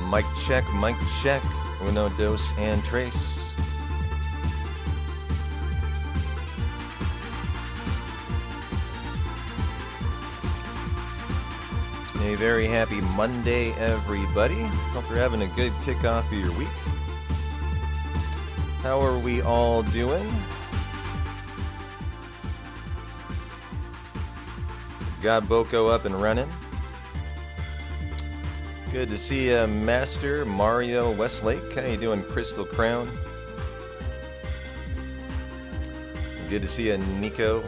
Mic check, mic check. Uno, dos, and trace. A very happy Monday, everybody. Hope you're having a good kickoff of your week. How are we all doing? Got Boko up and running. Good to see Master Mario Westlake. How you doing, Crystal Crown? Good to see you, Nico.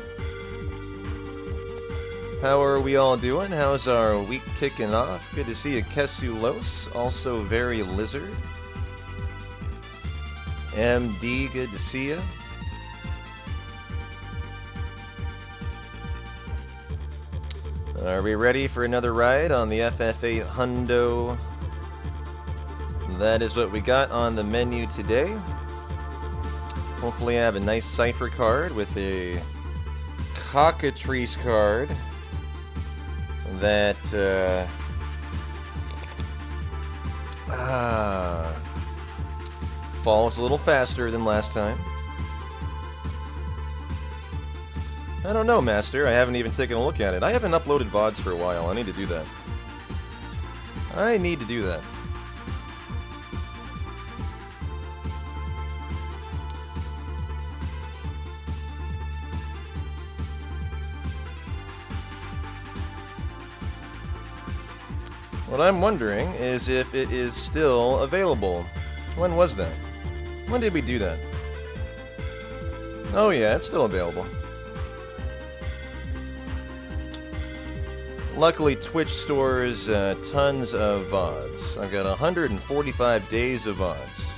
How are we all doing? How's our week kicking off? Good to see you, Kesulos. Also very lizard. MD, good to see you. Are we ready for another ride on the FFVIII Hundo? That is what we got on the menu today. Hopefully I have a nice cipher card with a cockatrice card that falls a little faster than last time. I don't know, Master. I haven't even taken a look at it. I haven't uploaded VODs for a while. I need to do that. I need to do that. What I'm wondering is if it is still available. When was that? When did we do that? Oh yeah, it's still available. Luckily, Twitch stores tons of VODs. I've got 145 days of VODs.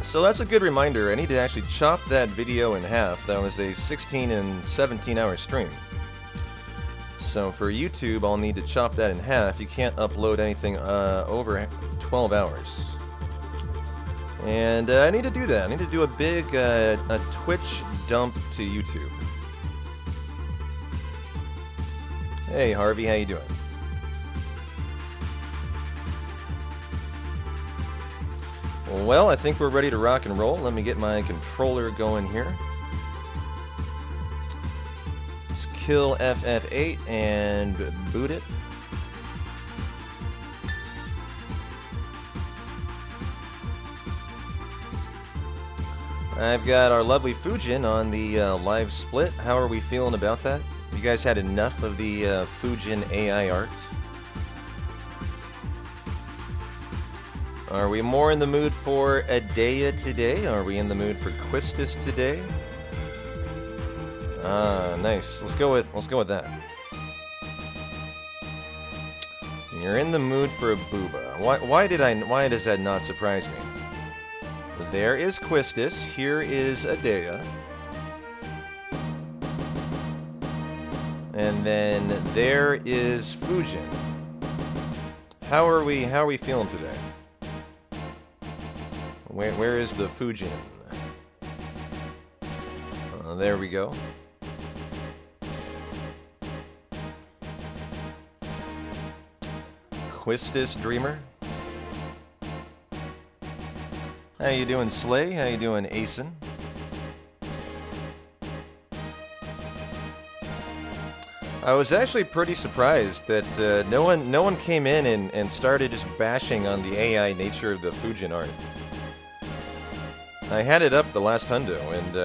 So that's a good reminder. I need to actually chop that video in half. That was a 16 and 17 hour stream. So for YouTube, I'll need to chop that in half. You can't upload anything over 12 hours. And I need to do that. I need to do a big a Twitch dump to YouTube. Hey Harvey, how you doing? Well, I think we're ready to rock and roll. Let me get my controller going here. Let's kill FF8 and boot it. I've got our lovely Fujin on the live split. How are we feeling about that? You guys had enough of the Fujin AI art? Are we more in the mood for Adea today? Are we in the mood for Quistis today? Ah, nice. Let's go with that. You're in the mood for a booba. Why does that not surprise me? There is Quistis. Here is Adea. And then there is Fujin. How are we feeling today? Where is the Fujin? There we go. Quistis Dreamer. How you doing, Slay? How you doing, Asen? I was actually pretty surprised that no one came in and started just bashing on the AI nature of the Fujin art. I had it up the last hundo, and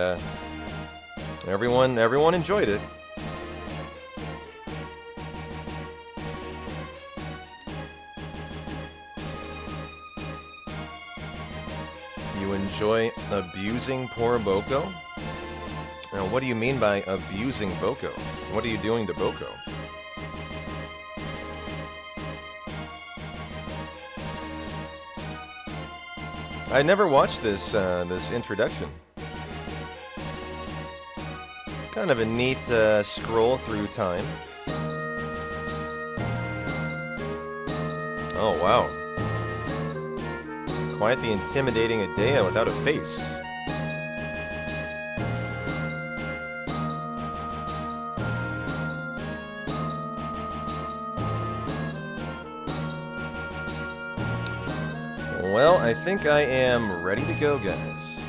everyone enjoyed it. You enjoy abusing poor Boko? Now, what do you mean by abusing Boko? What are you doing to Boko? I never watched this this introduction. Kind of a neat scroll through time. Oh wow! Quite the intimidating Adea without a face. Well, I think I am ready to go, guys.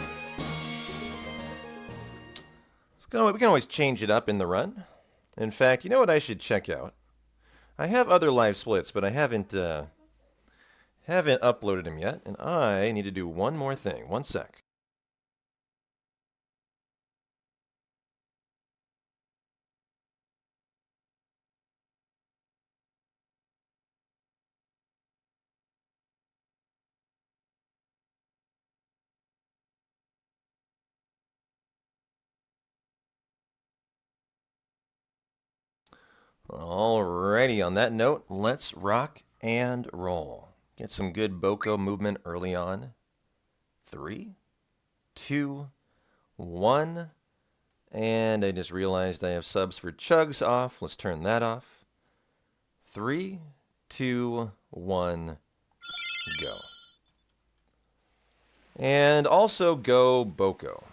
Let's go. We can always change it up in the run. In fact, you know what I should check out? I have other live splits, but I haven't uploaded them yet, and I need to do one more thing. One sec. Alrighty, on that note, let's rock and roll. Get some good Boko movement early on. 3, 2, 1. And I just realized I have subs for Chugs off. Let's turn that off. 3, 2, 1, go. And also go Boko.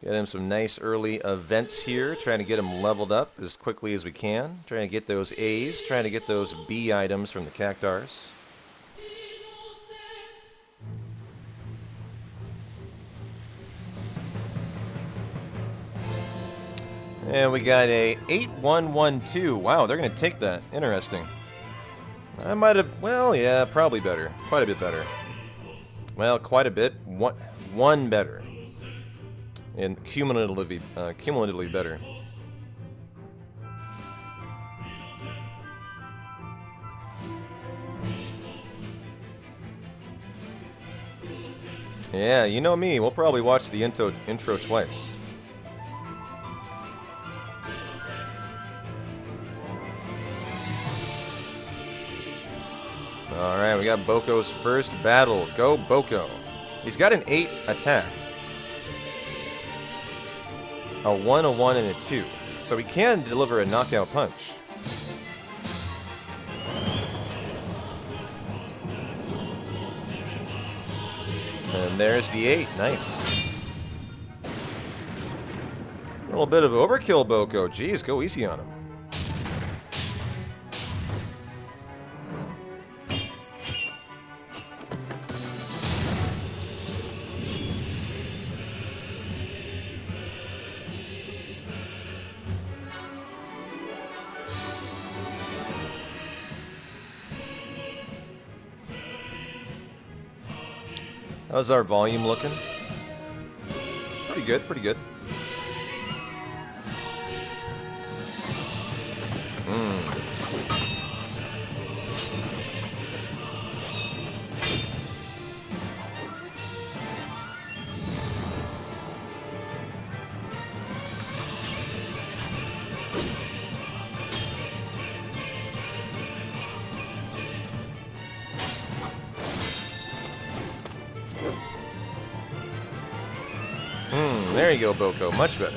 Get him some nice early events here. Trying to get him leveled up as quickly as we can. Trying to get those A's. Trying to get those B items from the Cactars. And we got a 8-1-1-2. Wow, they're going to take that. Interesting. I might have... Well, yeah, probably better. Quite a bit better. Well, quite a bit. One better. And cumulatively better. Yeah, you know me. We'll probably watch the intro twice. Alright, we got Boko's first battle. Go Boko. He's got an 8 attack. A 1, a 1, and a 2. So he can deliver a knockout punch. And there's the 8. Nice. A little bit of overkill, Boko. Jeez, go easy on him. How's our volume looking? Pretty good, pretty good. There you go, Boko. Much better.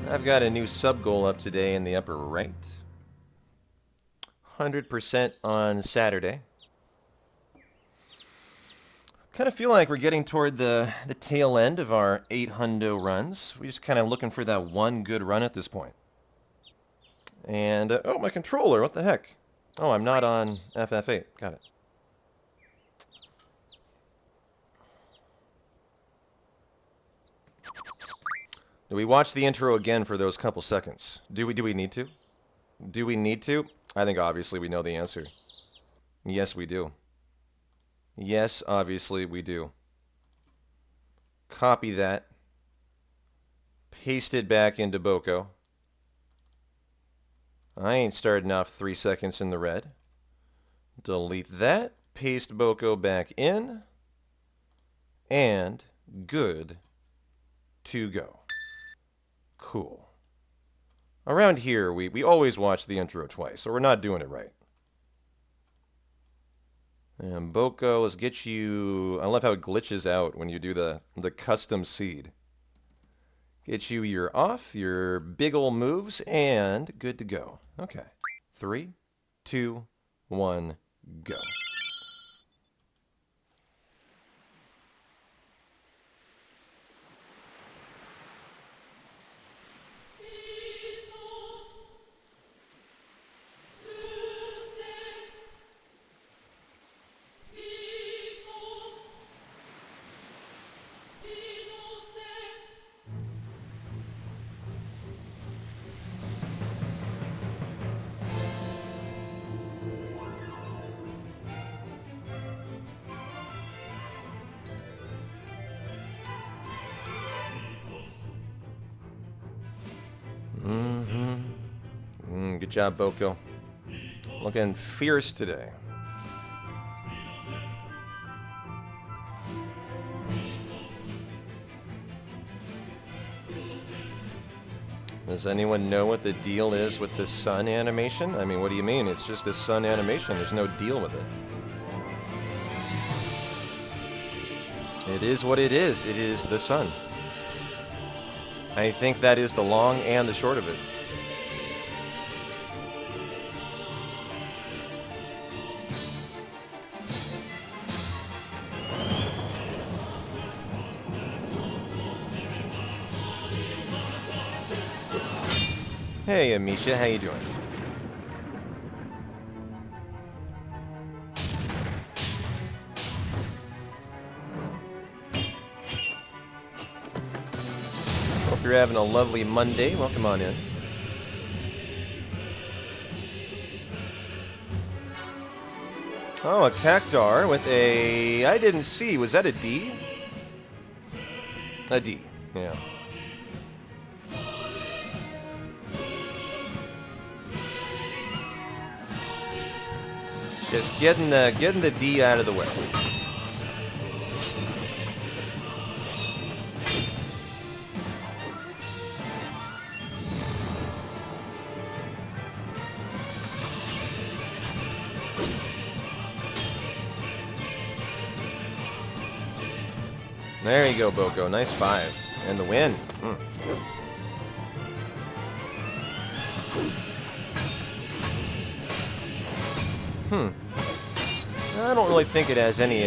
I've got a new sub goal up today in the upper right. 100% on Saturday. Kind of feel like we're getting toward the tail end of our 800 runs. We're just kind of looking for that one good run at this point. And, oh, my controller, what the heck? Oh, I'm not on FFVIII. Got it. Do we watch the intro again for those couple seconds? Do we need to? Do we need to? I think obviously we know the answer. Yes, we do. Yes, obviously we do. Copy that. Paste it back into Boko. I ain't starting off 3 seconds in the red. Delete that. paste Boko back in. And good to go. Cool. Around here, we always watch the intro twice, so we're not doing it right. And Boko, let's get you... I love how it glitches out when you do the custom seed. Get you your off, your big ol' moves, and good to go. Okay. 3, 2, 1, go. Good job, Boko. Looking fierce today. Does anyone know what the deal is with the sun animation? I mean, what do you mean? It's just a sun animation. There's no deal with it. It is what it is. It is the sun. I think that is the long and the short of it. Hey, Amisha, how you doing? Hope you're having a lovely Monday. Welcome on in. Oh, a Cactar with a... I didn't see. Was that a D? A D, yeah. Just getting the D out of the way. There you go, Boko. Nice 5. And the win. I don't really think it has any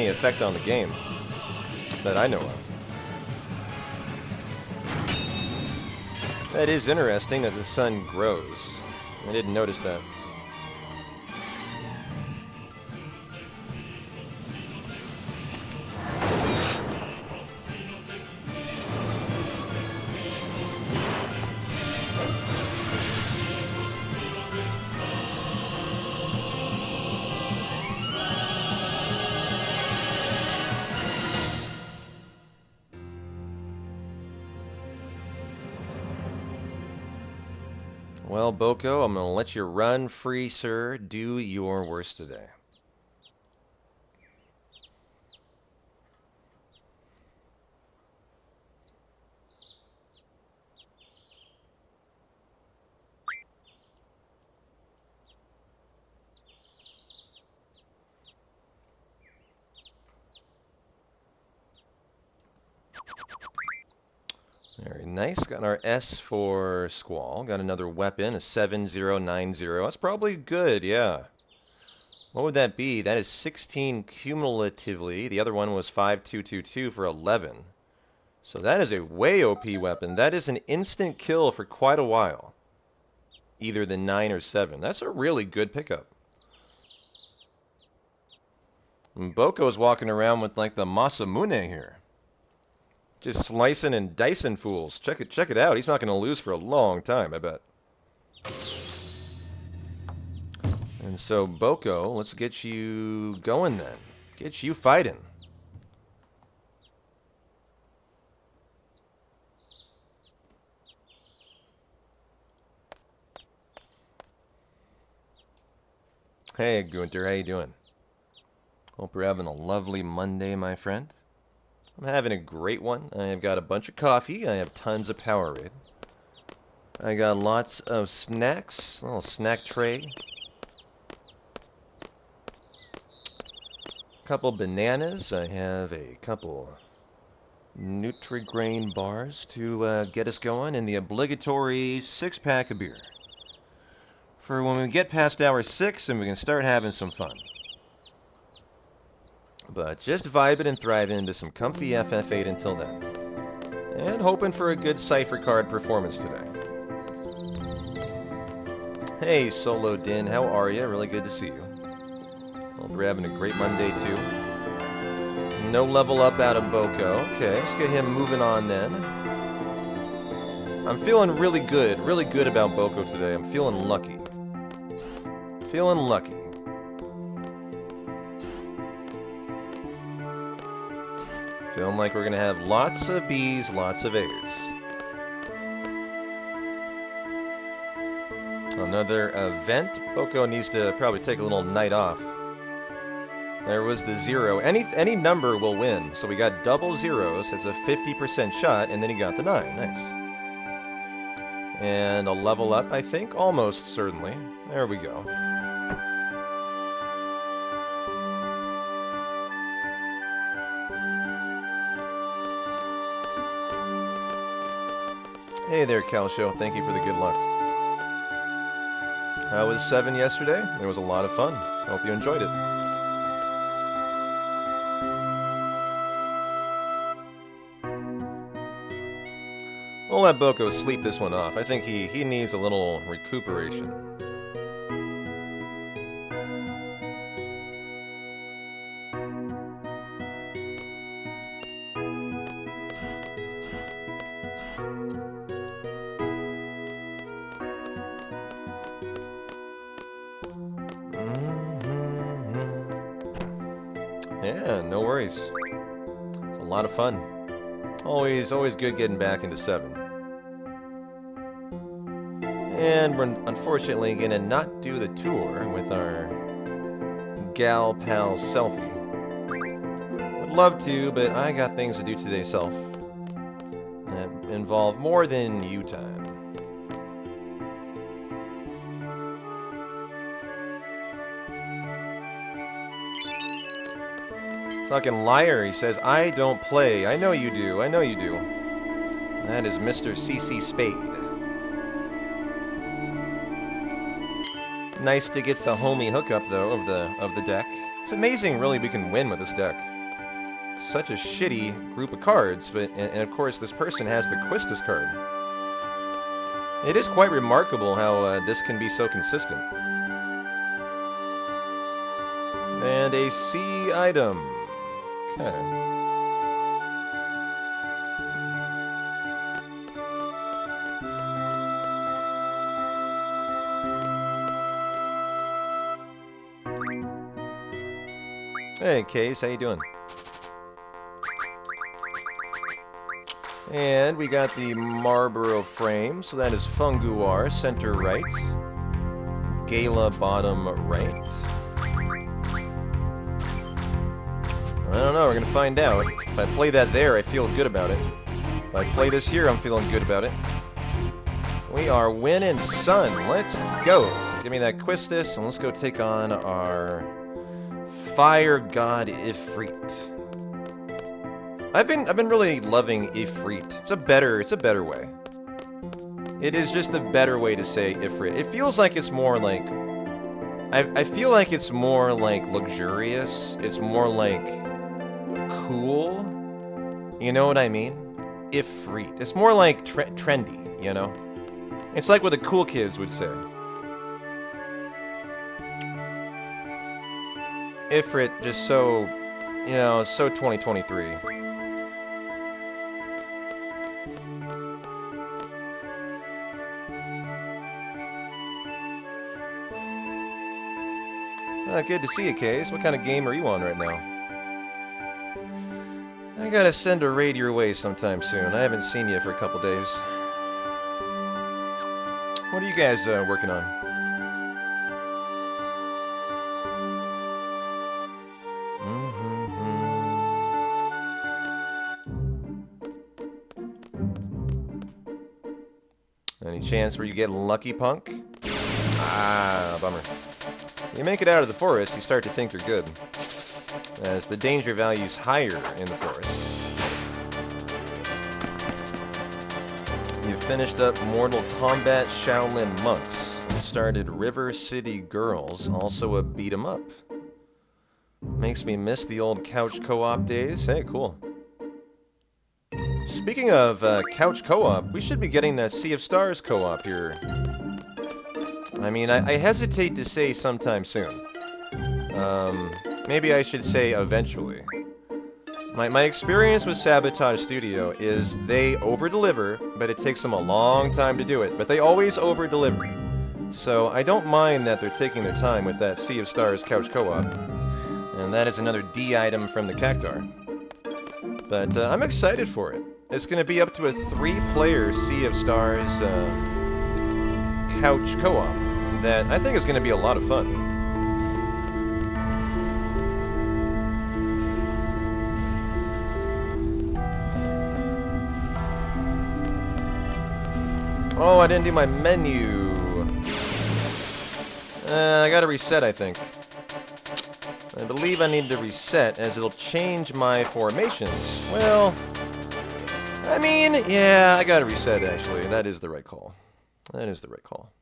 effect on the game that I know of. That is interesting that the sun grows. I didn't notice that. Well, Boko, I'm going to let you run free, sir. Do your worst today. Very nice. Got our S for Squall. Got another weapon, a 7090. That's probably good, yeah. What would that be? That is 16 cumulatively. The other one was 5222 for 11. So that is a way OP weapon. That is an instant kill for quite a while. Either the 9 or 7. That's a really good pickup. And Boko's walking around with like the Masamune here. Just slicing and dicing fools. Check it out. He's not going to lose for a long time, I bet. And so, Boko, let's get you going then. Get you fighting. Hey, Gunter, how you doing? Hope you're having a lovely Monday, my friend. I'm having a great one. I've got a bunch of coffee. I have tons of Powerade. I got lots of snacks, a little snack tray. A couple bananas. I have a couple Nutri-Grain bars to get us going, and the obligatory 6-pack of beer. For when we get past hour 6 and we can start having some fun. But just vibing and thriving into some comfy FF8 until then. And hoping for a good Cypher card performance today. Hey, Solo Din, how are you? Really good to see you. Hope you're having a great Monday, too. No level up out of Boko. Okay, let's get him moving on then. I'm feeling really good about Boko today. I'm feeling lucky. Feeling lucky. Feeling like we're going to have lots of B's, lots of A's. Another event. Boko needs to probably take a little night off. There was the 0. Any number will win. So we got double zeros. It's a 50% shot, and then he got the 9. Nice. And a level up, I think. Almost certainly. There we go. Hey there, Calsho. Thank you for the good luck. How was 7 yesterday? It was a lot of fun. Hope you enjoyed it. We'll let Boko sleep this one off. I think he needs a little recuperation. Yeah, no worries. It's a lot of fun. Always good getting back into 7. And we're unfortunately gonna not do the tour with our gal pal selfie. Would love to, but I got things to do today, self. That involve more than you time. Fucking liar, he says, I don't play. I know you do, I know you do. That is Mr. CC Spade. Nice to get the homie hookup, though, of the deck. It's amazing, really, we can win with this deck. Such a shitty group of cards, but and of course, this person has the Quistis card. It is quite remarkable how this can be so consistent. And a C item. Okay. Hey, Case, how you doing? And we got the Marlboro frame, so that is Funguar, center right. Gala, bottom right. I don't know, we're gonna find out. If I play that there, I feel good about it. If I play this here, I'm feeling good about it. We are winning, son. Let's go. Give me that Quistis, and let's go take on our Fire God Ifrit. I've been really loving Ifrit. It's a better way. It is just a better way to say Ifrit. It feels like it's more like I feel like it's more like luxurious. It's more like cool. You know what I mean? Ifrit. It's more like trendy, you know? It's like what the cool kids would say. Ifrit, just so, you know, so 2023. Good to see you, Case. What kind of game are you on right now? I gotta send a raid your way sometime soon. I haven't seen you for a couple days. What are you guys working on? chance where you get lucky punk? Ah, bummer. You make it out of the forest, you start to think you're good, as the danger value's higher in the forest. You've finished up Mortal Kombat Shaolin Monks and started River City Girls, also a beat 'em up. Makes me miss the old couch co-op days. Hey, cool. Speaking of couch co-op, we should be getting that Sea of Stars co-op here. I mean, I hesitate to say sometime soon. Maybe I should say eventually. My experience with Sabotage Studio is they over-deliver, but it takes them a long time to do it. But they always over-deliver. So I don't mind that they're taking their time with that Sea of Stars couch co-op. And that is another D item from the Cactar. But I'm excited for it. It's going to be up to a 3-player Sea of Stars couch co-op that I think is going to be a lot of fun. Oh, I didn't do my menu. I gotta reset, I think. I believe I need to reset, as it'll change my formations. Well, I mean, yeah, I gotta reset, actually. That is the right call. That is the right call.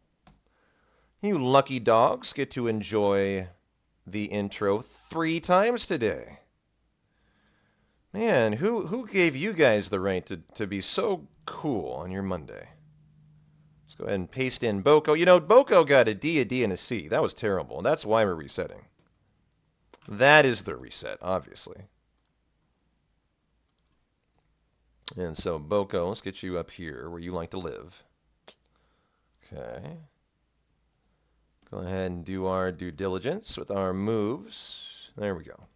You lucky dogs get to enjoy the intro 3 times today. Man, who gave you guys the right to be so cool on your Monday? Let's go ahead and paste in Boko. You know, Boko got a D, and a C. That was terrible. That's why we're resetting. That is the reset, obviously. And so, Boko, let's get you up here where you like to live. Okay. Go ahead and do our due diligence with our moves. There we go.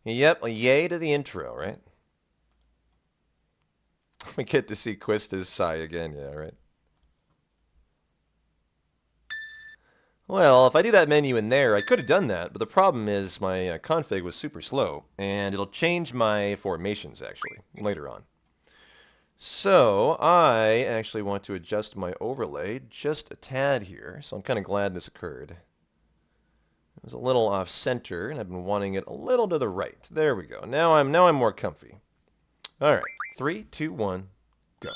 Yep, a yay to the intro, right? We get to see Quista's sigh again, yeah, right? Well, if I do that menu in there, I could have done that, but the problem is my config was super slow, and it'll change my formations, actually, later on. So, I actually want to adjust my overlay just a tad here, so I'm kind of glad this occurred. It was a little off-center, and I've been wanting it a little to the right. There we go. Now I'm more comfy. All right, 3, 2, 1, go.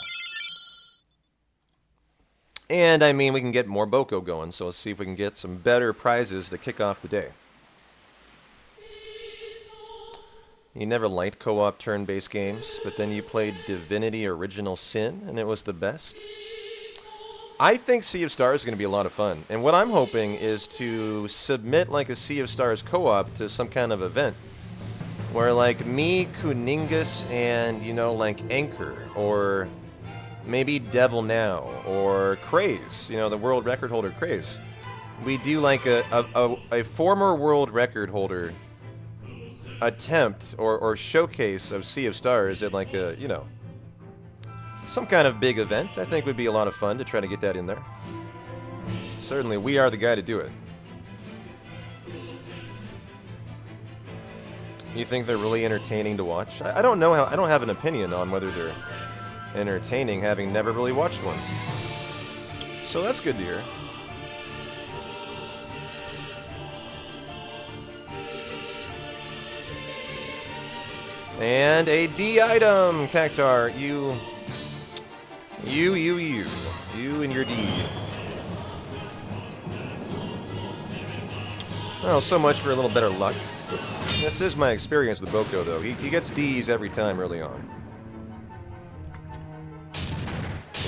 And, I mean, we can get more Boko going, so let's see if we can get some better prizes to kick off the day. You never liked co-op turn-based games, but then you played Divinity Original Sin, and it was the best? I think Sea of Stars is going to be a lot of fun, and what I'm hoping is to submit, like, a Sea of Stars co-op to some kind of event, where, like, me, Kuningas, and, you know, like, Anchor, or maybe Devil Now, or Craze, you know, the world record holder Craze. We do like a former world record holder attempt or showcase of Sea of Stars at like a, you know, some kind of big event. I think would be a lot of fun to try to get that in there. Certainly, we are the guy to do it. You think they're really entertaining to watch? I don't know how. I don't have an opinion on whether they're entertaining, having never really watched one. So that's good to hear. And a D item, Cactar. You and your D. Well, so much for a little better luck. This is my experience with Boko, though. He gets Ds every time early on.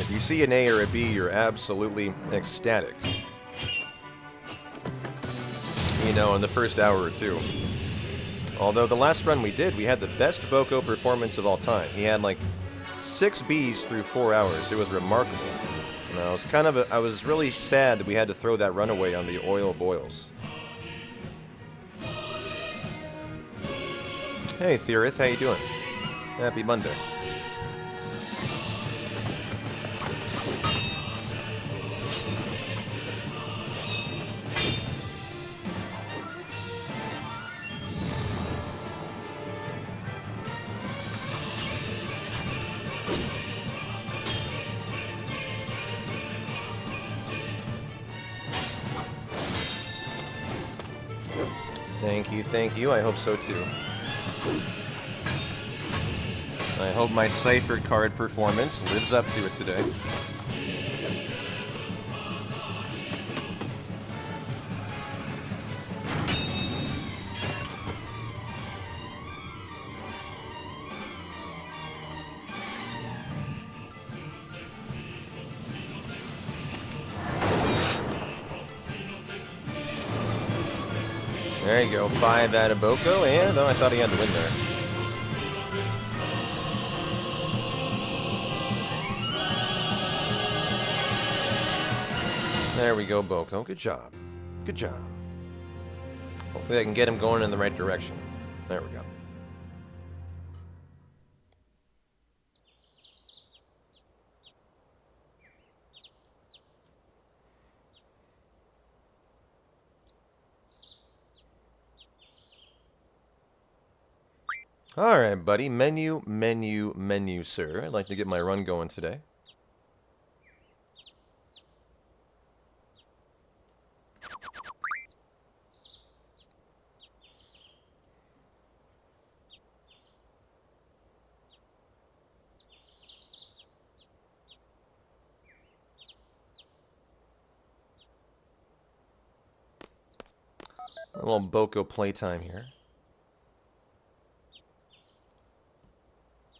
If you see an A or a B, you're absolutely ecstatic. You know, in the first hour or two. Although the last run we did, we had the best Boko performance of all time. He had like 6 Bs through 4 hours. It was remarkable. And I was really sad that we had to throw that run away on the oil boils. Hey, Theorith, how you doing? Happy Monday. Thank you, thank you. I hope so too. I hope my Cypher card performance lives up to it today. There you go, 5 out of Boko, and oh, I thought he had to win there. There we go, Boko. Good job. Good job. Hopefully I can get him going in the right direction. There we go. Alright, buddy. Menu, menu, menu, sir. I'd like to get my run going today. A little Boko playtime here.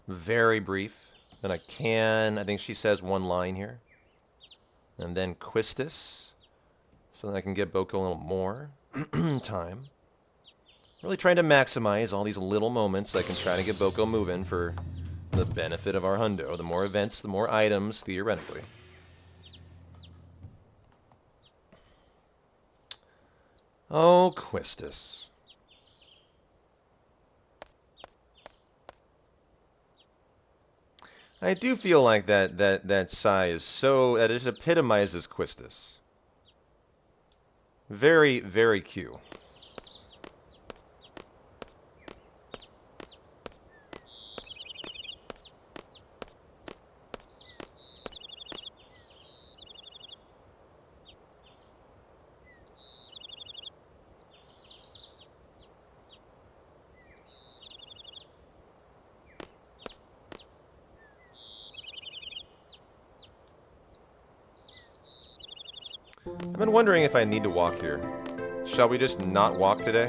Very brief. And I think she says one line here. And then Quistis. So that I can get Boko a little more time. Really trying to maximize all these little moments I can try to get Boko moving for the benefit of our hundo. The more events, the more items, theoretically. Oh, Quistis. I do feel like that Psy is so... that it epitomizes Quistis. Very, very Q. I've been wondering if I need to walk here. Shall we just not walk today?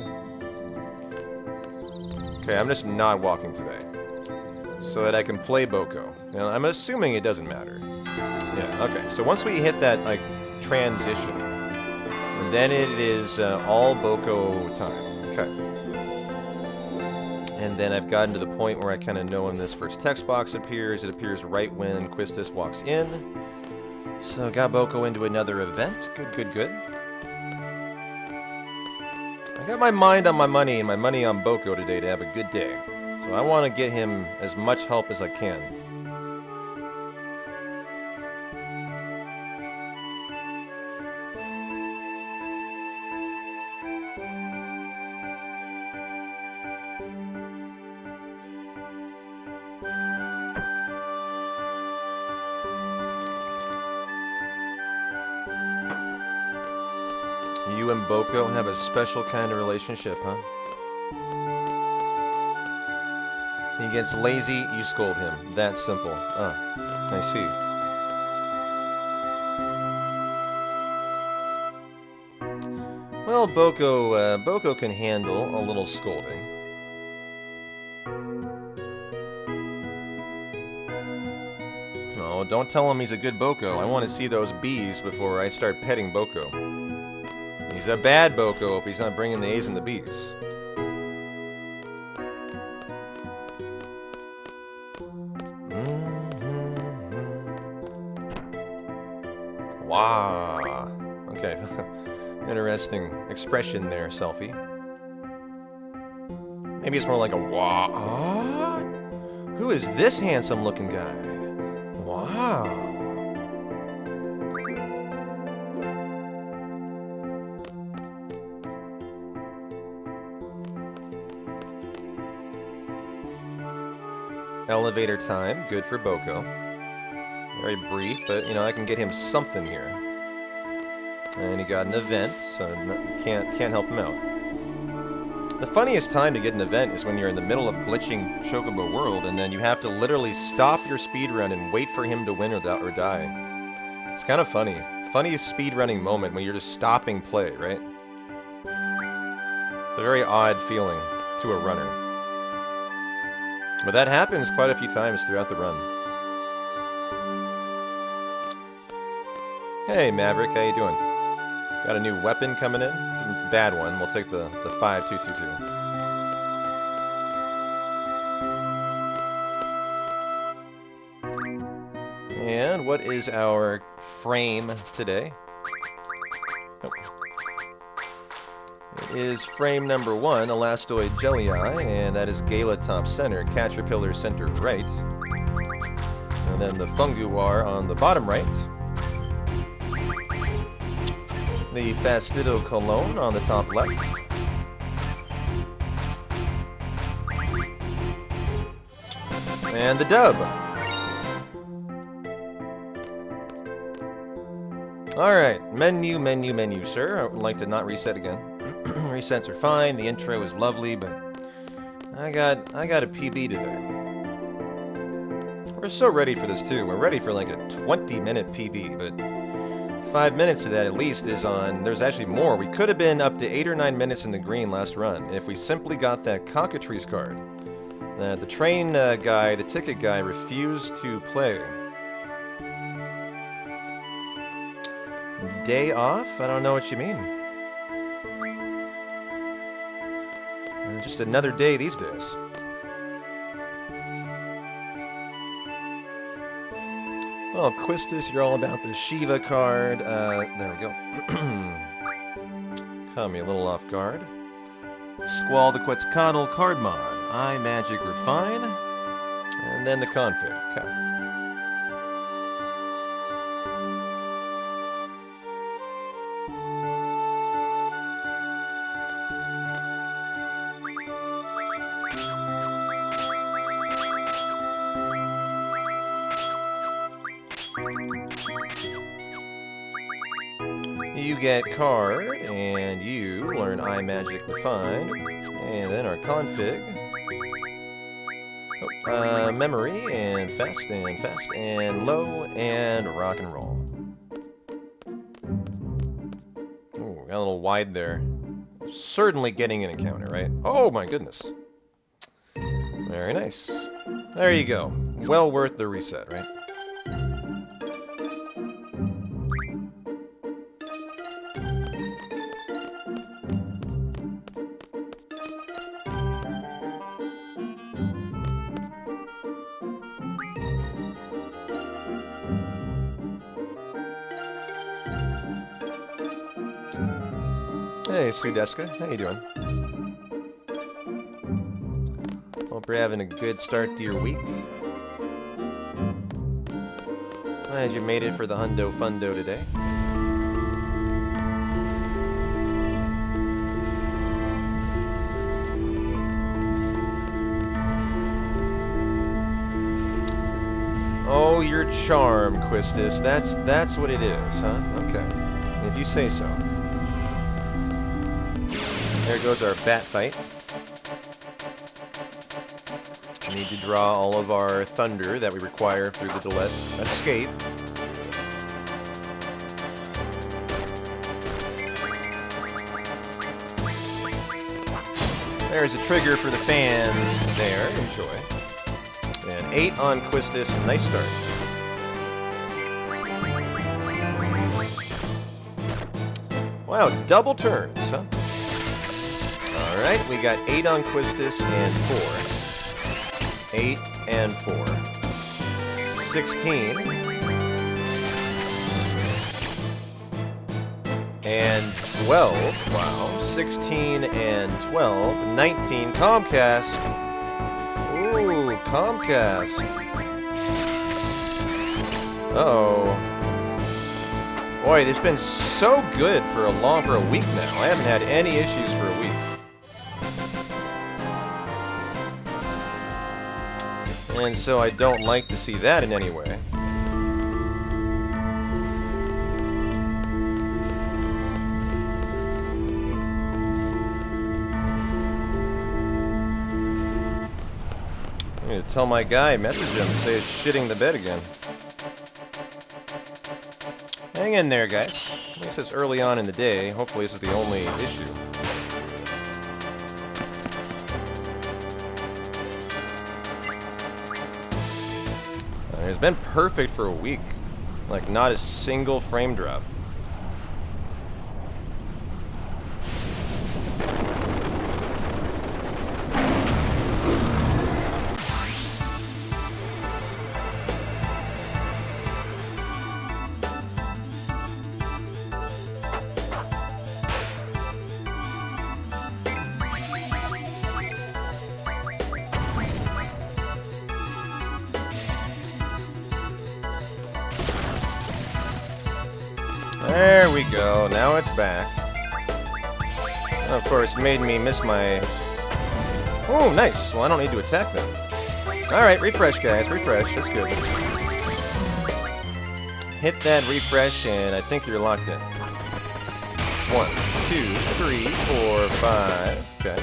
Okay, I'm just not walking today. So that I can play Boko. Now, I'm assuming it doesn't matter. Yeah, okay. So once we hit that, like, transition, then it is all Boko time. Okay. And then I've gotten to the point where I kind of know when this first text box appears. It appears right when Quistis walks in. So got Boko into another event. Good, good, good. I got my mind on my money and my money on Boko today to have a good day. So I want to get him as much help as I can. You and Boko have a special kind of relationship, huh? He gets lazy, you scold him. That simple. Ah, I see. Well, Boko can handle a little scolding. Oh, don't tell him he's a good Boko. I want to see those B's before I start petting Boko. He's a bad Boko if he's not bringing the A's and the B's. Wow. Okay. Interesting expression there, Selfie. Maybe it's more like a wah. Who is this handsome looking guy? Wow. Elevator time, good for Boko. Very brief, but, you know, I can get him something here. And he got an event, so can't help him out. The funniest time to get an event is when you're in the middle of glitching Chocobo World, and then you have to literally stop your speedrun and wait for him to win or die. It's kind of funny. Funniest speedrunning moment when you're just stopping play, right? It's a very odd feeling to a runner. But that happens quite a few times throughout the run. Hey Maverick, how you doing? Got a new weapon coming in? Bad one. We'll take the 5222. And what is our frame today? Oh. It is frame number 1, Elastoid Jelly Eye, and that is Gala top center, Caterpillar center right. And then the Funguar on the bottom right. The Fastidio Cologne on the top left. And the dub. Alright, menu, sir. I would like to not reset again. Resets are fine, the intro is lovely, but I got a PB today. We're so ready for this too. We're ready for like a 20-minute PB, but 5 minutes of that at least is on. There's actually more. We could have been up to 8 or 9 minutes in the green last run if we simply got that cockatrice card. The train guy, the ticket guy, refused to play. Day off? I don't know what you mean. Just another day these days. Oh, Quistis, you're all about the Shiva card. There we go. Caught me a little off guard. Squall the Quetzalcoatl card mod. iMagic Refine. And then the config. Okay. You get card, and you learn iMagic Refine, and then our config. Oh, memory, and fast, and low, and rock and roll. Ooh, got a little wide there. Certainly getting an encounter, right? Oh my goodness. Very nice. There you go. Well worth the reset, right? Hey, Sudeska. How you doing? Hope you're having a good start to your week. Glad you made it for the Hundo Fundo today. Oh, your charm, Quistis. That's what it is, huh? Okay. If you say so. There goes our bat fight. We need to draw all of our thunder that we require through the delete escape. There's a trigger for the fans there. Enjoy. And 8 on Quistis. Nice start. Wow, double turns, huh? Alright, we got 8 on Quistis and 4. 8 and 4. 16. And 12. Wow. 16 and 12. 19. Comcast. Ooh, Comcast. Uh-oh. Boy, it's been so good for a week now. I haven't had any issues for a week. And so I don't like to see that in any way. I need to tell my guy, message him, say it's shitting the bed again. Hang in there, guys. At least it's early on in the day. Hopefully this is the only issue. It's been perfect for a week. Like, not a single frame drop. There we go. Now it's back. Of course, made me miss my... Oh, nice. Well, I don't need to attack them. Alright, refresh, guys. Refresh. That's good. Hit that refresh, and I think you're locked in. 1, 2, 3, 4, 5. Okay.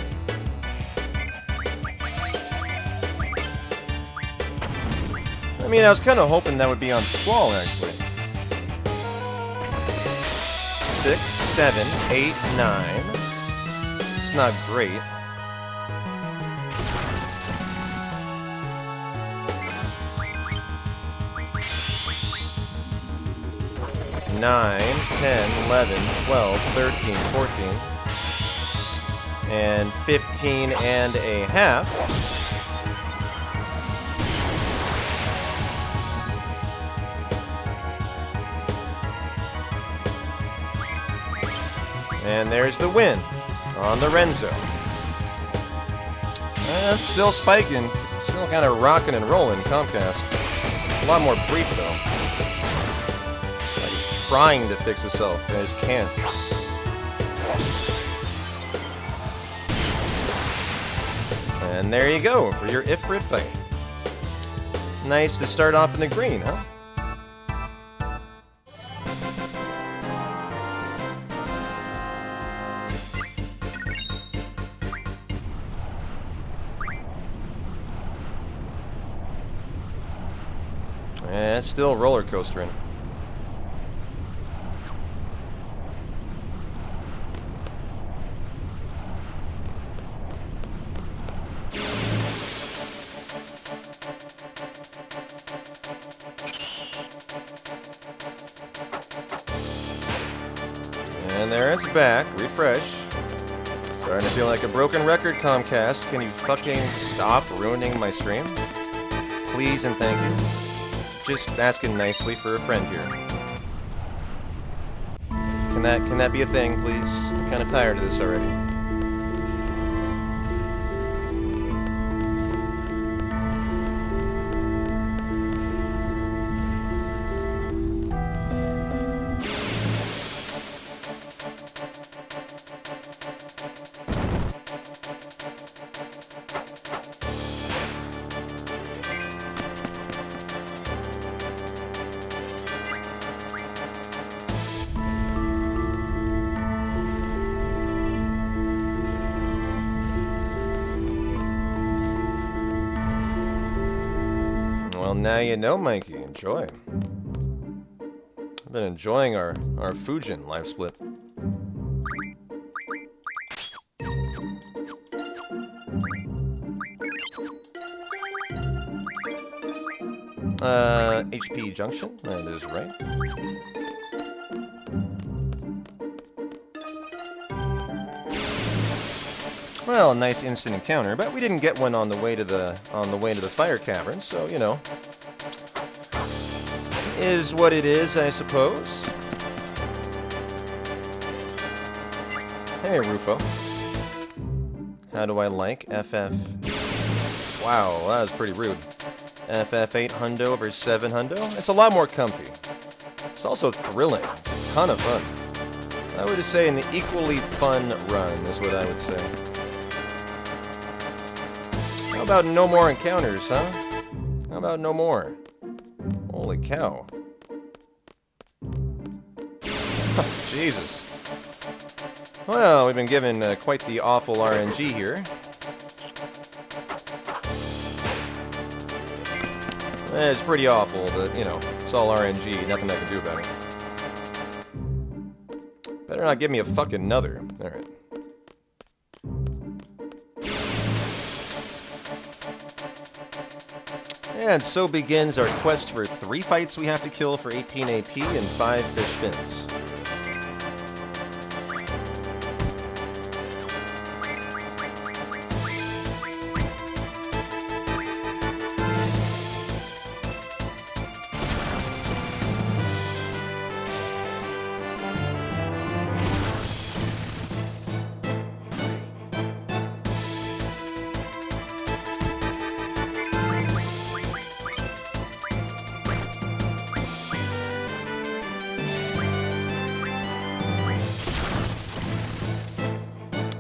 I mean, I was kind of hoping that would be on Squall, actually. 6, 7, 8, 9. It's not great. 9, 10, 11, 12, 13, 14, and 15 and a half. And there's the win on the Renzo. Still spiking, still kind of rocking and rolling, Comcast. A lot more brief though. Like it's trying to fix itself, and I just can't. And there you go for your Ifrit fight. Nice to start off in the green, huh? And it's still roller coastering. And there it's back. Refresh. Starting to feel like a broken record, Comcast. Can you fucking stop ruining my stream? Please and thank you. Just asking nicely for a friend here. Can that be a thing, please? I'm kind of tired of this already. Well, now you know, Mikey. Enjoy. I've been enjoying our Fujin live split. HP Junction. That is right. Well, a nice instant encounter, but we didn't get one on the way to the fire cavern, so you know, is what it is, I suppose. Hey, Rufo. How do I like FF? Wow, that was pretty rude. FF8 hundo over 7 hundo. It's a lot more comfy. It's also thrilling. It's a ton of fun. I would just say an equally fun run is what I would say. How about no more encounters, huh? How about no more? Holy cow. Jesus. Well, we've been given quite the awful RNG here. It's pretty awful, but, you know, it's all RNG, nothing I can do about it. Better not give me a fucking nuther. Alright. And so begins our quest for 3 fights we have to kill for 18 AP and 5 fish fins.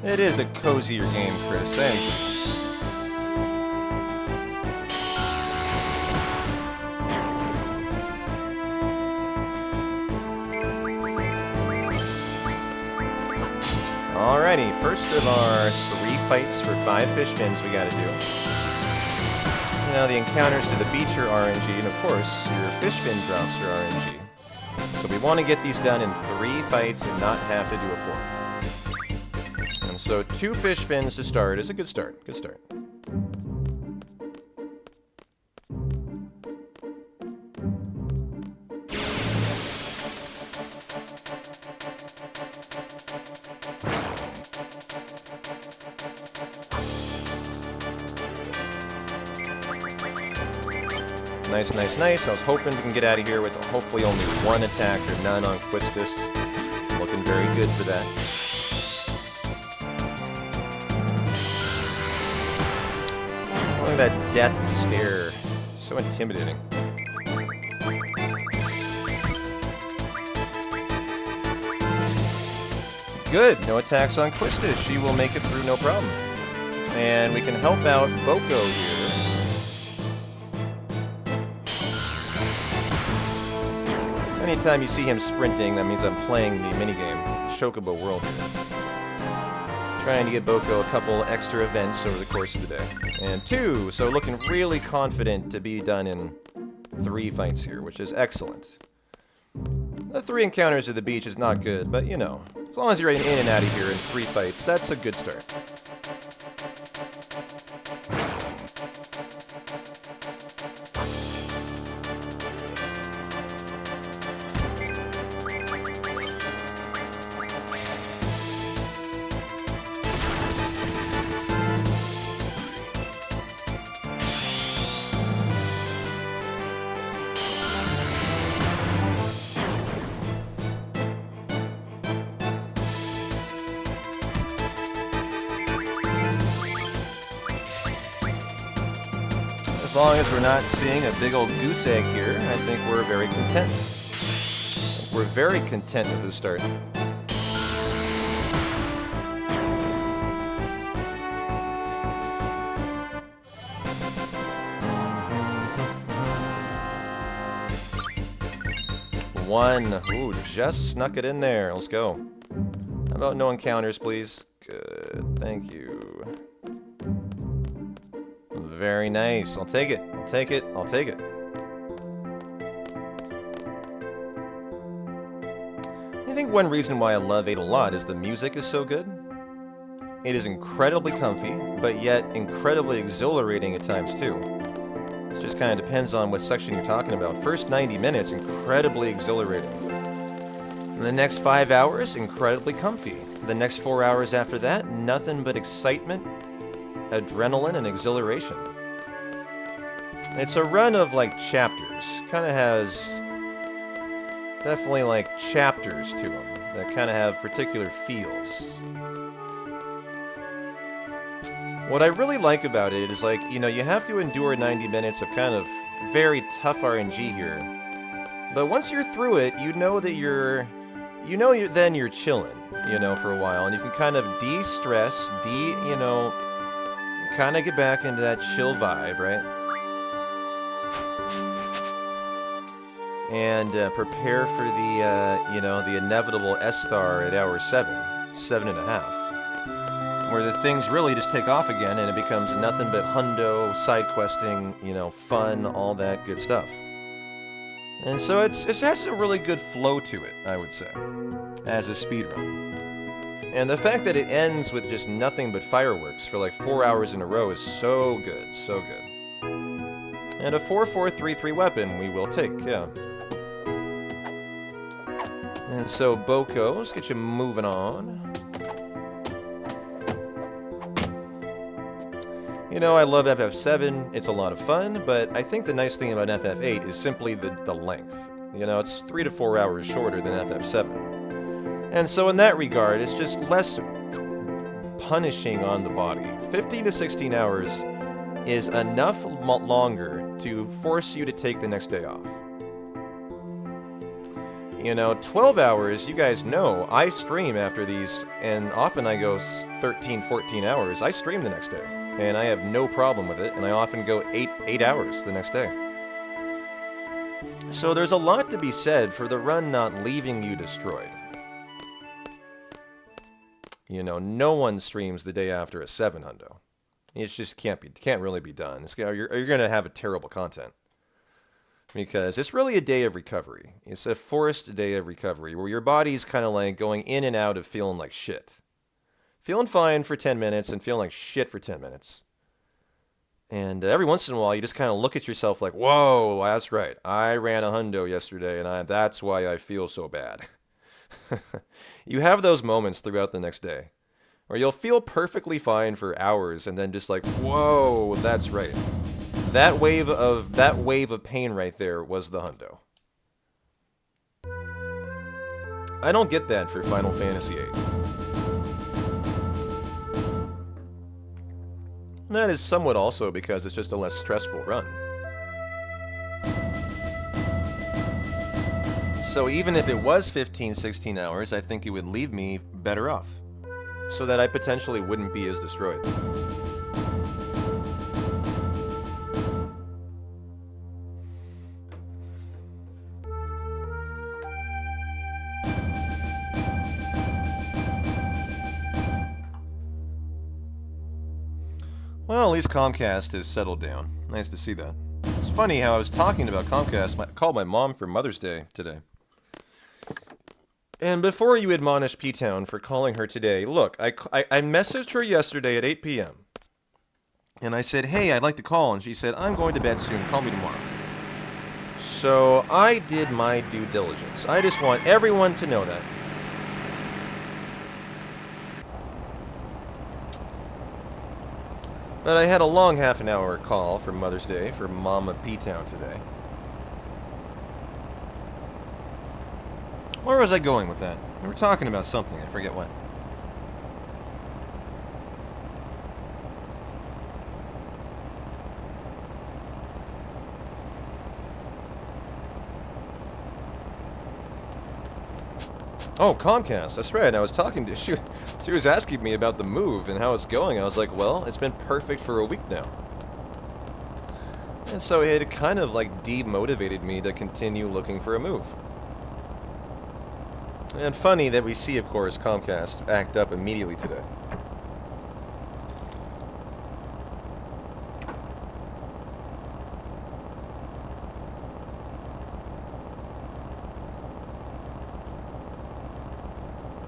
It is a cozier game, Chris. Alrighty, first of our 3 fights for 5 fish fins we gotta do. Now the encounters to the beach are RNG, and of course, your fish fin drops are RNG. So we want to get these done in 3 fights and not have to do a 4th. So 2 fish fins to start is a good start. Good start. Nice, nice, nice. I was hoping we can get out of here with hopefully only 1 attack or none on Quistis. Looking very good for that. Look at that death stare. So intimidating. Good. No attacks on Quistis. She will make it through no problem. And we can help out Boko here. Anytime you see him sprinting, that means I'm playing the minigame, Chocobo World here. Trying to get Boko a couple extra events over the course of the day. And 2, so looking really confident to be done in 3 fights here, which is excellent. The 3 encounters at the beach is not good, but you know, as long as you're in and out of here in 3 fights, that's a good start. As long as we're not seeing a big old goose egg here, I think we're very content. We're very content with the start. One. Ooh, just snuck it in there. Let's go. How about no encounters, please? Good. Thank you. Very nice. I'll take it. I'll take it. I'll take it. I think one reason why I love 8 a lot is the music is so good. It is incredibly comfy, but yet incredibly exhilarating at times too. It just kind of depends on what section you're talking about. First 90 minutes, incredibly exhilarating. And the next 5 hours, incredibly comfy. The next 4 hours after that, nothing but excitement, adrenaline, and exhilaration. It's a run of like chapters. Kind of has definitely like chapters to them that kind of have particular feels. What I really like about it is like, you know, you have to endure 90 minutes of kind of very tough RNG here. But once you're through it, you know that then you're chilling, you know, for a while. And you can kind of de-stress, you know, kind of get back into that chill vibe, right? And prepare for the, you know, the inevitable S-Star at hour 7.5. where the things really just take off again and it becomes nothing but hundo, side questing, you know, fun, all that good stuff. And so it has a really good flow to it, I would say, as a speedrun. And the fact that it ends with just nothing but fireworks for like 4 hours in a row is so good, so good. And a 4-4-3-3 weapon we will take, yeah. And so, Boko, let's get you moving on. You know, I love FF7, it's a lot of fun, but I think the nice thing about FF8 is simply the length. You know, it's 3 to 4 hours shorter than FF7. And so in that regard, it's just less punishing on the body. 15 to 16 hours is enough longer to force you to take the next day off. You know, 12 hours, you guys know, I stream after these, and often I go 13, 14 hours. I stream the next day, and I have no problem with it, and I often go 8 hours the next day. So there's a lot to be said for the run not leaving you destroyed. You know, no one streams the day after a 7 hundo. It just can't really be done. You're going to have a terrible content. Because it's really a day of recovery. It's a forced day of recovery where your body's kind of like going in and out of feeling like shit. Feeling fine for 10 minutes and feeling like shit for 10 minutes. And every once in a while you just kind of look at yourself like, whoa, that's right. I ran a hundo yesterday and that's why I feel so bad. You have those moments throughout the next day where you'll feel perfectly fine for hours and then just like, whoa, that's right. That wave of pain right there was the hundo. I don't get that for Final Fantasy VIII. And that is somewhat also because it's just a less stressful run. So even if it was 15, 16 hours, I think it would leave me better off. So that I potentially wouldn't be as destroyed. Well, at least Comcast has settled down. Nice to see that. It's funny how I was talking about Comcast. I called my mom for Mother's Day today. And before you admonish P-Town for calling her today, look, I messaged her yesterday at 8 p.m. And I said, hey, I'd like to call. And she said, I'm going to bed soon. Call me tomorrow. So I did my due diligence. I just want everyone to know that. But I had a long half-an-hour call for Mother's Day for Mama P-Town today. Where was I going with that? We were talking about something, I forget what. Oh, Comcast, that's right. I was talking to she was asking me about the move and how it's going. I was like, well, it's been perfect for a week now. And so it kind of like demotivated me to continue looking for a move. And funny that we see, of course, Comcast act up immediately today.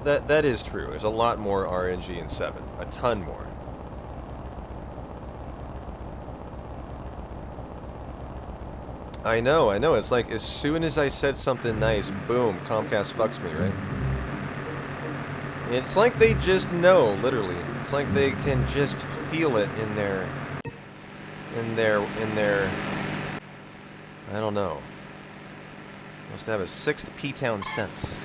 That is true. There's a lot more RNG in 7. A ton more. I know. It's like as soon as I said something nice, boom, Comcast fucks me, right? It's like they just know, literally. It's like they can just feel it in their I don't know. Must have a 6th P-Town sense.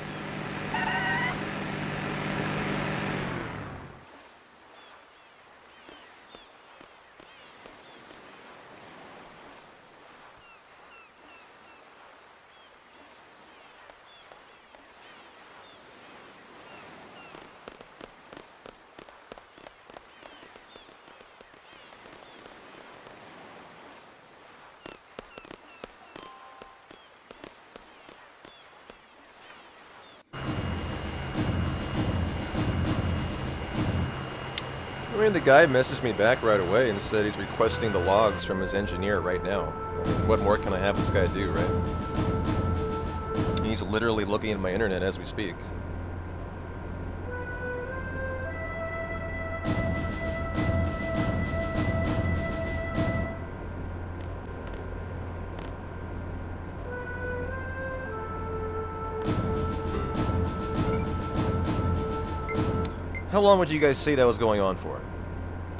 I mean, the guy messaged me back right away and said he's requesting the logs from his engineer right now. I mean, what more can I have this guy do, right? He's literally looking at my internet as we speak. How long would you guys say that was going on for?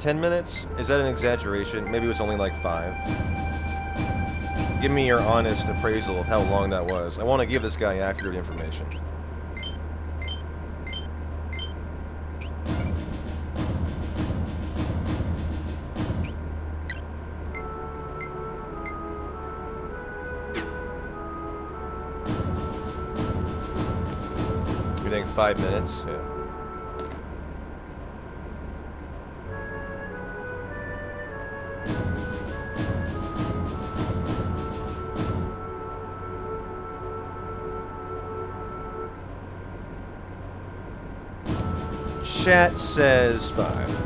10 minutes? Is that an exaggeration? Maybe it was only like 5. Give me your honest appraisal of how long that was. I want to give this guy accurate information. You think 5 minutes? Yeah. Chat says 5.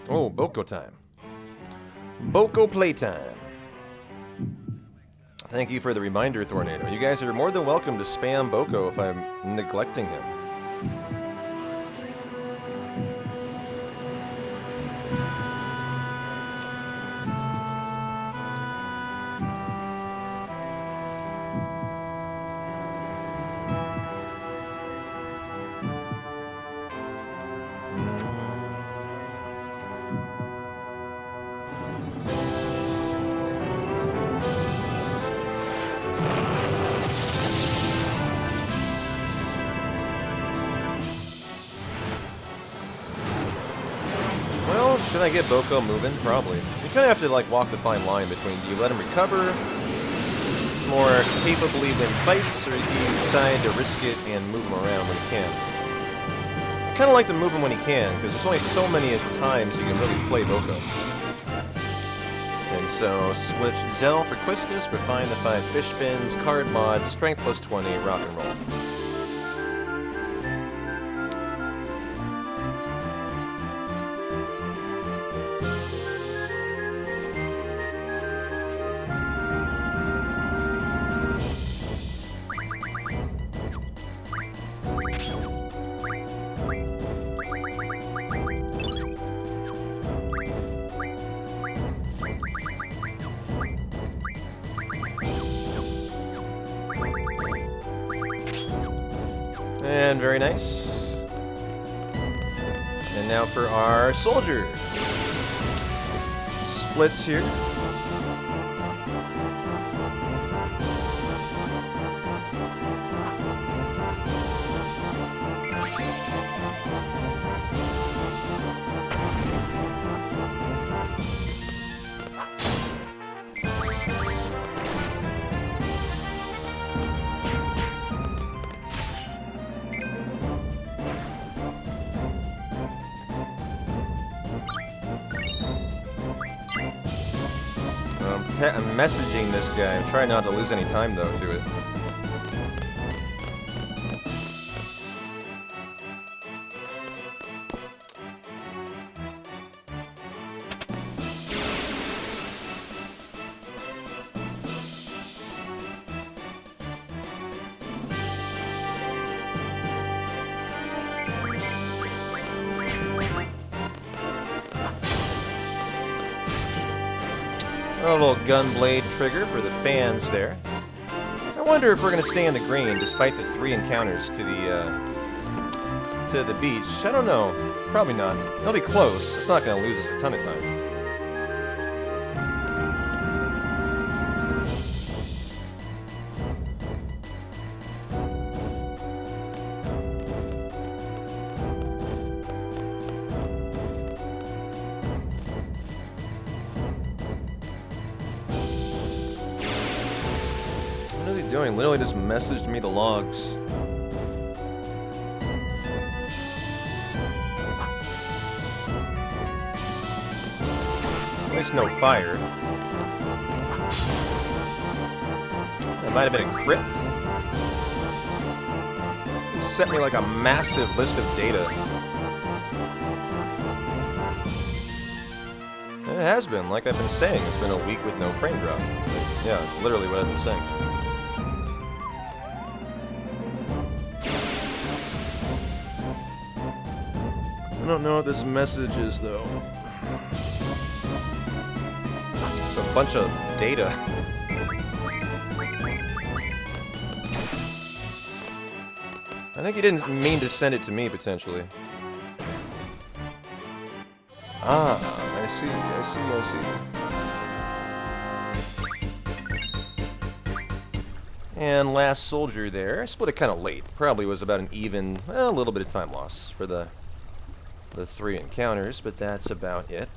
Oh, Boko time. Boko playtime. Thank you for the reminder, Tornado. You guys are more than welcome to spam Boko if I'm neglecting him. Should I get Boko moving? Probably. You kind of have to like walk the fine line between do you let him recover more capably when fights, or do you decide to risk it and move him around when he can? I kind of like to move him when he can, because there's only so many times you can really play Boko. And so, switch Zell for Quistis, refine the 5 fish fins, card mod, strength plus 20, rock and roll. And very nice. And now for our soldier. Splits here. I'm messaging this guy. I'm trying not to lose any time, though, to it. A little gunblade trigger for the fans there. I wonder if we're going to stay in the green despite the 3 encounters to the beach. I don't know. Probably not. It'll be close. It's not going to lose us a ton of time. doing? Literally just messaged me the logs. At least no fire. That might have been a crit. It sent me like a massive list of data. It has been, like I've been saying, it's been a week with no frame drop. Yeah, literally what I've been saying. I don't know what this message is, though. It's a bunch of data. I think he didn't mean to send it to me, potentially. Ah, I see, I see, I see. And last soldier there. I split it kind of late. Probably was about an even, well, a little bit of time loss for the 3 encounters, but that's about it.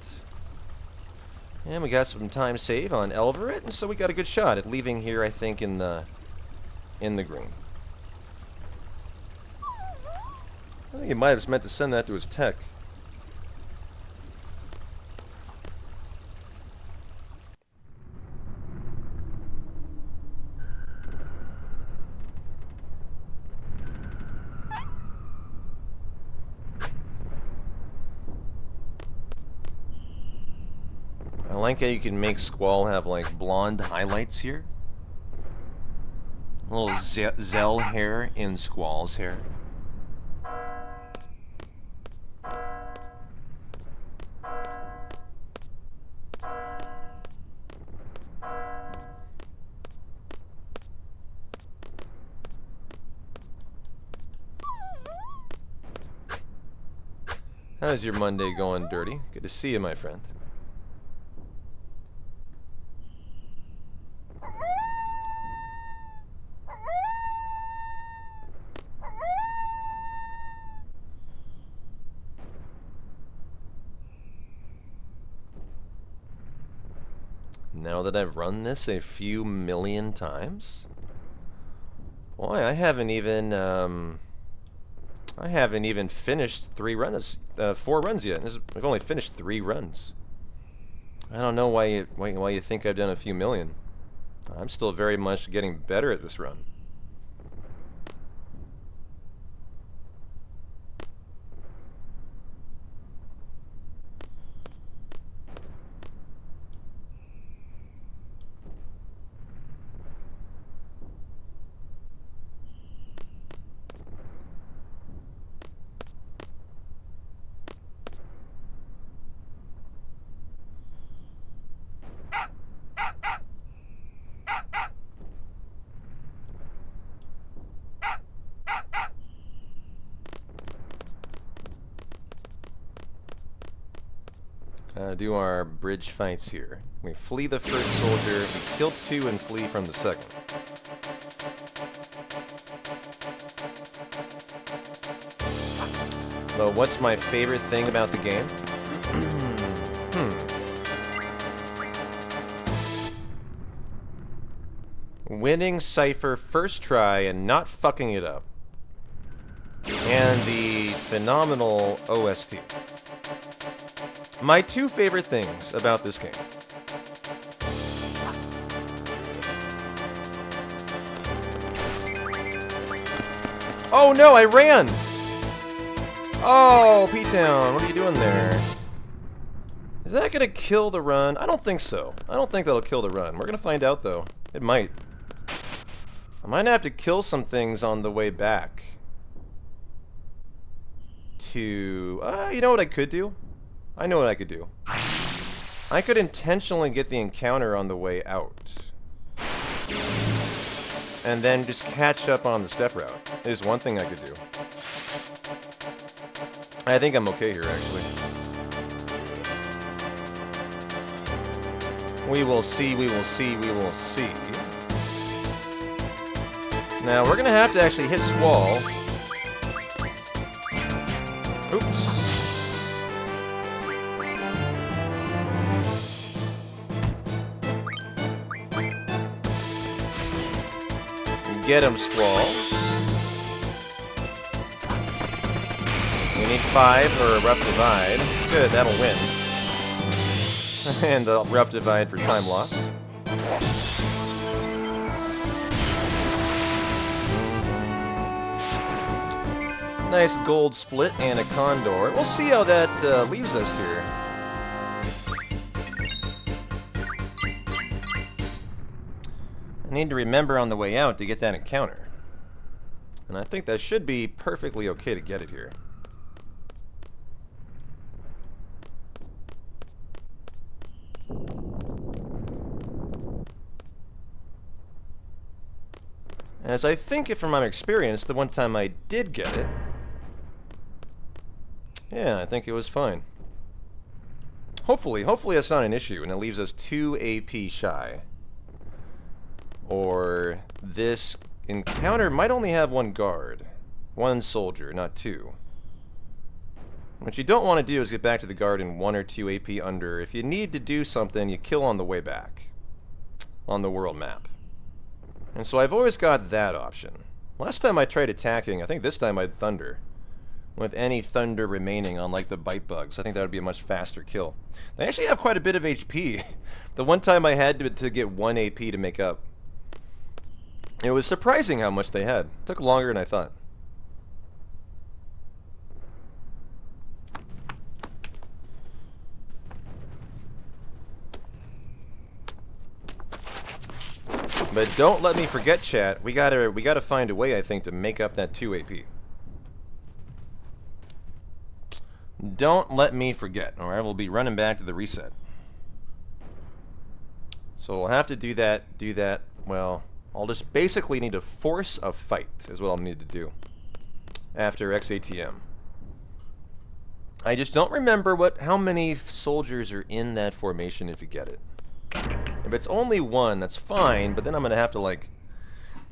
And we got some time save on Elverit, and so we got a good shot at leaving here, I think, in the green. I think he might have meant to send that to his tech. I like how you can make Squall have like blonde highlights here. A little Zell hair in Squall's hair. How's your Monday going, Dirty? Good to see you, my friend. Now that I've run this a few million times, boy, I haven't even finished 4 runs yet. I've only finished 3 runs. I don't know why you think I've done a few million. I'm still very much getting better at this run. Do our bridge fights here. We flee the first soldier, we kill 2 and flee from the second. But what's my favorite thing about the game? Winning Cypher first try and not fucking it up. And the phenomenal OST. My 2 favorite things about this game. Oh no, I ran! Oh, P-Town, what are you doing there? Is that gonna kill the run? I don't think so. I don't think that'll kill the run. We're gonna find out though. It might. I might have to kill some things on the way back. You know what I could do? I know what I could do. I could intentionally get the encounter on the way out. And then just catch up on the step route. Is one thing I could do. I think I'm okay here, actually. We will see, we will see, we will see. Now, we're gonna have to actually hit Squall. Oops. Get him, Squall. We need 5 for a Rough Divide. Good, that'll win. And a Rough Divide for time loss. Nice gold split and a Condor. We'll see how that leaves us here. I need to remember on the way out to get that encounter. And I think that should be perfectly okay to get it here. As I think, from my experience, the one time I did get it, yeah, I think it was fine. Hopefully that's not an issue, and it leaves us 2 AP shy. Or this encounter might only have 1 guard. 1 soldier, not 2. What you don't want to do is get back to the guard in 1 or 2 AP under. If you need to do something, you kill on the way back. On the world map. And so I've always got that option. Last time I tried attacking, I think this time I'd Thunder. With any Thunder remaining on like the Bite Bugs. I think that would be a much faster kill. They actually have quite a bit of HP. The one time I had to get 1 AP to make up. It was surprising how much they had. It took longer than I thought. But don't let me forget, chat. We gotta find a way, I think, to make up that 2 AP. Don't let me forget, or I will be running back to the reset. So we'll have to do that. Well, I'll just basically need to force a fight, is what I'll need to do. After XATM. I just don't remember how many soldiers are in that formation if you get it. If it's only 1, that's fine, but then I'm going to have to, like,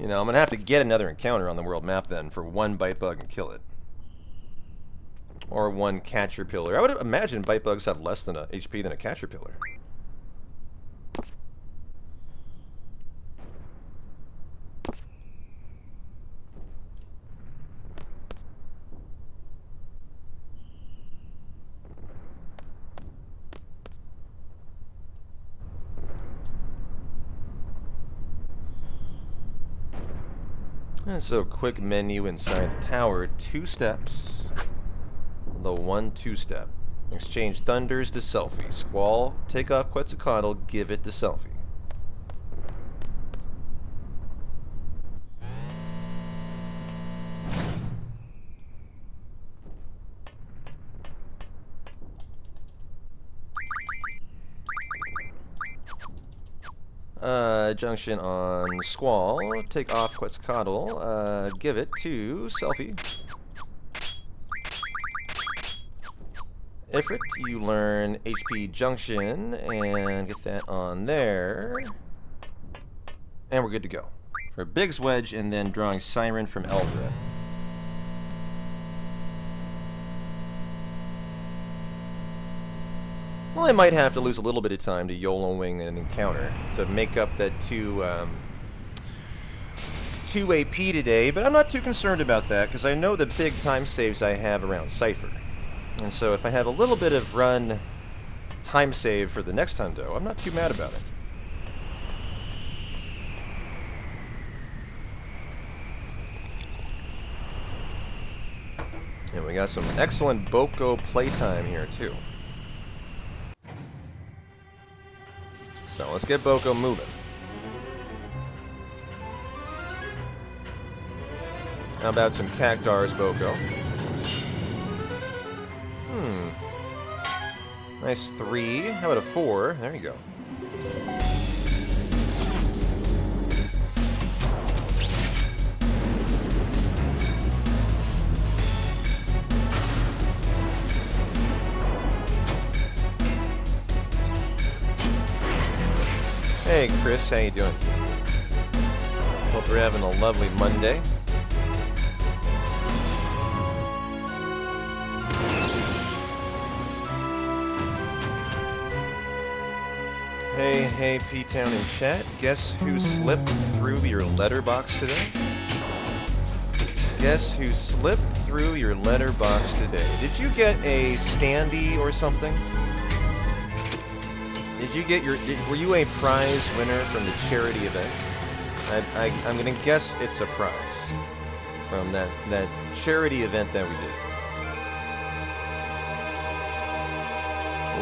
I'm going to have to get another encounter on the world map then for 1 Bite Bug and kill it. Or 1 Caterpillar. I would imagine Bite Bugs have less than a HP than a Caterpillar. And so, quick menu inside the tower, 2 steps. The 1 2-step. Exchange Thunders to Selfie. Squall, take off Quetzalcoatl, give it to Selfie. Junction on Squall, take off Quetzalcoatl, give it to Selfie. Ifrit, you learn HP Junction, and get that on there. And we're good to go. For Biggs Wedge, and then drawing Siren from Eldred. Well, I might have to lose a little bit of time to YOLOing an encounter to make up that 2 AP today, but I'm not too concerned about that, because I know the big time saves I have around Cypher. And so if I have a little bit of run time save for the next hundo, I'm not too mad about it. And we got some excellent Boko playtime here, too. So let's get Boko moving. How about some Cactar's Boko? Nice 3. How about a 4? There you go. Hey Chris, how you doing? Hope you're having a lovely Monday. Hey P-Town in chat. Guess who slipped through your letterbox today? Guess who slipped through your letterbox today? Did you get a standee or something? Did you get were you a prize winner from the charity event? I'm gonna guess it's a prize from that charity event that we did.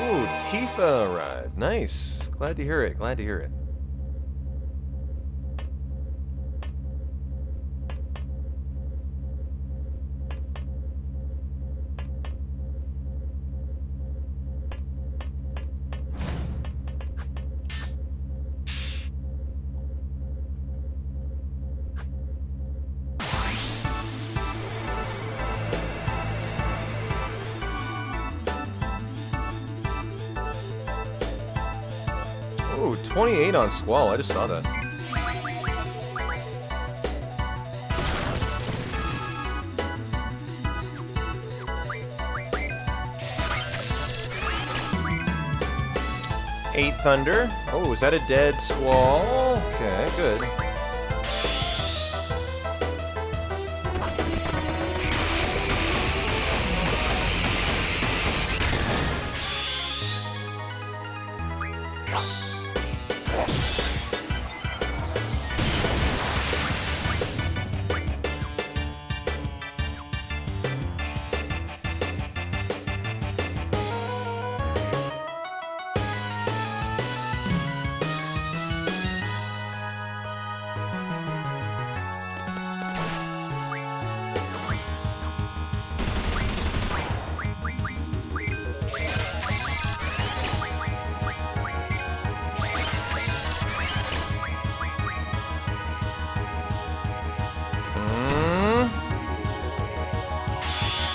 Ooh, Tifa arrived. Nice. Glad to hear it. Glad to hear it. Ooh, 28 on Squall. I just saw that. Eight Thunder. Oh, is that a dead Squall? Okay, good.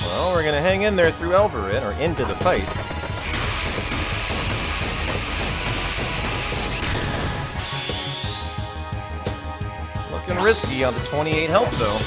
Well, we're gonna hang in there through Elverin, or into the fight. Looking risky on the 28 health, though.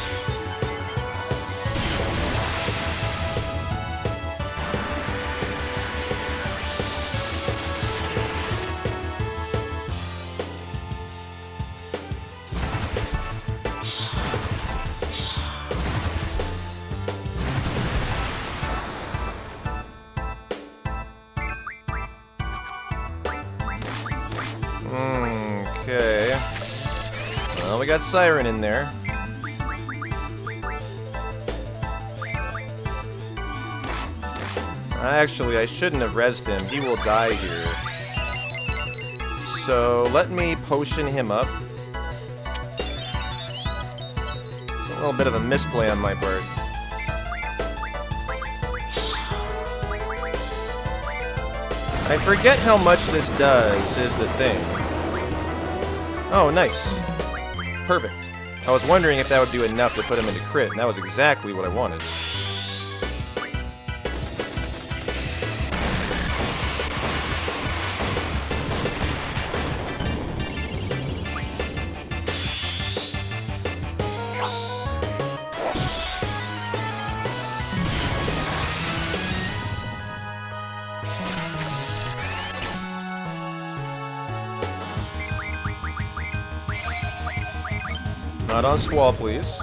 Okay. Well, we got Siren in there. Actually, I shouldn't have rezzed him. He will die here. So, let me potion him up. A little bit of a misplay on my part. I forget how much this does, is the thing. Oh, nice. Perfect. I was wondering if that would do enough to put him into crit, and that was exactly what I wanted. Not on Squall, please.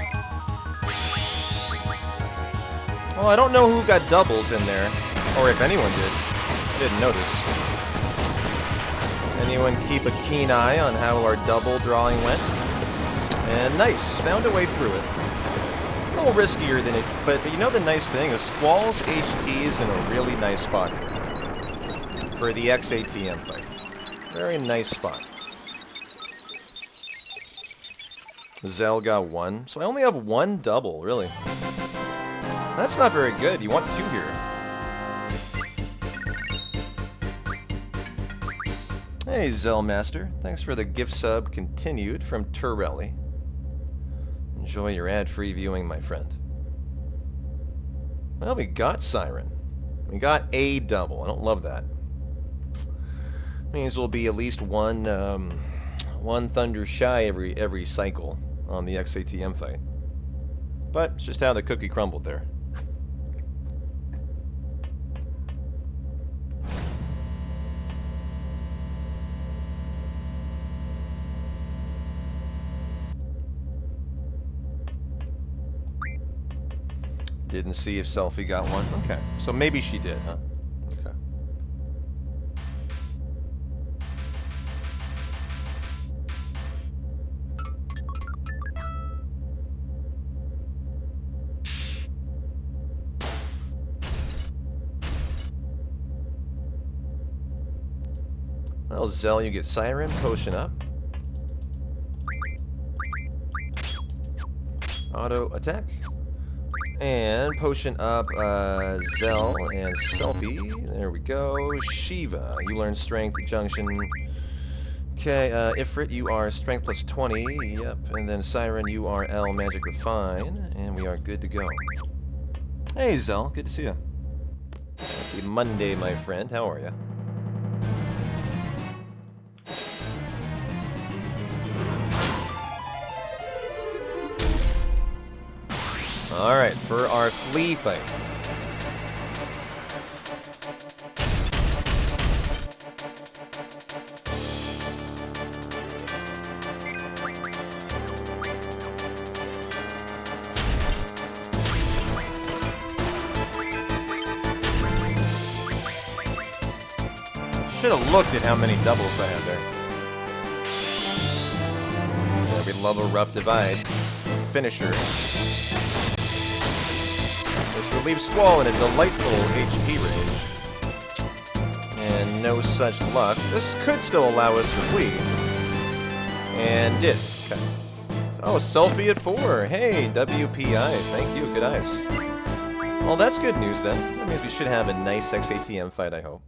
Well, I don't know who got doubles in there, or if anyone did. I didn't notice. Anyone keep a keen eye on how our double drawing went? And nice, found a way through it. A little riskier than it, but you know the nice thing is Squall's HP is in a really nice spot here for the XATM fight. Very nice spot. Zell got one, so I only have one double, really. That's not very good. You want two here. Hey, Zell Master. Thanks for the gift sub continued from Turelli. Enjoy your ad-free viewing, my friend. Well, we got Siren. We got a double. I don't love that. Means we'll be at least one thunder shy every cycle on the XATM fight. But it's just how the cookie crumbled there. Didn't see if Selfie got one. Okay, so maybe she did, huh? Okay. Well, Zell, you get Siren, potion up. Auto attack. And potion up, Zell and Selfie. There we go. Shiva, you learn Strength, Junction. Okay, Ifrit, you are Strength plus 20. Yep. And then Siren, you are L, Magic Refine. And we are good to go. Hey, Zell, good to see you. Happy Monday, my friend. How are you? Alright, for our flea fight. Should have looked at how many doubles I had there. Yeah, we love a rough divide. Finisher. This relieves Squall in a delightful HP range. And no such luck. This could still allow us to flee. And did. Okay. Oh, Selfie at 4. Hey, WPI. Thank you. Good eyes. Well, that's good news then. That means we should have a nice XATM fight, I hope.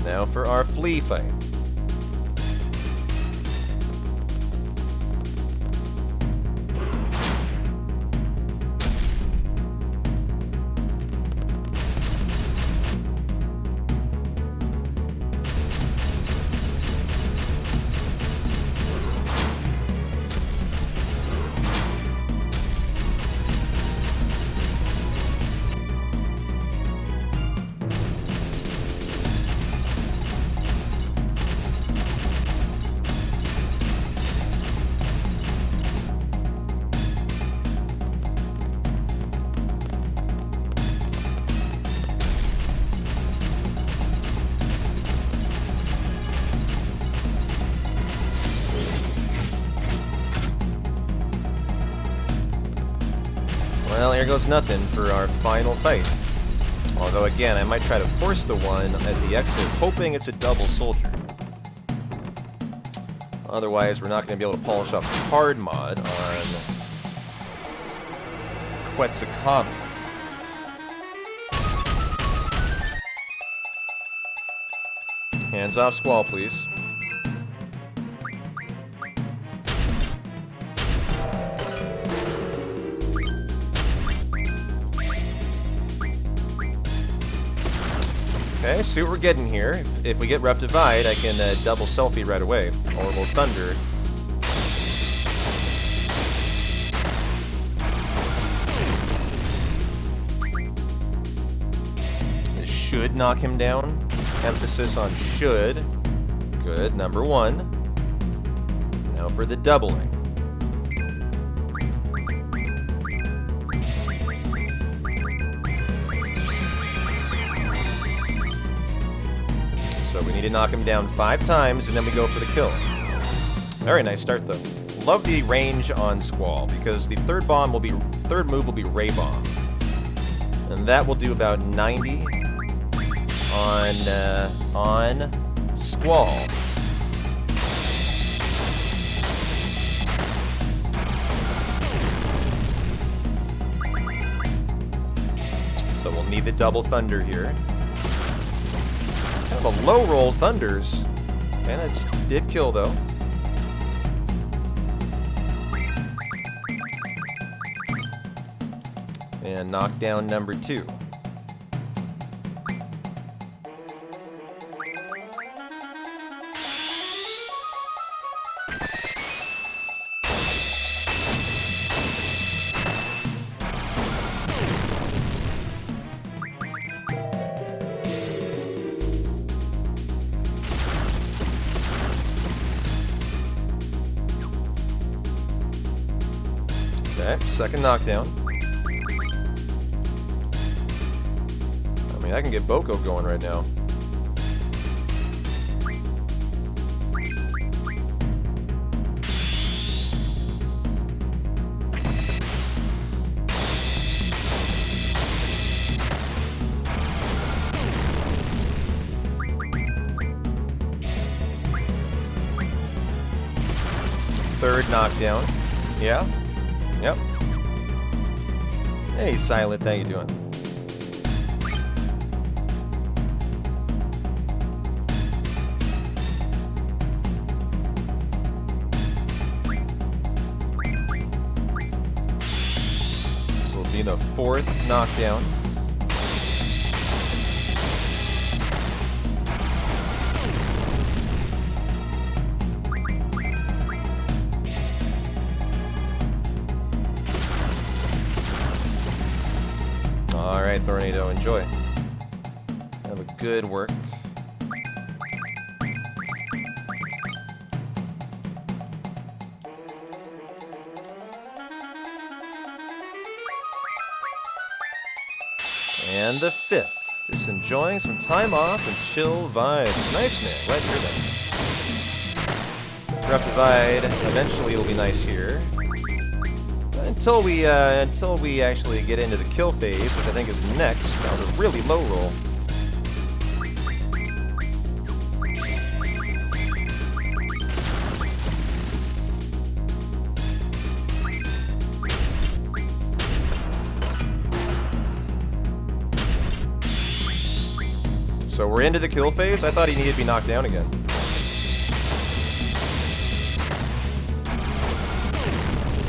Now for our flea fight. Well, here goes nothing for our final fight. Although, again, I might try to force the one at the exit, hoping it's a double soldier. Otherwise, we're not going to be able to polish off hard mod on Quetzalcoatl. Hands off Squall, please. Okay, see what we're getting here. If we get Rough Divide, I can double Selfie right away. Or we'll Thunder. This should knock him down. Emphasis on should. Good, number one. Now for the doubling. So we need to knock him down 5 times, and then we go for the kill. Very nice start, though. Love the range on Squall, because the third move will be Ray Bomb. And that will do about 90 on Squall. So we'll need the double Thunder here. Kind of a low roll Thunders. And it did kill, though. And knockdown number 2. Okay, second knockdown. I mean, I can get Boko going right now. Third knockdown. Yeah. Yep. Hey, Silent, how you doing? This will be the fourth knockdown. Alright, Tornado, enjoy. Have a good work. And the fifth. Just enjoying some time off and chill vibes. Nice, man. Glad to hear that. FFVIII. Eventually it'll be nice here. Until we actually get into the kill phase, which I think is next. That was a really low roll. So we're into the kill phase? I thought he needed to be knocked down again.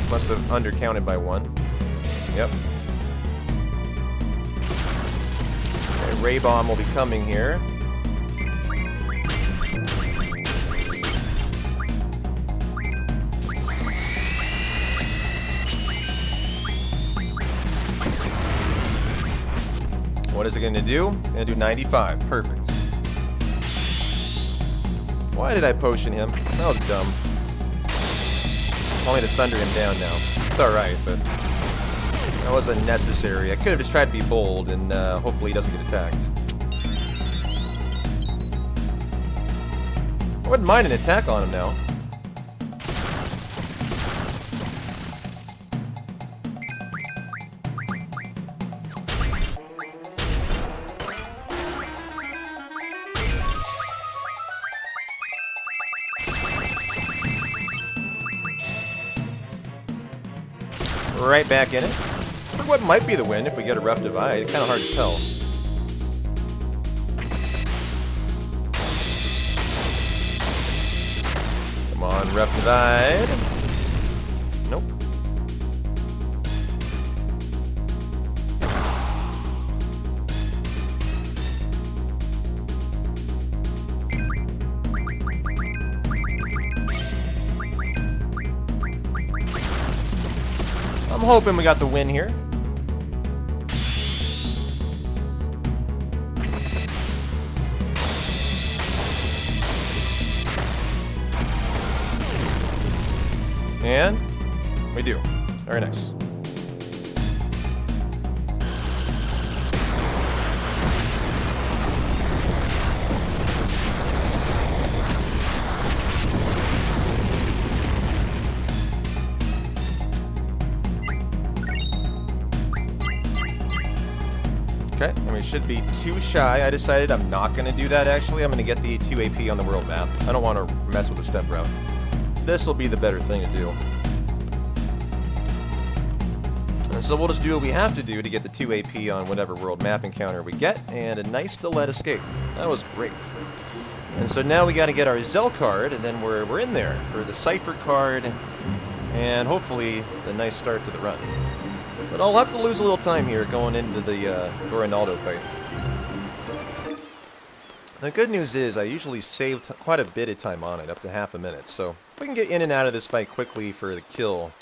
Must have undercounted by one. Yep. Okay, Ray Bomb will be coming here. What is it going to do? It's going to do 95. Perfect. Why did I potion him? That was dumb. Only to thunder him down now. It's alright, but that was unnecessary. I could have just tried to be bold, and hopefully he doesn't get attacked. I wouldn't mind an attack on him now. Right back in it. For what might be the win if we get a rough divide. Kind of hard to tell. Come on, rough divide. Nope. I'm hoping we got the win here. And we do. Very nice. Okay, and we should be 2 shy. I decided I'm not going to do that, actually. I'm going to get the 2 AP on the world map. I don't want to mess with the step route. This will be the better thing to do. And so we'll just do what we have to do to get the 2 AP on whatever world map encounter we get, and a nice Stiletto escape. That was great. And so now we got to get our Zell card, and then we're in there for the Cypher card, and hopefully the nice start to the run. But I'll have to lose a little time here going into the Ronaldo fight. The good news is I usually save quite a bit of time on it, up to half a minute. So if we can get in and out of this fight quickly for the kill,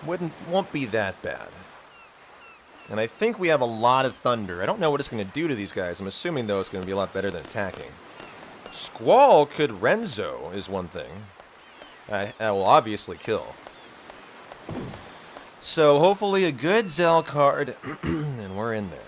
won't be that bad. And I think we have a lot of thunder. I don't know what it's going to do to these guys. I'm assuming, though, it's going to be a lot better than attacking. Squall could Renzo is one thing. That will obviously kill. So hopefully a good Zell card, and we're in there.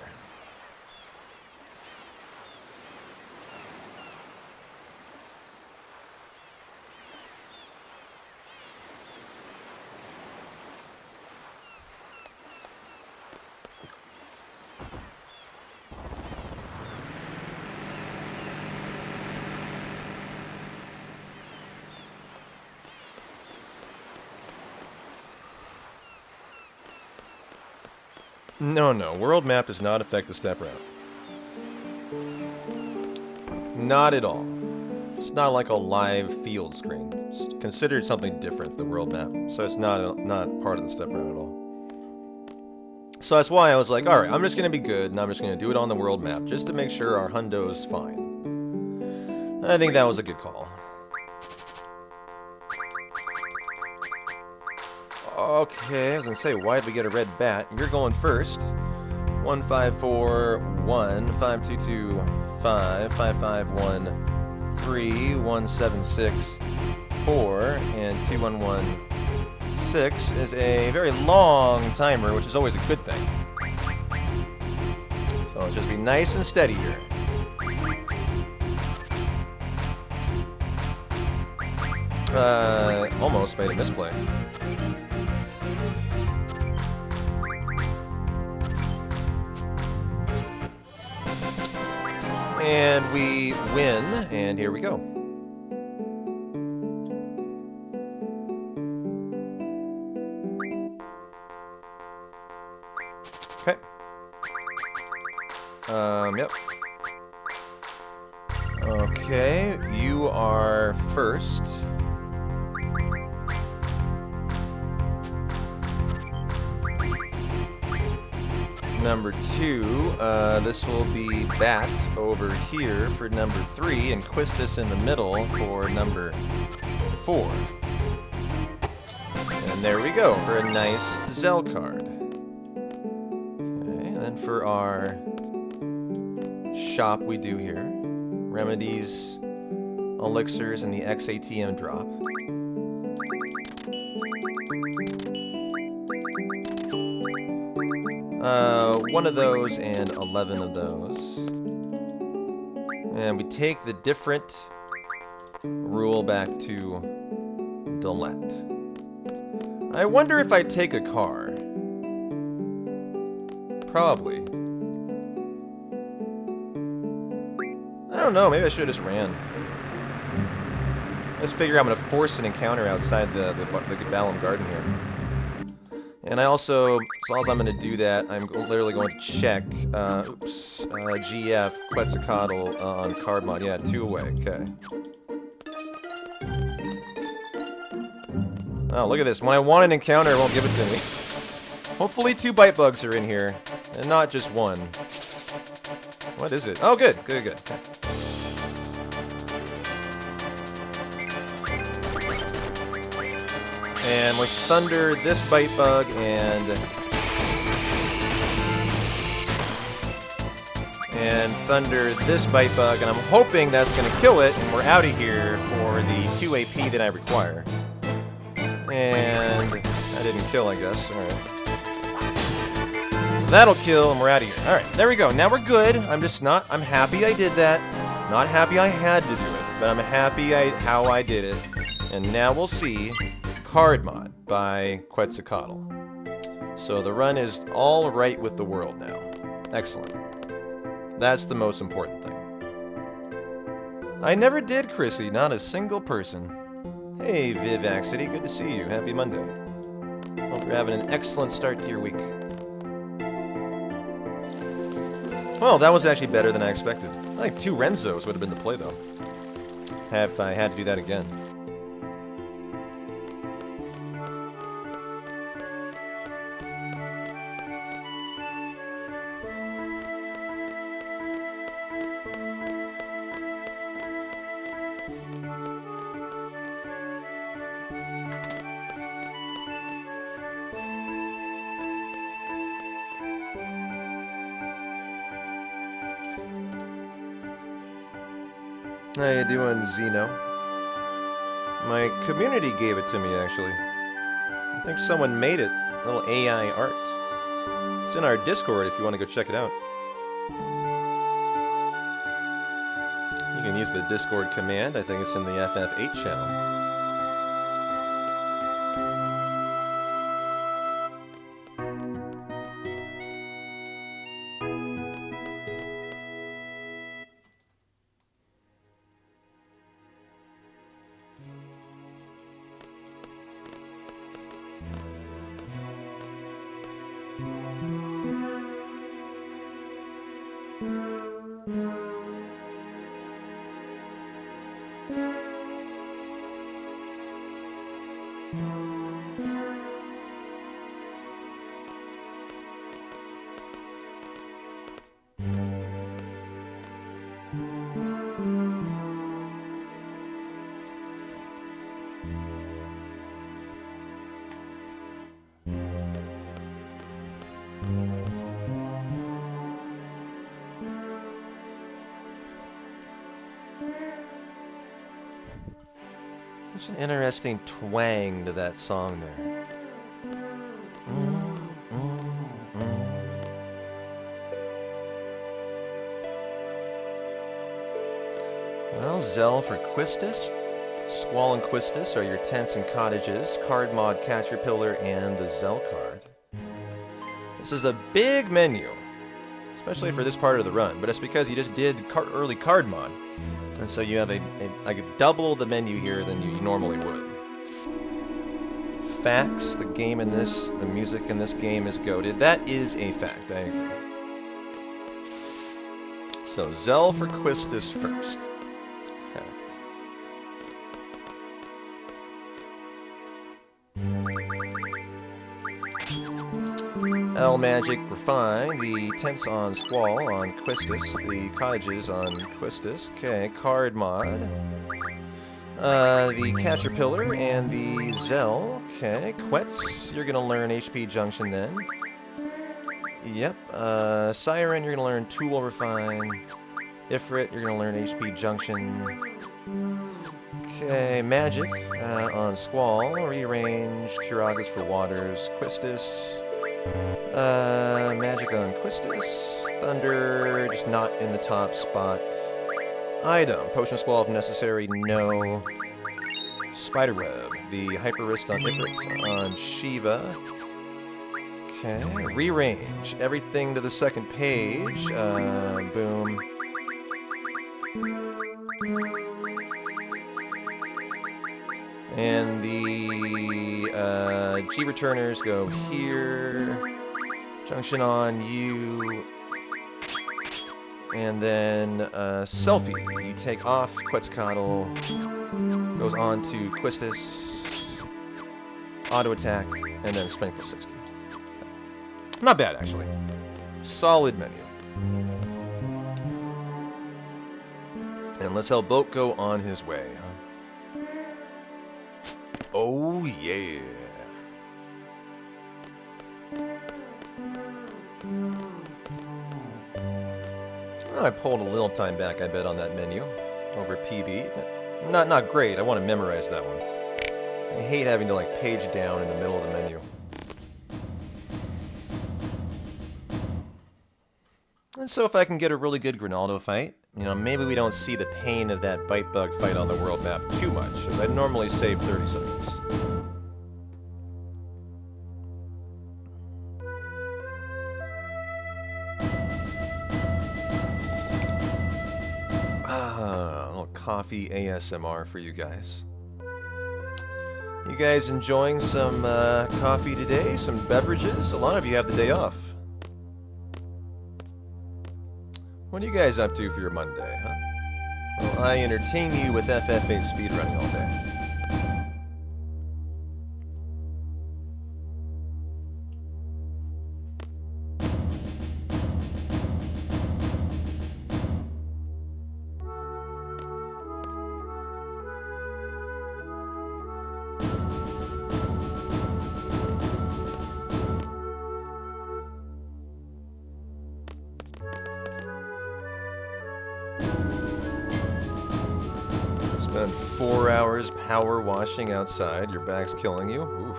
No. World map does not affect the step route. Not at all. It's not like a live field screen. It's considered something different, the world map. So it's not part of the step route at all. So that's why I was like, alright, I'm just going to be good, and I'm just going to do it on the world map, just to make sure our hundo's fine. I think that was a good call. Okay, I was gonna say, why did we get a red bat? You're going first. 1541 5225 5513 1764 and 2116 is a very long timer, which is always a good thing. So let's just be nice and steady here. Almost made a misplay. And we win, and here we go. Okay. Yep. Okay, you are first. Number 2, this will be Bat over here for number 3, and Quistis in the middle for number 4. And there we go, for a nice Zell card. Okay, and then for our shop we do here, remedies, elixirs, and the XATM drop. One of those and 11 of those. And we take the different rule back to Delete. I wonder if I take a car. Probably. I don't know, maybe I should have just ran. I just figure I'm going to force an encounter outside the Gabalum Garden here. And I also, as long as I'm going to do that, I'm literally going to check, GF, Quetzalcoatl on card mod. Yeah, 2 away, okay. Oh, look at this. When I want an encounter, it won't give it to me. Hopefully 2 bite bugs are in here, and not just 1. What is it? Oh, good. Okay. And let's thunder this bite bug and thunder this bite bug, and I'm hoping that's going to kill it, and we're out of here for the 2 AP that I require. And that didn't kill, I guess. Alright. That'll kill, and we're out of here. Alright, there we go. Now we're good. I'm happy I did that. Not happy I had to do it, but I'm happy how I did it. And now we'll see Card Mod by Quetzalcoatl. So the run is all right with the world now. Excellent. That's the most important thing. I never did, Chrissy. Not a single person. Hey, Vivaxity. Good to see you. Happy Monday. Hope you're having an excellent start to your week. Well, that was actually better than I expected. I think 2 Renzos would have been the play, though. If I had to do that again. How you doing, Zeno? My community gave it to me, actually. I think someone made it Little AI art. It's in our Discord if you want to go check it out. You can use the Discord command. I think it's in the FF8 channel. Such an interesting twang to that song there. Well, Zell for Quistis. Squall and Quistis are your tents and cottages. Card mod, Caterpillar, and the Zell card. This is a big menu, especially for this part of the run, but it's because you just did early card mod. And so you have like double the menu here than you normally would. Facts, the music in this game is goated. That is a fact, I agree. So, Zell for Quistis first. Okay. L Magic Refine, the tents on Squall on Quistis, the cottages on Quistis. Okay, card mod. The Caterpillar and the Zell. Okay, Quetz, you're gonna learn HP Junction then. Yep, Siren, you're gonna learn Tool Refine. Ifrit, you're gonna learn HP Junction. Okay, Magic on Squall, Rearrange, Kiragas for Waters, Quistis. Magic on Quistis. Thunder, just not in the top spot. Item, Potion Squall if necessary, no. Spiderweb, the Hyperwrist on Ifrit, on Shiva. Okay, Rearrange, everything to the second page. Boom. And the G-Returners go here. Junction on you. And then Selfie. You take off Quetzalcoatl. Goes on to Quistis. Auto attack. And then Strength plus 60. Okay. Not bad, actually. Solid menu. And let's help Boat go on his way. Oh, yeah. Well, I pulled a little time back, I bet, on that menu over PB. Not great. I want to memorize that one. I hate having to, like, page down in the middle of the menu. And so if I can get a really good Grinaldo fight, you know, maybe we don't see the pain of that bite bug fight on the world map too much, as I'd normally save 30 seconds. A little coffee ASMR for you guys. You guys enjoying some coffee today? Some beverages? A lot of you have the day off. What are you guys up to for your Monday, huh? Well, I entertain you with FFVIII speedrunning all day. Spent 4 hours power washing outside. Your back's killing you. Oof.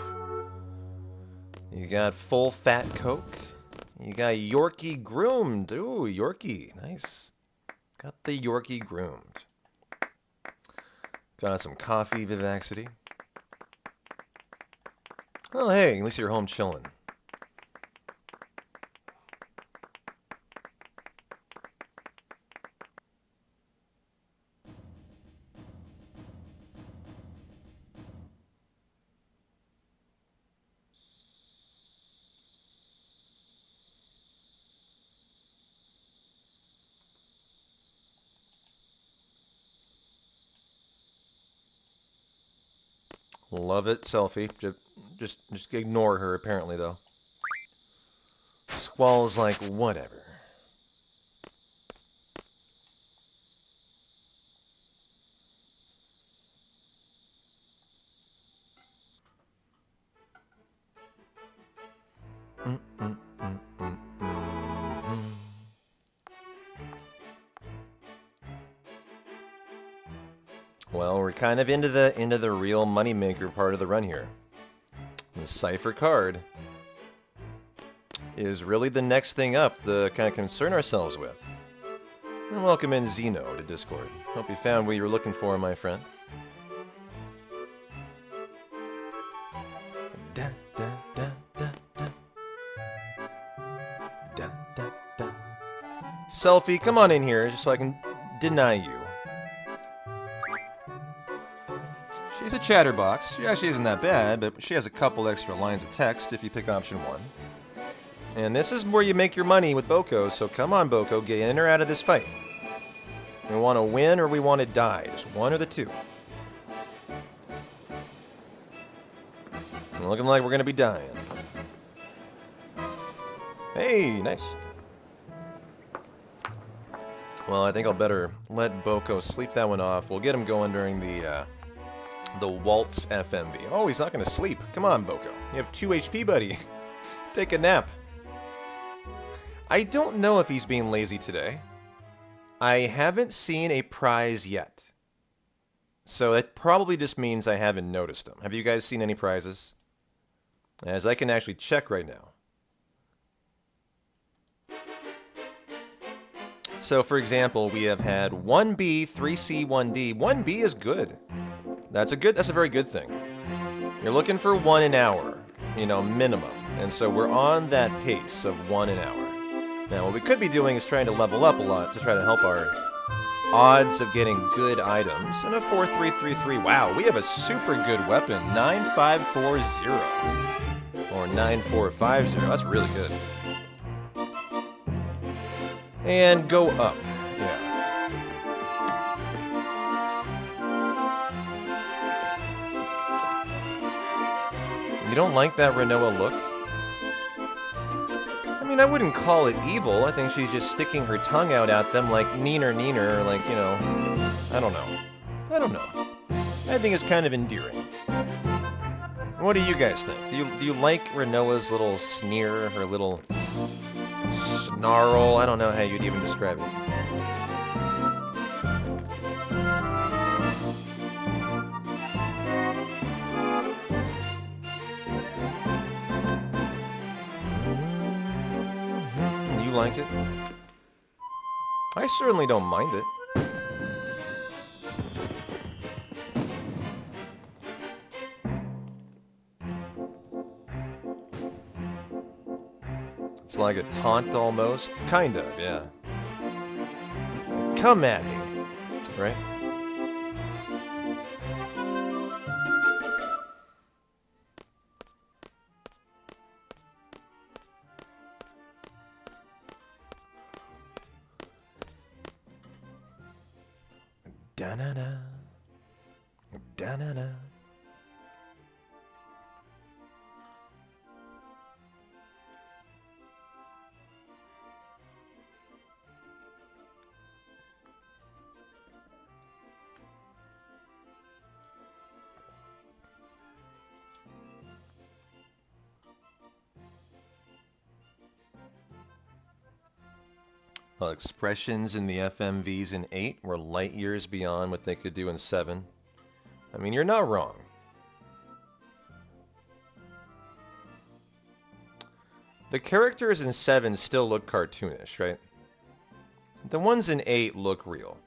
You got full fat Coke. You got Yorkie groomed. Ooh, Yorkie. Nice. Got the Yorkie groomed. Got some coffee, Vivacity. Oh, hey, at least you're home chilling. Love it, selfie. Just ignore her, apparently, though. Squall's like, whatever. Well, we're kind of into the real moneymaker part of the run here. The Cypher card is really the next thing up to kind of concern ourselves with. And welcome in Zeno to Discord. Hope you found what you were looking for, my friend. Da, da, da, da, da. Da, da, da. Selfie, come on in here just so I can deny you. She's a chatterbox. She actually isn't that bad, but she has a couple extra lines of text if you pick option 1. And this is where you make your money with Boko, so come on, Boko, get in or out of this fight. We want to win or we want to die. Just one or the two. And looking like we're going to be dying. Hey, nice. Well, I think I'll better let Boko sleep that one off. We'll get him going during the Waltz FMV. Oh, he's not going to sleep. Come on, Boko. You have 2 HP, buddy. Take a nap. I don't know if he's being lazy today. I haven't seen a prize yet. So that probably just means I haven't noticed them. Have you guys seen any prizes? As I can actually check right now. So, for example, we have had 1B, 3C, 1D. 1B is good. That's a very good thing. You're looking for 1 an hour, minimum. And so we're on that pace of 1 an hour. Now, what we could be doing is trying to level up a lot to try to help our odds of getting good items. And a 4-3-3-3. Wow, we have a super good weapon. 9-5-4-0. Or 9-4-5-0. That's really good. And go up. Yeah. You don't like that Renoa look? I mean, I wouldn't call it evil. I think she's just sticking her tongue out at them like neener, like, I don't know. I think it's kind of endearing. What do you guys think? Do you like Renoa's little sneer, her little snarl? I don't know how you'd even describe it. Like it? I certainly don't mind it. It's like a taunt almost. Kind of, yeah. Come at me. Right? Da-na-na. Da-na-na. Well, expressions in the FMVs in 8 were light years beyond what they could do in 7. I mean, you're not wrong. The characters in 7 still look cartoonish, right? The ones in 8 look real.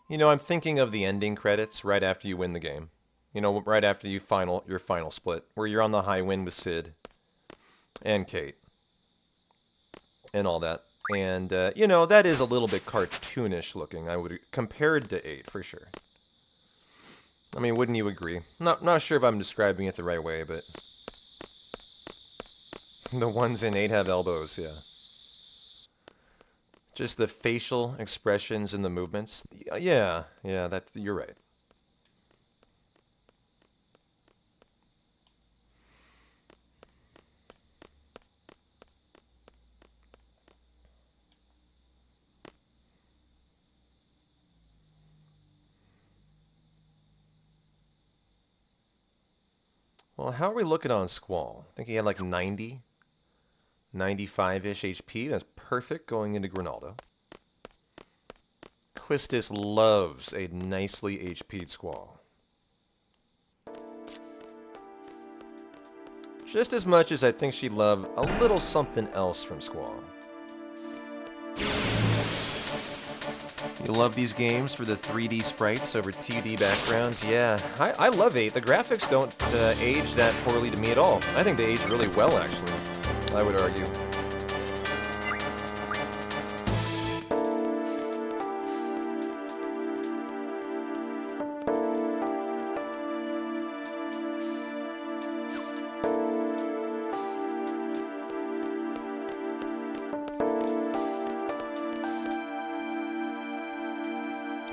You know, I'm thinking of the ending credits right after you win the game. You know, right after your final split, where you're on the high wind with Sid and Kate and all that. And, you know, that is a little bit cartoonish looking, I would, compared to 8, for sure. I mean, wouldn't you agree? Not sure if I'm describing it the right way, but the ones in 8 have elbows, yeah. Just the facial expressions and the movements. Yeah, you're right. Well, how are we looking on Squall? I think he had like 90, 95-ish HP. That's perfect going into Grinaldo. Quistis loves a nicely HP'd Squall. Just as much as I think she'd love a little something else from Squall. You love these games for the 3D sprites over 2D backgrounds? Yeah, I love 8. The graphics don't age that poorly to me at all. I think they age really well, actually, I would argue.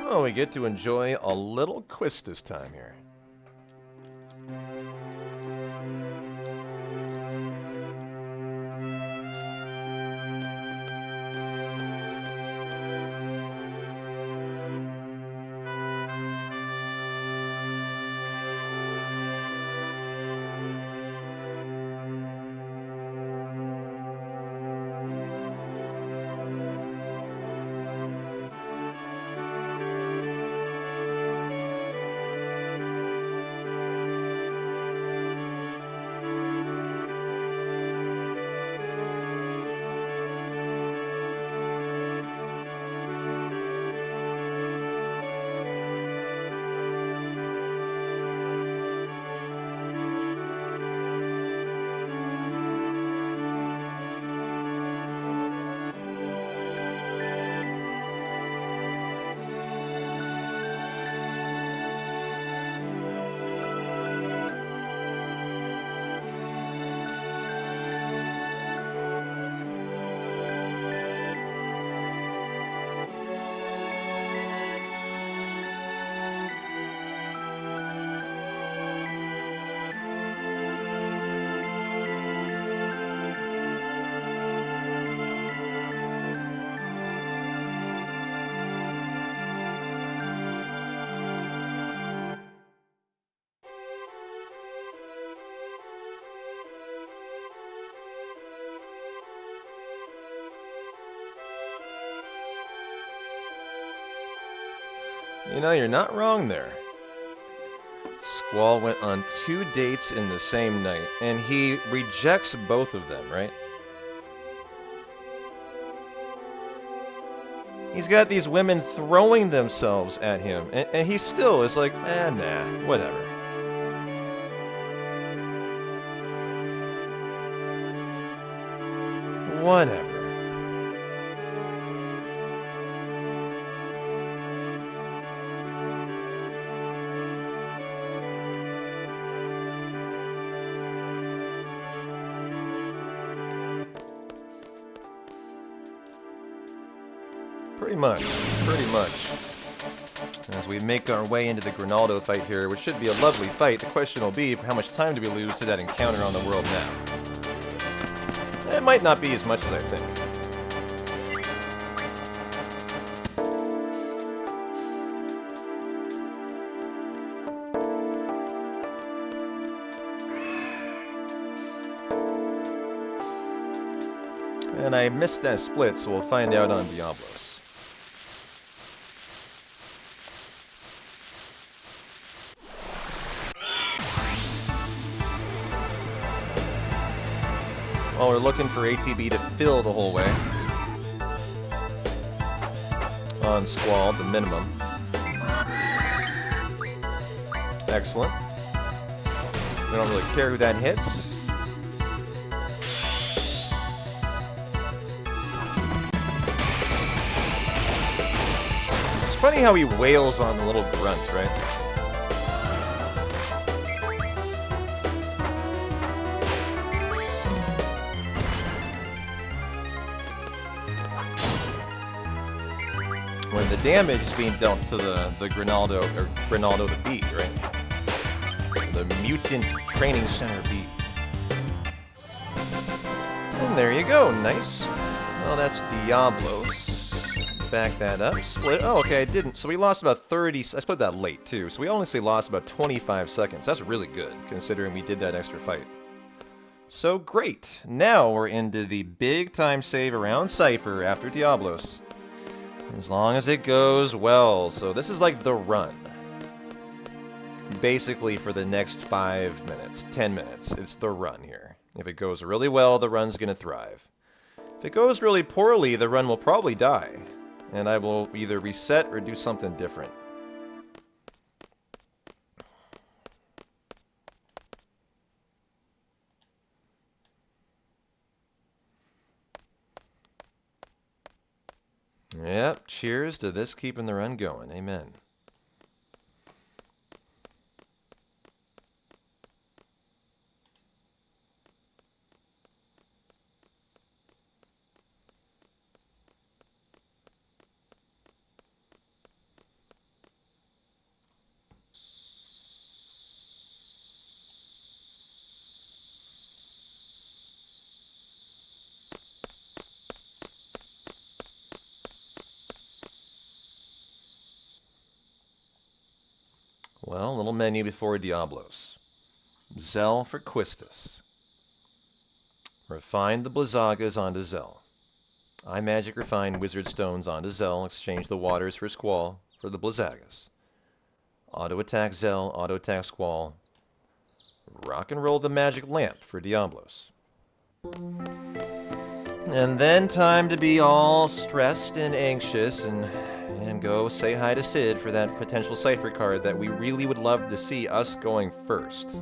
Oh, we get to enjoy a little Quistis time here. You know, you're not wrong there. Squall went on 2 dates in the same night, and he rejects both of them, right? He's got these women throwing themselves at him, and he still is like, nah, whatever. Whatever. Pretty much. As we make our way into the Grinaldo fight here, which should be a lovely fight, the question will be, how much time do we lose to that encounter on the world now? It might not be as much as I think. And I missed that split, so we'll find out on Diablos. While we're looking for ATB to fill the whole way. On Squall, the minimum. Excellent. We don't really care who that hits. It's funny how he wails on the little grunt, right? When the damage is being dealt to the Grinaldo, or Grinaldo the Bee, right? The Mutant Training Center Bee. And there you go, nice. Well, that's Diablos. Back that up, split. Oh, okay, I didn't. So we lost about 30, I split that late too. So we honestly lost about 25 seconds. That's really good, considering we did that extra fight. So great. Now we're into the big time save around Cypher after Diablos. As long as it goes well. So this is like the run. Basically for the next 5 minutes, 10 minutes. It's the run here. If it goes really well, the run's going to thrive. If it goes really poorly, the run will probably die. And I will either reset or do something different. Yep, cheers to this keeping the run going. Amen. Well, little menu before Diablos. Zell for Quistis. Refine the Blizzagas onto Zell. I magic refine Wizard Stones onto Zell. Exchange the Waters for Squall for the Blizzagas. Auto attack Zell, auto attack Squall. Rock and roll the Magic Lamp for Diablos. And then time to be all stressed and anxious and go say hi to Sid for that potential Cypher card that we really would love to see us going first.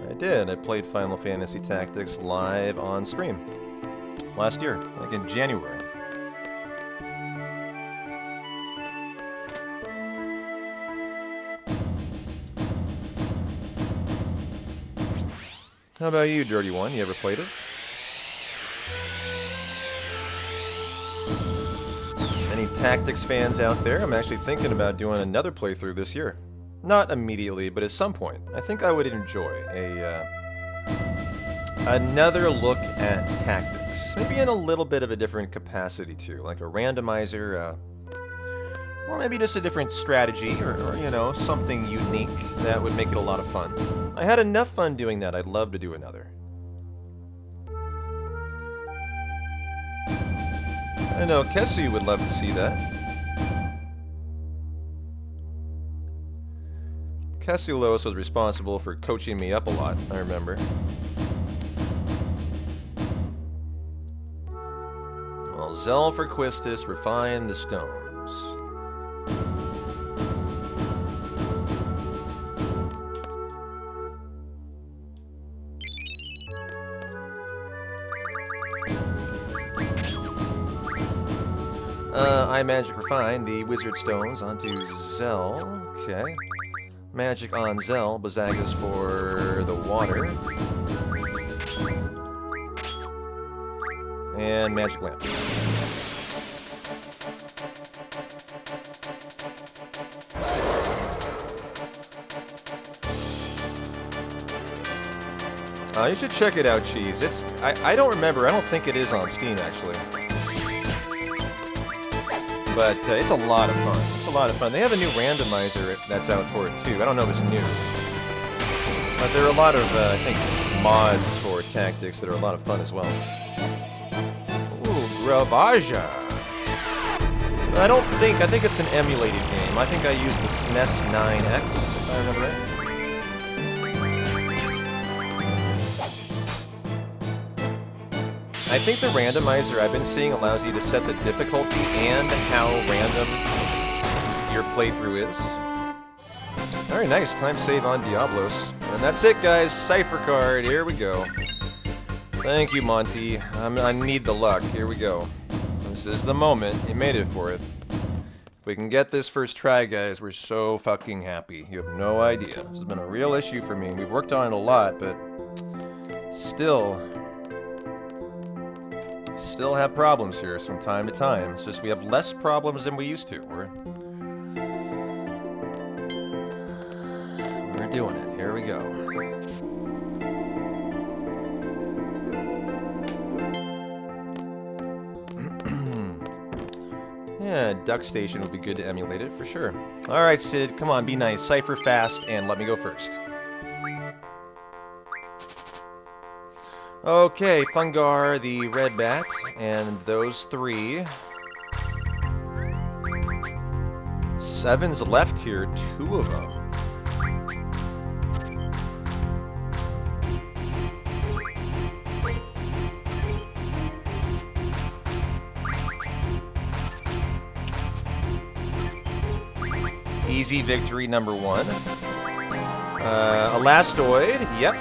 I did. I played Final Fantasy Tactics live on stream last year, like in January. How about you, Dirty One? You ever played it? Any Tactics fans out there? I'm actually thinking about doing another playthrough this year. Not immediately, but at some point. I think I would enjoy another look at Tactics. Maybe in a little bit of a different capacity too, like a randomizer, or maybe just a different strategy, or you know, something unique that would make it a lot of fun. I had enough fun doing that, I'd love to do another. I know Kessie would love to see that. Kessie Lois was responsible for coaching me up a lot, I remember. Well, Zell for Quistis, refine the stones. I magic refine the wizard stones onto Zell. Okay. Magic on Zell, Blizzagas for the water. And magic lamp. You should check it out, Cheese. I don't remember. I don't think it is on Steam, actually. But it's a lot of fun. It's a lot of fun. They have a new randomizer that's out for it, too. I don't know if it's new. But there are a lot of, I think, mods for Tactics that are a lot of fun as well. Ooh, Gravaja. I think it's an emulated game. I think I used the SNES 9X, if I remember right. I think the randomizer I've been seeing allows you to set the difficulty and how random your playthrough is. Very nice, time save on Diablos. And that's it, guys, Cypher card, here we go. Thank you, Monty. I need the luck, here we go. This is the moment, you made it for it. If we can get this first try, guys, we're so fucking happy. You have no idea. This has been a real issue for me. We've worked on it a lot, but still have problems here from time to time. It's just we have less problems than we used to. We're doing it. Here we go. Yeah, Duck Station would be good to emulate it, for sure. Alright, Sid, come on, be nice. Cypher fast, and let me go first. Okay, Fungar, the red bat, and those three. 7's left here, 2 of them. Easy victory number 1. Elastoid, yep.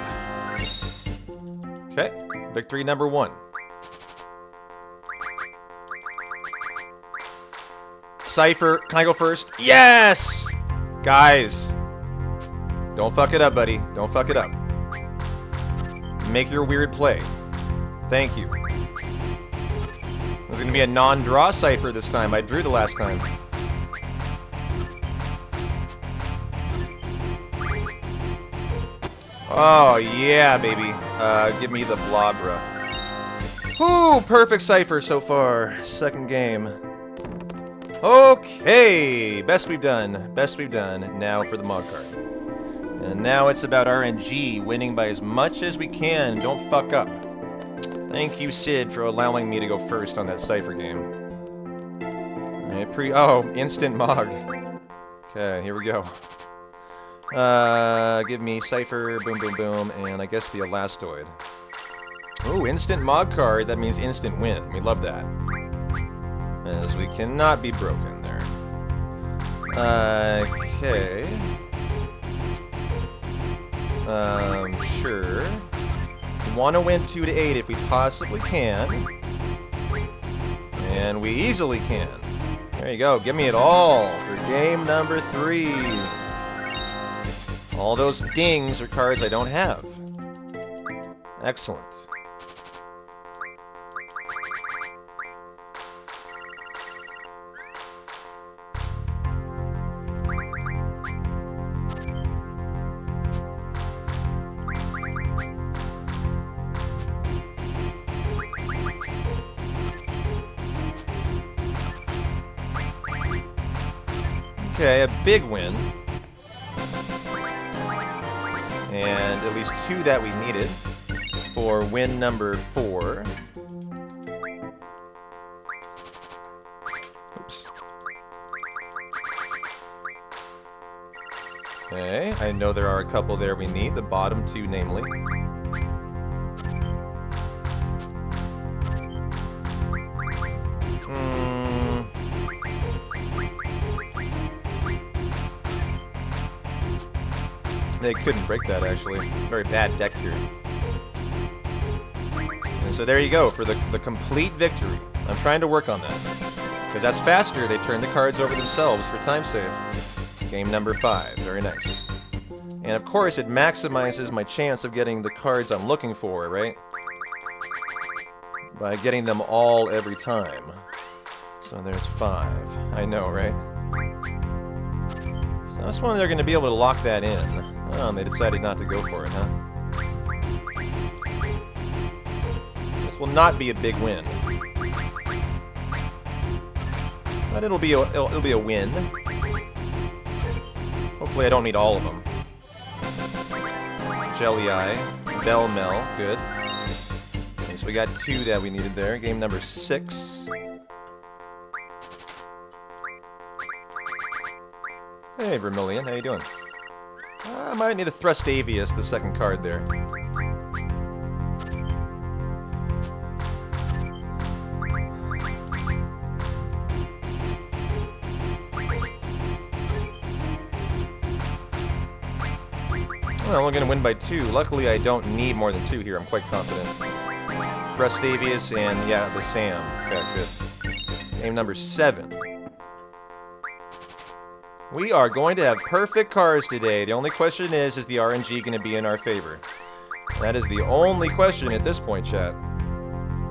Okay, victory number 1. Cypher, can I go first? Yes! Guys, don't fuck it up, buddy. Don't fuck it up. Make your weird play. Thank you. There's gonna be a non-draw Cypher this time. I drew the last time. Oh, yeah, baby. Give me the Blobra. Whoo, perfect Cypher so far. Second game. Okay, best we've done. Best we've done. Now for the mod card. And now it's about RNG, winning by as much as we can. Don't fuck up. Thank you, Sid, for allowing me to go first on that Cypher game. Oh, instant Mog. Okay, here we go. Give me Cypher, boom, boom, boom, and I guess the Elastoid. Ooh, instant mod card, that means instant win. We love that. As we cannot be broken there. Okay. Sure. We want to win 2 to 8 if we possibly can. And we easily can. There you go, give me it all for game number 3. All those dings are cards I don't have. Excellent. Okay, a big win. And at least 2 that we needed for win number 4. Oops. Okay, I know there are a couple there we need, the bottom 2 namely. They couldn't break that, actually. Very bad deck here. And so there you go, for the complete victory. I'm trying to work on that. Because that's faster, they turn the cards over themselves for time save. Game number 5, very nice. And of course, it maximizes my chance of getting the cards I'm looking for, right? By getting them all every time. So there's 5. I know, right? So I was wondering they're going to be able to lock that in. Oh, and they decided not to go for it, huh? This will not be a big win. But it'll be a win. Hopefully I don't need all of them. Jelly Eye, Bell Mel, good. Okay, so we got 2 that we needed there. Game number 6. Hey, Vermilion, how you doing? I might need a Thrustavius, the second card there. Well, we're going to win by 2. Luckily, I don't need more than 2 here. I'm quite confident. Thrustavius and, yeah, the Sam. Okay, good. Game number 7. We are going to have perfect cars today. The only question is the RNG going to be in our favor? That is the only question at this point, chat.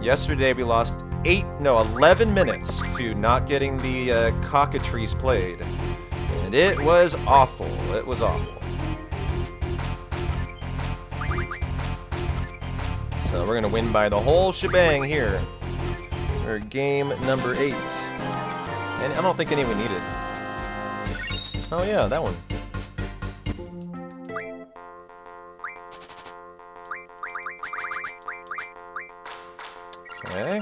Yesterday, we lost 11 minutes to not getting the cockatrice played. And it was awful. It was awful. So we're going to win by the whole shebang here. Or game number 8. And I don't think anyone needed. Oh yeah, that one. Okay.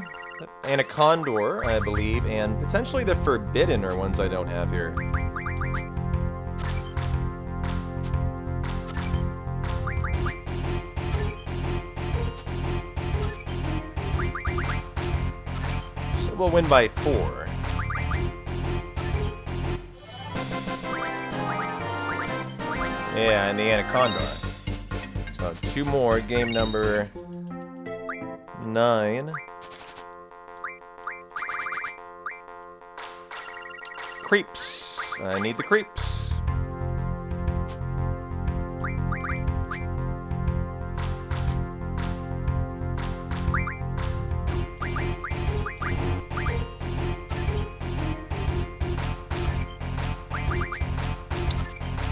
And a Condor, I believe, and potentially the Forbidden are ones I don't have here. We'll win by 4. Yeah, and the Anaconda. So 2 more. Game number 9. Creeps. I need the creeps.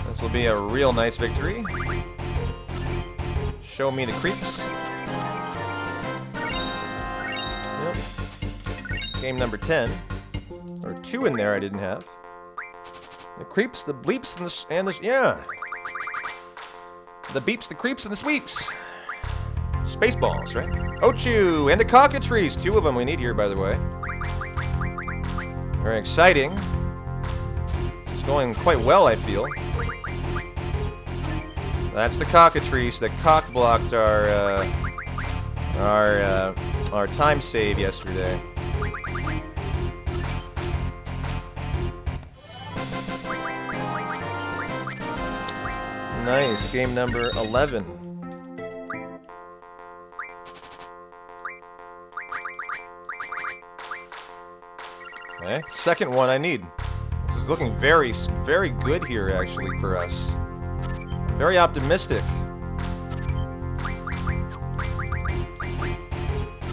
This will be a real nice victory. Show me the creeps. Yep. Game number 10. There are 2 in there I didn't have. The creeps, the bleeps, and the yeah. The beeps, the creeps, and the sweeps. Spaceballs, right? Ochu and the cockatrice. 2 of them we need here, by the way. Very exciting. It's going quite well, I feel. That's the cockatrice that cock-blocked our time save yesterday. Nice. Game number 11. Okay. Second one I need. This is looking very, very good here, actually, for us. Very optimistic.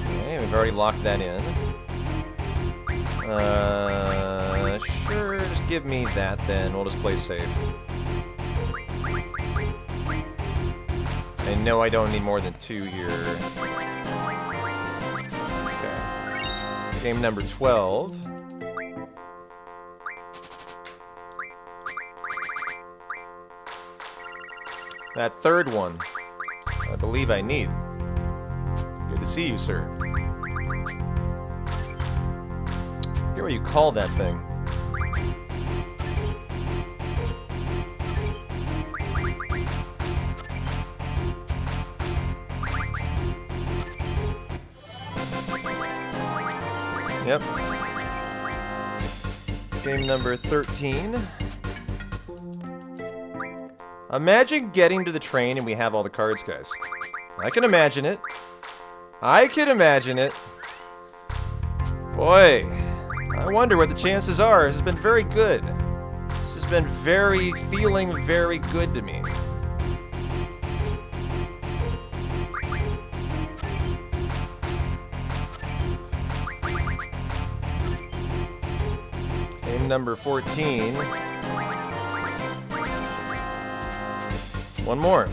Okay, we've already locked that in. Sure, just give me that then. We'll just play safe. I know I don't need more than 2 here. Okay. Game number 12. That third one, I believe I need. Good to see you, sir. I forget what you call that thing. Yep. Game number 13. Imagine getting to the train and we have all the cards, guys. I can imagine it. I can imagine it. Boy, I wonder what the chances are. This has been very good. This has been feeling very good to me. Game number 14. One more.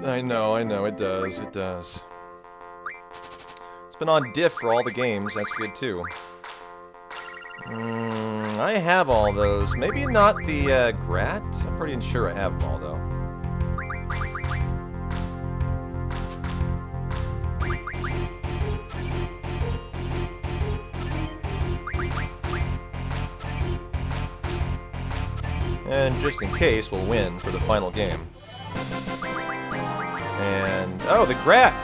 I know, it does, it does. It's been on diff for all the games, that's good too. I have all those. Maybe not the Grat? I'm pretty sure I have them all though. And just in case, we'll win for the final game. And... oh, the Grat!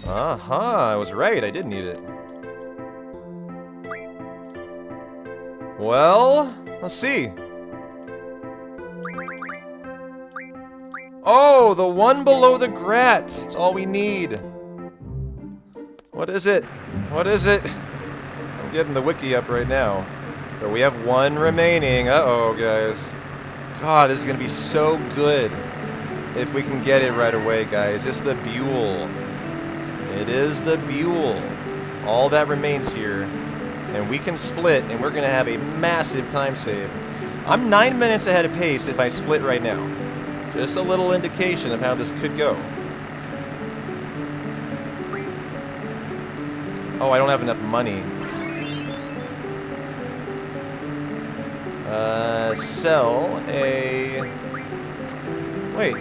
I was right, I did need it. Well, let's see. Oh, the one below the Grat! It's all we need. What is it? What is it? I'm getting the wiki up right now. So we have one remaining. Uh-oh, guys. God, this is gonna be so good if we can get it right away, guys. It's the Buell. It is the Buell. All that remains here. And we can split, and we're gonna have a massive time save. I'm 9 minutes ahead of pace if I split right now. Just a little indication of how this could go. Oh, I don't have enough money. Sell a... wait.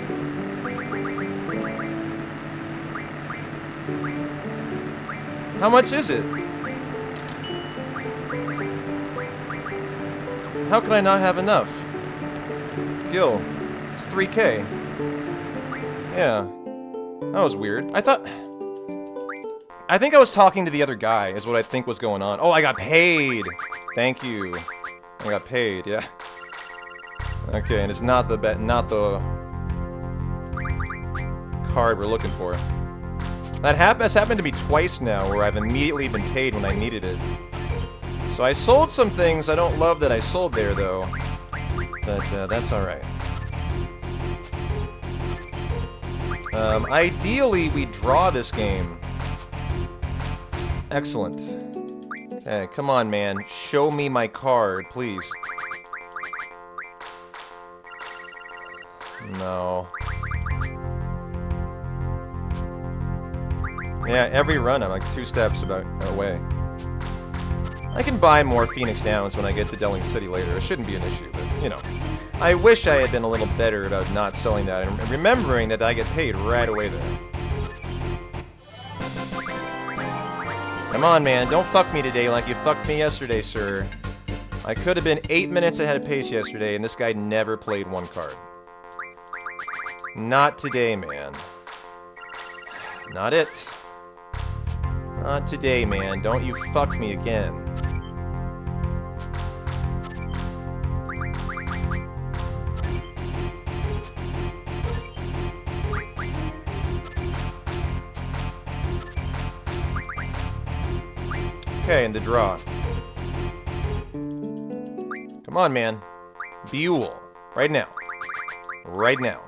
How much is it? How can I not have enough? Gil, it's 3K. Yeah. That was weird. I think I was talking to the other guy, is what I think was going on. Oh, I got paid! Thank you. I got paid, yeah. Okay, and it's not the card we're looking for. That's happened to me twice now, where I've immediately been paid when I needed it. So I sold some things I don't love that I sold there, though. But that's alright. Ideally, we draw this game. Excellent. Okay, come on, man. Show me my card, please. No. Yeah, every run I'm like 2 steps away. I can buy more Phoenix Downs when I get to Delling City later. It shouldn't be an issue, but, you know. I wish I had been a little better about not selling that and remembering that I get paid right away there. Come on, man. Don't fuck me today like you fucked me yesterday, sir. I could have been 8 minutes ahead of pace yesterday, and this guy never played one card. Not today, man. Not it. Not today, man. Don't you fuck me again. Okay, and the draw. Come on, man. Buell. Right now. Right now.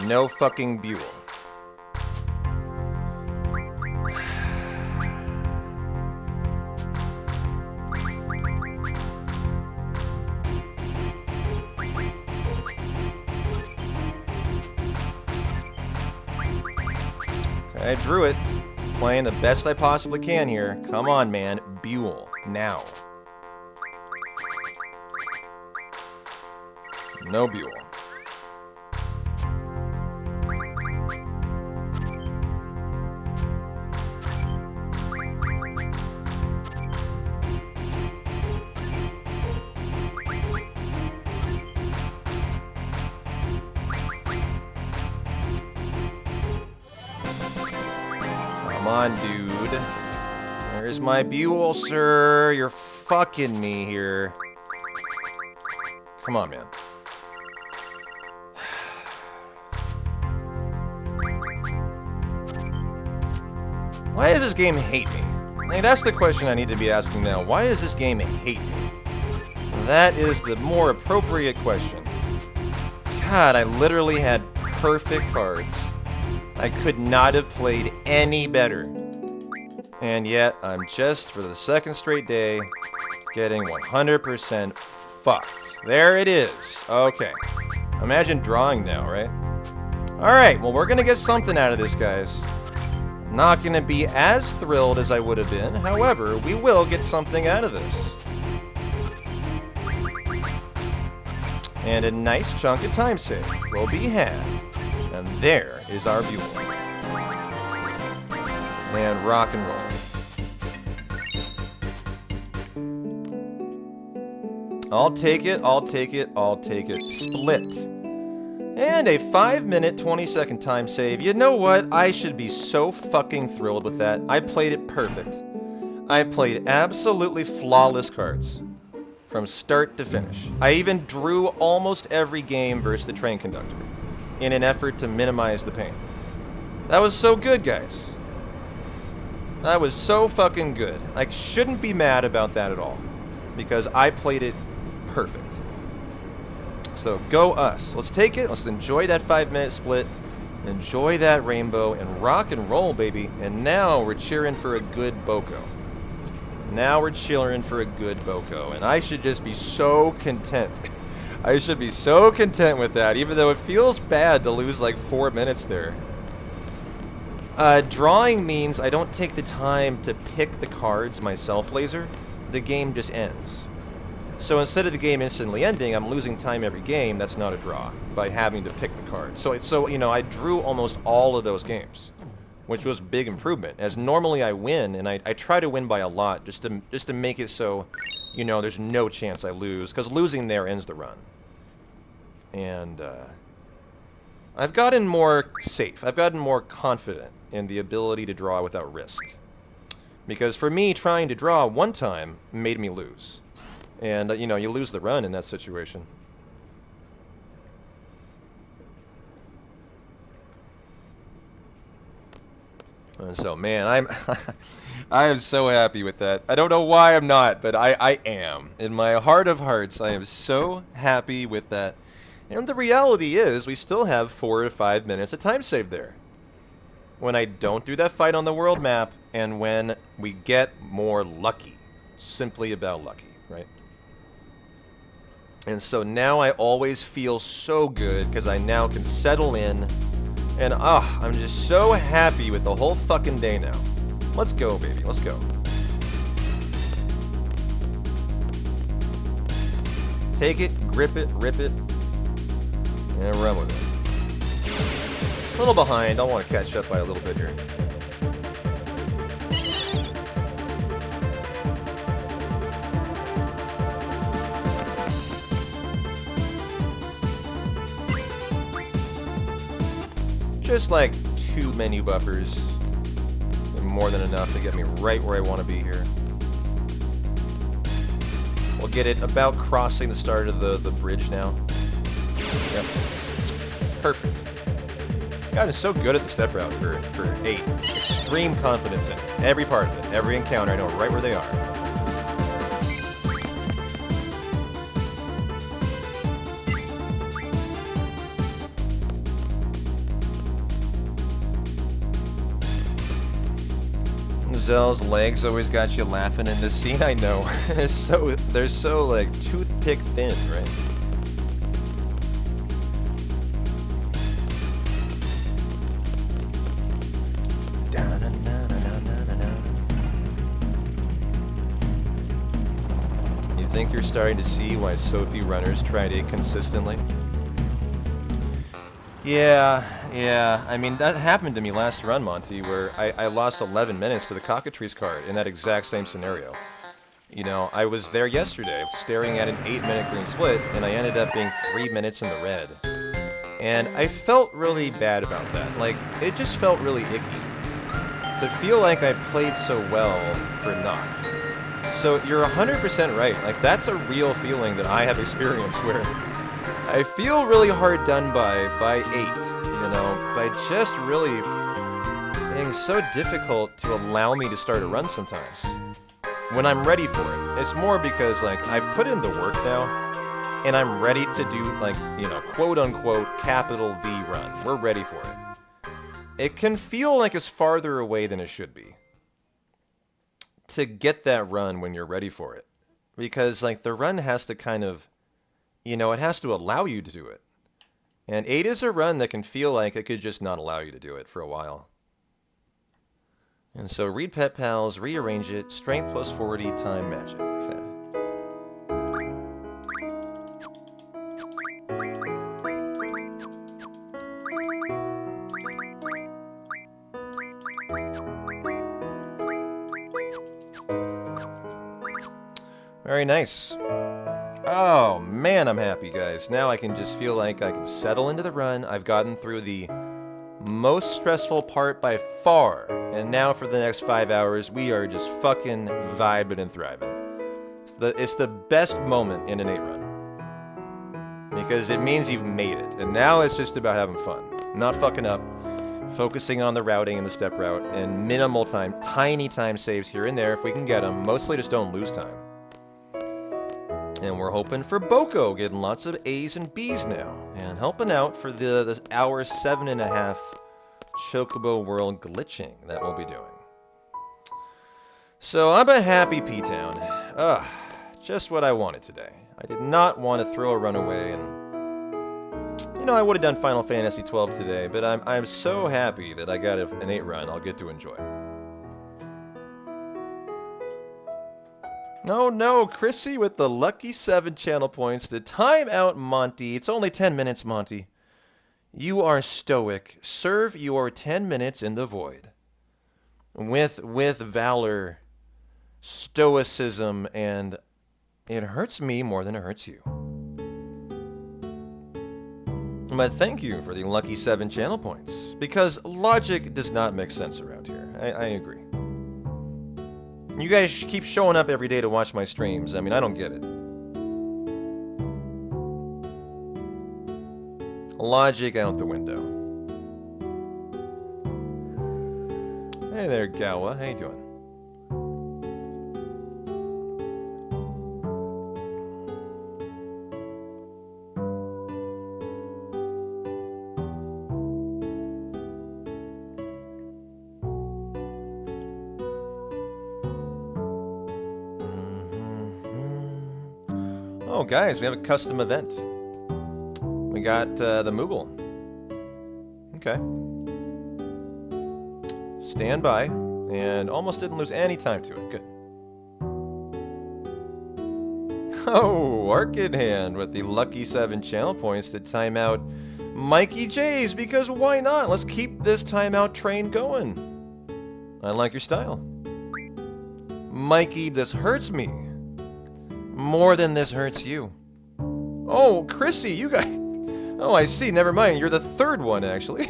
No fucking Buell. I drew it. Playing the best I possibly can here. Come on, man. Buell. Now. No Buell. Come on, dude. Where's my Buell, sir? You're fucking me here. Come on, man. Why does this game hate me? Like, that's the question I need to be asking now. Why does this game hate me? That is the more appropriate question. God, I literally had perfect cards. I could not have played any better. And yet, I'm just, for the second straight day, getting 100% fucked. There it is. Okay. Imagine drawing now, right? Alright, well, we're gonna get something out of this, guys. Not gonna be as thrilled as I would have been. However, we will get something out of this. And a nice chunk of time save will be had. And there is our Buell. And rock and roll. I'll take it, I'll take it, I'll take it. Split. And a 5-minute, 20-second time save. You know what? I should be so fucking thrilled with that. I played it perfect. I played absolutely flawless cards. From start to finish. I even drew almost every game versus the train conductor. In an effort to minimize the pain. That was so good, guys. That was so fucking good. I shouldn't be mad about that at all. Because I played it perfect. So go us. Let's take it. Let's enjoy that 5-minute split. Enjoy that rainbow and rock and roll, baby. And now we're cheering for a good Boko. Now we're cheering for a good Boko. And I should just be so content. I should be so content with that, even though it feels bad to lose like 4 minutes there. Drawing means I don't take the time to pick the cards myself, Laser. The game just ends. So instead of the game instantly ending, I'm losing time every game. That's not a draw by having to pick the cards. So you know, I drew almost all of those games, which was a big improvement. As normally I win, and I try to win by a lot just to make it so, you know, there's no chance I lose, because losing there ends the run. And I've gotten more safe. I've gotten more confident in the ability to draw without risk. Because for me, trying to draw one time made me lose. And, you know, you lose the run in that situation. And so, man, I am so happy with that. I don't know why I'm not, but I am. In my heart of hearts, I am so happy with that. And the reality is, we still have 4 to 5 minutes of time saved there. When I don't do that fight on the world map, and when we get more lucky. Simply about lucky, right? And so now I always feel so good, because I now can settle in. And I'm just so happy with the whole fucking day now. Let's go, baby. Let's go. Take it, grip it, rip it, and run with it. A little behind. I want to catch up by a little bit here. Just like 2 menu buffers. And more than enough to get me right where I want to be here. We'll get it about crossing the start of the bridge now. Yep. Perfect. God is so good at the step route for 8. Extreme confidence in it. Every part of it. Every encounter, I know right where they are. Zell's legs always got you laughing in this scene, I know. they're so like toothpick thin, right? You think you're starting to see why so few runners tried 8 consistently? Yeah, I mean, that happened to me last run, Monty, where I lost 11 minutes to the Cockatrice card in that exact same scenario. You know, I was there yesterday, staring at an 8-minute green split, and I ended up being 3 minutes in the red. And I felt really bad about that. Like, it just felt really icky. To feel like I played so well for not. So you're 100% right. Like, that's a real feeling that I have experienced where I feel really hard done by 8, you know, by just really being so difficult to allow me to start a run sometimes. When I'm ready for it. It's more because, like, I've put in the work now, and I'm ready to do, like, you know, quote-unquote capital V run. We're ready for it. It can feel like it's farther away than it should be to get that run when you're ready for it. Because, like, the run has to kind of, you know, it has to allow you to do it. And 8 is a run that can feel like it could just not allow you to do it for a while. And so read Pet Pals, rearrange it, strength plus 40, time magic. Okay. Very nice. Oh, man, I'm happy, guys. Now I can just feel like I can settle into the run. I've gotten through the most stressful part by far. And now for the next 5 hours, we are just fucking vibing and thriving. It's the best moment in an 8 run. Because it means you've made it. And now it's just about having fun. Not fucking up. Focusing on the routing and the step route. And minimal time, tiny time saves here and there if we can get them. Mostly just don't lose time. And we're hoping for Boko, getting lots of A's and B's now. And helping out for the hour 7.5 Chocobo World glitching that we'll be doing. So I'm a happy P-Town. Just what I wanted today. I did not want to throw a runaway, and you know, I would have done Final Fantasy XII today, but I'm so happy that I got an 8 run I'll get to enjoy. Oh no, Chrissy with the lucky 7 channel points to time out Monty. It's only 10 minutes, Monty. You are stoic. Serve your 10 minutes in the void. With valor, stoicism, and it hurts me more than it hurts you. But thank you for the lucky 7 channel points, because logic does not make sense around here. I agree. You guys keep showing up every day to watch my streams. I mean, I don't get it. Logic out the window. Hey there, Gawa. How you doing? Oh, guys, we have a custom event. We got the Moogle. Okay. Stand by, and almost didn't lose any time to it. Good. Oh, Arcade Hand with the lucky 7 channel points to time out Mikey J's, because why not? Let's keep this timeout train going. I like your style. Mikey, this hurts me more than this hurts you. Oh, Chrissy, you guys... Oh, I see. Never mind. You're the 3rd one, actually.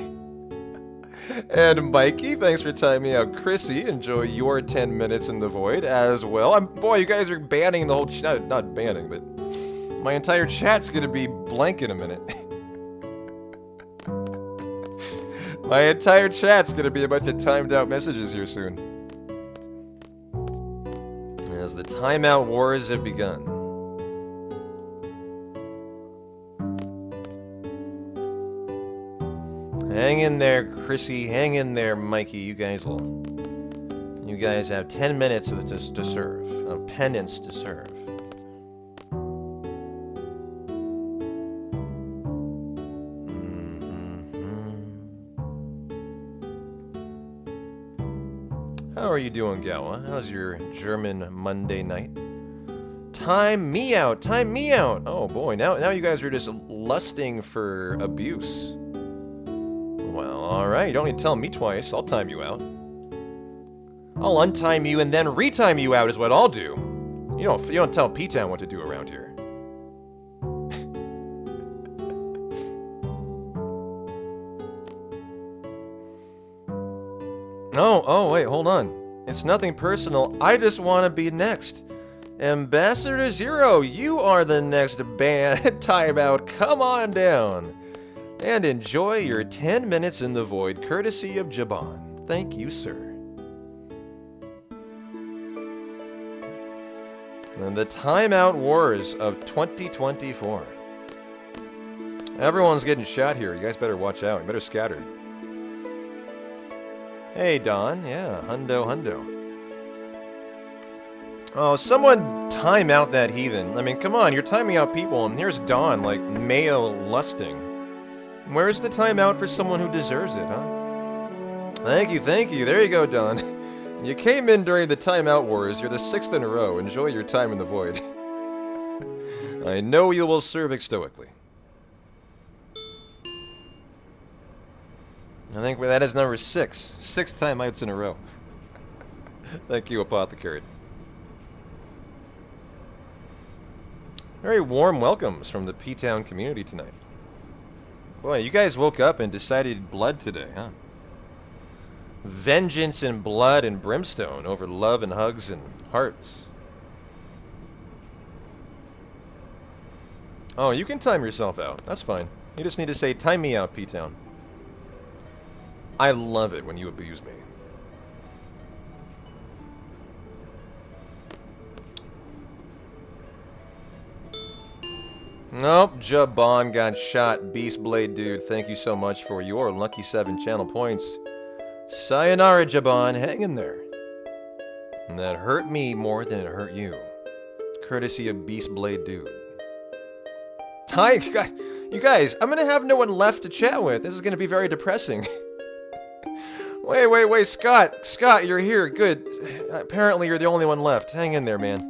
And Mikey, thanks for timing out Chrissy. Enjoy your 10 minutes in the void as well. Boy, you guys are banning the whole... Not banning, but... My entire chat's gonna be blank in a minute. My entire chat's gonna be a bunch of timed out messages here soon. As the timeout wars have begun. Hang in there, Chrissy. Hang in there, Mikey. You guys have 10 minutes to serve. Of penance to serve. How are you doing, Gawa? How's your German Monday night? Time me out! Time me out! Oh boy, now you guys are just lusting for abuse. Well, alright, you don't need to tell me twice. I'll time you out. I'll untime you and then retime you out is what I'll do. You don't tell P-Town what to do around here. Oh, wait, hold on. It's nothing personal. I just want to be next. Ambassador Zero, you are the next timeout. Come on down. And enjoy your 10 minutes in the void, courtesy of Jaban. Thank you, sir. And the timeout wars of 2024. Everyone's getting shot here. You guys better watch out. You better scatter. Hey, Don. Yeah, hundo. Oh, someone time out that heathen. I mean, come on, you're timing out people, and here's Don, like, Mayo lusting. Where's the timeout for someone who deserves it, huh? Thank you. There you go, Don. You came in during the timeout wars. You're the 6th in a row. Enjoy your time in the void. I know you will serve stoically. I think that is number 6. 6th timeouts in a row. Thank you, Apothecary. Very warm welcomes from the P-Town community tonight. Boy, you guys woke up and decided blood today, huh? Vengeance and blood and brimstone over love and hugs and hearts. Oh, you can time yourself out. That's fine. You just need to say, time me out, P-Town. I love it when you abuse me. Nope, Jabon got shot. Beast Blade dude, thank you so much for your lucky 7 channel points. Sayonara, Jabon, hang in there. And that hurt me more than it hurt you. Courtesy of Beast Blade dude. You guys, I'm gonna have no one left to chat with. This is gonna be very depressing. Wait, Scott, you're here, good. Apparently you're the only one left. Hang in there, man.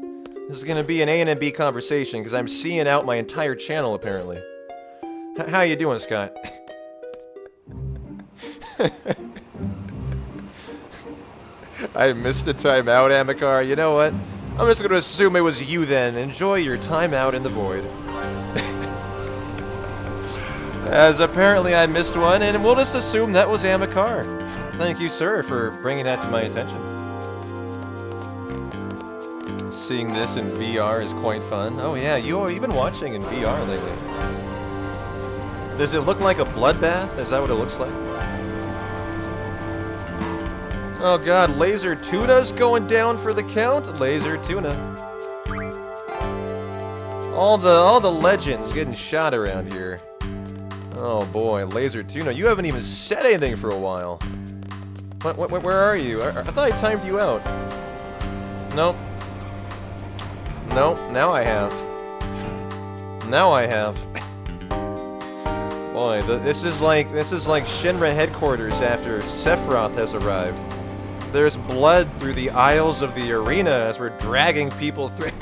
This is gonna be an A and B conversation, because I'm seeing out my entire channel, apparently. How you doing, Scott? I missed a timeout, Amikar. You know what? I'm just gonna assume it was you then. Enjoy your timeout in the void. As apparently I missed one, and we'll just assume that was Amikar. Thank you, sir, for bringing that to my attention. Seeing this in VR is quite fun. Oh yeah, you've been watching in VR lately. Does it look like a bloodbath? Is that what it looks like? Oh god, Laser Tuna's going down for the count. Laser Tuna. All the legends getting shot around here. Oh boy, Laser Tuna, you haven't even said anything for a while. Where are you? I thought I timed you out. Nope. Nope, now I have. Now I have. Boy, this is like Shinra headquarters after Sephiroth has arrived. There's blood through the aisles of the arena as we're dragging people through,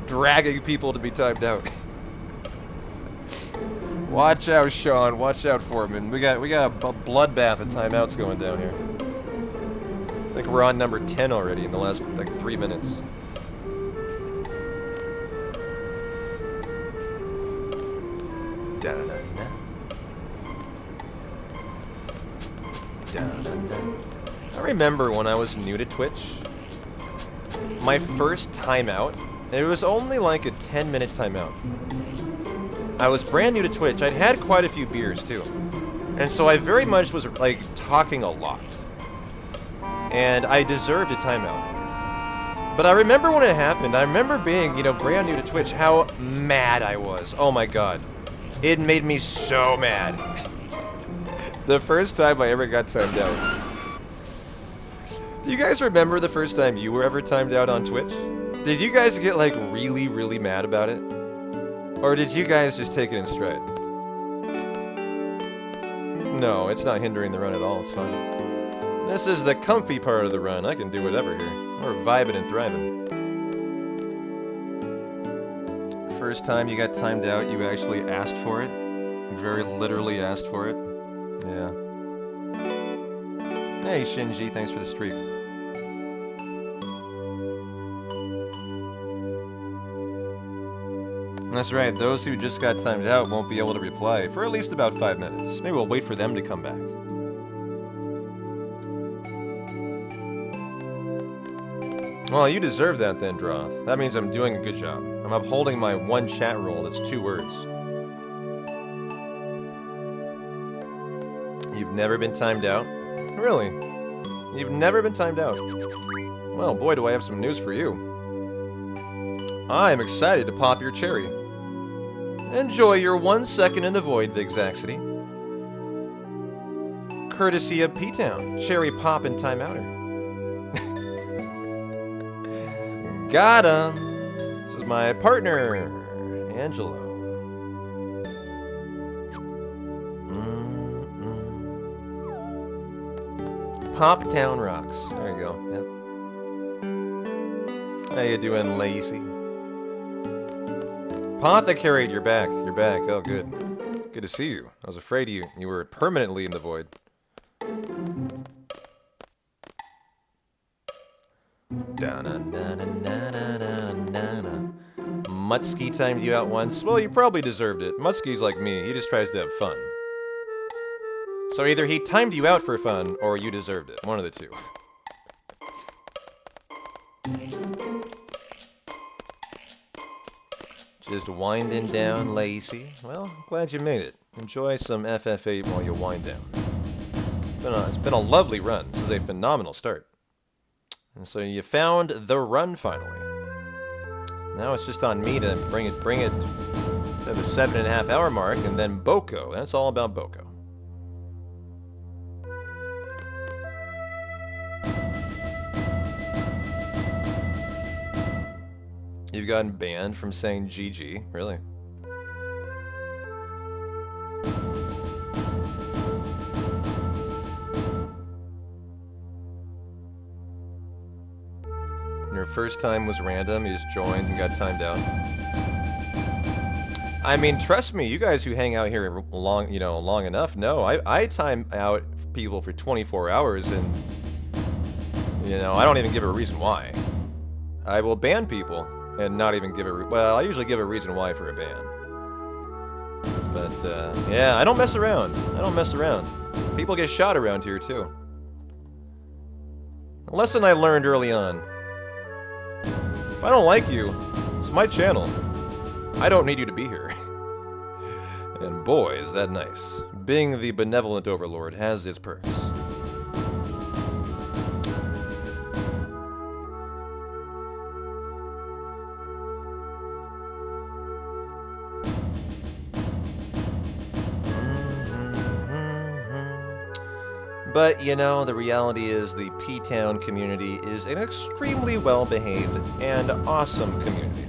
dragging people to be timed out. Watch out, Sean. Watch out, Foreman. We got a bloodbath of timeouts going down here. I think we're on number 10 already in the last like 3 minutes. Da-na-na. Da-na-na. I remember when I was new to Twitch, my first timeout, it was only like a 10-minute timeout. I was brand new to Twitch. I'd had quite a few beers too. And so I very much was like talking a lot. And I deserved a timeout. But I remember when it happened, I remember being, brand new to Twitch, how mad I was. Oh my god. It made me so mad. The first time I ever got timed out. Do you guys remember the first time you were ever timed out on Twitch? Did you guys get like really, really mad about it? Or did you guys just take it in stride? No, it's not hindering the run at all, it's fine. This is the comfy part of the run. I can do whatever here. We're vibing and thriving. First time you got timed out, you actually asked for it. Very literally asked for it. Yeah. Hey Shinji, thanks for the streak. That's right, those who just got timed out won't be able to reply for at least about 5 minutes. Maybe we'll wait for them to come back. Well, you deserve that then, Droth. That means I'm doing a good job. I'm upholding my one chat rule that's 2 words. You've never been timed out? Really? You've never been timed out? Well, boy, do I have some news for you. I am excited to pop your cherry. Enjoy your 1 second in the void, Vigzaxity. Courtesy of P-Town, cherry pop and timeouter. Got him! This is my partner, Angelo. Pop Town rocks. There you go. Yep. How you doing, Lacey? Apothecary, you're back. You're back. Oh, good. Good to see you. I was afraid you were permanently in the void. Mutsky timed you out once? Well, you probably deserved it. Mutsky's like me. He just tries to have fun. So either he timed you out for fun, or you deserved it. One of the two. Just winding down, Lacey. Well, glad you made it. Enjoy some FF8 while you wind down. It's been a lovely run. This is a phenomenal start. And so you found the run finally. Now it's just on me to bring it to the 7.5 hour mark, and then Boko. That's all about Boko. You've gotten banned from saying GG, really? Your first time was random, you just joined and got timed out. I mean, trust me, you guys who hang out here long enough know I time out people for 24 hours and, I don't even give a reason why. I will ban people and not even give well, I usually give a reason why for a ban. But, yeah, I don't mess around. I don't mess around. People get shot around here, too. A lesson I learned early on. If I don't like you, it's my channel. I don't need you to be here. And boy, is that nice. Being the benevolent overlord has its perks. But, the reality is the P-Town community is an extremely well-behaved and awesome community.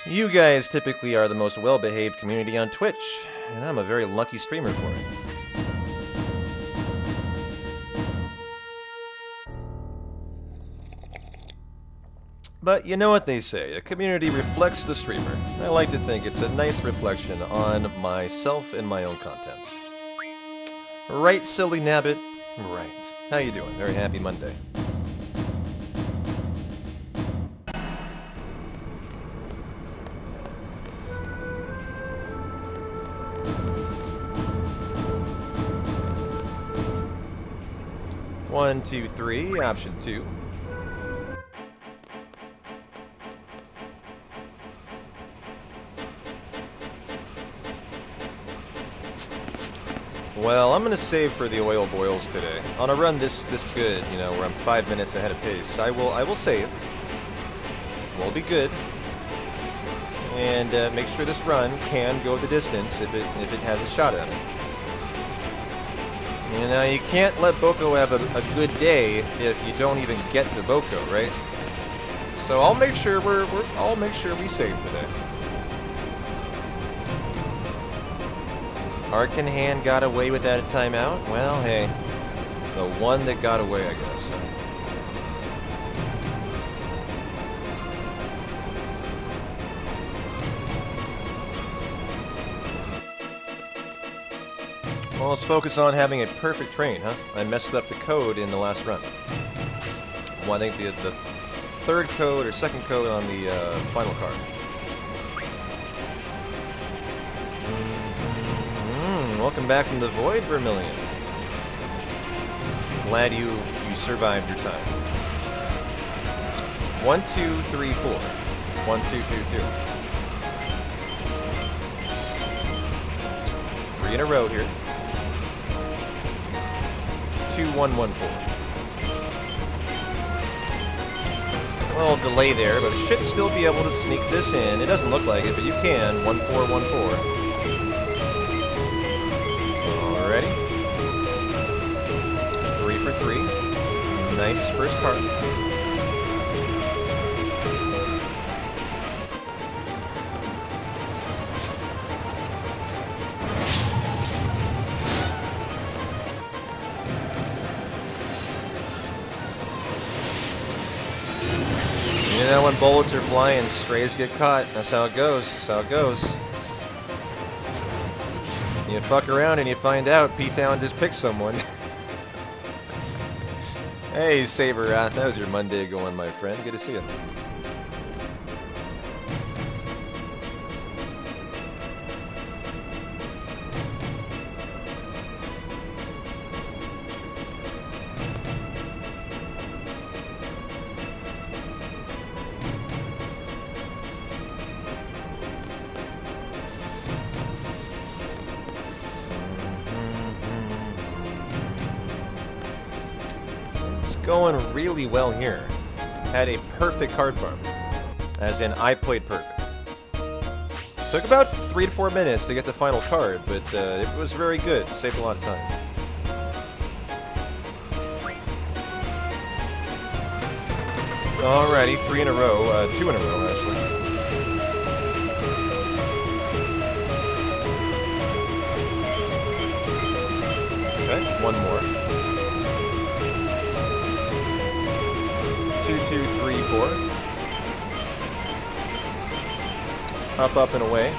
You guys typically are the most well-behaved community on Twitch, and I'm a very lucky streamer for it. But you know what they say, a community reflects the streamer. I like to think it's a nice reflection on myself and my own content. Right, silly nabbit? Right. How you doing? Very happy Monday. One, two, three, option 2. Well, I'm gonna save for the oil boils today. On a run this good, where I'm 5 minutes ahead of pace, I will save. We'll be good, and make sure this run can go the distance if it has a shot at it. You can't let Boko have a good day if you don't even get to Boko, right? So I'll make sure we save today. Arkenhan got away without a timeout? Well, hey, the one that got away, I guess. Well, let's focus on having a perfect train, huh? I messed up the code in the last run. Well, I think the third code or second code on the final card. Welcome back from the void, Vermilion. Glad you survived your time. 1, 2, 3, 4. 1, 2, 2, 2. 3 in a row here. 2, 1, 1, 4. A little delay there, but should still be able to sneak this in. It doesn't look like it, but you can. 1, 4, 1, 4. Ready? 3 for 3. Nice first card. When bullets are flying, strays get caught. That's how it goes. That's how it goes. You fuck around and you find out P-Town just picked someone. Hey, Saber, that was your Monday going, my friend. Good to see you. going really well here. Had a perfect card farm. As in, I played perfect. Took about 3 to 4 minutes to get the final card, but it was very good. Saved a lot of time. Alrighty, 3 in a row. 2 in a row, actually. Okay, one more. 2, 2, 3, 4. Up, up, and away.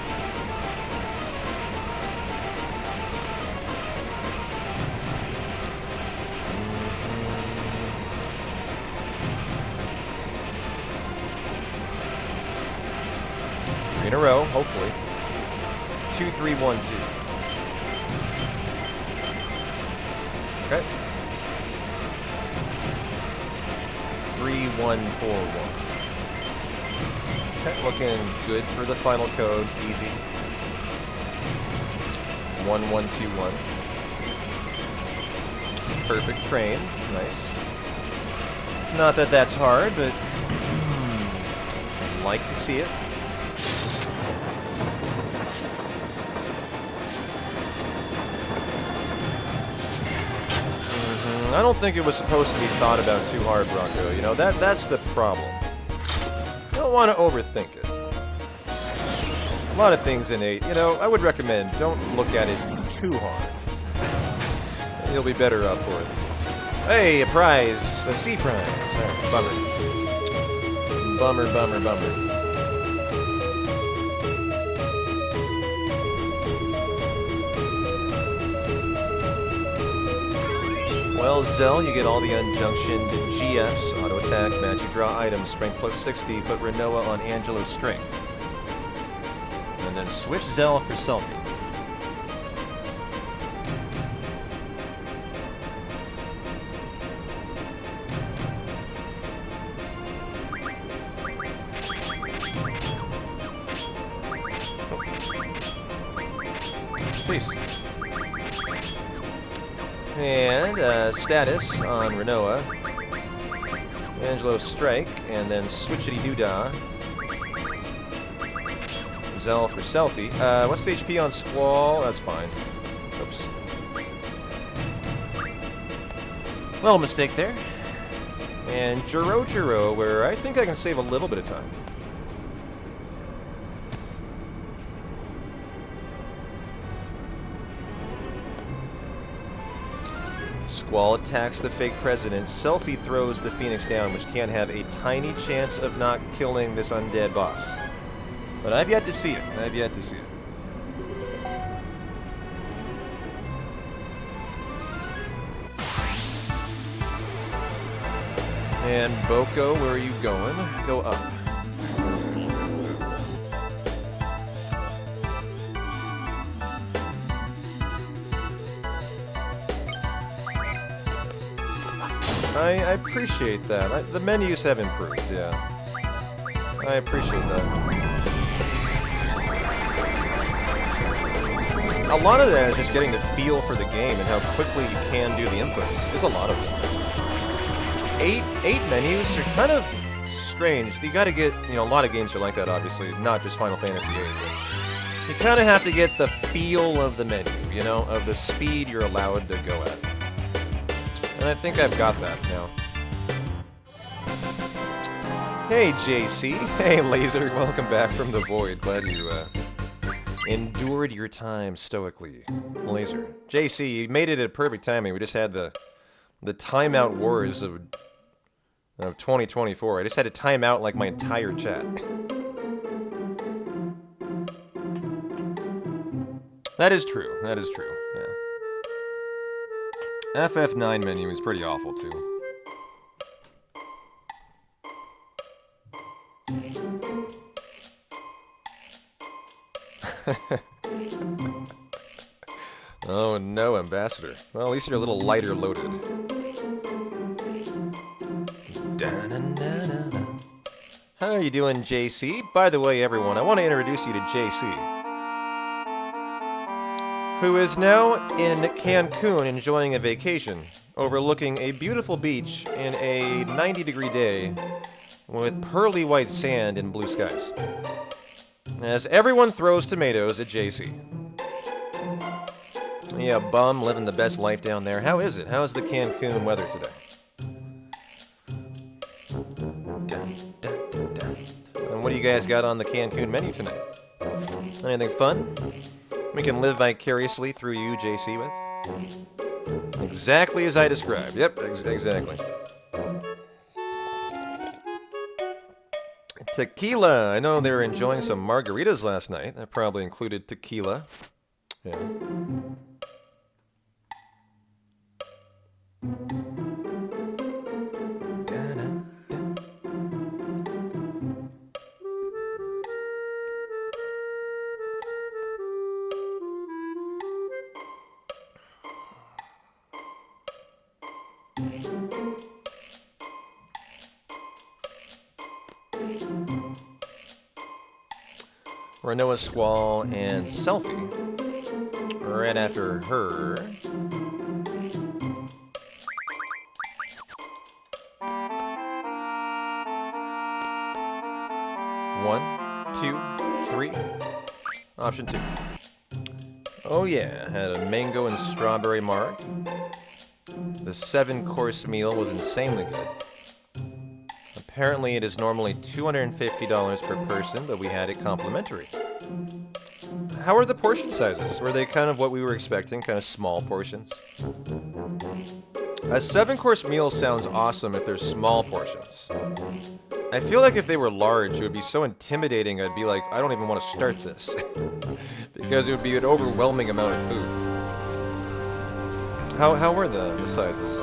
In a row, hopefully. 2, 3, 1, 2. Okay. 3, 1, 4, 1. Okay, looking good for the final code. Easy. 1, 1, 2, 1. Perfect train. Nice. Not that that's hard, but I'd like to see it. I don't think it was supposed to be thought about too hard, Bronco. You know, that's the problem. You don't want to overthink it. A lot of things in 8, you know, I would recommend don't look at it too hard. You'll be better off for it. Hey, a prize! A C prize! Bummer. Bummer, bummer, bummer. Well, Zell, you get all the unjunctioned GFs, auto attack, magic draw items, strength plus 60, put Renoa on Angelo's strength. And then switch Zell for Selfie. Please. And status on Renoa. Angelo's strike, and then switchity-doo-dah. Zell for Selfie. What's the HP on Squall? That's fine. Oops. Little mistake there. And Jiro, where I think I can save a little bit of time. Squall attacks the fake president. Selfie throws the Phoenix down, which can have a tiny chance of not killing this undead boss. But I've yet to see it. I've yet to see it. And Boko, where are you going? Go up. I appreciate that. The menus have improved, yeah. I appreciate that. A lot of that is just getting the feel for the game and how quickly you can do the inputs. There's a lot of it. Eight menus are kind of strange. You gotta get, you know, a lot of games are like that, obviously, not just Final Fantasy VIII. But you kind of have to get the feel of the menu, you know, of the speed you're allowed to go at. And I think I've got that now. Hey, JC. Hey, Laser. Welcome back from the void. Glad you endured your time stoically. Laser. JC, you made it at perfect timing. We just had the timeout wars of 2024. I just had to time out like my entire chat. That is true. That is true. Yeah. FF9 menu is pretty awful, too. Oh no, Ambassador. Well, at least you're a little lighter loaded. How are you doing, JC? By the way, everyone, I want to introduce you to JC, who is now in Cancun enjoying a vacation. overlooking a beautiful beach in a 90-degree day with pearly white sand and blue skies. As everyone throws tomatoes at JC. Yeah, bum, living the best life down there. How is it? How is the Cancun weather today? And what do you guys got on the Cancun menu tonight? Anything fun we can live vicariously through you, JC, with? Exactly as I described. Yep, exactly. Tequila. I know they were enjoying some margaritas last night. That probably included tequila. Yeah. Renoa Squall and Selfie. Right after her. One, two, three. Option 2. Oh yeah, had a mango and strawberry marg. The 7-course meal was insanely good. Apparently it is normally $250 per person, but we had it complimentary. How are the portion sizes? Were they kind of what we were expecting, kind of small portions? A 7-course meal sounds awesome if there's small portions. I feel like if they were large, it would be so intimidating, I'd be like, I don't even want to start this. Because it would be an overwhelming amount of food. How were the sizes?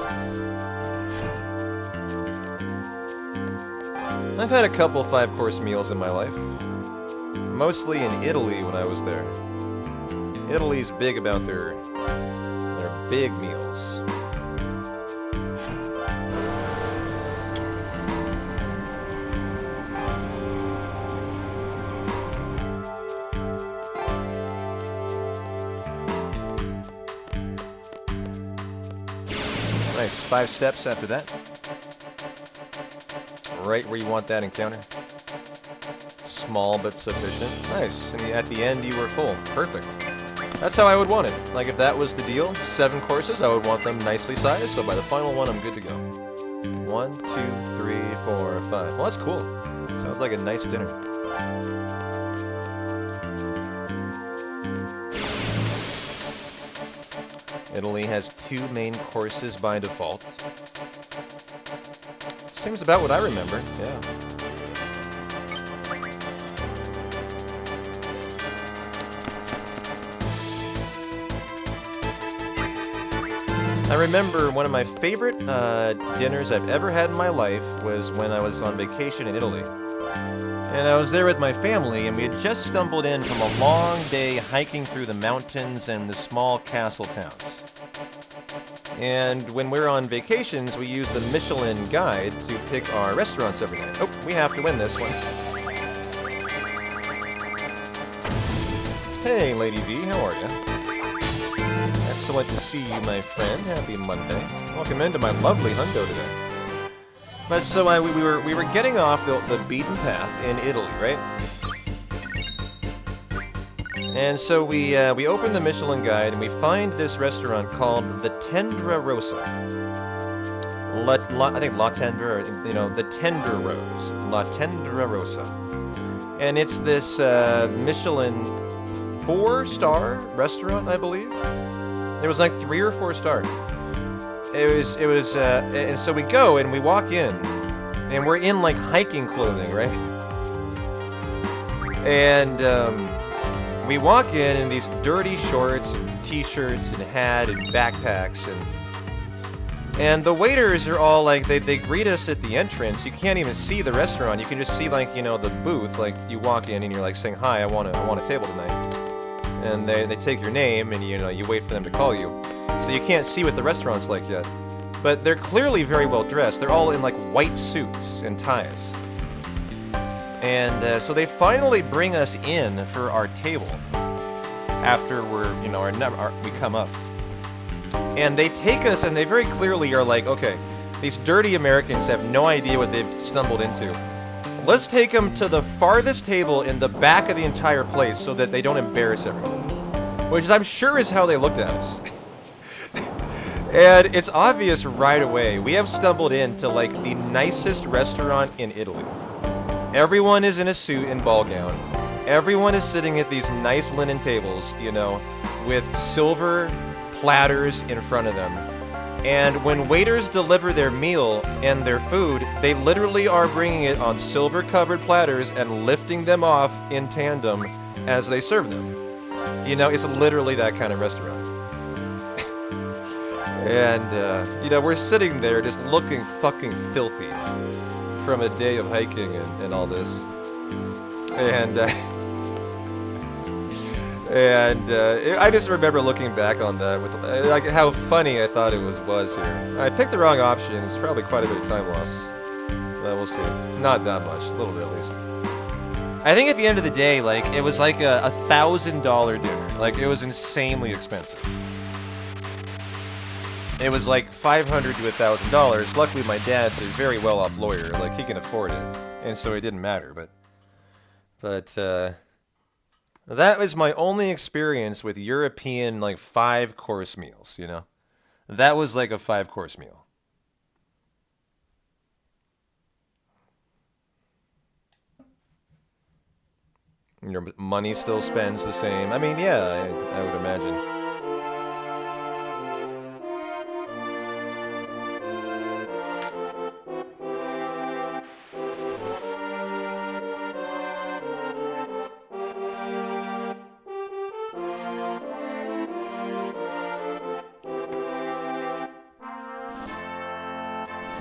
I've had a couple 5-course meals in my life. Mostly in Italy when I was there. Italy's big about their big meals. Nice, 5 steps after that. Right where you want that encounter. Small but sufficient. Nice. And at the end you were full. Perfect. That's how I would want it. Like if that was the deal, 7 courses, I would want them nicely sized, so by the final one I'm good to go. 1, 2, 3, 4, 5. Well, that's cool. Sounds like a nice dinner. Italy has 2 main courses by default. Seems about what I remember, yeah. I remember one of my favorite dinners I've ever had in my life was when I was on vacation in Italy. And I was there with my family, and we had just stumbled in from a long day hiking through the mountains and the small castle towns. And when we're on vacations, we use the Michelin guide to pick our restaurants every night. Oh, we have to win this one. Hey, Lady V, how are you? Excellent to see you, my friend. Happy Monday. Welcome into my lovely hundo today. But so we were getting off the beaten path in Italy, right? And so we open the Michelin guide and we find this restaurant called the Tendra Rosa. I think La Tendra, or, you know, the Tender Rose. La Tendra Rosa. And it's this Michelin 4-star restaurant, I believe. It was like 3 or 4 stars. It was, and so we go and we walk in, and we're in like hiking clothing, right? And we walk in these dirty shorts and t-shirts and hat and backpacks, and the waiters are all like, they greet us at the entrance. You can't even see the restaurant. You can just see, like, you know, the booth. Like you walk in and you're like saying, "Hi, I want a table tonight." And they take your name and you wait for them to call you. So you can't see what the restaurant's like yet. But they're clearly very well dressed. They're all in like white suits and ties. And so they finally bring us in for our table after we come up. And they take us and they very clearly are like, okay, these dirty Americans have no idea what they've stumbled into. Let's take them to the farthest table in the back of the entire place so that they don't embarrass everyone. Which is, I'm sure, is how they looked at us. And it's obvious right away. We have stumbled into, like, the nicest restaurant in Italy. Everyone is in a suit and ball gown. Everyone is sitting at these nice linen tables, you know, with silver platters in front of them. And when waiters deliver their meal and their food, they literally are bringing it on silver-covered platters and lifting them off in tandem as they serve them. You know, it's literally that kind of restaurant. And, you know, we're sitting there just looking fucking filthy from a day of hiking and all this. And, I just remember looking back on that with like how funny I thought it was here. I picked the wrong option. It's probably quite a bit of time loss. But we'll see. Not that much. A little bit at least. I think at the end of the day, like, it was like a $1,000 dinner. Like, it was insanely expensive. It was like $500 to $1,000. Luckily, my dad's a very well-off lawyer. Like, he can afford it. And so it didn't matter. But that was my only experience with European, like, 5-course meals, you know? That was like a 5-course meal. Your money still spends the same. I mean, yeah, I would imagine.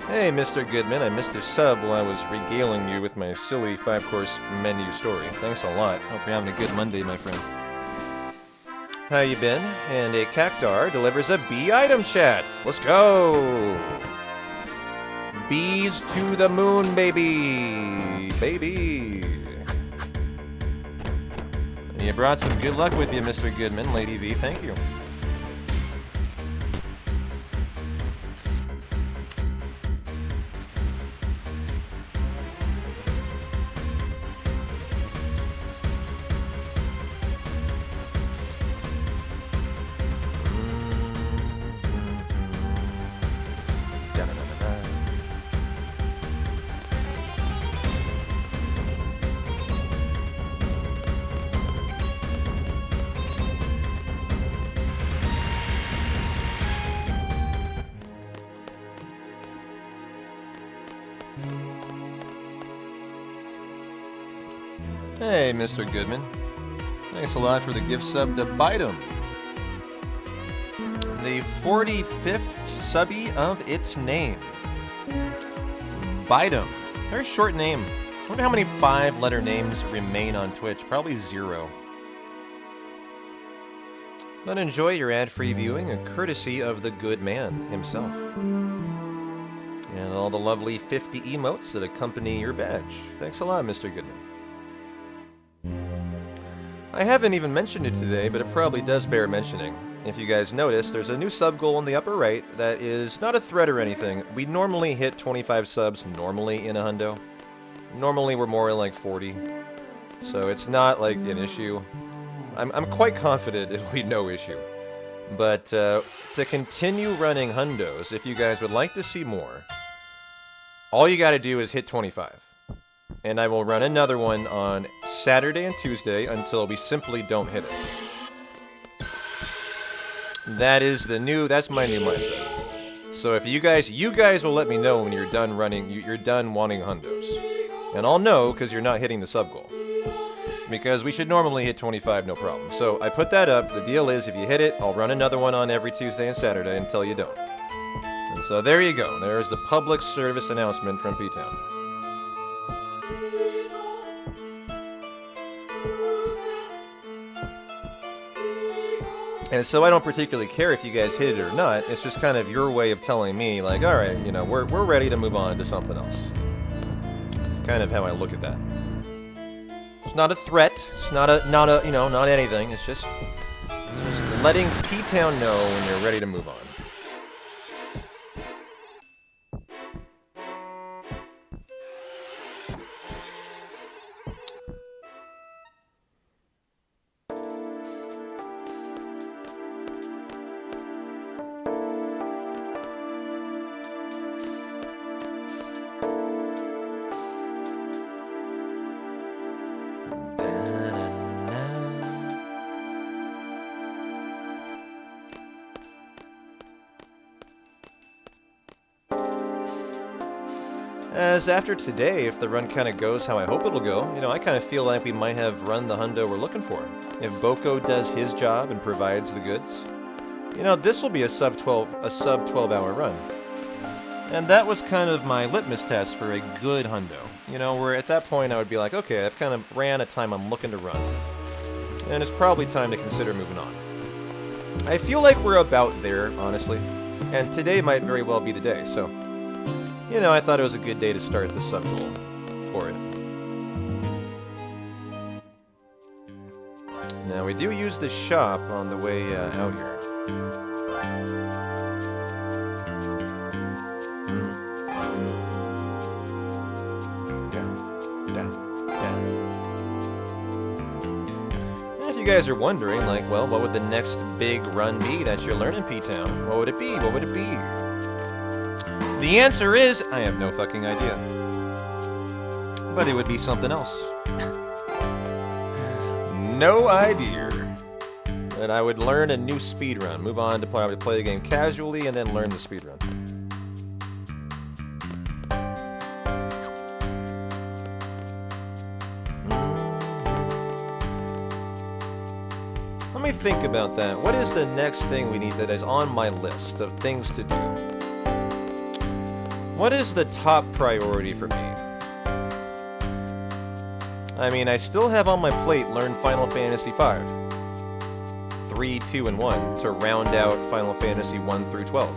Hey, Mr. Goodman, I missed the sub while I was regaling you with my silly 5-course menu story. Thanks a lot. Hope you're having a good Monday, my friend. How you been? And a cactar delivers a bee item chat. Let's go! Bees to the moon, baby! Baby! You brought some good luck with you, Mr. Goodman. Lady V, thank you. Hey, Mr. Goodman. Thanks a lot for the gift sub to Bidem. The 45th subby of its name. Bidem. Very short name. I wonder how many 5-letter names remain on Twitch. Probably 0. But enjoy your ad-free viewing, a courtesy of the good man himself. And all the lovely 50 emotes that accompany your badge. Thanks a lot, Mr. Goodman. I haven't even mentioned it today, but it probably does bear mentioning. If you guys notice, there's a new sub goal in the upper right that is not a threat or anything. We normally hit 25 subs normally in a hundo. Normally we're more like 40. So it's not like an issue. I'm quite confident it'll be no issue. But to continue running hundos, if you guys would like to see more, all you gotta do is hit 25. And I will run another one on Saturday and Tuesday until we simply don't hit it. That's my new mindset. So if you guys will let me know when you're done running, you're done wanting hundos. And I'll know because you're not hitting the sub goal. Because we should normally hit 25, no problem. So I put that up. The deal is if you hit it, I'll run another one on every Tuesday and Saturday until you don't. And so there you go. There's the public service announcement from P-Town. And so I don't particularly care if you guys hit it or not. It's just kind of your way of telling me, like, all right, you know, we're ready to move on to something else. It's kind of how I look at that. It's not a threat. It's It's not a, you know, not anything. It's just letting P-Town know when you're ready to move on. As after today, if the run kind of goes how I hope it'll go, you know, I kind of feel like we might have run the hundo we're looking for. If Boko does his job and provides the goods, you know, this will be a sub 12 hour run. And that was kind of my litmus test for a good hundo. You know, where at that point I would be like, okay, I've kind of ran a time I'm looking to run. And it's probably time to consider moving on. I feel like we're about there, honestly. And today might very well be the day, so... You know, I thought it was a good day to start the sub-goal for it. Now, we do use the shop on the way out here. And if you guys are wondering, like, well, what would the next big run be that you're learning P-Town? What would it be? What would it be? The answer is, I have no fucking idea. But it would be something else. No idea. But I would learn a new speedrun. Move on to probably play the game casually and then learn the speedrun. Let me think about that. What is the next thing we need that is on my list of things to do? What is the top priority for me? I mean, I still have on my plate learn Final Fantasy V. 3, 2, and 1 to round out Final Fantasy 1 through 12.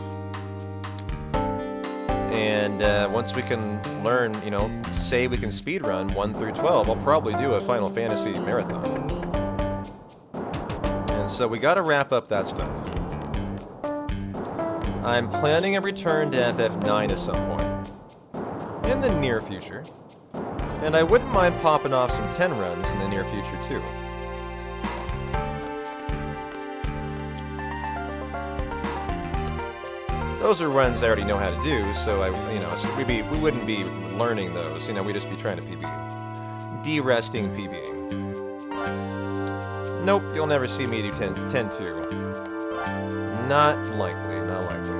And once we can learn, you know, say we can speedrun 1 through 12, I'll probably do a Final Fantasy marathon. And so we gotta wrap up that stuff. I'm planning a return to FF9 at some point. In the near future. And I wouldn't mind popping off some 10 runs in the near future, too. Those are runs I already know how to do, so we wouldn't be learning those. You know, we'd just be trying to PB. De-resting PBing. Nope, you'll never see me do 10-2. Not likely, not likely.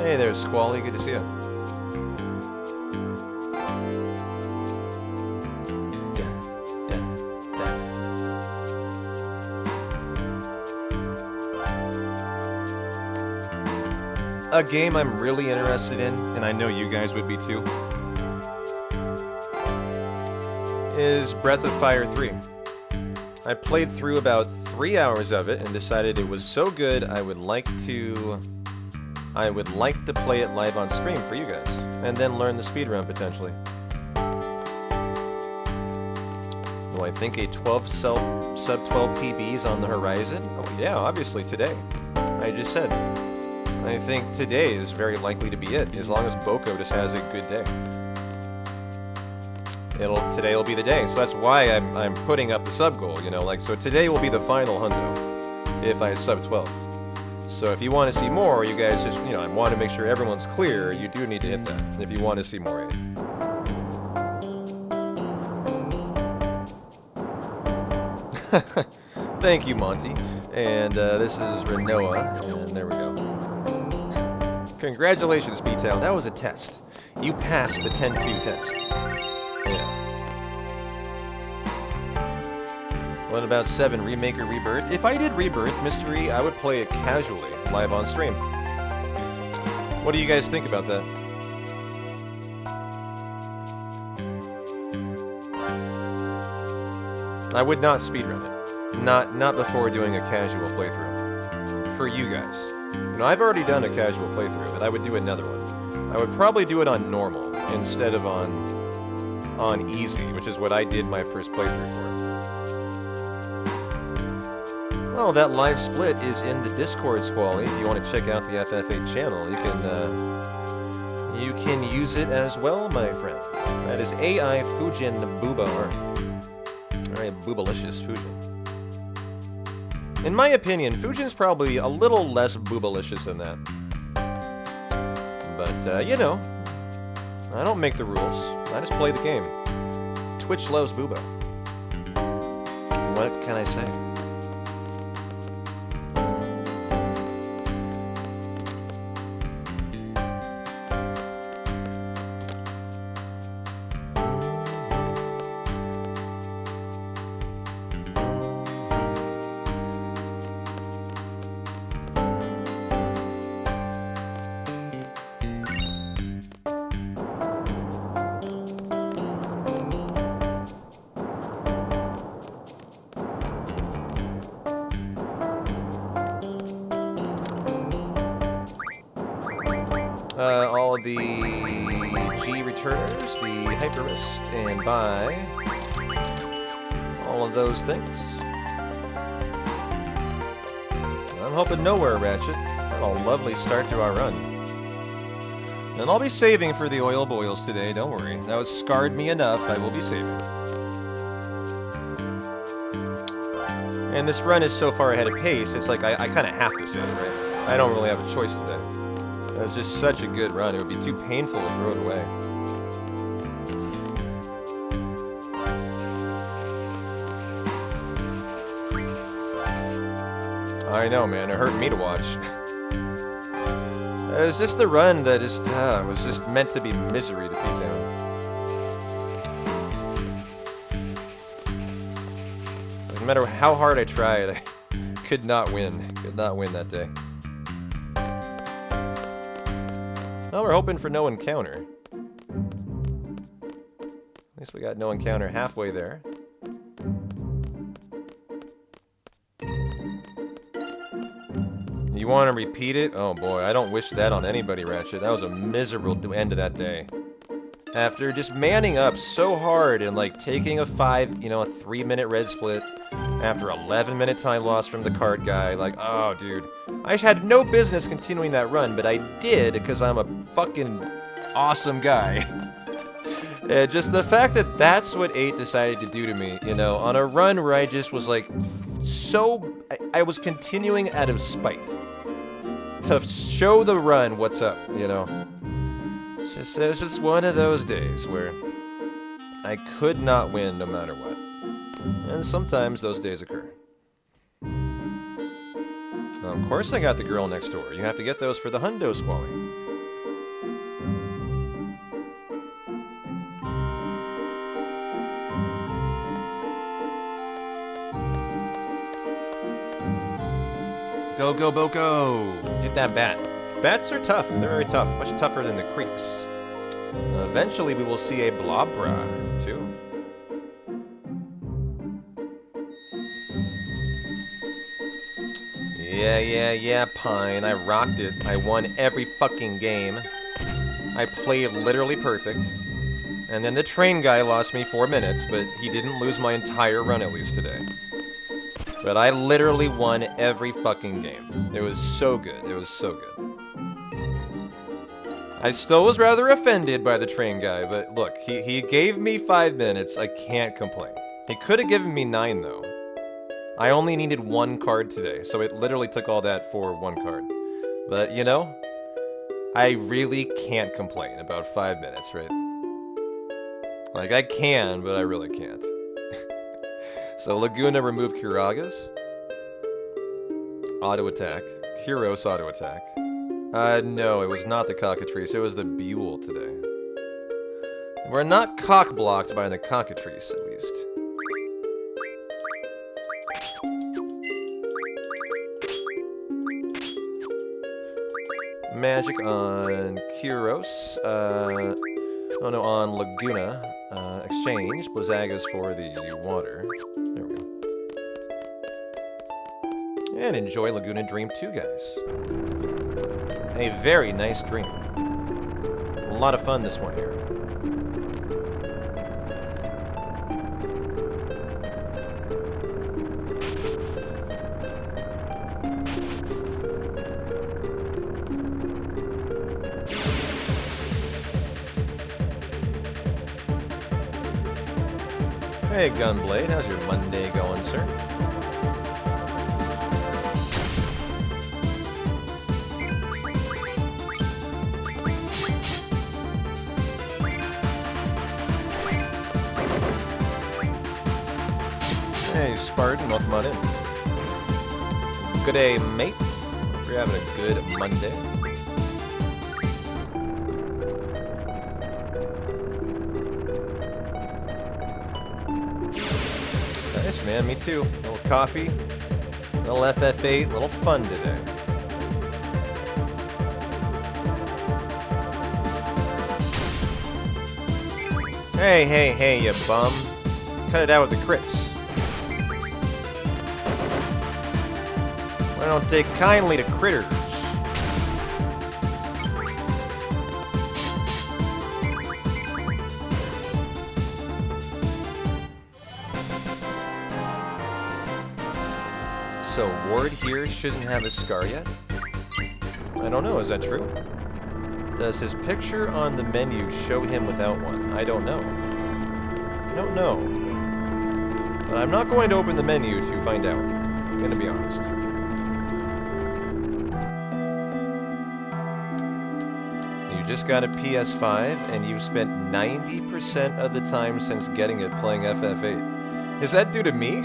Hey there, Squally, good to see you. A game I'm really interested in, and I know you guys would be too, is Breath of Fire 3. I played through about 3 hours of it and decided it was so good I would like to play it live on stream for you guys, and then learn the speedrun potentially. Well, I think a 12 sub 12 PBs on the horizon. Oh yeah, obviously today. I just said. I think today is very likely to be it, as long as Boko just has a good day. Today will be the day, so that's why I'm putting up the sub goal, you know, like, so today will be the final hundo, if I sub 12. So if you want to see more, you guys just, you know, I want to make sure everyone's clear, you do need to hit that, if you want to see more. Thank you, Monty. And this is Renoa, and there we go. Congratulations, B-Town. That was a test. You passed the 10-2 test. Yeah. What about 7, Remake or Rebirth? If I did Rebirth, Mystery, I would play it casually, live on stream. What do you guys think about that? I would not speedrun it. Not before doing a casual playthrough. For you guys. You know, I've already done a casual playthrough, but I would do another one. I would probably do it on normal instead of on on easy, which is what I did my first playthrough for. Well, that live split is in the Discord, Squally. If you want to check out the FFVIII channel, you can use it as well, my friend. That is AI Fujin Booba Art. Very boobalicious Fujin. In my opinion, Fujin's probably a little less boobalicious than that. But, you know, I don't make the rules. I just play the game. Twitch loves Booba. What can I say? All the G returners, the Hyperist, and buy all of those things. I'm hoping nowhere, Ratchet. Got a lovely start to our run. And I'll be saving for the oil boils today, don't worry. That was scarred me enough, I will be saving. And this run is so far ahead of pace, it's like I kind of have to save, right? I don't really have a choice today. It was just such a good run, it would be too painful to throw it away. I know, man, it hurt me to watch. It was just the run that just, was just meant to be misery to P-Town. No matter how hard I tried, I could not win. Could not win that day. Well, we're hoping for no encounter. At least we got no encounter halfway there. You want to repeat it? Oh boy, I don't wish that on anybody, Ratchet. That was a miserable end to that day. After just manning up so hard and like taking a 3-minute red split after 11-minute time loss from the card guy, like, oh dude. I had no business continuing that run, but I did because I'm a fucking awesome guy. Just the fact that that's what 8 decided to do to me, you know, on a run where I just was like, I was continuing out of spite. To show the run what's up, you know. It's just one of those days where I could not win no matter what. And sometimes those days occur. Well, of course I got the girl next door. You have to get those for the hundo, Squally. Go, go, Boko! Get that bat. Bats are tough. They're very tough. Much tougher than the creeps. Eventually we will see a Blobra, too. Yeah, Pine. I rocked it. I won every fucking game. I played literally perfect. And then the train guy lost me 4 minutes, but he didn't lose my entire run at least today. But I literally won every fucking game. It was so good. It was so good. I still was rather offended by the train guy, but look, he gave me 5 minutes. I can't complain. He could have given me 9, though. I only needed 1 card today, so it literally took all that for 1 card. But, you know, I really can't complain about 5 minutes, right? Like, I can, but I really can't. So, Laguna removed Kuraga's. Auto attack. Kuros auto attack. No, it was not the Cockatrice, it was the Buell today. We're not cock-blocked by the Cockatrice, at least. Magic on Kuros. On Laguna. Exchange. Blizzagas for the water. There we go. And enjoy Laguna Dream 2, guys. A very nice dream. A lot of fun this one here. Hey, Gunblade, how's your Monday going, sir? Hey, Spartan, welcome on in. Good day, mate. We're having a good Monday. Nice, man. Me too. A little coffee, a little FFVIII, a little fun today. Hey, hey, hey, you bum. Cut it out with the crits. I don't take kindly to critters. So Ward here shouldn't have a scar yet? I don't know, is that true? Does his picture on the menu show him without one? I don't know. I don't know. But I'm not going to open the menu to find out. I'm gonna be honest. You just got a PS5 and you've spent 90% of the time since getting it playing FF8. Is that due to me?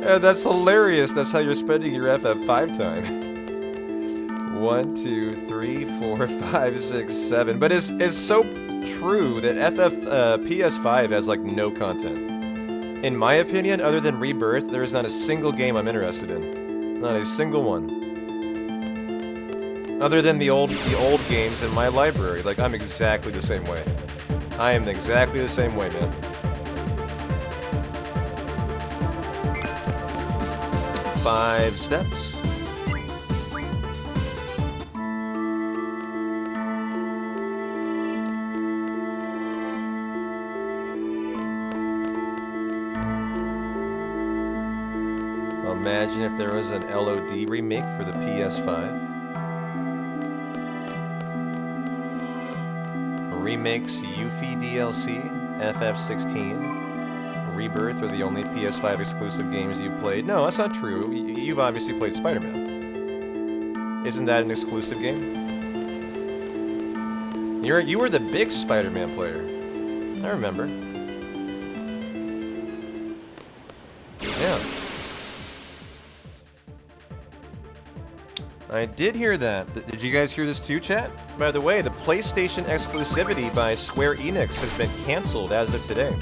That's hilarious. That's how you're spending your FF5 time. 1, 2, 3, 4, 5, 6, 7. But it's so true that PS5 has like no content. In my opinion, other than Rebirth, there is not a single game I'm interested in. Not a single one. Other than the old games in my library. Like, I'm exactly the same way. I am exactly the same way, man. 5 steps. Imagine if there was an LOD remake for the PS5. Remakes Yuffie DLC, FF16, Rebirth are the only PS5 exclusive games you've played. No, that's not true. You've obviously played Spider-Man. Isn't that an exclusive game? You were the big Spider-Man player. I remember. Yeah. I did hear that. Did you guys hear this too, chat? By the way, the PlayStation exclusivity by Square Enix has been canceled as of today.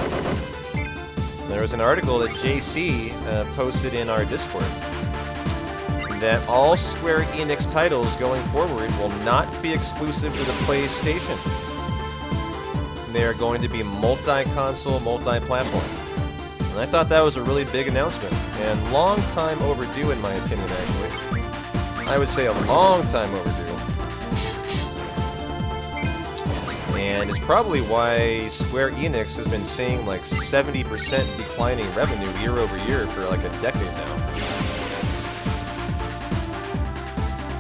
There was an article that JC posted in our Discord that all Square Enix titles going forward will not be exclusive to the PlayStation. They are going to be multi-console, multi-platform. And I thought that was a really big announcement, and long time overdue in my opinion, actually. I would say a long time overdue. And it's probably why Square Enix has been seeing like 70% declining revenue year over year for like a decade now.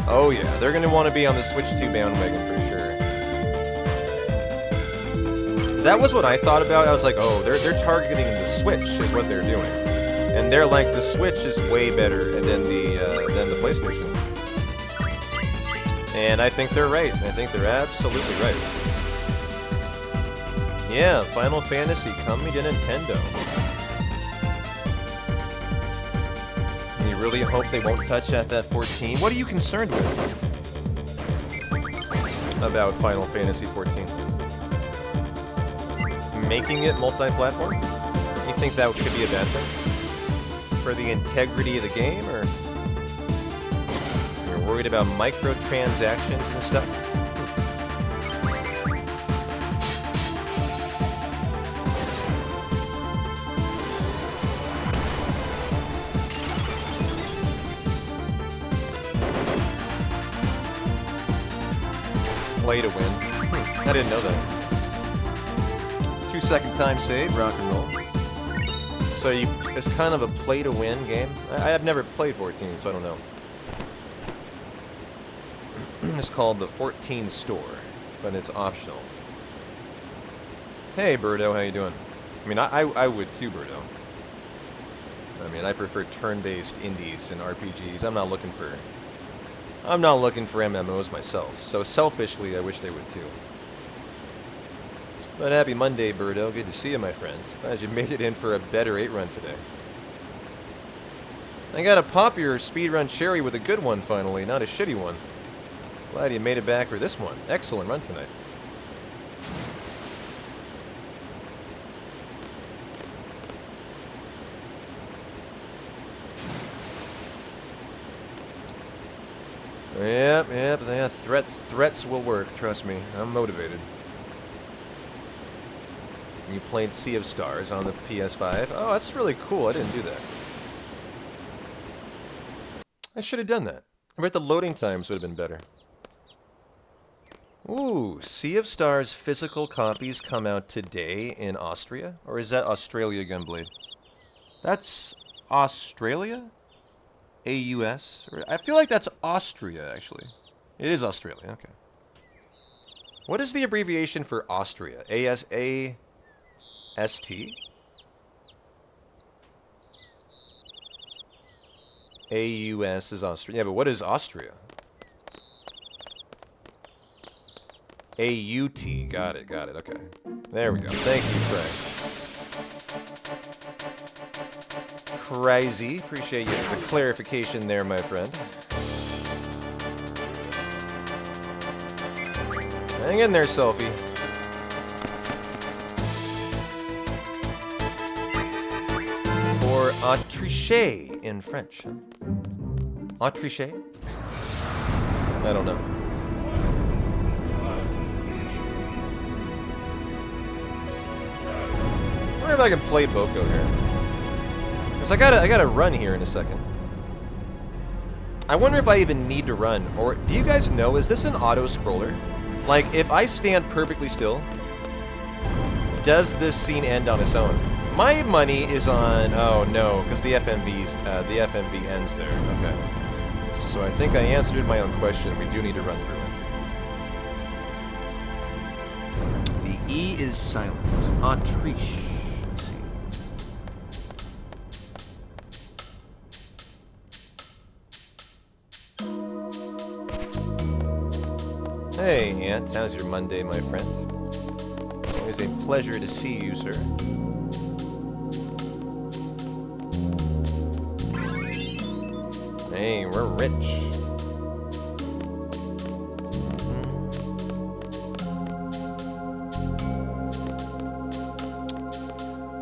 Oh yeah, they're going to want to be on the Switch 2 bandwagon for sure. That was what I thought about. I was like, oh, they're targeting the Switch is what they're doing. And they're like, the Switch is way better than the PlayStation. And I think they're right. I think they're absolutely right. Yeah, Final Fantasy coming to Nintendo. You really hope they won't touch FF14? What are you concerned with about Final Fantasy 14? Making it multi-platform? You think that could be a bad thing? For the integrity of the game, or you're worried about microtransactions and stuff? Play to win. I didn't know that. 2-second time save, rock and roll. So it's kind of a play to win game. I have never played 14, so I don't know. It's called the 14 Store, but it's optional. Hey, Birdo, how you doing? I mean, I would too, Birdo. I mean, I prefer turn-based indies and RPGs. I'm not looking for MMOs myself. So selfishly, I wish they would too. But happy Monday, Birdo. Good to see you, my friend. Glad you made it in for a better 8 run today. I gotta pop your speedrun cherry with a good one finally, not a shitty one. Glad you made it back for this one. Excellent run tonight. Yep, yeah, threats will work, trust me. I'm motivated. You played Sea of Stars on the PS5. Oh, that's really cool. I didn't do that. I should have done that. I bet the loading times would have been better. Ooh, Sea of Stars physical copies come out today in Austria? Or is that Australia, Gunblade? That's Australia? AUS? I feel like that's Austria, actually. It is Australia, okay. What is the abbreviation for Austria? AST? AUS is Austria. Yeah, but what is Austria? AUT. Got it, okay. There we go. Thank you, Craig. Crazy. Appreciate you the clarification there, my friend. Hang in there, Selfie. For Autriche in French. Huh? Autriche? I don't know. I wonder if I can play Boko here. Because I gotta run here in a second. I wonder if I even need to run. Or, do you guys know, is this an auto-scroller? Like, if I stand perfectly still, does this scene end on its own? My money is on... Oh, no, because the FMV ends there. Okay. So I think I answered my own question. We do need to run through it. The E is silent. Autriche. Let's see. Hey, Ant. How's your Monday, my friend? Always a pleasure to see you, sir. Hey, we're rich.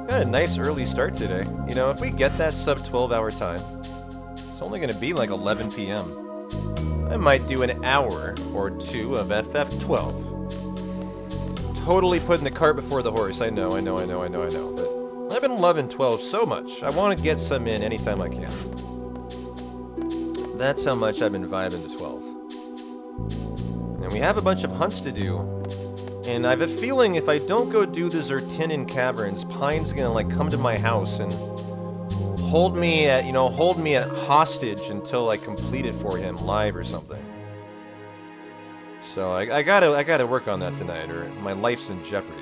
Got a nice early start today. You know, if we get that sub 12-hour time, it's only going to be like 11 p.m. I might do an hour or two of FF12. Totally putting the cart before the horse. I know. But I've been loving 12 so much. I want to get some in anytime I can. That's how much I've been vibing to 12. And we have a bunch of hunts to do. And I have a feeling if I don't go do the Zertinin Caverns, Pine's gonna like come to my house and hold me at hostage until I complete it for him live or something. So I gotta work on that tonight, or my life's in jeopardy.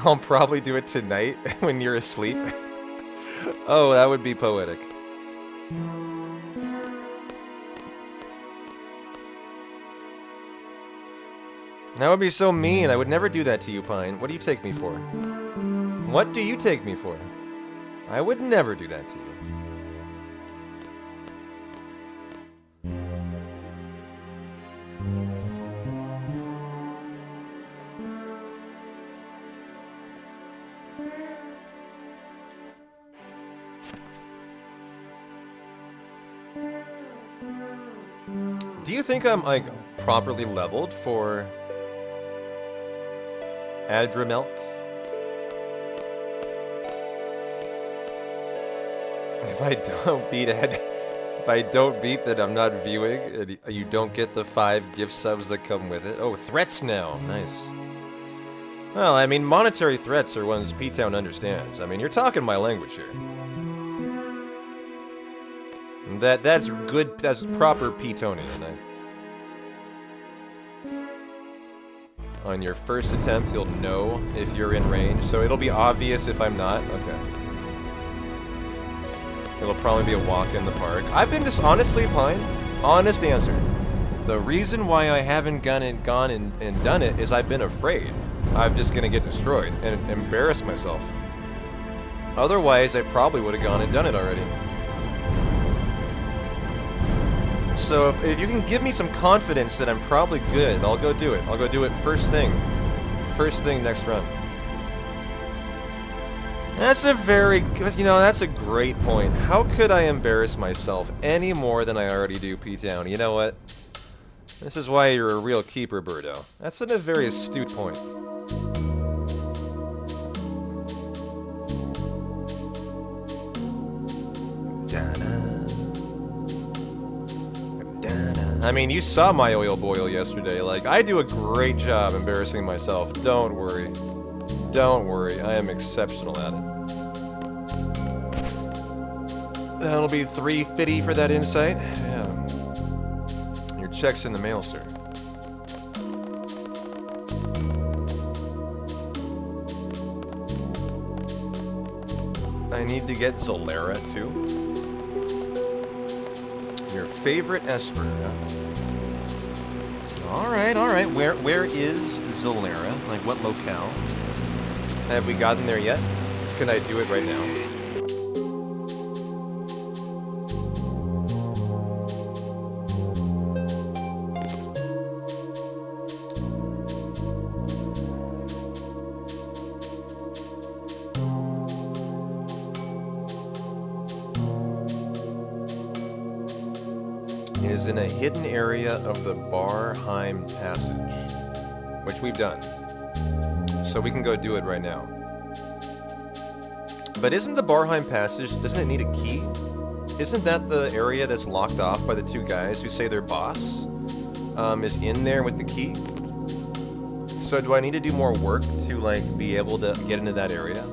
I'll probably do it tonight when you're asleep. Oh, that would be poetic. That would be so mean. I would never do that to you, Pine. What do you take me for? What do you take me for? I would never do that to you. Do you think I'm, like, properly leveled for Adramelk? If I don't beat that, I'm not viewing, and you don't get the 5 gift subs that come with it. Oh, threats now. Nice. Well, I mean, monetary threats are ones P-Town understands. I mean, you're talking my language here. That's good. That's proper P-Tonian. On your first attempt, you'll know if you're in range, so it'll be obvious if I'm not. Okay. It'll probably be a walk in the park. I've been just honestly, Pine. Honest answer. The reason why I haven't gone and done it is I've been afraid. I'm just gonna get destroyed and embarrass myself. Otherwise, I probably would have gone and done it already. So if you can give me some confidence that I'm probably good, I'll go do it. I'll go do it first thing. First thing next run. That's a very, that's a great point. How could I embarrass myself any more than I already do, P-Town? You know what? This is why you're a real keeper, Birdo. That's a very astute point. I mean, you saw my oil boil yesterday. Like, I do a great job embarrassing myself. Don't worry. Don't worry. I am exceptional at it. That'll be $3.50 for that insight. Yeah. Your check's in the mail, sir. I need to get Zolera, too. Your favorite Esper, huh? Alright, alright. Where is Zolera? Like, what locale? Have we gotten there yet? Can I do it right now? Is in a hidden area of the Barheim Passage, which we've done. So we can go do it right now. But isn't the Barheim Passage, doesn't it need a key? Isn't that the area that's locked off by the two guys who say their boss is in there with the key? So do I need to do more work to, like, be able to get into that area?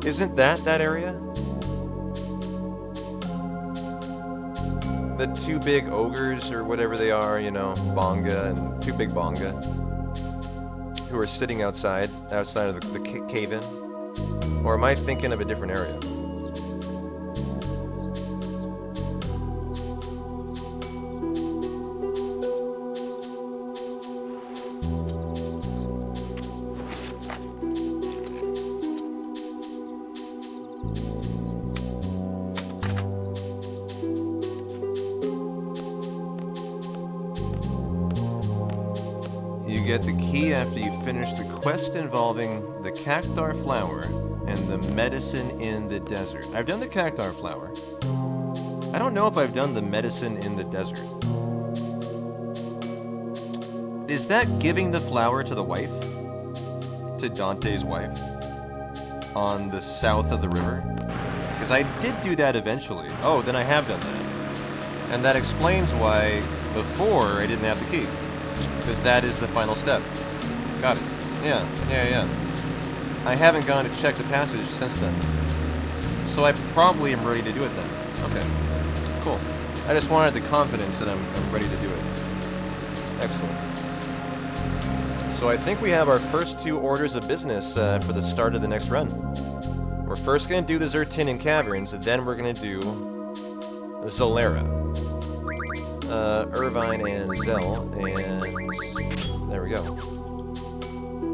Isn't that area? The two big ogres, or whatever they are, you know, Bonga and two big Bonga, who are sitting outside of the cave-in? Or am I thinking of a different area? You get the key after you finish the quest involving the cactar flower and the medicine in the desert. I've done the cactar flower. I don't know if I've done the medicine in the desert. Is that giving the flower to the wife? To Dante's wife? On the south of the river? Because I did do that eventually. Oh, then I have done that. And that explains why before I didn't have the key. Because that is the final step. Got it. Yeah. I haven't gone to check the passage since then. So I probably am ready to do it then. Okay. Cool. I just wanted the confidence that I'm ready to do it. Excellent. So I think we have our first two orders of business for the start of the next run. We're first going to do the Zertinian Caverns, and then we're going to do Zolera. Irvine and Zell, and there we go.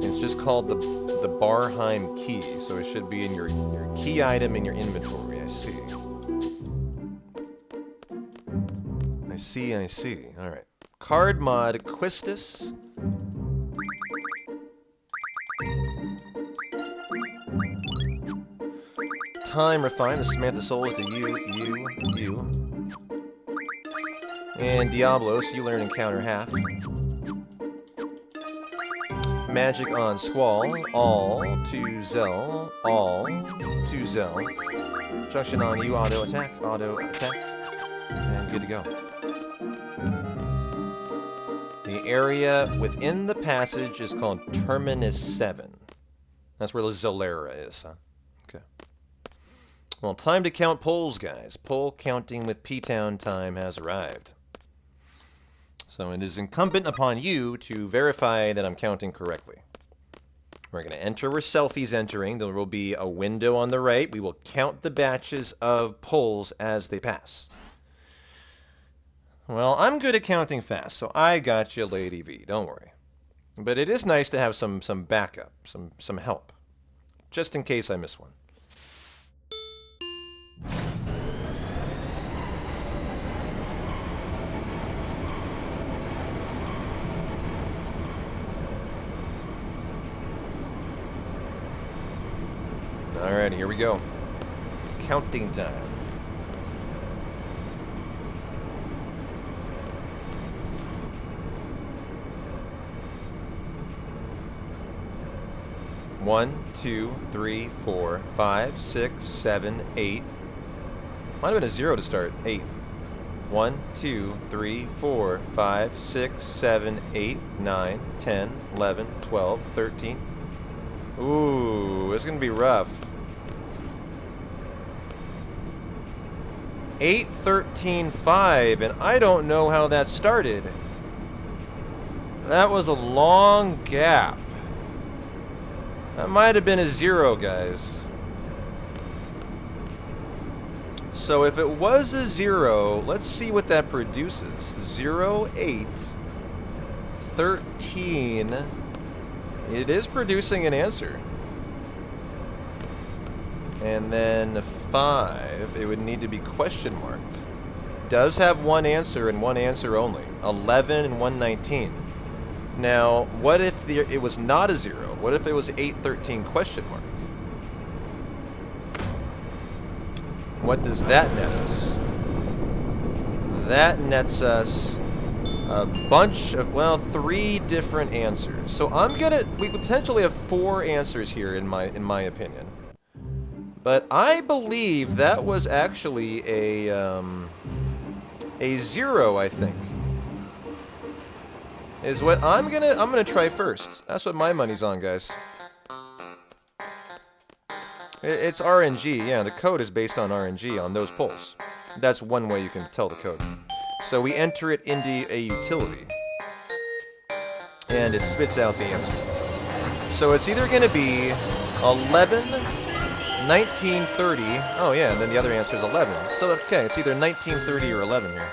It's just called the Barheim key, so it should be in your key item in your inventory. I see. All right. Card mod Quistis. Time refine the Samantha Soul is a you. And Diablos, you learn encounter half. Magic on Squall, all to Zell, Junction on you, auto attack, and good to go. The area within the passage is called Terminus 7. That's where the Zolera is, huh? Okay. Well, time to count polls, guys. Poll counting with P-Town time has arrived. So it is incumbent upon you to verify that I'm counting correctly. We're going to enter where Selfie's entering. There will be a window on the right. We will count the batches of polls as they pass. Well, I'm good at counting fast, so I got you, Lady V. Don't worry. But it is nice to have some backup, some help, just in case I miss one. Alright, here we go. Counting time. One, 2, 3, 4, 5, 6, 7, 8. Might have been a 0 to start. 8. 1, 2, 3, 4, 5, 6, 7, 8, 9, 10, 11, 12, 13. Ooh, it's gonna be rough. 8, 13, 5, and I don't know how that started. That was a long gap. That might have been a 0, guys. So if it was a 0, let's see what that produces. 0, 8, 13. It is producing an answer. And then 5, it would need to be question mark. Does have one answer and one answer only. 11 and 119. Now, what if it was not a 0? What if it was 813 question mark? What does that net us? That nets us a bunch of, well, 3 different answers. So we potentially have 4 answers here in my opinion. But I believe that was actually a 0, I think. Is what I'm gonna try first. That's what my money's on, guys. It's RNG, yeah, the code is based on RNG on those polls. That's one way you can tell the code. So we enter it into a utility, and it spits out the answer. So it's either gonna be 11, 19, 30, oh yeah, and then the other answer is 11. So, okay, it's either 19, 30, or 11 here.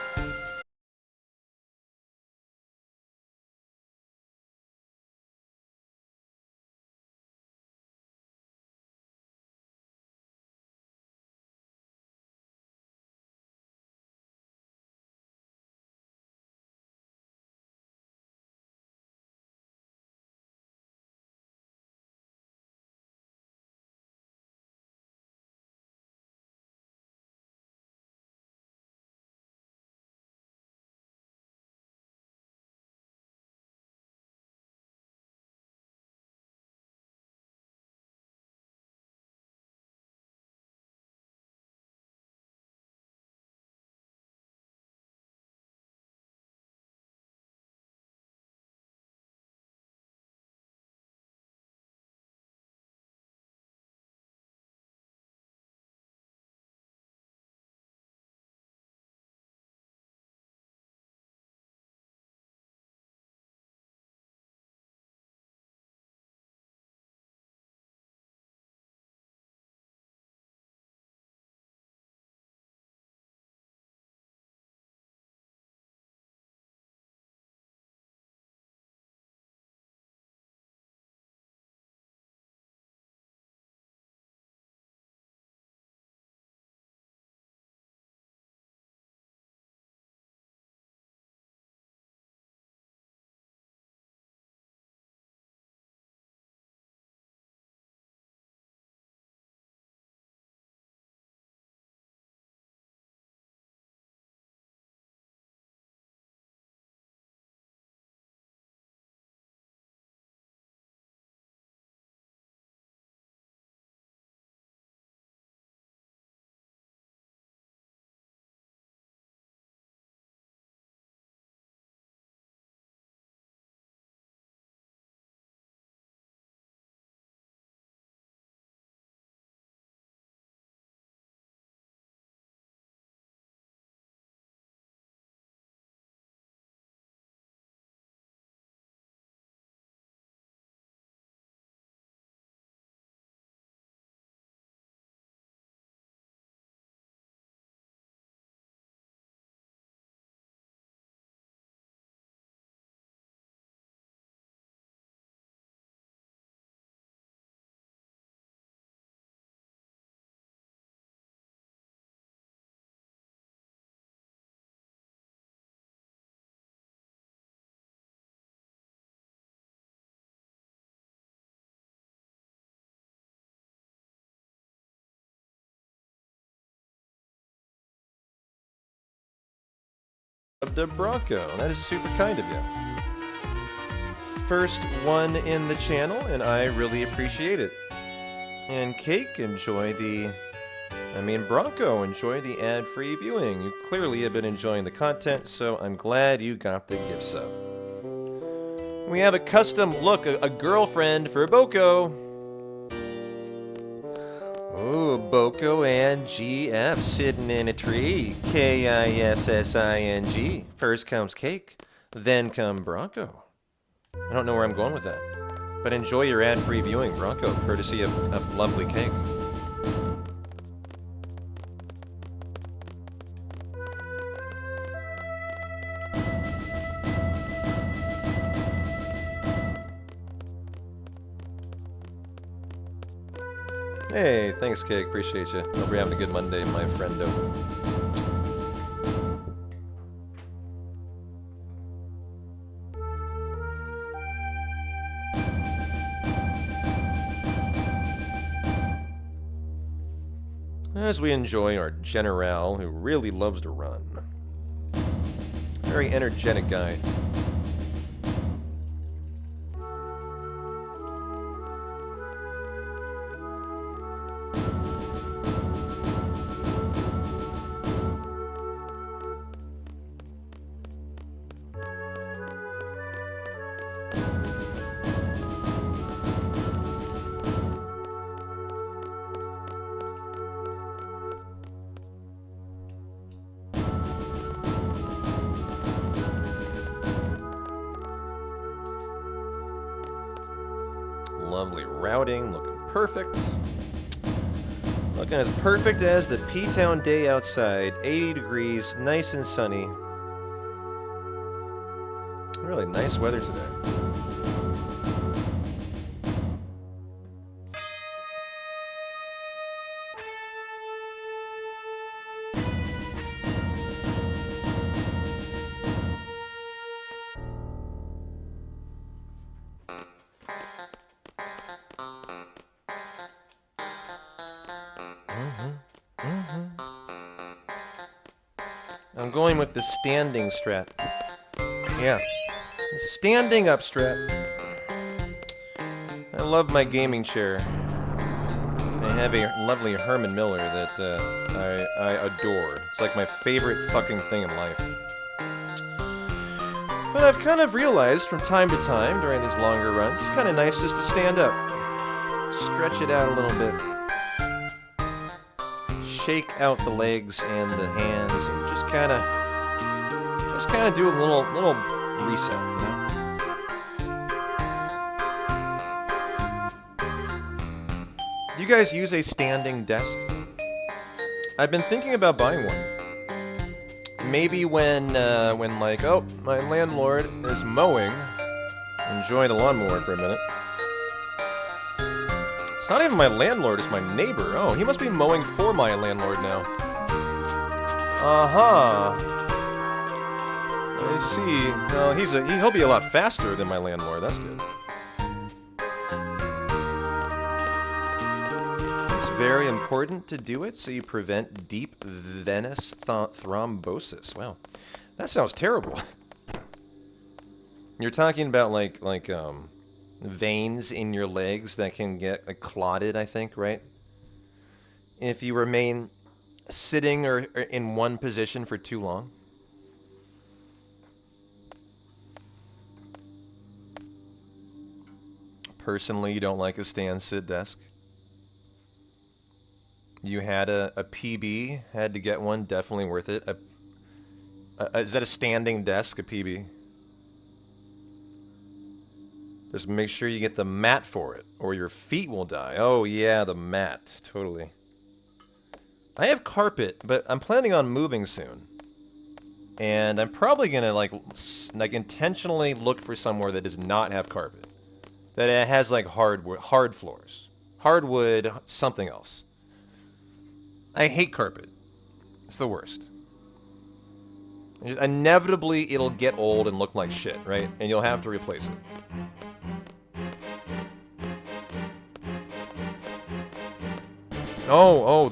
to Bronco. That is super kind of you. First one in the channel, and I really appreciate it. And Cake, enjoy the... Bronco, enjoy the ad-free viewing. You clearly have been enjoying the content, so I'm glad you got the gift sub. We have a custom look, a girlfriend for Boko. Ooh, Boko and GF sitting in a tree. Kissing. First comes Cake, then come Bronco. I don't know where I'm going with that. But enjoy your ad-free viewing, Bronco, courtesy of lovely Cake. Hey, thanks, Cake. Appreciate you. Hope you're having a good Monday, my friendo. As we enjoy our General, who really loves to run. Very energetic guy. Lovely routing, looking perfect. Looking as perfect as the P-Town day outside. 80 degrees, nice and sunny. Really nice weather today. I'm going with the standing strat. Yeah. Standing up strat. I love my gaming chair. I have a lovely Herman Miller that I adore. It's like my favorite fucking thing in life. But I've kind of realized from time to time during these longer runs, it's kind of nice just to stand up. Stretch it out a little bit. Shake out the legs and the hands and just kind of do a little reset, you know? Do you guys use a standing desk? I've been thinking about buying one. Maybe when like, oh, my landlord is mowing, enjoy the lawnmower for a minute. It's not even my landlord, it's my neighbor. Oh, he must be mowing for my landlord now. Uh-huh. I see. No, he'll be a lot faster than my landlord, that's good. It's very important to do it so you prevent deep venous thrombosis. Wow. That sounds terrible. You're talking about like veins in your legs that can get clotted, I think, right? If you remain sitting or in one position for too long. Personally, you don't like a stand-sit desk. You had a PB, had to get one, definitely worth it. Is that a standing desk, a PB? Just make sure you get the mat for it, or your feet will die. Oh yeah, the mat, totally. I have carpet, but I'm planning on moving soon. And I'm probably gonna like intentionally look for somewhere that does not have carpet. That it has like hard floors. Hardwood, something else. I hate carpet. It's the worst. Inevitably, it'll get old and look like shit, right? And you'll have to replace it. Oh,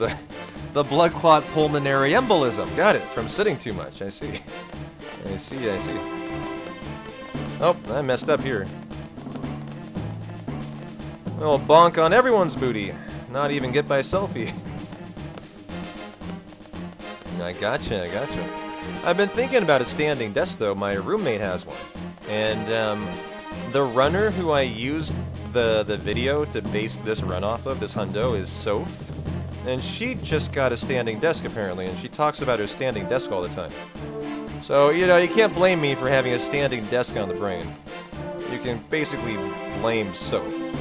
the blood clot pulmonary embolism. Got it, from sitting too much, I see. I see, I see. Oh, I messed up here. I'll bonk on everyone's booty. Not even get by selfie. I gotcha, I gotcha. I've been thinking about a standing desk, though. My roommate has one. And, the runner who I used the video to base this run off of, this hundo, is Soph. And she just got a standing desk, apparently, and she talks about her standing desk all the time. So, you know, you can't blame me for having a standing desk on the brain. You can basically blame Soph. You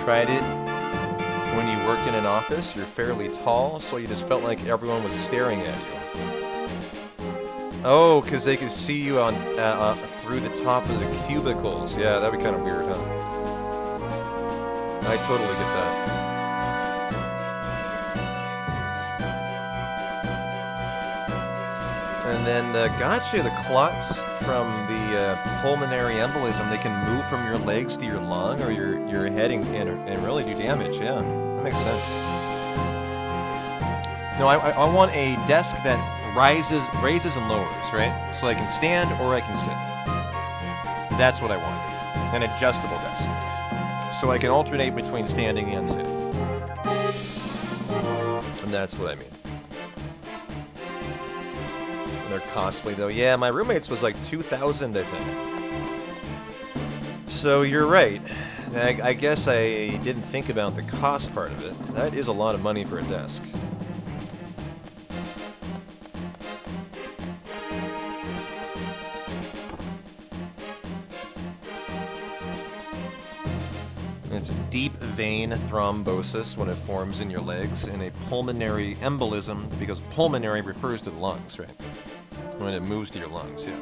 tried it when you worked in an office. You're fairly tall, so you just felt like everyone was staring at you. Oh, because they could see you on through the top of the cubicles. Yeah, that'd be kind of weird, huh? I totally get that. And then gotcha, the clots from the pulmonary embolism, they can move from your legs to your lung or your head and really do damage. Yeah, that makes sense. No, I want a desk that raises and lowers, right? So I can stand or I can sit. That's what I want. An adjustable desk. So I can alternate between standing and sitting. And that's what I mean. They're costly, though. Yeah, my roommate's was like $2,000, I think. So you're right. I guess I didn't think about the cost part of it. That is a lot of money for a desk. It's a deep vein thrombosis when it forms in your legs, and a pulmonary embolism, because pulmonary refers to the lungs, right? When it moves to your lungs, yeah.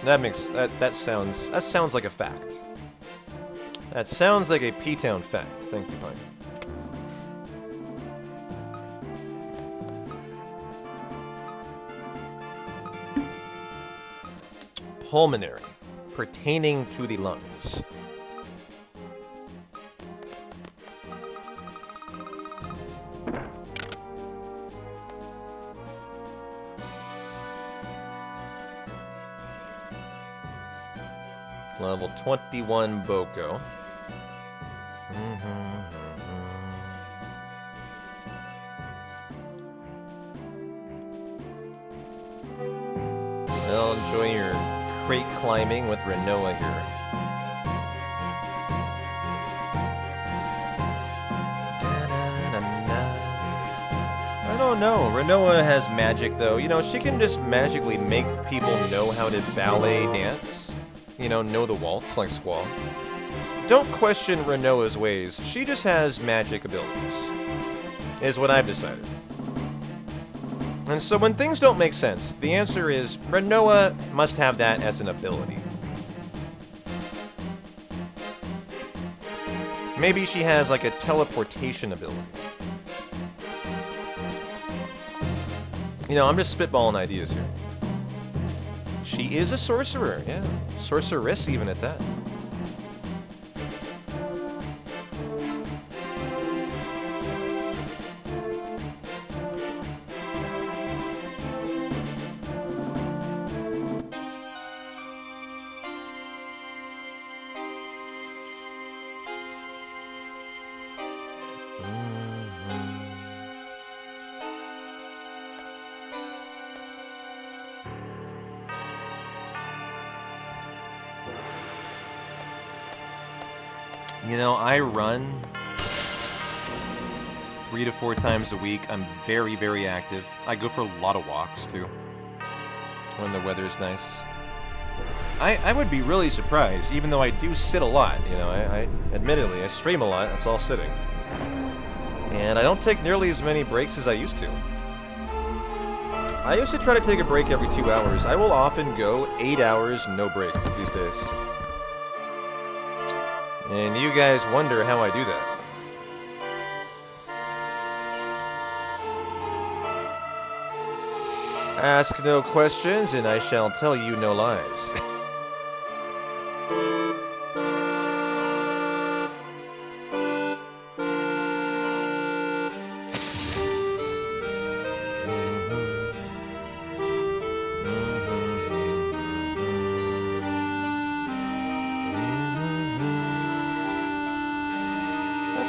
That sounds like a fact. That sounds like a P-Town fact. Thank you, Pine. Pulmonary, pertaining to the lungs. Level 21 Boko. Well, enjoy your crate climbing with Renoa here. I don't know. Renoa has magic, though. You know, she can just magically make people know how to ballet dance. You know the waltz like Squall. Don't question Renoa's ways. She just has magic abilities, is what I've decided. And so when things don't make sense, the answer is Renoa must have that as an ability. Maybe she has like a teleportation ability. You know, I'm just spitballing ideas here. She is a sorcerer, yeah. Sorceress even at that. You know, I run 3 to 4 times a week. I'm very, very active. I go for a lot of walks, too, when the weather's nice. I would be really surprised, even though I do sit a lot. You know, admittedly, I stream a lot. That's all sitting. And I don't take nearly as many breaks as I used to. I used to try to take a break every 2 hours. I will often go 8 hours, no break these days. And you guys wonder how I do that. Ask no questions, and I shall tell you no lies.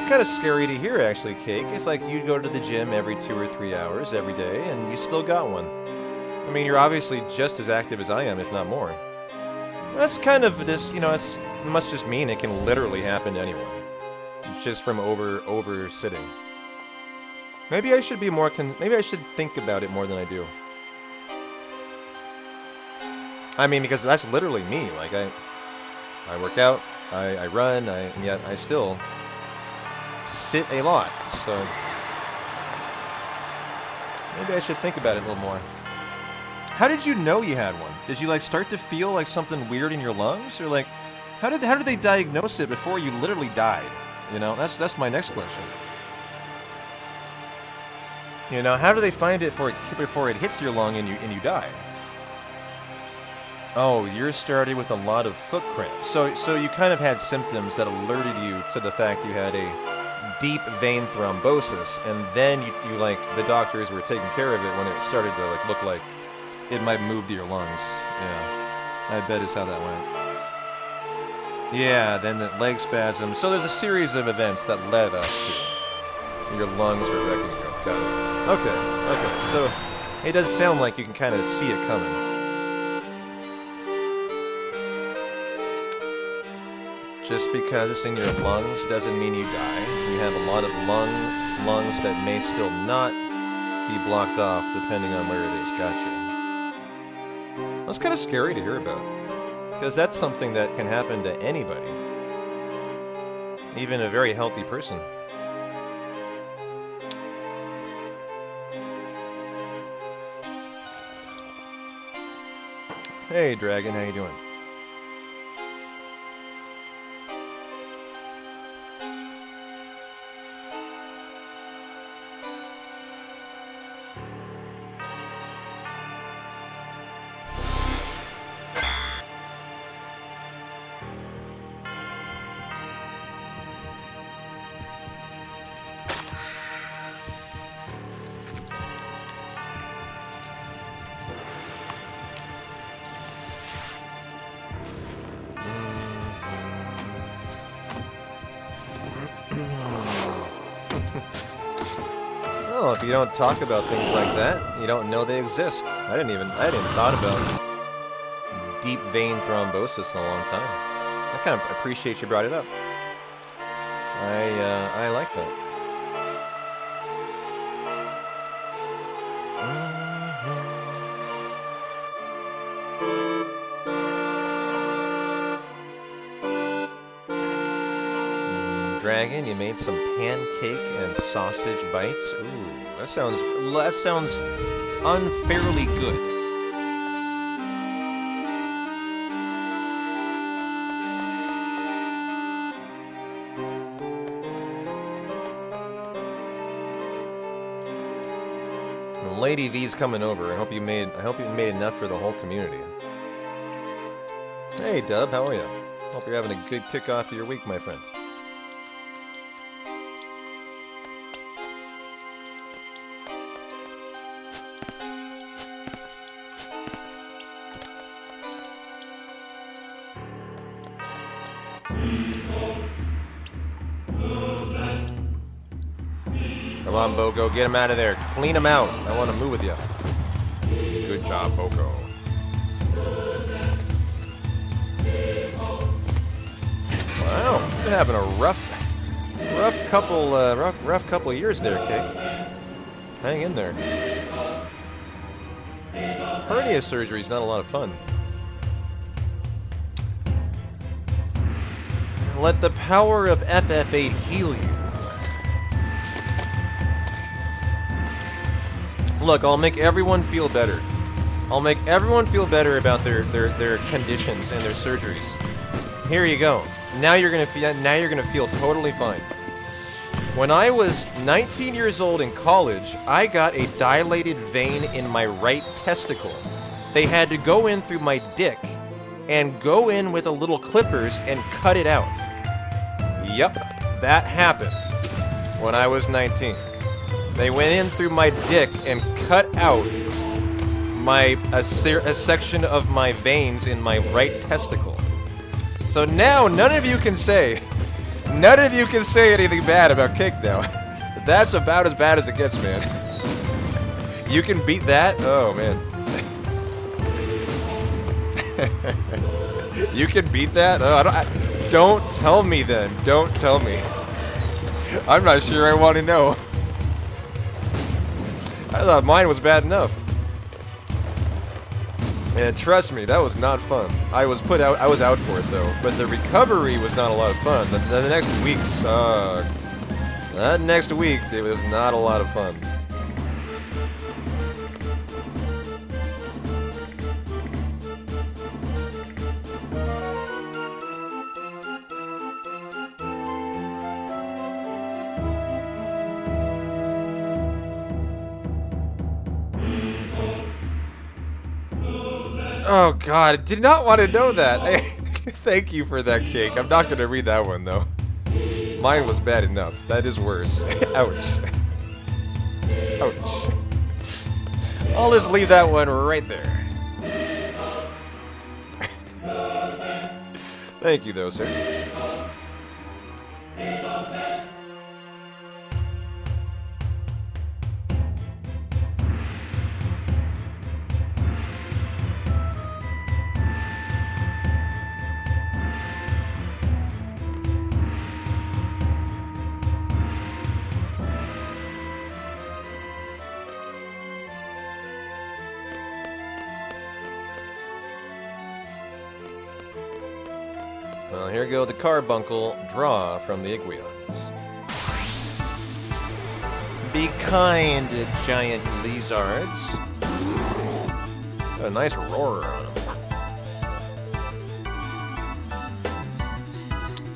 kind of scary to hear, actually, Cake. If, like, you go to the gym every 2 or 3 hours every day, and you still got one. I mean, you're obviously just as active as I am, if not more. That's kind of this, you know, it must just mean it can literally happen to anyone. Just from over sitting. Maybe I should be more, maybe I should think about it more than I do. I mean, because that's literally me. Like, I work out, I run, and yet I still sit a lot, so maybe I should think about it a little more. How did you know you had one? Did you, like, start to feel like something weird in your lungs? Or, like, how did they diagnose it before you literally died? You know, that's my next question. You know, how do they find it before it hits your lung and you die? Oh, you're started with a lot of foot cramps. So you kind of had symptoms that alerted you to the fact you had a deep vein thrombosis, and then you like, the doctors were taking care of it when it started to, like, look like it might move to your lungs. Yeah, I bet is how that went. Yeah, then the leg spasm. So there's a series of events that led up to your lungs were wrecking you. Got it. Okay. So it does sound like you can kind of see it coming. Just because it's in your lungs doesn't mean you die. You have a lot of lungs that may still not be blocked off depending on where it is. Gotcha. That's kind of scary to hear about. Because that's something that can happen to anybody. Even a very healthy person. Hey, Dragon, how you doing? Well, if you don't talk about things like that, you don't know they exist. I didn't thought about deep vein thrombosis in a long time. I kind of appreciate you brought it up. I like that. Dragon, you made some pancake and sausage bites. Ooh, that sounds unfairly good. Lady V's coming over. I hope you made enough for the whole community. Hey Dub, how are you? Hope you're having a good kickoff to your week, my friend. Come on, Boko, get him out of there. Clean him out. I want to move with you. Good job, Boko. Wow, you've been having a rough couple of years there, Cake. Hang in there. Hernia surgery is not a lot of fun. Let the power of FFVIII heal you. Look, I'll make everyone feel better. I'll make everyone feel better about their conditions and their surgeries. Here you go. Now you're gonna feel totally fine. When I was 19 years old in college, I got a dilated vein in my right testicle. They had to go in through my dick and go in with a little clippers and cut it out. Yep, that happened when I was 19. They went in through my dick and cut out a section of my veins in my right testicle. So now none of you can say None of you can say anything bad about Cake now. That's about as bad as it gets, man. You can beat that? Oh, man. You can beat that? Oh, don't tell me then. Don't tell me. I'm not sure I want to know. I thought mine was bad enough. Yeah, trust me, that was not fun. I was out for it though, but the recovery was not a lot of fun. The next week sucked. That next week, it was not a lot of fun. Oh god, I did not want to know that. Thank you for that, Cake. I'm not going to read that one, though. Mine was bad enough. That is worse. Ouch. Ouch. I'll just leave that one right there. Thank you, though, sir. Well, here go the carbuncle draw from the Iguions. Be kind, giant lizards. Got a nice roar on them.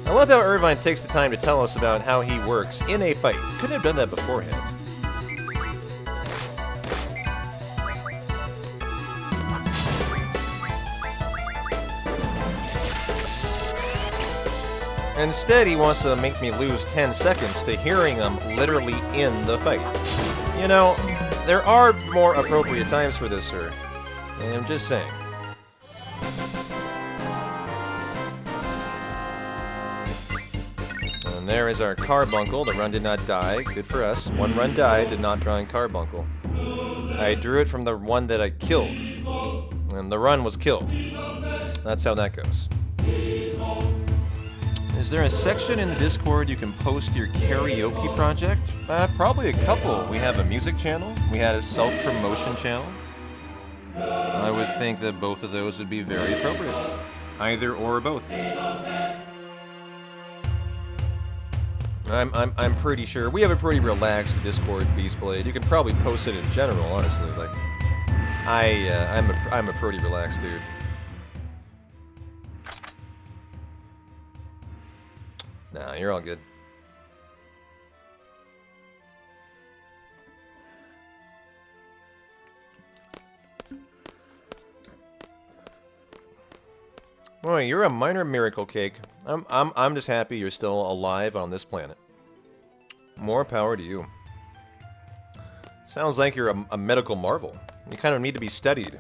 I love how Irvine takes the time to tell us about how he works in a fight. Couldn't have done that beforehand. Instead, he wants to make me lose 10 seconds to hearing him literally in the fight. You know, there are more appropriate times for this, sir. I'm just saying. And there is our carbuncle. The run did not die. Good for us. One run died, did not draw in carbuncle. I drew it from the one that I killed. And the run was killed. That's how that goes. Is there a section in the Discord you can post your karaoke project? Probably a couple. We have a music channel. We had a self-promotion channel. I would think that both of those would be very appropriate. Either or both. I'm pretty sure. We have a pretty relaxed Discord, Beastblade. You can probably post it in general, honestly. Like, I'm a pretty relaxed dude. Nah, you're all good. Boy, you're a minor miracle, Cake. I'm just happy you're still alive on this planet. More power to you. Sounds like you're a medical marvel. You kind of need to be studied.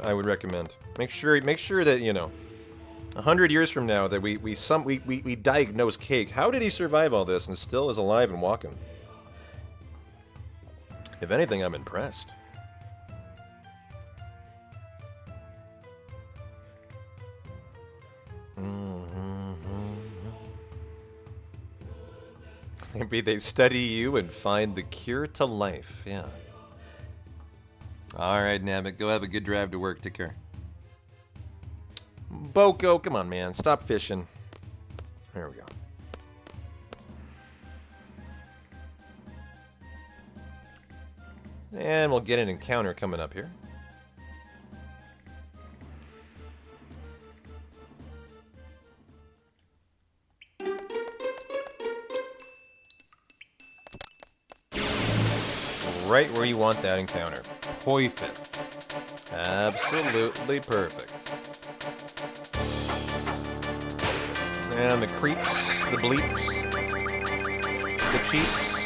I would recommend. Make sure that, you know, 100 years from now that we diagnose Cake. How did he survive all this and still is alive and walking? If anything, I'm impressed. Maybe they study you and find the cure to life. Yeah. Alright, Namek, go have a good drive to work. Take care. Boko, come on, man. Stop fishing. There we go. And we'll get an encounter coming up here. Right where you want that encounter. Perfect. Absolutely perfect. And the creeps, the bleeps, the cheeps.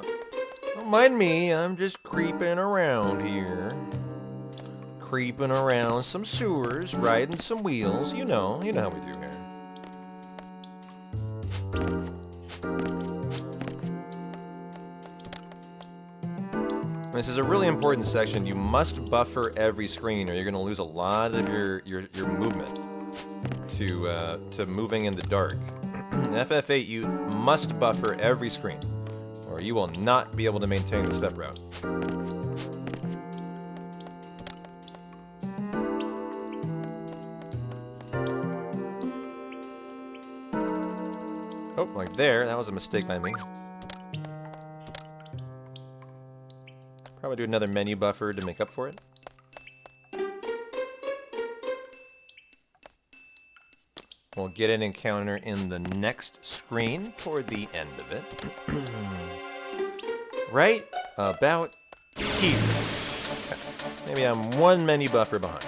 Don't mind me, I'm just creeping around here. Creeping around some sewers, riding some wheels. You know how we do here. This is a really important section. You must buffer every screen or you're going to lose a lot of your movement to moving in the dark. In FF8, you must buffer every screen or you will not be able to maintain the step route. Oh, like there. That was a mistake by me. Probably do another menu buffer to make up for it. We'll get an encounter in the next screen toward the end of it. Right about here. Maybe I'm one menu buffer behind.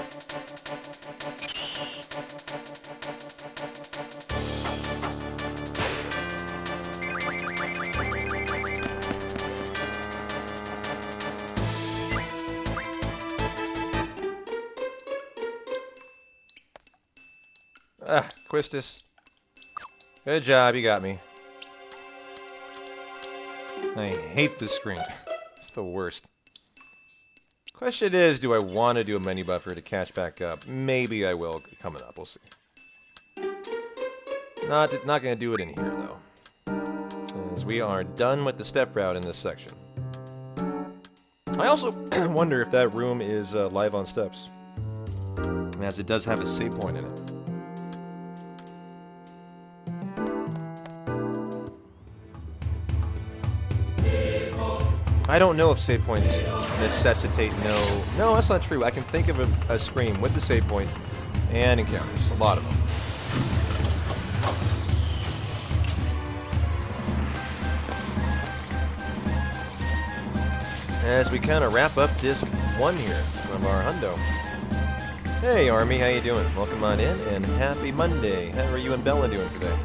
Ah, Quistis. Good job, you got me. I hate this screen. It's the worst. Question is, do I want to do a menu buffer to catch back up? Maybe I will coming up, we'll see. Not gonna do it in here, though. As we are done with the step route in this section. I also wonder if that room is live on steps, as it does have a save point in it. I don't know if save points necessitate no, that's not true. I can think of a screen with the save point and encounters, a lot of them. As we kind of wrap up disc 1 here from our hundo. Hey Army, how you doing? Welcome on in and happy Monday. How are you and Bella doing today?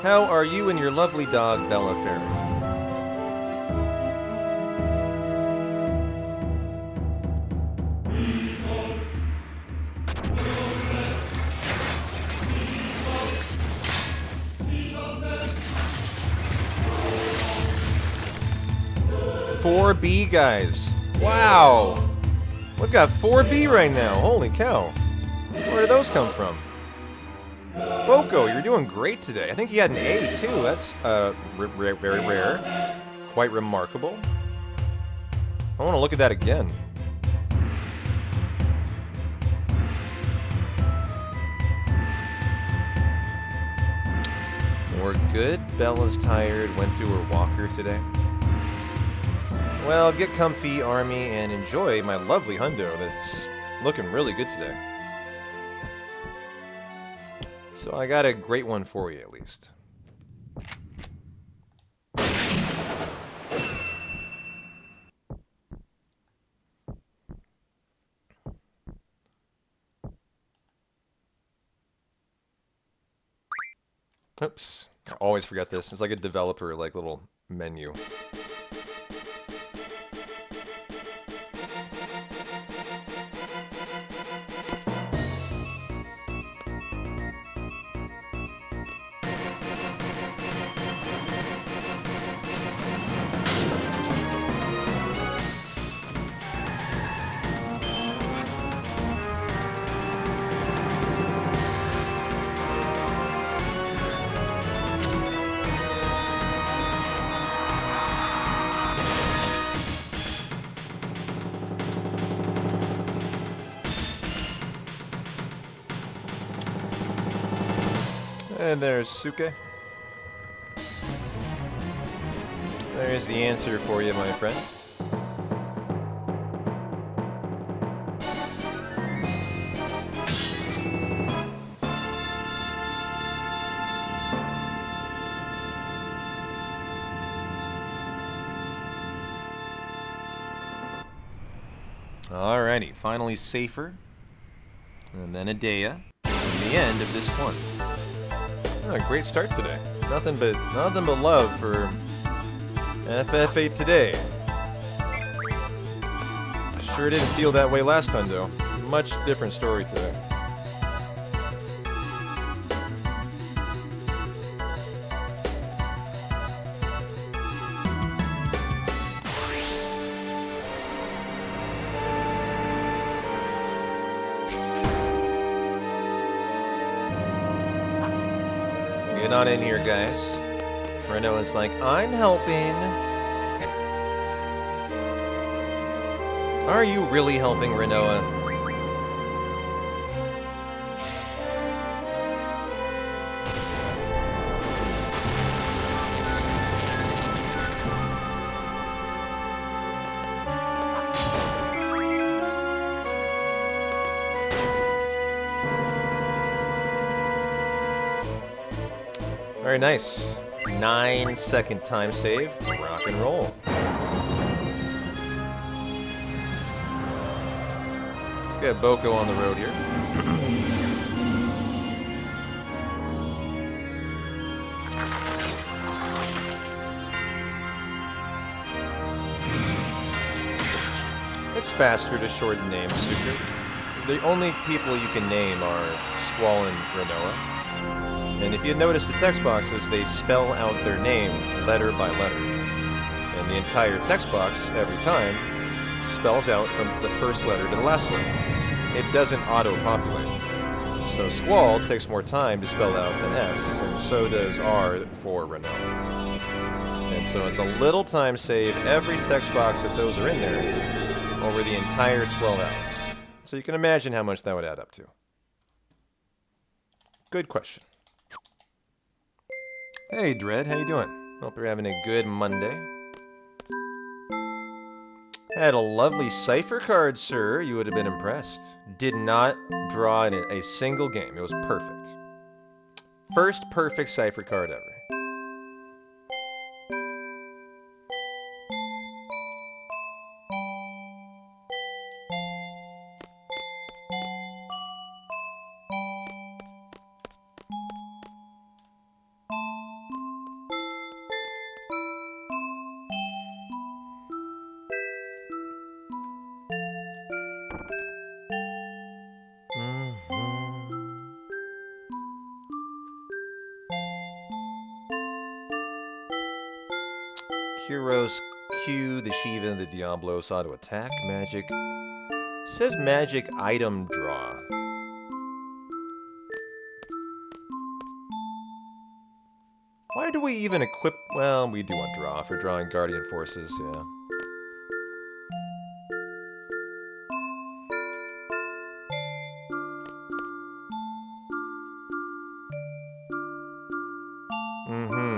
How are you and your lovely dog, Bella, faring? Four B guys. Wow. We've got 4B right now. Holy cow. Where did those come from? Boko, you're doing great today. I think he had an A too. That's very rare. Quite remarkable. I want to look at that again. We're good. Bella's tired. Went to her walker today. Well, get comfy, Army, and enjoy my lovely hundo that's looking really good today. So I got a great one for you, at least. Oops. I always forget this. It's like a developer, like, little menu. And there's Suke. There's the answer for you, my friend. Alrighty, finally Safer. And then Adea. And the end of this one. Oh, great start today. Nothing but love for FF8 today. Sure didn't feel that way last time though. Much different story today. Get on in here, guys. Renoa's like, I'm helping. Are you really helping, Renoa? Very nice. 9-second time save. Rock and roll. Let's get Boko on the road here. It's faster to shorten names, Sucre. The only people you can name are Squall and Renoa. And if you notice the text boxes, they spell out their name letter by letter. And the entire text box, every time, spells out from the first letter to the last letter. It doesn't auto-populate. So Squall takes more time to spell out than S, and so does R for Renoa. And so it's a little time save every text box that those are in there over the entire 12 hours. So you can imagine how much that would add up to. Good question. Hey, Dread, how you doing? Hope you're having a good Monday. Had a lovely cipher card, sir. You would have been impressed. Did not draw in a single game. It was perfect. First perfect cipher card ever. Kuros, Q, the Shiva, the Diablos, auto attack, magic. Says magic item draw. Why do we even equip? Well, we do want draw for drawing Guardian Forces, yeah.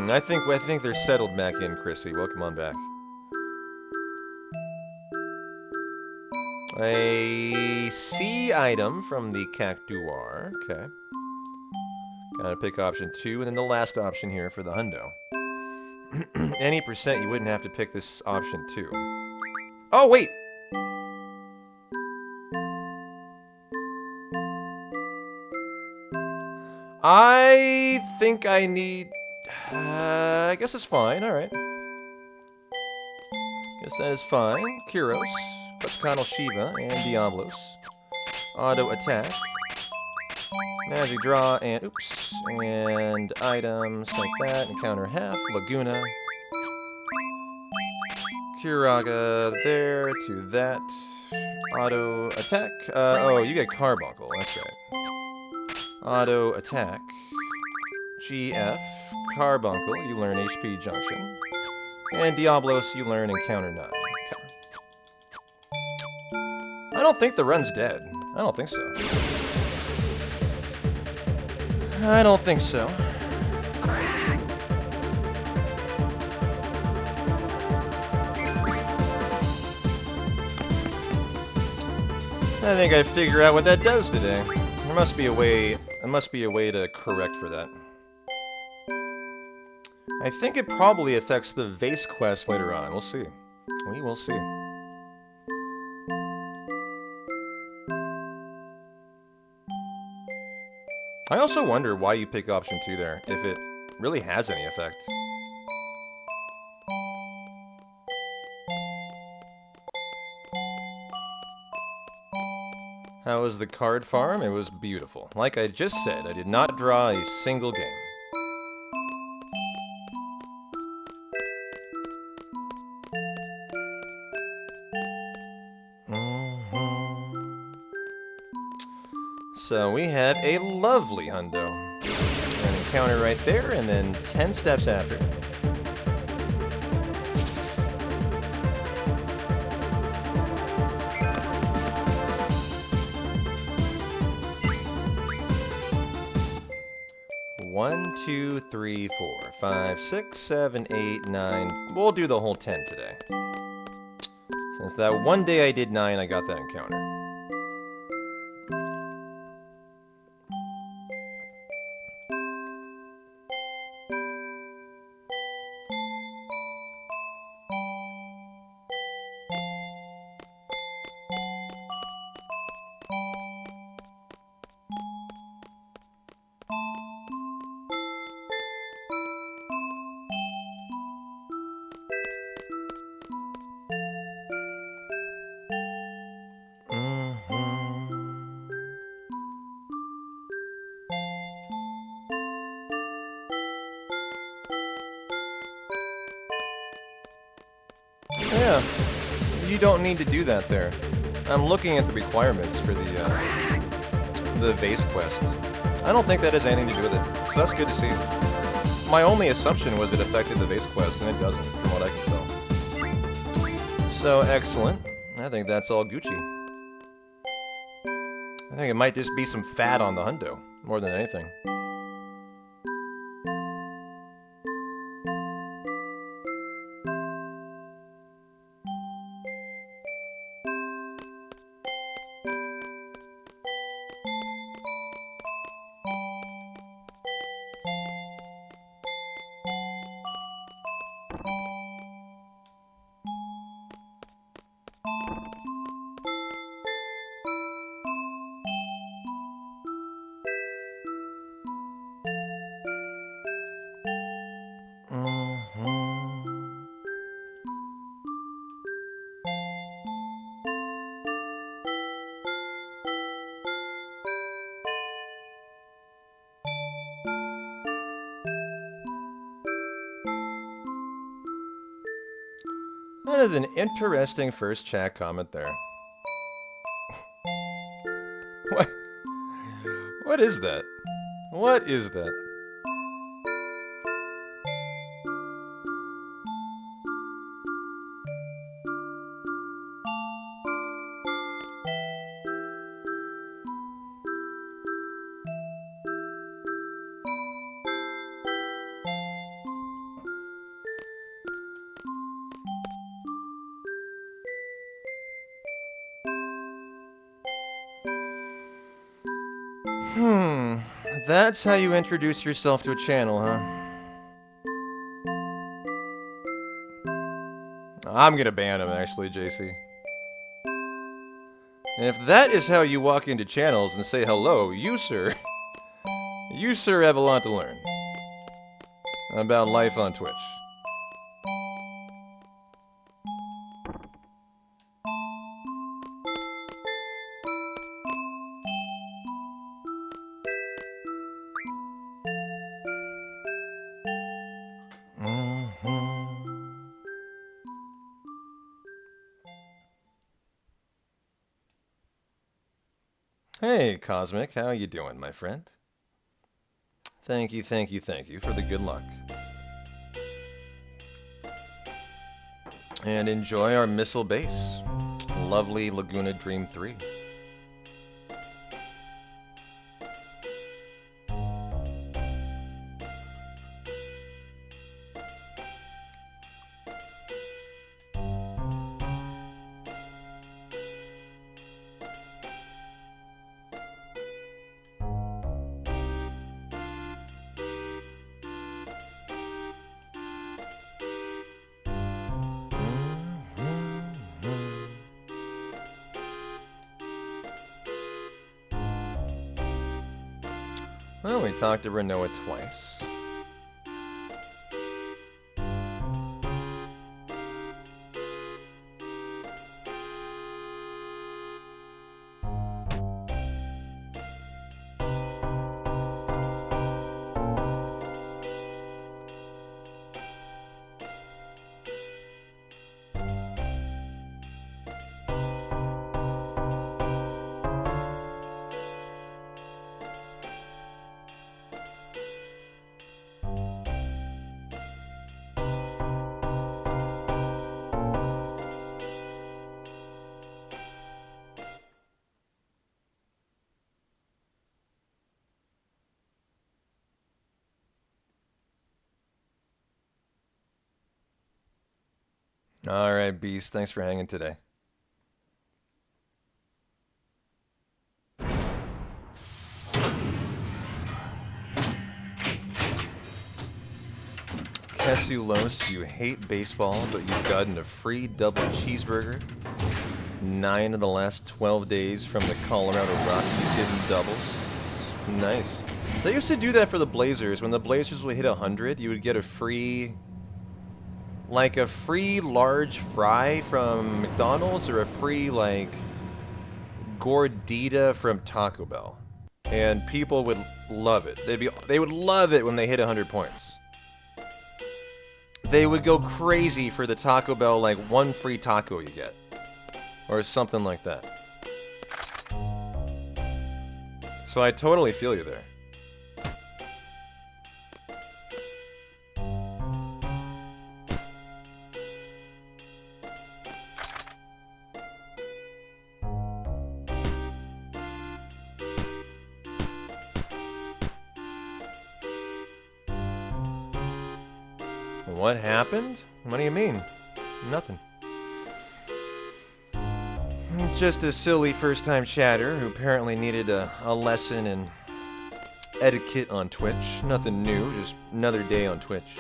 I think they're settled back in, Chrissy. Welcome on back. A C item from the Cactuar. Okay. Gotta pick option 2, and then the last option here for the hundo. Any percent, you wouldn't have to pick this option 2. Oh, wait! I think I need... I guess it's fine, alright. Guess that is fine. Kuros, Quetzalcoatl Shiva, and Diablos. Auto attack. Magic draw, and oops. And items like that. Encounter half. Laguna. Kiraga there to that. Auto attack. Oh, you get Carbuncle, that's right. Auto attack. GF. Carbuncle, you learn HP Junction. And Diablos, you learn Encounter 9. Okay. I don't think the run's dead. I don't think so. I don't think so. I think I figure out what that does today. There must be a way. There must be a way to correct for that. I think it probably affects the Vase quest later on. We'll see. We will see. I also wonder why you pick option 2 there. If it really has any effect. How was the card farm? It was beautiful. Like I just said, I did not draw a single game. So we have a lovely hundo. An encounter right there, and then 10 steps after. One, two, three, 4, 5, 6, 7, 8, 9. We'll do the whole 10 today. Since that one day I did 9, I got that encounter. Yeah, you don't need to do that there. I'm looking at the requirements for the vase quest. I don't think that has anything to do with it, so that's good to see. My only assumption was it affected the vase quest, and it doesn't, from what I can tell. So, excellent. I think that's all Gucci. I think it might just be some fat on the hundo, more than anything. That is an interesting first chat comment there. What? What is that? What is that? That's how you introduce yourself to a channel, huh? I'm gonna ban him, actually, JC. And if that is how you walk into channels and say hello, you, sir, have a lot to learn about life on Twitch. Hey, Cosmic, how you doing, my friend? Thank you for the good luck. And enjoy our missile base. Lovely Laguna Dream 3. Well, we talked to Renoa twice. Alright, Beast, thanks for hanging today. Kesulos, you hate baseball, but you've gotten a free double cheeseburger 9 of the last 12 days from the Colorado Rockies hitting doubles. Nice. They used to do that for the Blazers. When the Blazers would hit 100, you would get a free... like a free large fry from McDonald's or a free, like, gordita from Taco Bell. And people would love it. They would love it when they hit 100 points. They would go crazy for the Taco Bell, like, one free taco you get. Or something like that. So I totally feel you there. What happened? What do you mean? Nothing. Just a silly first-time chatter who apparently needed a lesson in etiquette on Twitch. Nothing new, just another day on Twitch.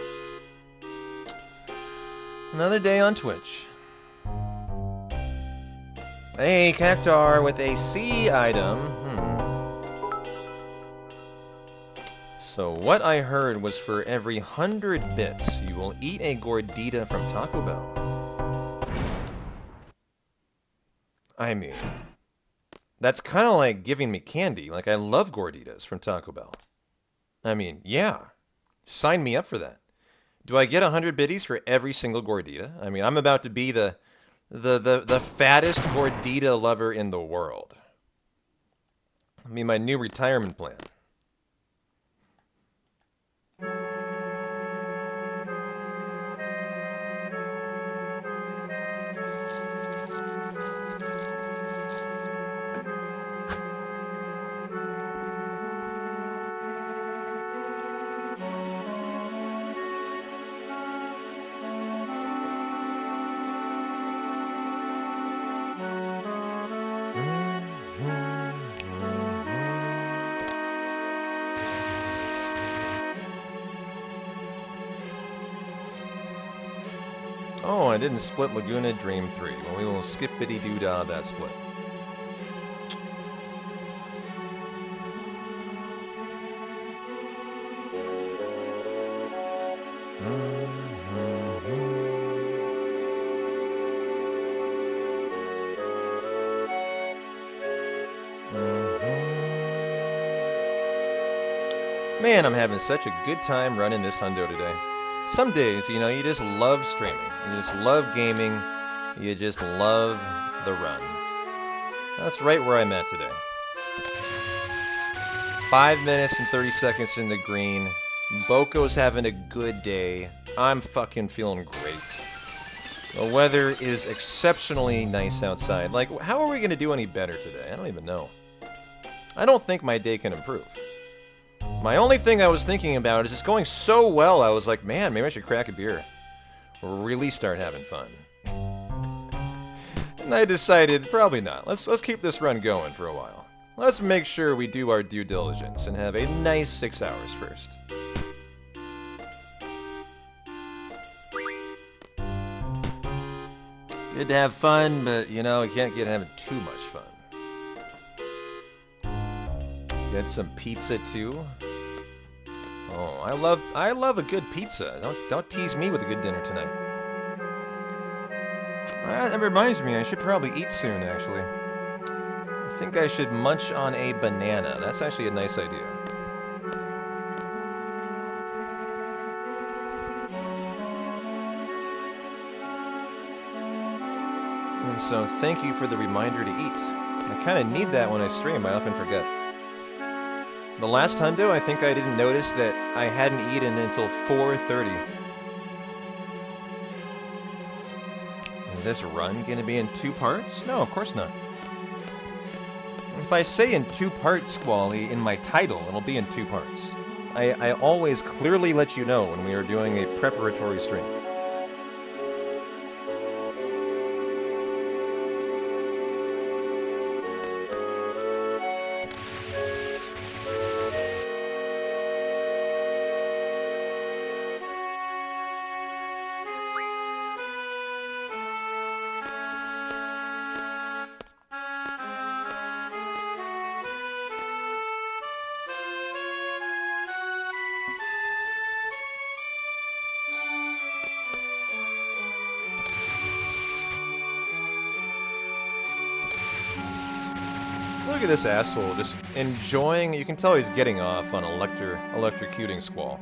Another day on Twitch. Hey, Cactar with a C item. So what I heard was for every 100 bits, you will eat a gordita from Taco Bell. I mean, that's kind of like giving me candy. Like, I love gorditas from Taco Bell. I mean, yeah. Sign me up for that. Do I get 100 biddies for every single gordita? I mean, I'm about to be the fattest gordita lover in the world. I mean, my new retirement plan. Oh, I didn't split Laguna Dream 3. Well, we will skip-bitty-doo-dah that split. Man, I'm having such a good time running this hundo today. Some days, you know, you just love streaming. You just love gaming. You just love the run. That's right where I'm at today. 5 minutes and 30 seconds in the green. Boko's having a good day. I'm fucking feeling great. The weather is exceptionally nice outside. Like, how are we going to do any better today? I don't even know. I don't think my day can improve. My only thing I was thinking about is it's going so well, I was like, man, maybe I should crack a beer. Really start having fun. And I decided, probably not. Let's keep this run going for a while. Let's make sure we do our due diligence and have a nice 6 hours first. Good to have fun, but, you know, you can't get having too much fun. Get some pizza, too. Oh, I love a good pizza. Don't tease me with a good dinner tonight. That reminds me, I should probably eat soon, actually. I think I should munch on a banana. That's actually a nice idea. And so, thank you for the reminder to eat. I kind of need that when I stream. I often forget. The last hundo, I think I didn't notice that I hadn't eaten until 4:30. Is this run going to be in 2 parts? No, of course not. If I say in 2 parts, Squally, in my title, it'll be in 2 parts. I always clearly let you know when we are doing a preparatory stream. Look at this asshole just enjoying. You can tell he's getting off on electrocuting Squall.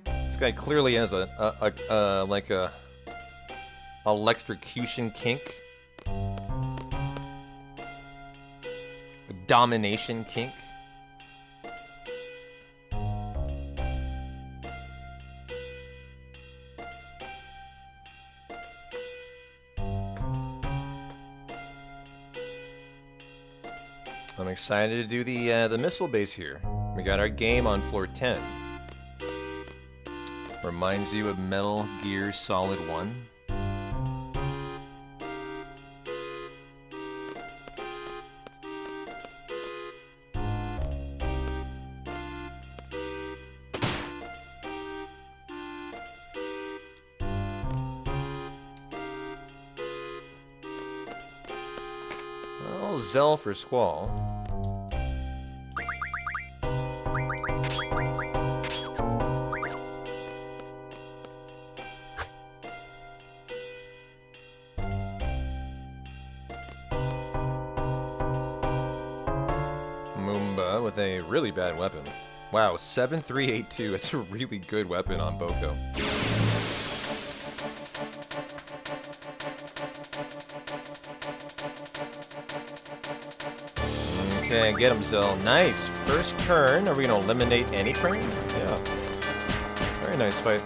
This guy clearly has a like a electrocution kink, a domination kink. I'm excited to do the missile base here. We got our game on floor 10. Reminds you of Metal Gear Solid 1. Well, Zell for Squall. With a really bad weapon. Wow, 7382. That's a really good weapon on Boko. Okay, get him, Zell. Nice. First turn. Are we gonna eliminate any turn? Yeah. Very nice fight.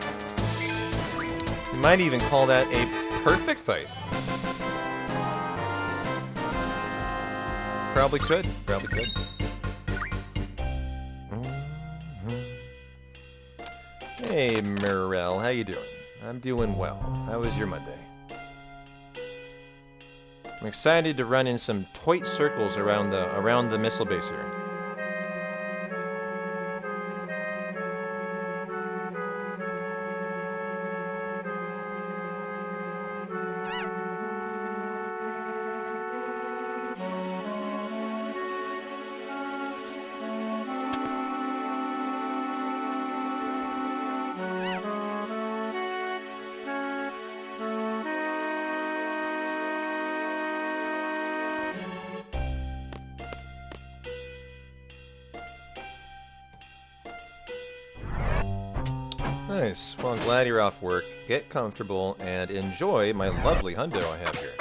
You might even call that a perfect fight. Probably could. Probably could. Hey, Mirrell, how you doing? I'm doing well. How was your Monday? I'm excited to run in some toit circles around the missile base here. Nice. Well, I'm glad you're off work. Get comfortable and enjoy my lovely hundo I have here.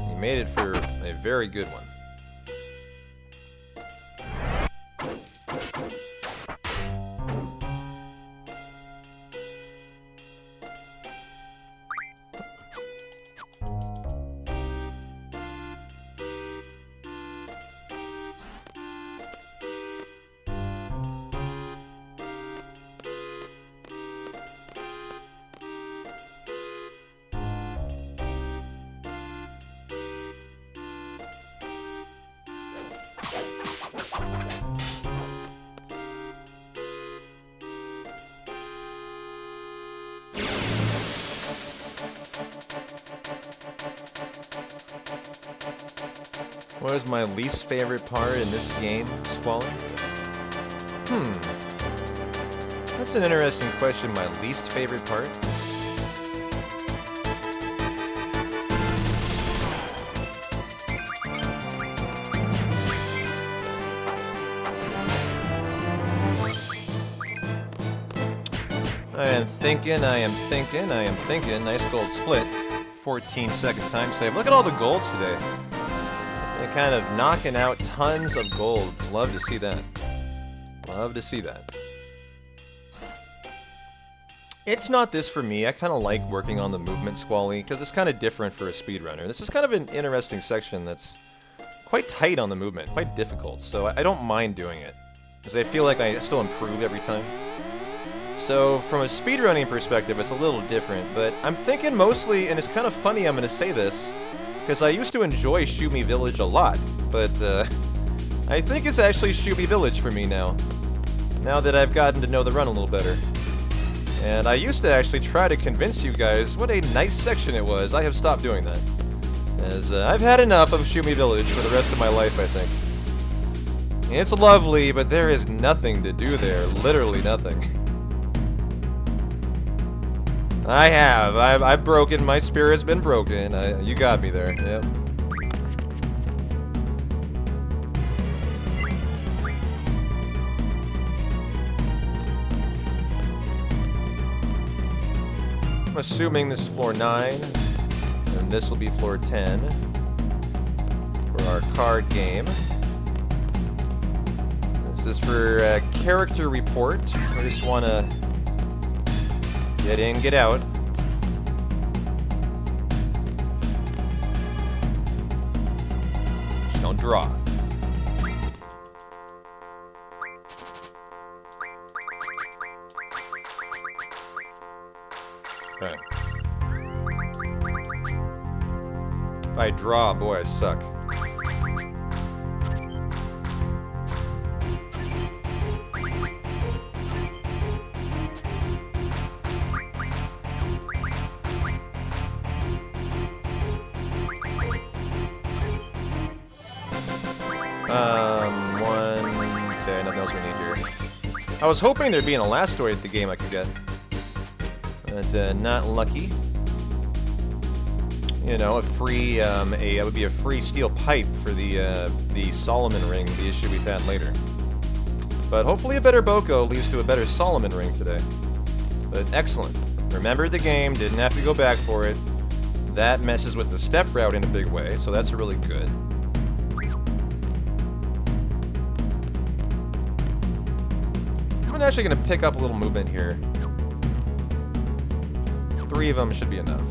You made it for a very good one. What is my least favorite part in this game, Squally? That's an interesting question, my least favorite part. I am thinking. Nice gold split. 14-second time save. Look at all the golds today. They're kind of knocking out tons of golds. Love to see that. Love to see that. It's not this for me. I kind of like working on the movement, Squally, because it's kind of different for a speedrunner. This is kind of an interesting section that's quite tight on the movement, quite difficult, so I don't mind doing it, because I feel like I still improve every time. So from a speedrunning perspective, it's a little different, but I'm thinking mostly, and it's kind of funny I'm going to say this, because I used to enjoy Shoot Me Village a lot, but I think it's actually Shoot Me Village for me now that I've gotten to know the run a little better. And I used to actually try to convince you guys what a nice section it was. I have stopped doing that, as I've had enough of Shoot Me Village for the rest of my life, I think. It's lovely, but there is nothing to do there, literally nothing. I've broken, my spirit's been broken. You got me there, yep. assuming this is floor 9, and this will be floor 10 for our card game. This is for character report. I just want to get in, get out. Just don't draw. Right. If I draw, boy, I suck. Okay, nothing else we need here. I was hoping there'd be an Elastoid at the game I could get. But, not lucky. You know, a free, that would be a free steel pipe for the Solomon ring, the issue we've had later. But hopefully a better Boko leads to a better Solomon ring today. But excellent. Remembered the game, didn't have to go back for it. That messes with the step route in a big way, so that's really good. I'm actually going to pick up a little movement here. 3 of them should be enough.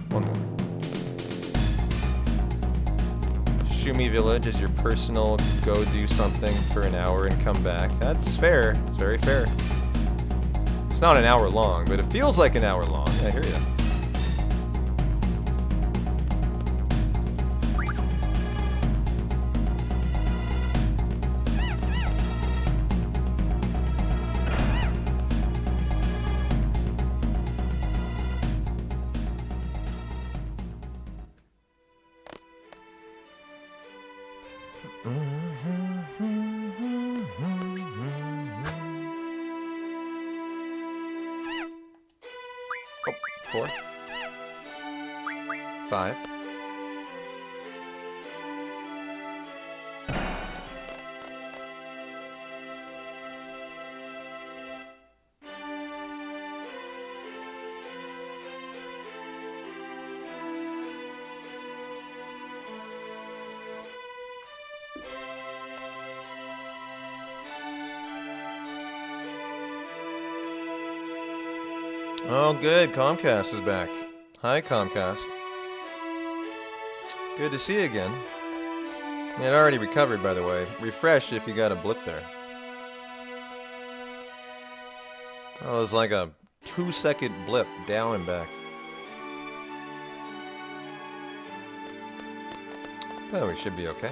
One more. Shumi Village is your personal go do something for an hour and come back. That's fair. It's very fair. It's not an hour long, but it feels like an hour long. I hear you. Oh, 4, 5. Oh, good. Comcast is back. Hi, Comcast. Good to see you again. It already recovered, by the way. Refresh if you got a blip there. Oh, it was like a 2-second blip down and back. Oh, we should be okay.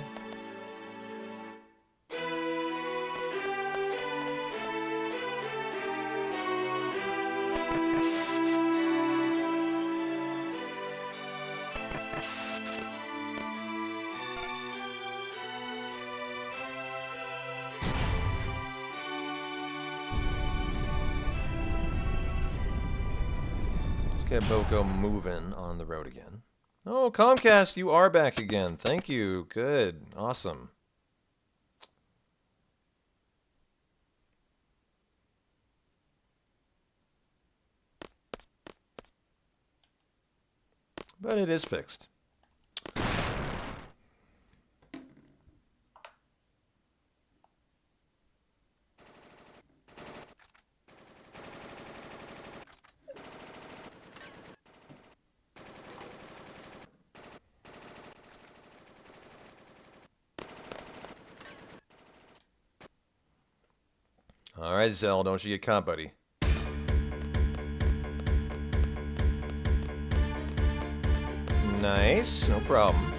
Get Boko moving on the road again. Oh, Comcast, you are back again. Thank you. Good. Awesome. But it is fixed. Alright, Zell, don't you get caught, buddy. Nice, no problem.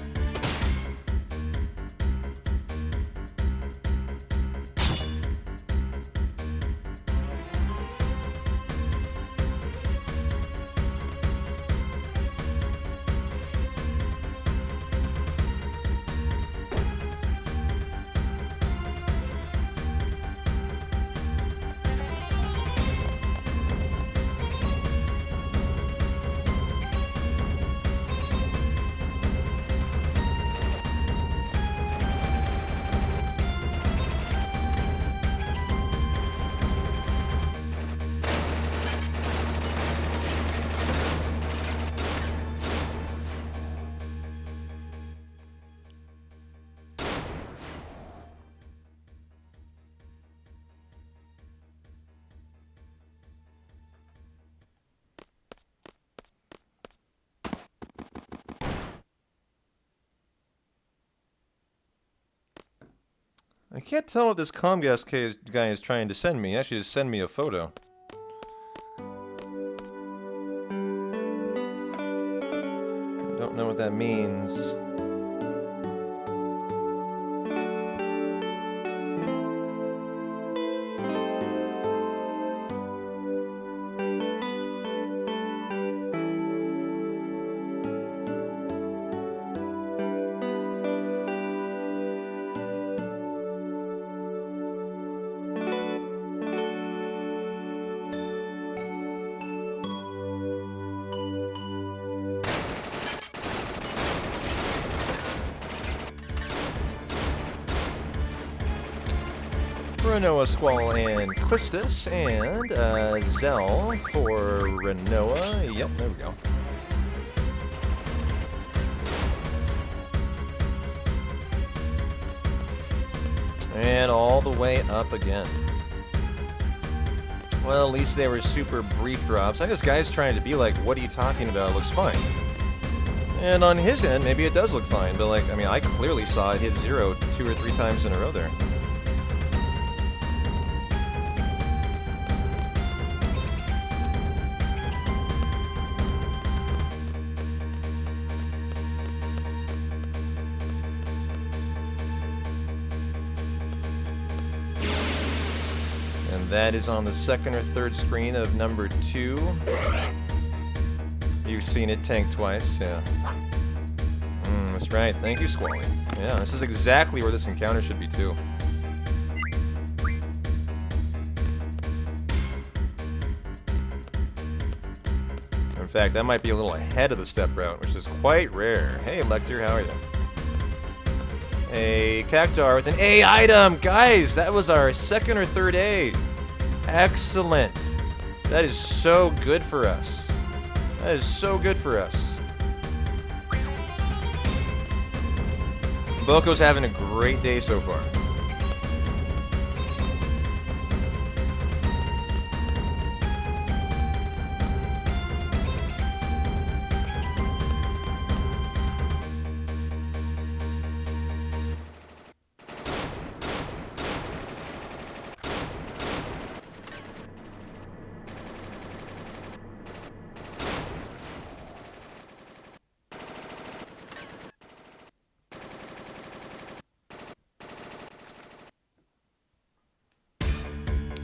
I can't tell what this Comcast guy is trying to send me. Actually, just send me a photo. I don't know what that means. Renoa, Squall, and Quistis, and Zell for Renoa. Yep, there we go. And all the way up again. Well, at least they were super brief drops. I guess guy's trying to be like, what are you talking about? It looks fine. And on his end, maybe it does look fine, but like, I mean, I clearly saw it hit 0 2 or 3 times in a row there. That is on the second or third screen of number 2. You've seen it tank twice, yeah. That's right. Thank you, Squally. Yeah, this is exactly where this encounter should be, too. In fact, that might be a little ahead of the step route, which is quite rare. Hey, Lecter, how are you? A Cactar with an A item! Guys, that was our second or third A. Excellent. That is so good for us. That is so good for us. Boko's having a great day so far.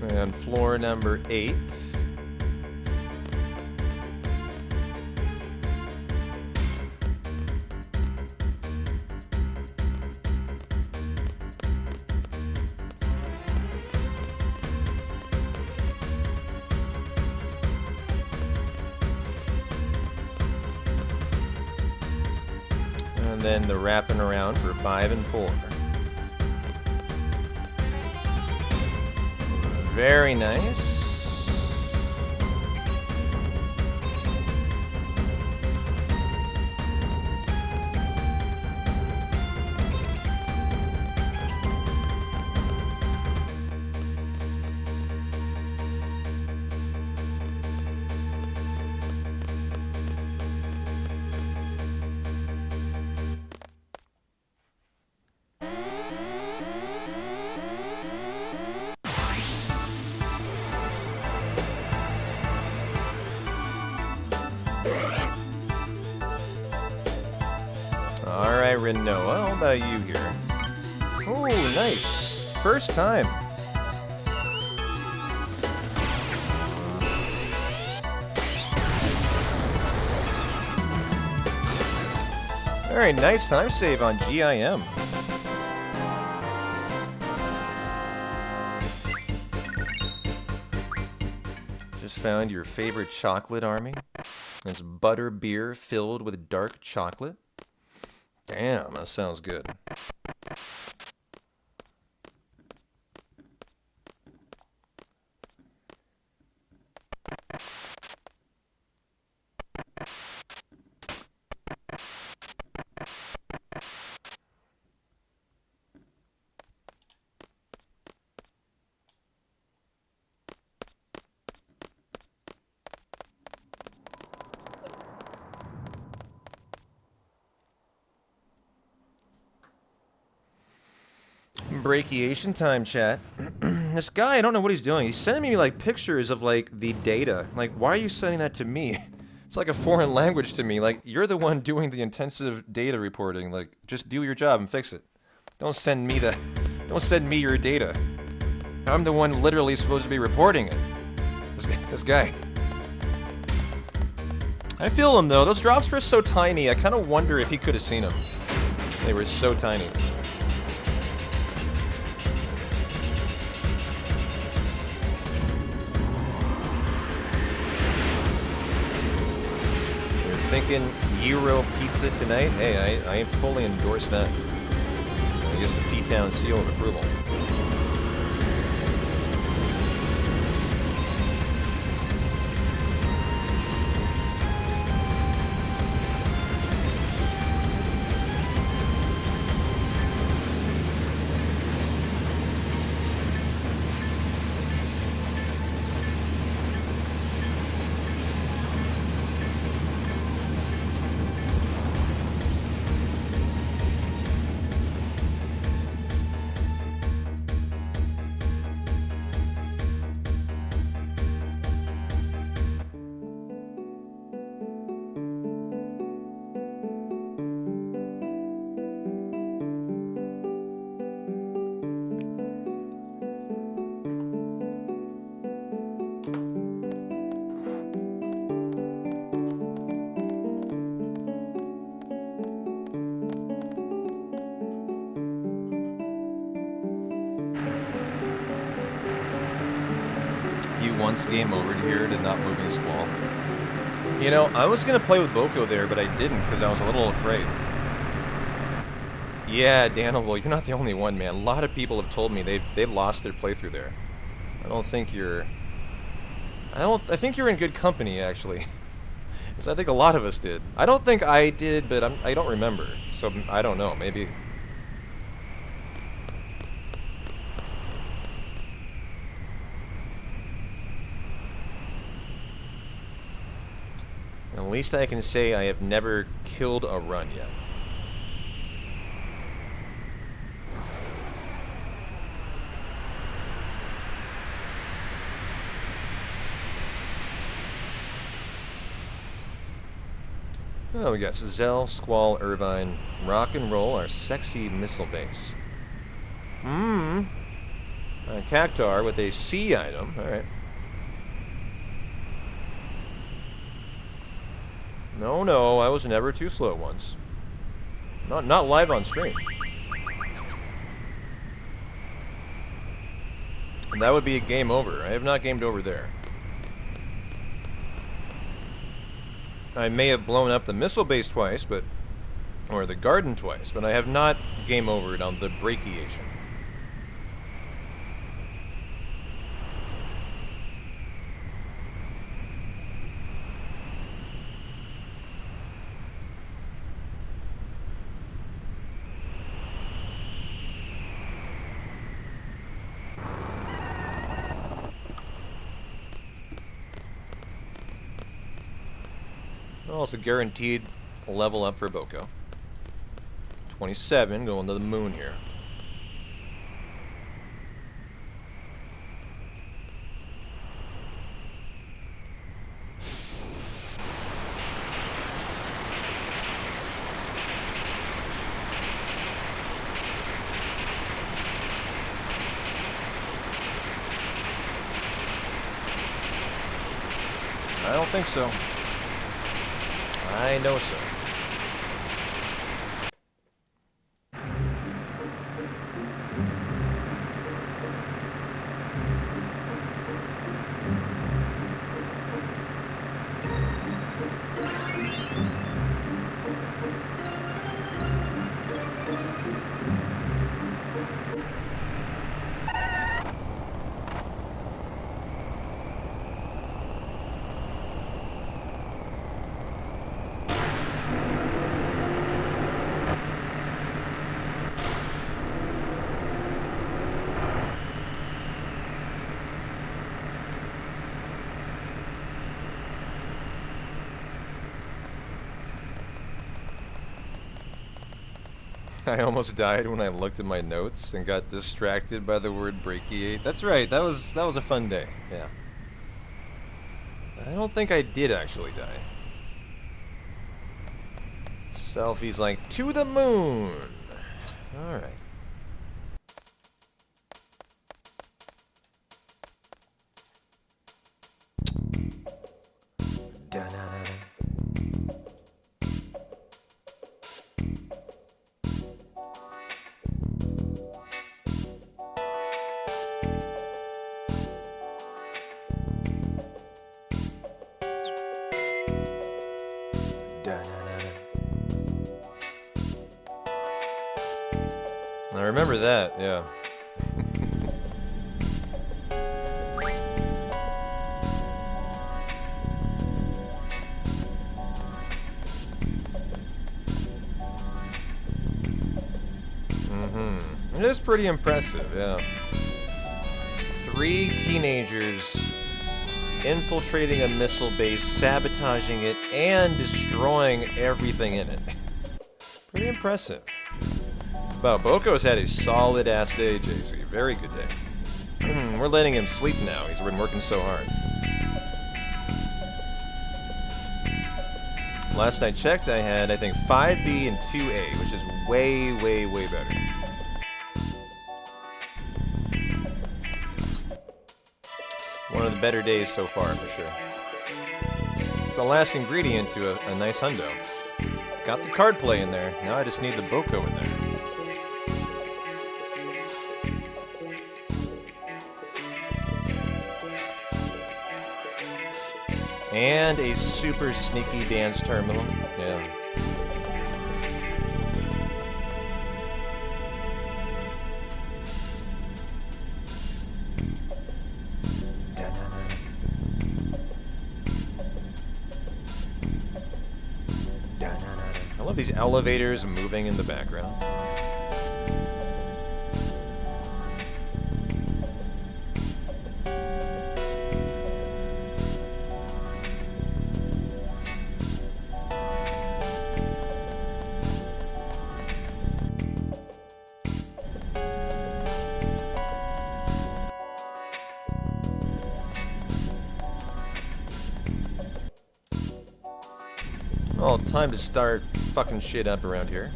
And floor number 8. And then the wrapping around for 5 and 4. Very nice. Alright, Renoa, how about you here? Ooh, nice. First time. Very nice time save on GIM. Just found your favorite chocolate army. It's butter beer filled with dark chocolate. Damn, that sounds good. Breakiation time, chat. This guy, I don't know what he's doing. He's sending me, like, pictures of, like, the data. Like, why are you sending that to me? It's like a foreign language to me. Like, you're the one doing the intensive data reporting. Like, just do your job and fix it. Don't send me your data. I'm the one literally supposed to be reporting it. This guy. I feel him, though. Those drops were so tiny. I kind of wonder if he could have seen them. They were so tiny. Thinking Euro pizza tonight? Hey, I fully endorse that. I guess the P-Town seal of approval. Game over here to not moving squall. You know, I was gonna play with Boko there, but I didn't because I was a little afraid. Yeah, Danable, you're not the only one, man. A lot of people have told me they lost their playthrough there. I think you're in good company, actually. Because I think a lot of us did. I don't think I did, but I don't remember. So I don't know. Maybe. At least I can say I have never killed a run yet. Oh, we got Zell, Squall, Irvine, Rock and Roll, our sexy missile base. Cactar with a C item. Alright. No, I was never too slow once. Not live on stream. And that would be a game over. I have not gamed over there. I may have blown up the missile base twice, or the garden twice, but I have not game overed on the brachiation. Well, it's a guaranteed level up for Boko. 27, going to the moon here. I don't think so. I know so. I almost died when I looked at my notes and got distracted by the word brachiate. That's right, that was a fun day, yeah. I don't think I did actually die. Selfie's like, to the moon! Alright. I remember that, yeah. It is pretty impressive, yeah. 3 teenagers infiltrating a missile base, sabotaging it, and destroying everything in it. Pretty impressive. Wow, Boko's had a solid-ass day, JC. Very good day. We're letting him sleep now. He's been working so hard. Last I checked, I had, I think, 5B and 2A, which is way, way, way better. One of the better days so far, for sure. It's the last ingredient to a nice hundo. Got the card play in there. Now I just need the Boko in there. And a super sneaky dance terminal. Yeah. I love these elevators moving in the background. Well, time to start fucking shit up around here.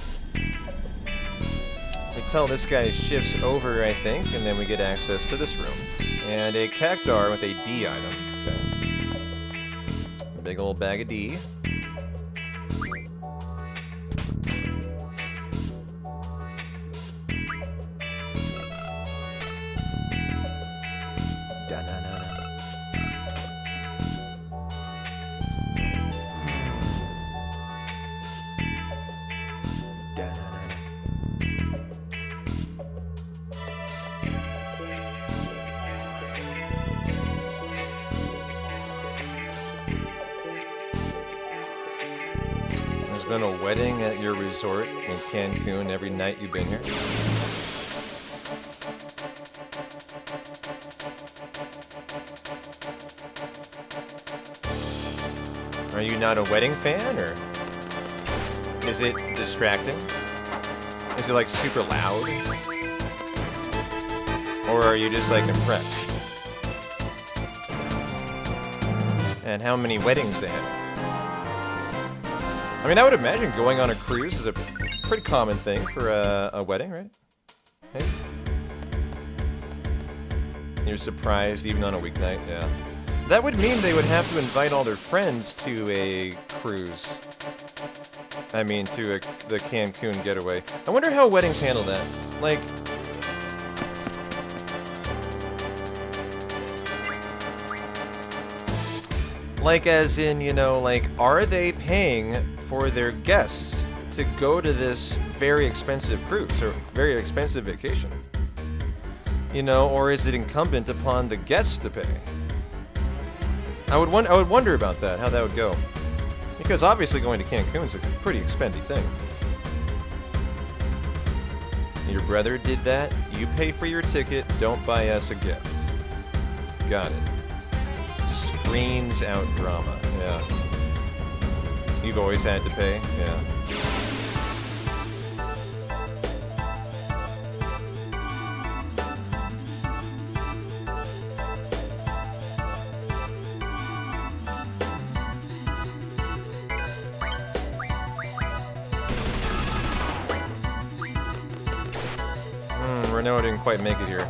We tell this guy's shift's over, I think, and then we get access to this room. And a cactar with a D item. Okay. A big old bag of D. Been a wedding at your resort in Cancun every night you've been here? Are you not a wedding fan, or is it distracting? Is it like super loud? Or are you just like impressed? And how many weddings they have? I mean, I would imagine going on a cruise is a pretty common thing for a wedding, right? Hey? You're surprised even on a weeknight, yeah. That would mean they would have to invite all their friends to a cruise. I mean, to the Cancun getaway. I wonder how weddings handle that. Like as in, you know, like, are they paying for their guests to go to this very expensive cruise or very expensive vacation? You know, or is it incumbent upon the guests to pay? I would wonder about that, how that would go. Because obviously going to Cancun is a pretty expensive thing. Your brother did that. You pay for your ticket, don't buy us a gift. Got it. Screens out drama, yeah. You've always had to pay, yeah. no, I didn't quite make it here.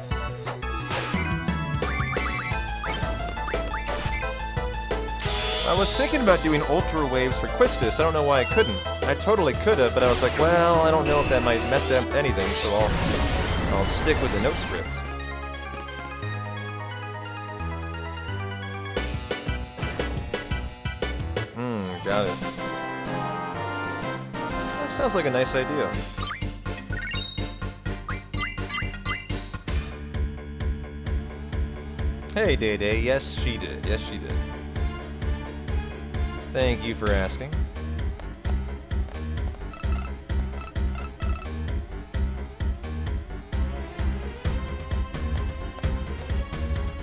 I was thinking about doing Ultra Waves for Quistis. I don't know why I couldn't. I totally could have, but I was like, well, I don't know if that might mess up anything, so I'll stick with the note script. Got it. That sounds like a nice idea. Hey, Day Day. Yes, she did. Yes, she did. Thank you for asking.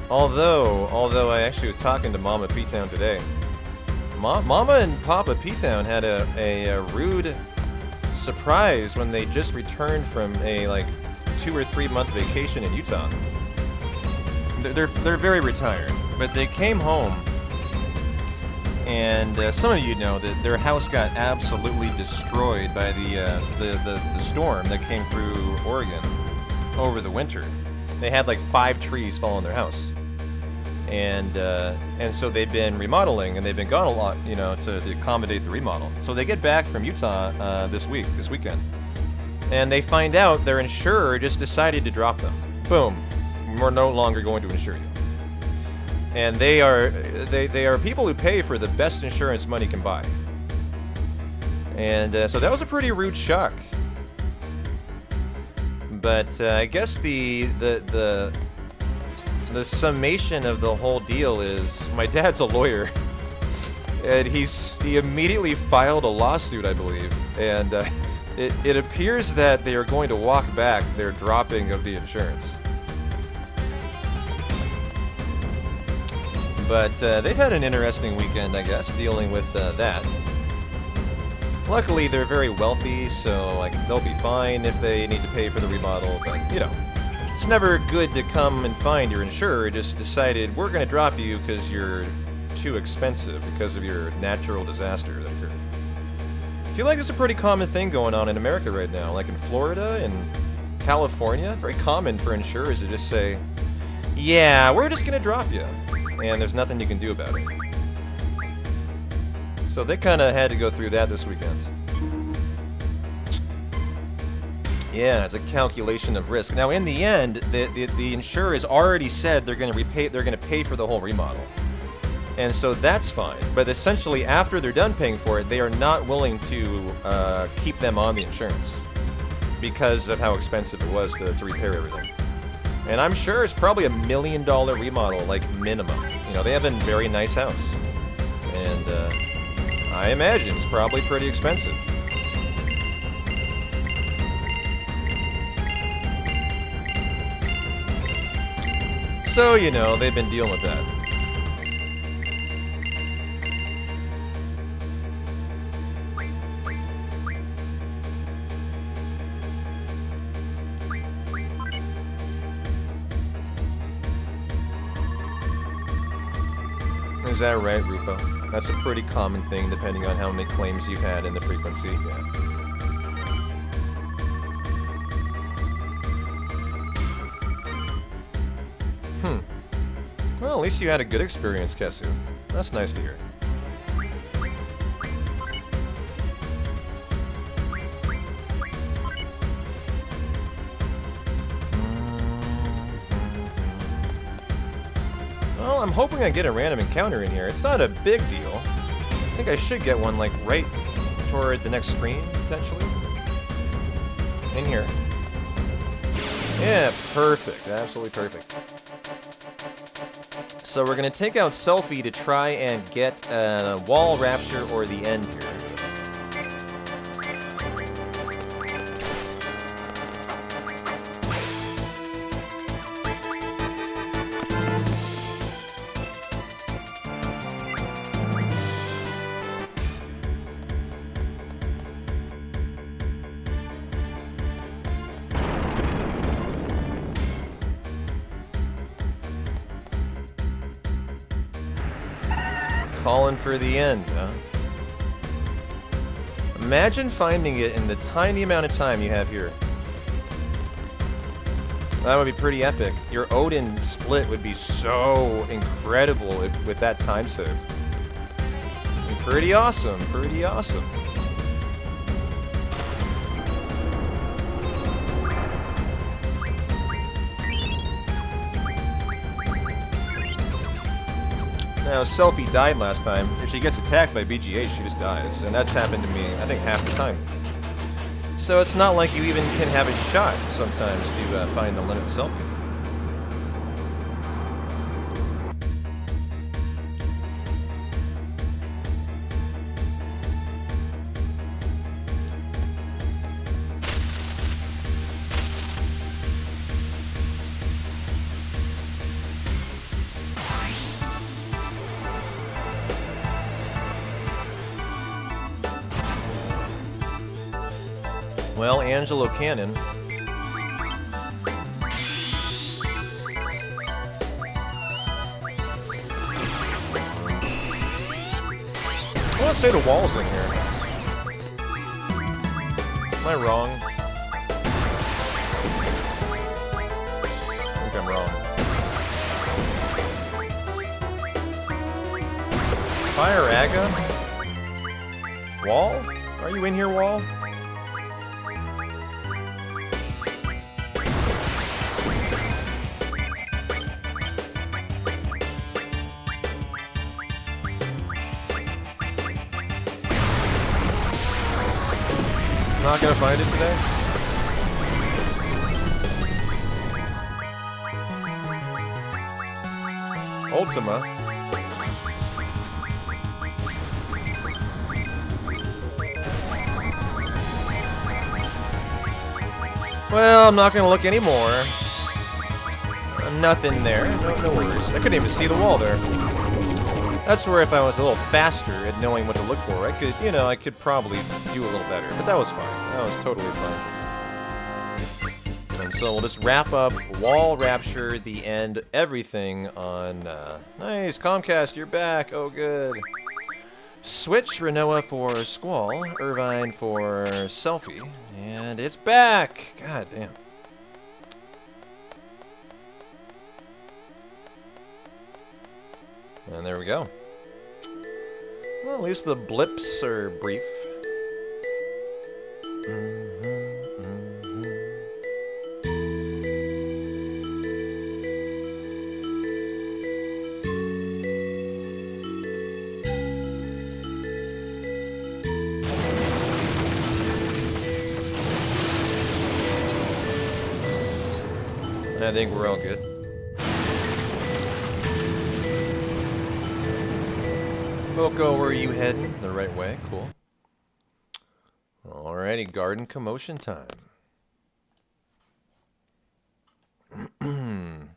Although I actually was talking to Mama P-Town today. Mama and Papa P-Town had a rude surprise when they just returned from a like 2 or 3 month vacation in Utah. They're very retired, but they came home, and some of you know that their house got absolutely destroyed by the storm that came through Oregon over the winter. They had like 5 trees fall on their house. And so they've been remodeling, and they've been gone a lot, you know, to accommodate the remodel. So they get back from Utah this weekend, and they find out their insurer just decided to drop them. Boom, we're no longer going to insure you. And they are people who pay for the best insurance money can buy. And so that was a pretty rude shock. But I guess the summation of the whole deal is my dad's a lawyer, and he immediately filed a lawsuit, I believe, and it appears that they are going to walk back their dropping of the insurance. But they've had an interesting weekend, I guess, dealing with that. Luckily, they're very wealthy, so like they'll be fine if they need to pay for the remodel, but you know. It's never good to come and find your insurer just decided we're going to drop you because you're too expensive because of your natural disaster that occurred. I feel like it's a pretty common thing going on in America right now, like in Florida and California. Very common for insurers to just say, yeah, we're just going to drop you, and there's nothing you can do about it. So they kind of had to go through that this weekend. Yeah, it's a calculation of risk. Now, in the end, the insurers already said they're going to pay for the whole remodel, and so that's fine. But essentially, after they're done paying for it, they are not willing to keep them on the insurance because of how expensive it was to repair everything. And I'm sure it's probably $1 million remodel, like minimum. You know, they have a very nice house, and I imagine it's probably pretty expensive. So, you know, they've been dealing with that. Is that right, Rufo? That's a pretty common thing depending on how many claims you've had and the frequency. Yeah. Well, at least you had a good experience, Kesu. That's nice to hear. Well, I'm hoping I get a random encounter in here. It's not a big deal. I think I should get one, like, right toward the next screen, potentially. In here. Yeah, perfect. Absolutely perfect. So we're going to take out Selfie to try and get Wall Rapture or the end here. Calling for the end, huh? Imagine finding it in the tiny amount of time you have here. That would be pretty epic. Your Odin split would be so incredible with that time save. Pretty awesome, pretty awesome. Now, Selfie died last time. If she gets attacked by BGH, she just dies. And that's happened to me, I think, half the time. So it's not like you even can have a shot sometimes to find the limit of Selfie. Well, Angelo Cannon. Let's say the wall's in here. Am I wrong? I think I'm wrong. Fire Aga? Wall? Are you in here, Wall? Not gonna find it today? Ultima. Well, I'm not gonna look anymore. Nothing there. No worries. I couldn't even see the wall there. That's where if I was a little faster at knowing what to look for, I could, you know, I could probably do a little better. But that was fine. That was totally fine. And so we'll just wrap up Wall, Rapture, the end, everything on... nice, Comcast, you're back. Oh, good. Switch, Renoa for Squall, Irvine for Selfie, and it's back! God damn. And there we go. Well, at least the blips are brief. I think we're all good. Boko, where are you heading? The right way, cool. Alrighty, garden commotion time. We're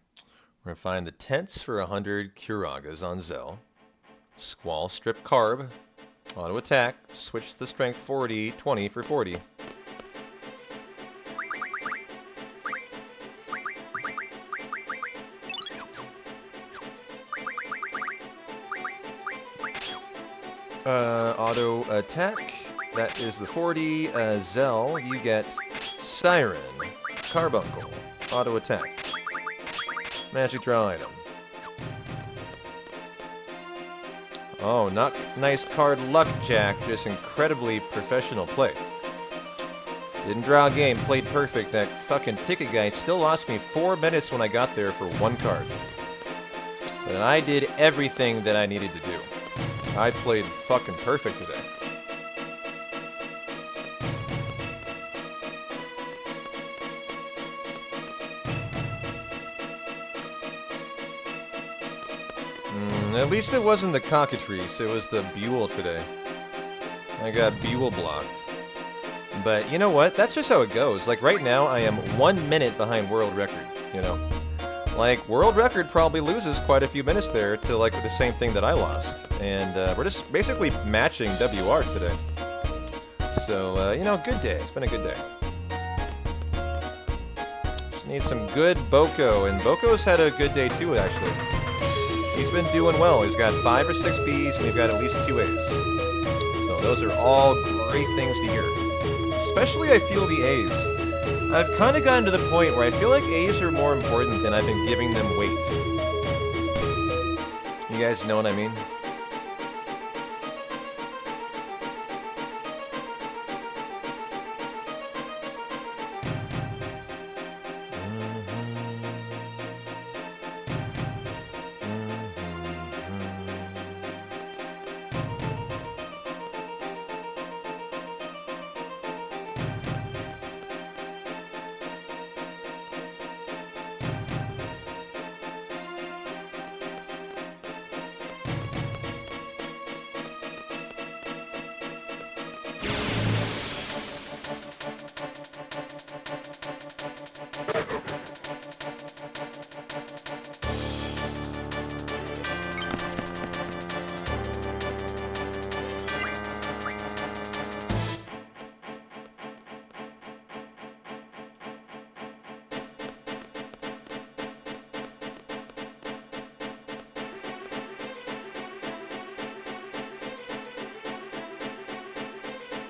gonna find the tents for 100 Kuragas on Zell. Squall, strip carb. Auto attack. Switch the strength 40, 20 for 40. Auto attack, that is the 40. Zell, you get Siren, Carbuncle, auto attack. Magic draw item. Oh, not nice card luck, Jack, just incredibly professional play. Didn't draw a game, played perfect. That fucking ticket guy still lost me 4 minutes when I got there for one card. But I did everything that I needed to do. I played fucking perfect today. At least it wasn't the cockatrice, it was the Buell today. I got Buell blocked. But you know what? That's just how it goes. Like right now, I am 1 minute behind world record, you know? Like, world record probably loses quite a few minutes there to, like, the same thing that I lost. And we're just basically matching WR today. So, you know, good day. It's been a good day. Just need some good Boko. And Boko's had a good day, too, actually. He's been doing well. He's got 5 or 6 Bs, and we've got at least 2 As. So those are all great things to hear. Especially, I feel, the As. I've kind of gotten to the point where I feel like A's are more important than I've been giving them weight. You guys know what I mean?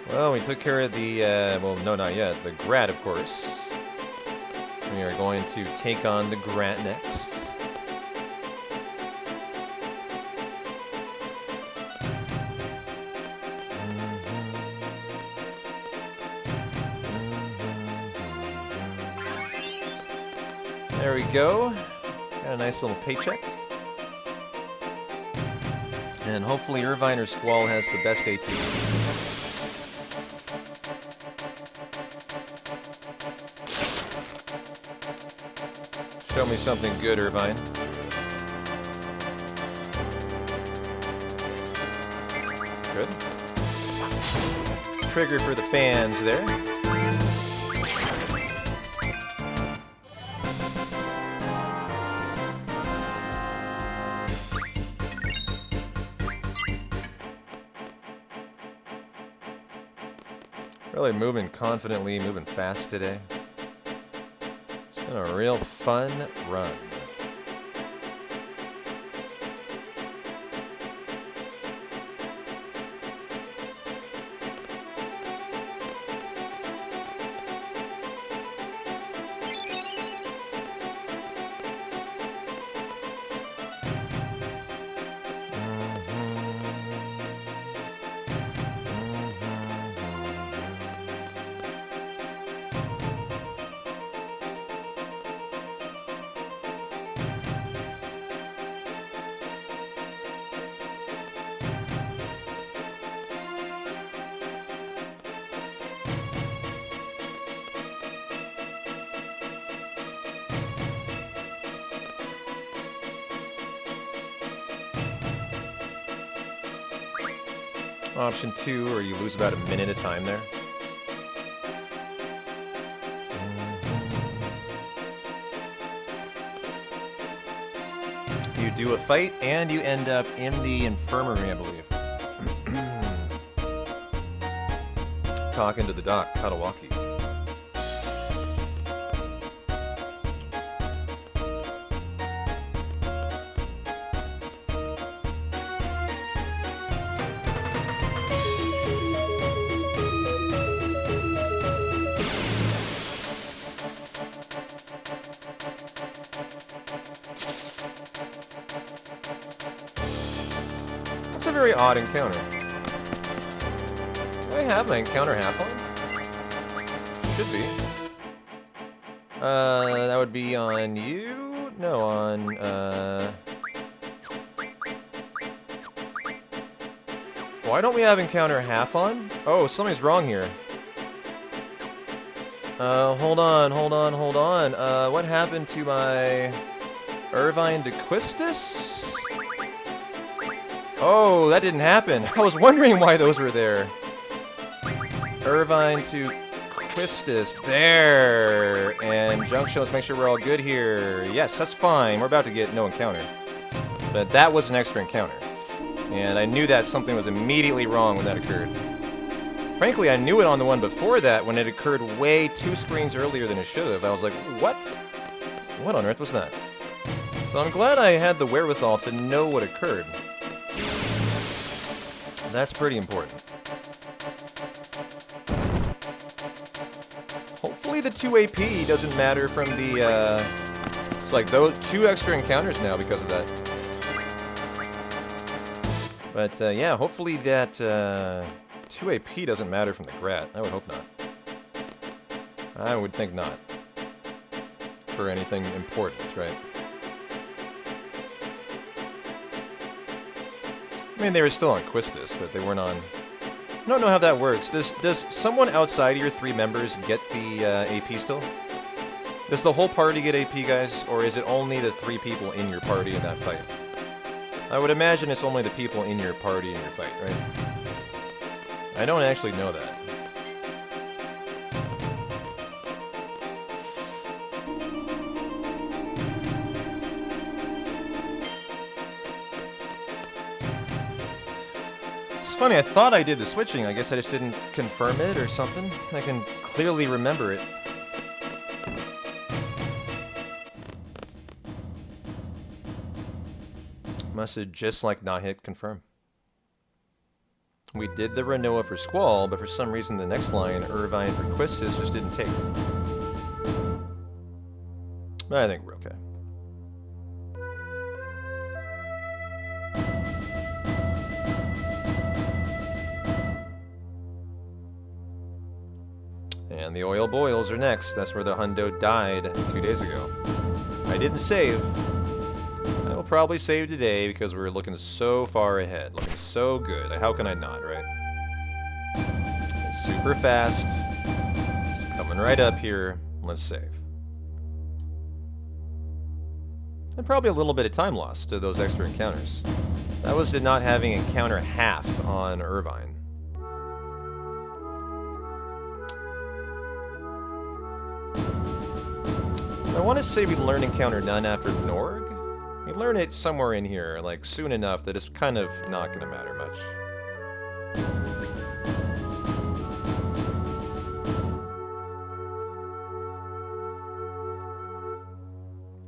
Well, we took care of the, well, no, not yet. The Grat, of course. We are going to take on the Grat next. There we go. Got a nice little paycheck. And hopefully Irvine or Squall has the best AT. Show me something good, Irvine. Good. Trigger for the fans there. Really moving confidently, moving fast today. It's been a real fun run. Option 2, or you lose about a minute of time there. You do a fight, and you end up in the infirmary, I believe. Talking to the doc, Katawaki. That's a very odd encounter. Do I have my encounter half on? Should be. That would be on you? No, on, why don't we have encounter half on? Oh, something's wrong here. Hold on. What happened to my Irvine DeQuistis? Oh, that didn't happen. I was wondering why those were there. Irvine to Quistis. There. And junk shows, make sure we're all good here. Yes, that's fine. We're about to get no encounter. But that was an extra encounter. And I knew that something was immediately wrong when that occurred. Frankly, I knew it on the one before that when it occurred way 2 screens earlier than it should have. I was like, what? What on earth was that? So I'm glad I had the wherewithal to know what occurred. That's pretty important. Hopefully apparently the 2 AP doesn't matter from the, it's like those 2 extra encounters now because of that. But, yeah, hopefully that, 2 AP doesn't matter from the Grat. I would hope not. I would think not. For anything important, right? I mean, they were still on Quistis, but they weren't on... I don't know how that works. Does someone outside of your 3 members get the AP still? Does the whole party get AP, guys? Or is it only the 3 people in your party in that fight? I would imagine it's only the people in your party in your fight, right? I don't actually know that. Funny, I thought I did the switching. I guess I just didn't confirm it or something. I can clearly remember it. Must have just like not hit confirm. We did the Renoa for Squall, but for some reason the next line, Irvine for Quistis, just didn't take. But I think we're okay. And the oil boils are next. That's where the hundo died 2 days ago. I didn't save. I will probably save today because we're looking so far ahead. Looking so good. How can I not, right? It's super fast. It's coming right up here. Let's save. And probably a little bit of time lost to those extra encounters. That was not having encounter half on Irvine. I want to say we learn encounter none after Norg. We learn it somewhere in here, like soon enough that it's kind of not going to matter much.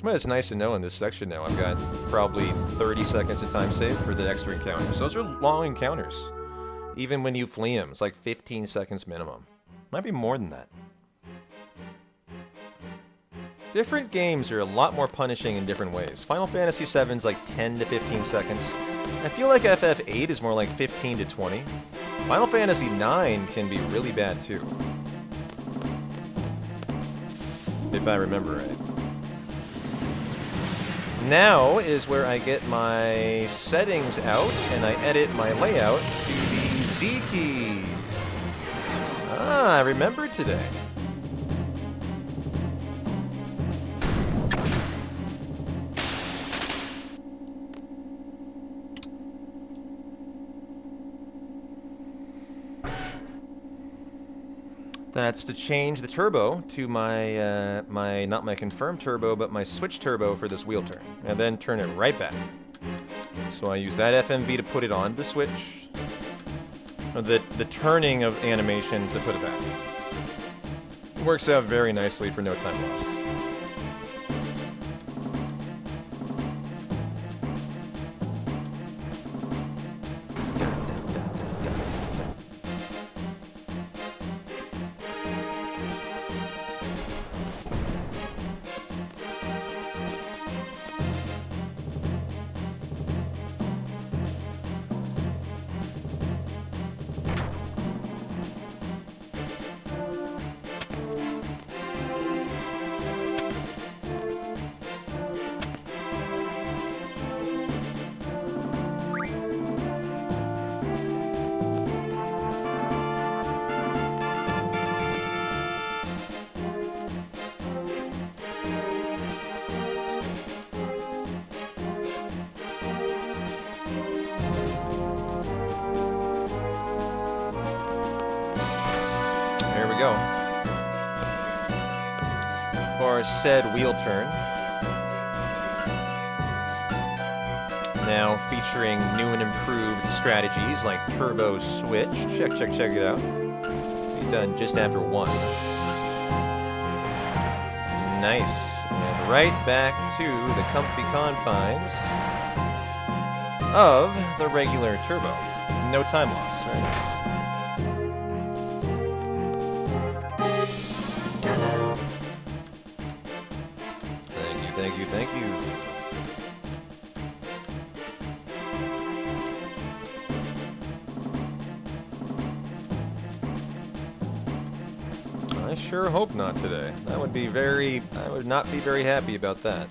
Well, it's nice to know in this section now I've got probably 30 seconds of time saved for the extra encounters. Those are long encounters. Even when you flee them, it's like 15 seconds minimum. Might be more than that. Different games are a lot more punishing in different ways. Final Fantasy VII's like 10 to 15 seconds. I feel like FF8 is more like 15 to 20. Final Fantasy IX can be really bad too. If I remember right. Now is where I get my settings out and I edit my layout to the Z key. Ah, I remembered today. That's to change the turbo to my, not my confirmed turbo, but my switch turbo for this wheel turn. And then turn it right back. So I use that FMV to put it on the switch. Or the turning of animation to put it back. It works out very nicely for no time loss. Go. For said wheel turn. Now featuring new and improved strategies like turbo switch. Check it out. Be done just after 1. Nice. And right back to the comfy confines of the regular turbo. No time loss. Very nice. thank you. I sure hope not today. That would be very... I would not be very happy about that.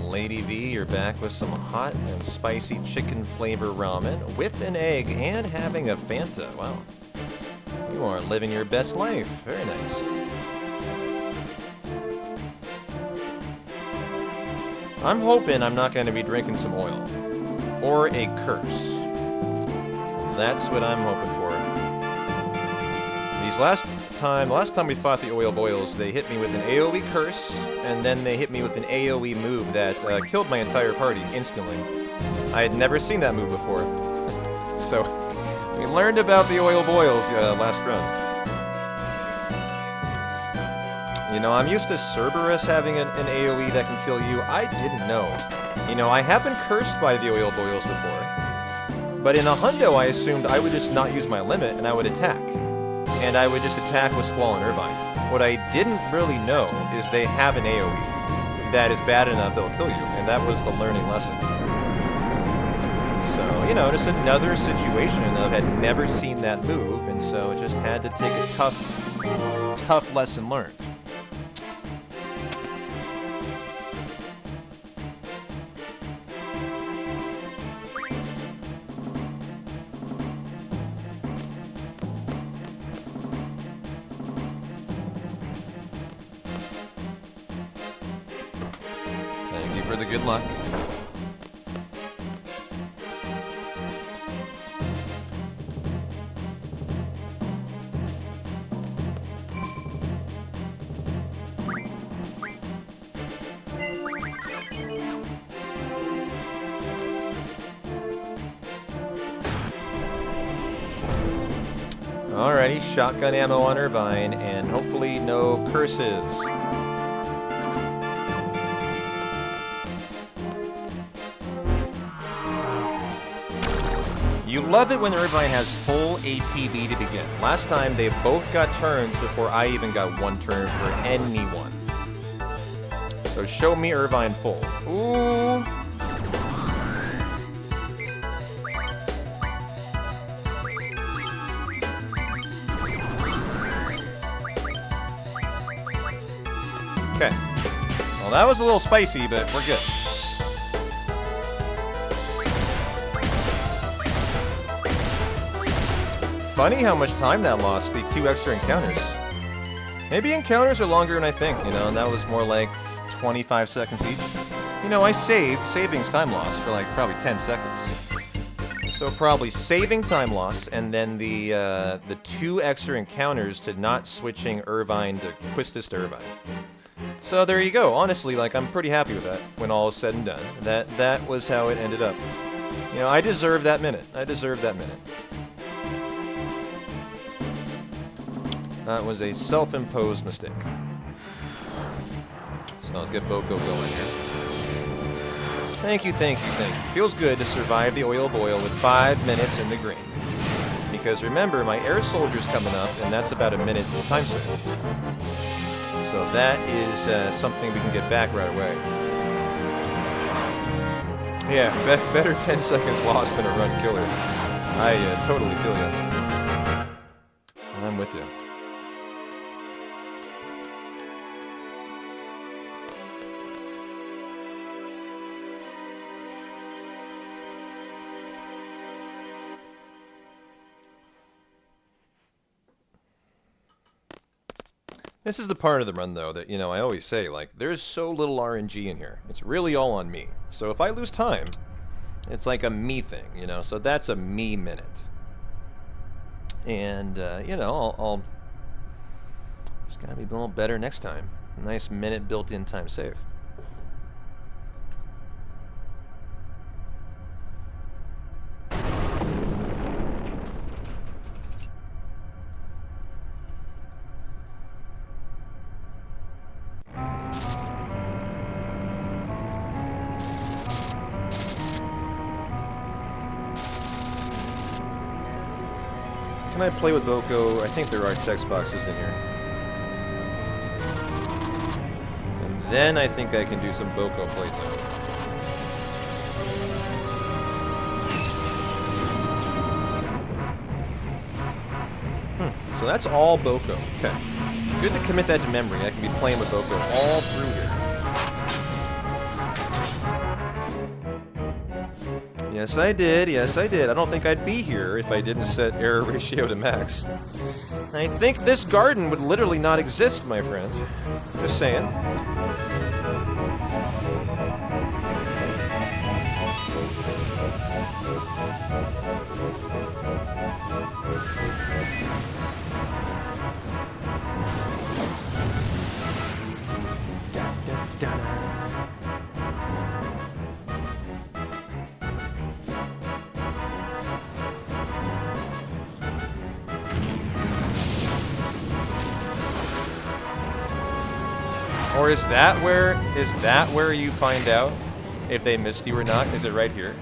Lady V, you're back with some hot and spicy chicken flavor ramen with an egg and having a Fanta. Wow. You are living your best life. Very nice. I'm hoping I'm not going to be drinking some oil. Or a curse. That's what I'm hoping for. Last time we fought the Oil Boils, they hit me with an AoE curse, and then they hit me with an AoE move that killed my entire party instantly. I had never seen that move before. So, we learned about the Oil Boils last run. You know, I'm used to Cerberus having an AoE that can kill you. I didn't know. You know, I have been cursed by the Oil Boils before. But in a hundo, I assumed I would just not use my limit, and I would attack. And I would just attack with Squall and Irvine. What I didn't really know is they have an AoE that is bad enough it'll kill you, and that was the learning lesson. So, you know, just another situation of had never seen that move, and so just had to take a tough lesson learned. For the good luck. Alrighty, shotgun ammo on Irvine, and hopefully no curses. You love it when Irvine has full ATB to begin. Last time, they both got turns before I even got one turn for anyone. So show me Irvine full. Ooh. Okay. Well, that was a little spicy, but we're good. Funny how much time that lost, the 2 extra encounters. Maybe encounters are longer than I think, you know, and that was more like 25 seconds each. You know, I saved, savings time loss for like probably 10 seconds. So probably saving time loss, and then the 2 extra encounters to not switching Irvine to Quistis to Irvine. So there you go. Honestly, like, I'm pretty happy with that when all is said and done. That was how it ended up. You know, I deserve that minute. I deserve that minute. That was a self-imposed mistake. So let's get Boko going here. Thank you, thank you, thank you. Feels good to survive the Oil Boil with 5 minutes in the green. Because remember, my air soldier's coming up, and that's about a minute time save. So that is something we can get back right away. Yeah, better 10 seconds lost than a run killer. I totally feel you. I'm with you. This is the part of the run, though, that, you know, I always say, like, there's so little RNG in here. It's really all on me. So if I lose time, it's like a me thing, you know? So that's a me minute. And, you know, I'll just gotta be a little better next time. A nice minute built-in time save. Can I play with Boko? I think there are text boxes in here. And then I think I can do some Boko playtime. So that's all Boko. Okay. Good to commit that to memory. I can be playing with Boko all through here. Yes, I did. Yes, I did. I don't think I'd be here if I didn't set error ratio to max. I think this garden would literally not exist, my friend. Just saying. Or is that where you find out if they missed you or not? Is it right here?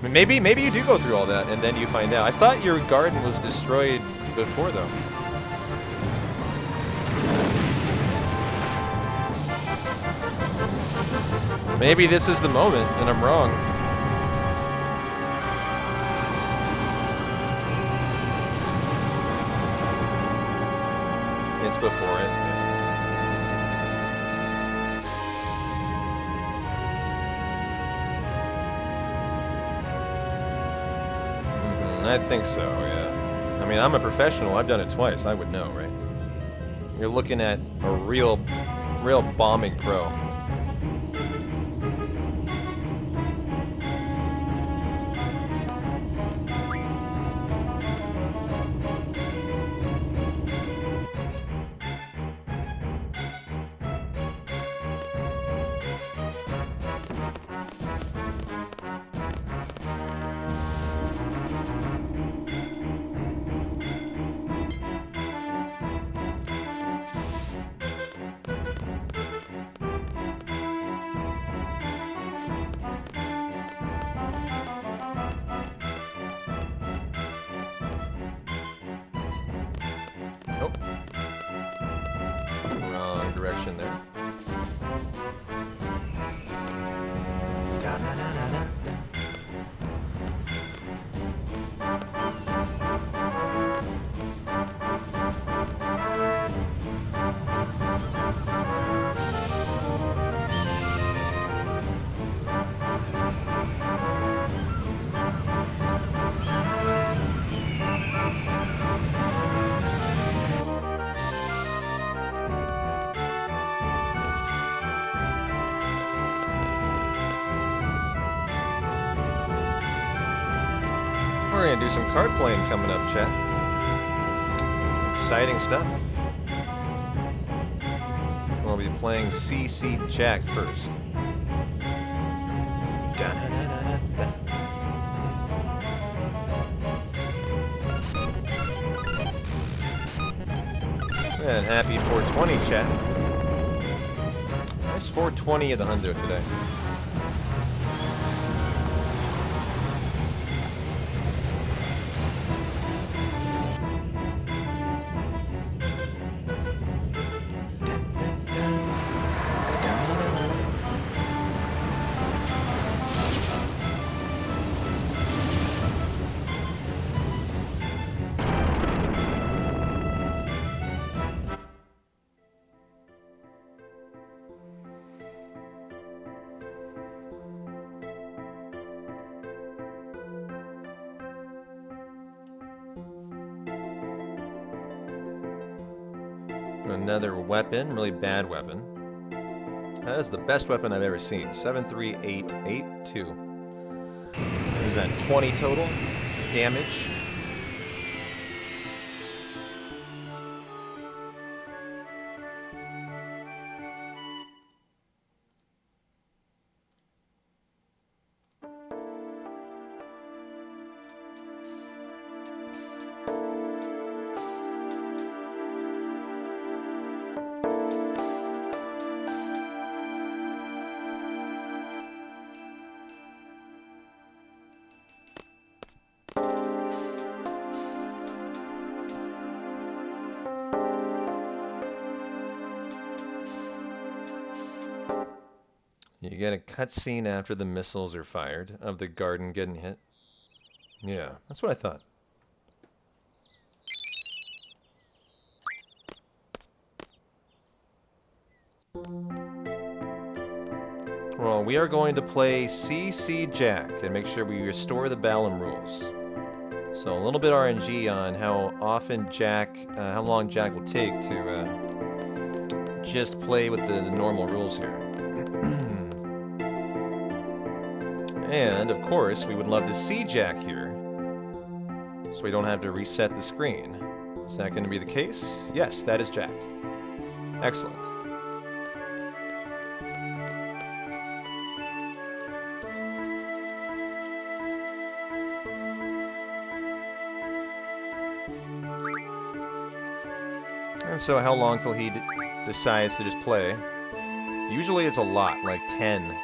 I mean, maybe you do go through all that and then you find out. I thought your garden was destroyed before though. Maybe this is the moment and I'm wrong. It's before it. I think so, yeah. I mean, I'm a professional. I've done it twice. I would know, right? You're looking at a real bombing pro. Nope. Wrong direction there. We're gonna do some card playing coming up, chat. Exciting stuff. We'll be playing CC Jack first. And happy 420, chat. Nice 420 of the hundo today. Another weapon, really bad weapon. That is the best weapon I've ever seen. 73882. Is that 20 total damage? You get a cutscene after the missiles are fired of the garden getting hit. Yeah, that's what I thought. Well, we are going to play CC Jack and make sure we restore the Balam rules. So a little bit RNG on how often Jack, how long Jack will take to just play with the normal rules here. And, of course, we would love to see Jack here, so we don't have to reset the screen. Is that going to be the case? Yes, that is Jack. Excellent. And so how long till he decides to just play? Usually it's a lot, like 10.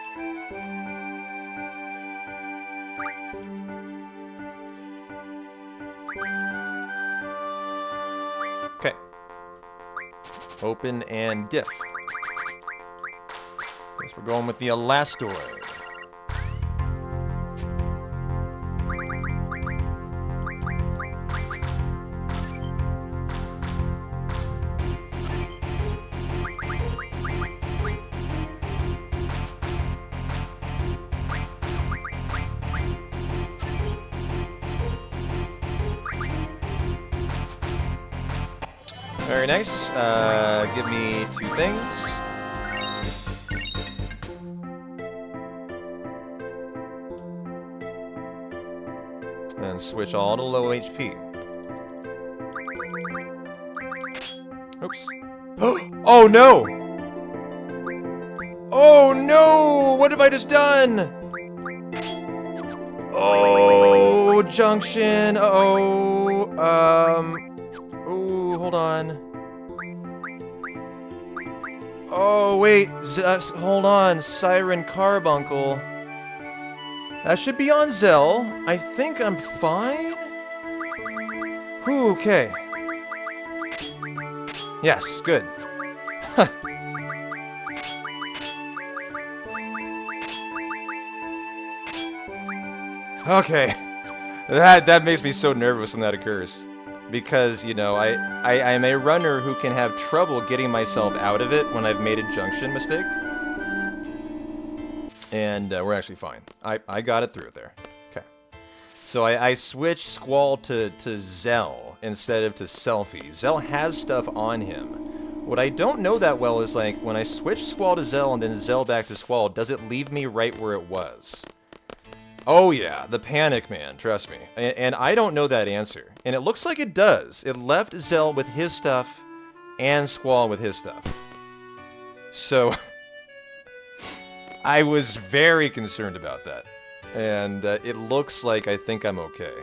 Okay. Open and diff. Guess we're going with the Elastoid. Very nice. Give me 2 things. And switch all to low HP. Oops. Oh no! Oh no! What have I just done? Oh, junction. Ooh, hold on. Oh, wait. Hold on. Siren Carbuncle. That should be on Zell. I think I'm fine. Whew, okay. Yes, good. Huh. Okay. That makes me so nervous when that occurs. Because, you know, I'm a runner who can have trouble getting myself out of it when I've made a junction mistake. And we're actually fine. I got it through there. Okay. So I switched Squall to Zell instead of to Selfie. Zell has stuff on him. What I don't know that well is, like, when I switch Squall to Zell and then Zell back to Squall, does it leave me right where it was? Oh yeah, the Panic Man, trust me. And I don't know that answer. And it looks like it does. It left Zell with his stuff and Squall with his stuff. So, I was very concerned about that. And it looks like I think I'm okay.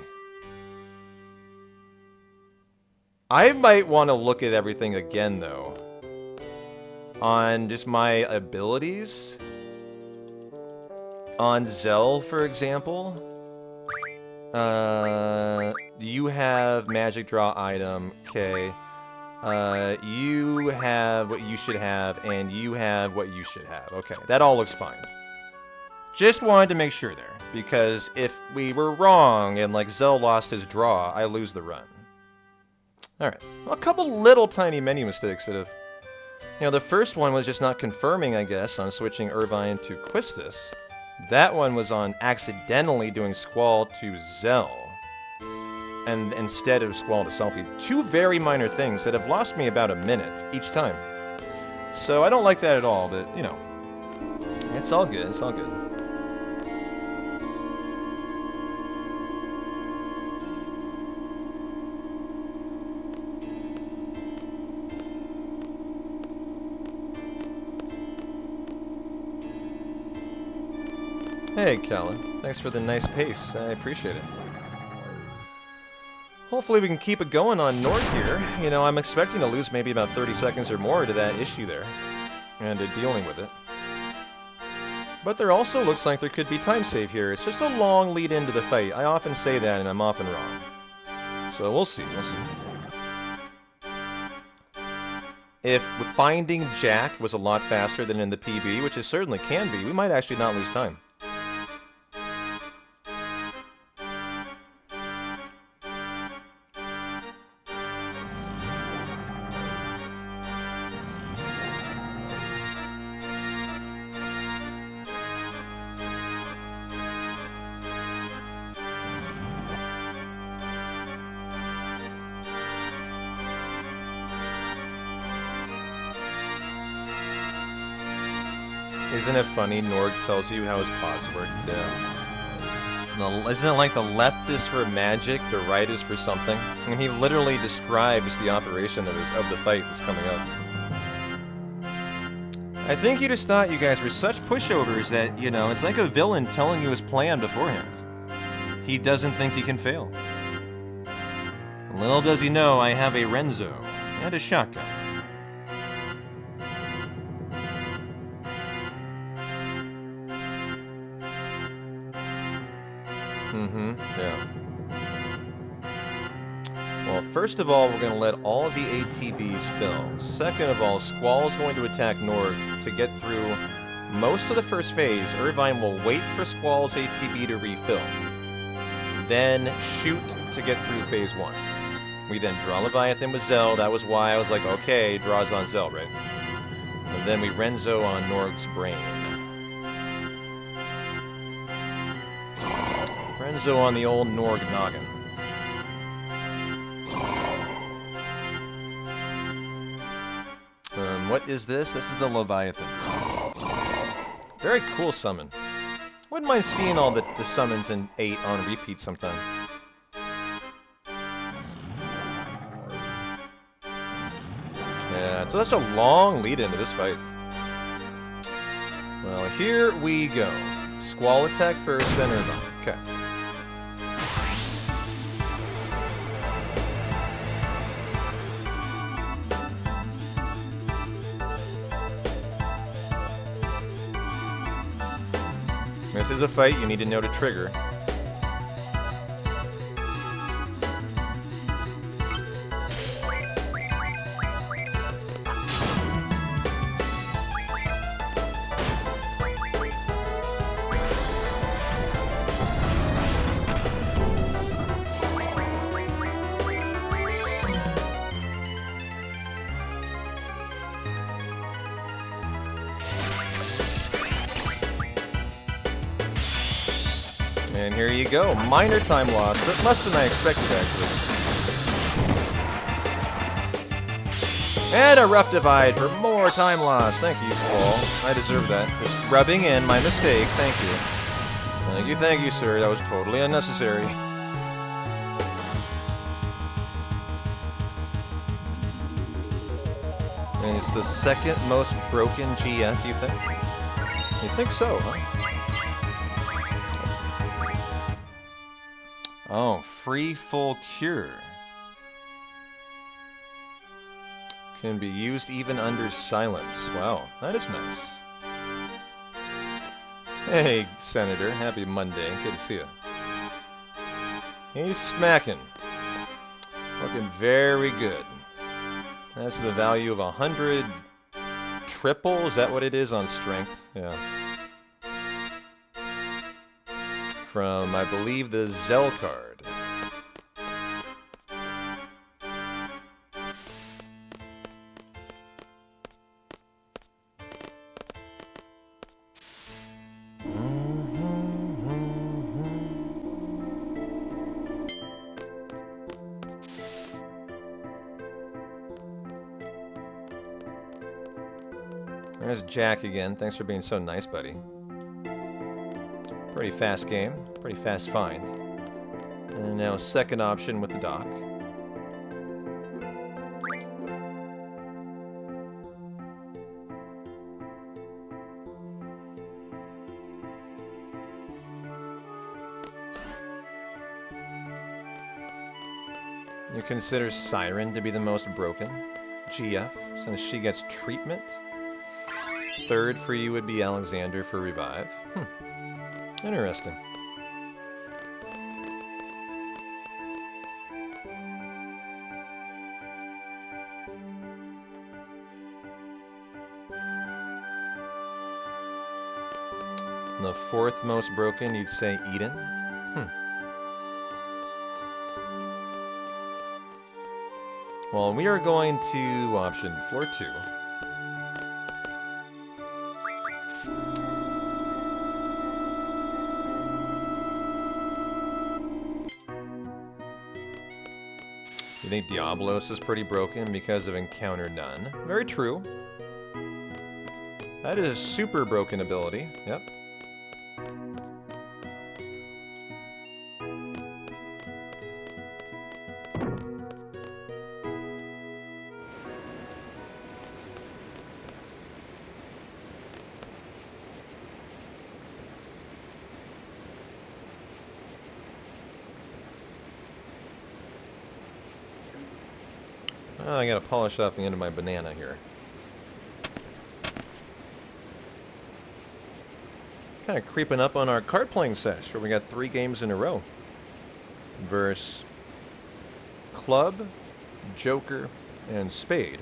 I might want to look at everything again, though. On just my abilities. On Zell, for example, you have magic draw item, okay. You have what you should have, and you have what you should have. Okay, that all looks fine. Just wanted to make sure there, because if we were wrong and, like, Zell lost his draw, I lose the run. Alright, well, a couple little tiny menu mistakes that have... You know, the first one was just not confirming, I guess, on switching Irvine to Quistis. That one was on accidentally doing Squall to Zell, and instead of Squall to Selfie. 2 very minor things that have lost me about a minute each time. So I don't like that at all, but, you know, it's all good, it's all good. Hey, Callan. Thanks for the nice pace. I appreciate it. Hopefully we can keep it going on Nord here. You know, I'm expecting to lose maybe about 30 seconds or more to that issue there. And to dealing with it. But there also looks like there could be time save here. It's just a long lead into the fight. I often say that and I'm often wrong. So we'll see, we'll see. if finding Jack was a lot faster than in the PB, which it certainly can be, we might actually not lose time. Isn't it funny? Norg tells you how his pods work. Yeah. Isn't it like the left is for magic, the right is for something? And he literally describes the operation of the fight that's coming up. I think he just thought you guys were such pushovers that, you know, it's like a villain telling you his plan beforehand. He doesn't think he can fail. Little does he know I have a Renzo and a shotgun. Yeah. Well, first of all, we're going to let all of the ATBs fill. Second of all, Squall is going to attack Norg to get through most of the first phase. Irvine will wait for Squall's ATB to refill. Then shoot to get through phase 1. We then draw Leviathan with Zell. That was why I was like, okay, draws on Zell, right? And then we Renzo on Norg's brain. Renzo on the old Norg noggin. What is this? This is the Leviathan. Very cool summon. Wouldn't mind seeing all the summons in 8 on repeat sometime. Yeah, so that's a long lead into this fight. Well, here we go. Squall attack first, then Irvine. Okay. This is a fight you need to know to trigger. And here you go. Minor time loss, but less than I expected, actually. And a rough divide for more time loss. Thank you, Squall. I deserve that. Just rubbing in my mistake. Thank you. Thank you, sir. That was totally unnecessary. And it's the second most broken GF, you think? You think so, huh? Oh, free full cure. Can be used even under silence. Wow, that is nice. Hey, Senator. Happy Monday. Good to see you. He's smacking. Looking very good. That's the value of 100 triple. Is that what it is on strength? Yeah. From, I believe, the Zell card. There's Jack again. Thanks for being so nice, buddy. Pretty fast game. Pretty fast find. And now second option with the dock. You consider Siren to be the most broken GF, since she gets treatment. Third for you would be Alexander for revive. Interesting. And the fourth most broken, you'd say Eden? Well, we are going to option floor 2. You think Diablos is pretty broken because of Encounter None? Very true. That is a super broken ability. Yep. Oh, I gotta polish off the end of my banana here. Kind of creeping up on our card playing sesh, where we got 3 games in a row. Versus Club, Joker, and Spade.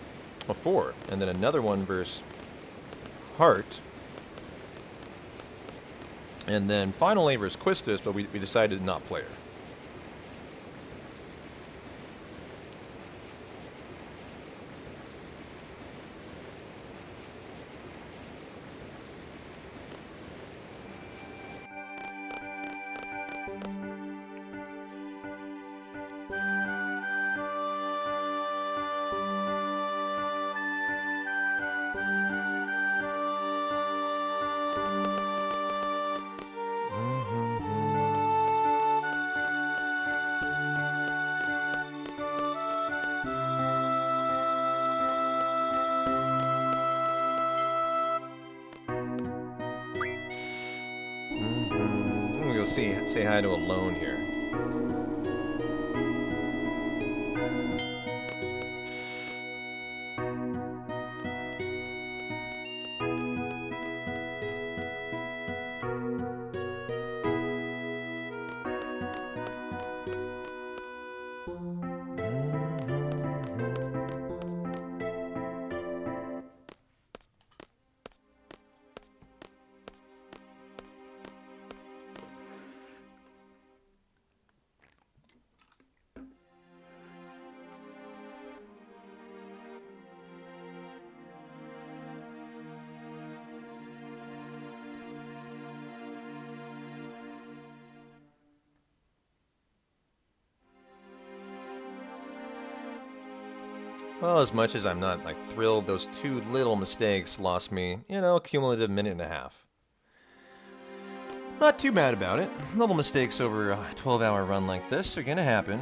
Well, 4. And then another one versus Heart. And then finally versus Quistis, but we decided to not play her. Say hi to Alone here. Well, as much as I'm not, like, thrilled, those 2 little mistakes lost me, you know, a cumulative minute and a half. Not too bad about it. Little mistakes over a 12-hour run like this are gonna happen.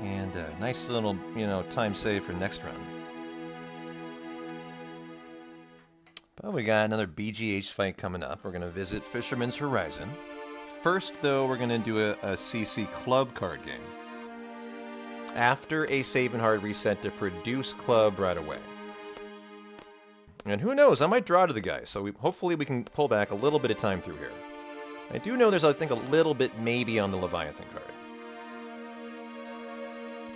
And a nice little, you know, time save for next run. But we got another BGH fight coming up. We're gonna visit Fisherman's Horizon. First, though, we're gonna do a CC Club card game. After a save and hard reset to produce Club right away. And who knows, I might draw to the guy, so hopefully we can pull back a little bit of time through here. I do know there's, I think, a little bit maybe on the Leviathan card.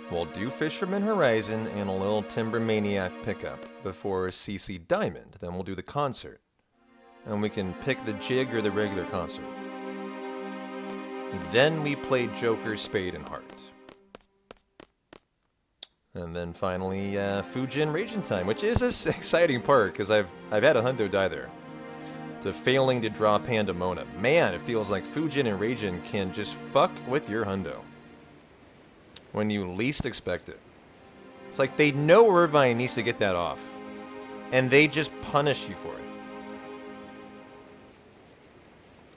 We'll do Fisherman Horizon and a little Timber Maniac pickup before CC Diamond. Then we'll do the concert. And we can pick the jig or the regular concert. Then we play Joker, Spade, and Heart. And then finally, Fujin Raging Time, which is an exciting part, because I've had a hundo die there. To failing to draw Pandemona. Man, it feels like Fujin and Raging can just fuck with your hundo. When you least expect it. It's like they know Irvine needs to get that off. And they just punish you for it.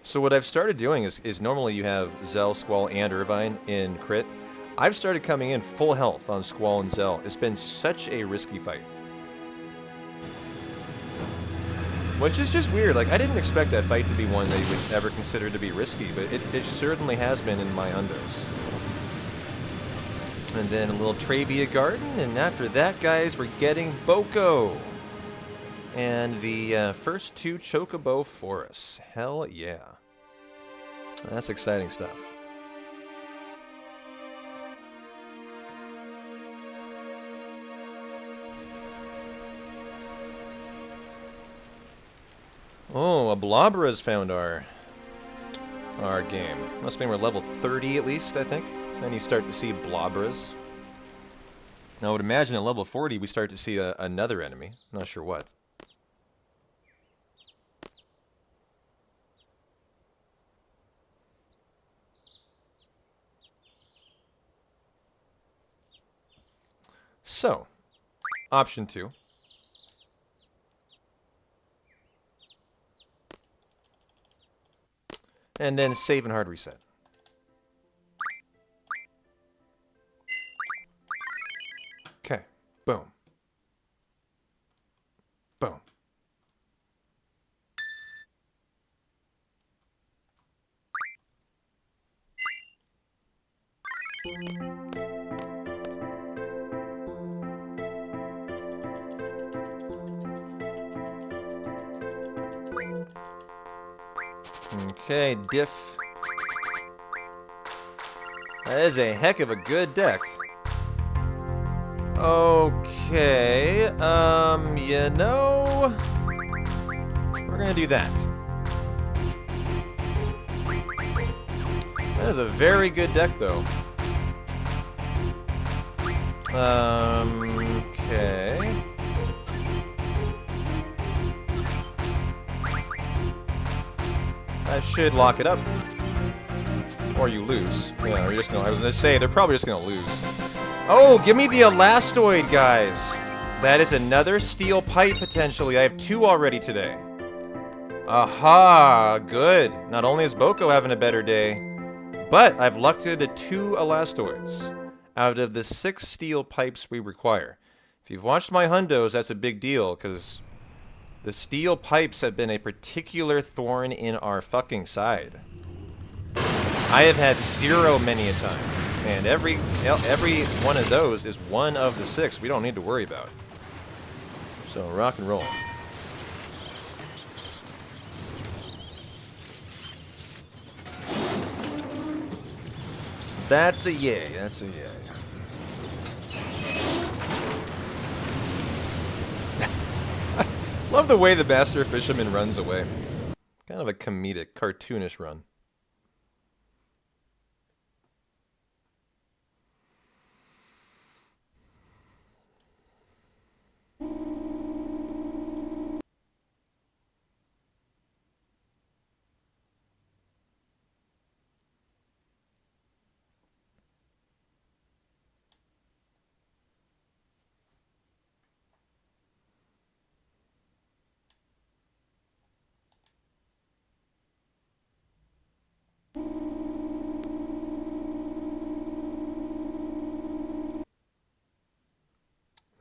So what I've started doing is normally you have Zell, Squall, and Irvine in crit. I've started coming in full health on Squall and Zell. It's been such a risky fight. Which is just weird. Like, I didn't expect that fight to be one that you would ever consider to be risky, but it certainly has been in my hundos. And then a little Trabia Garden, and after that, guys, we're getting Boko. And the first 2 Chocobo Forests. Hell yeah. That's exciting stuff. Oh, a Blobra's found our our game. Must mean we're level 30 at least, I think. Then you start to see Blobras. Now I would imagine at level 40 we start to see another enemy. Not sure what. So, option 2. And then save and hard reset. Okay, boom. Boom. Okay, diff. That is a heck of a good deck. Okay, you know, we're gonna do that. That is a very good deck, though. Okay. That should lock it up. Or you lose. Yeah, you're just gonna, I was gonna say, they're probably just gonna lose. Oh, give me the Elastoid, guys! That is another steel pipe, potentially. I have 2 already today. Aha! Good. Not only is Boko having a better day, but I've lucked into 2 Elastoids out of the 6 steel pipes we require. If you've watched my hundos, that's a big deal, because the steel pipes have been a particular thorn in our fucking side. I have had 0 many a time, and every one of those is one of the 6 we don't need to worry about. So, rock and roll. That's a yay, that's a yay. Love the way the Master Fisherman runs away. Kind of a comedic, cartoonish run.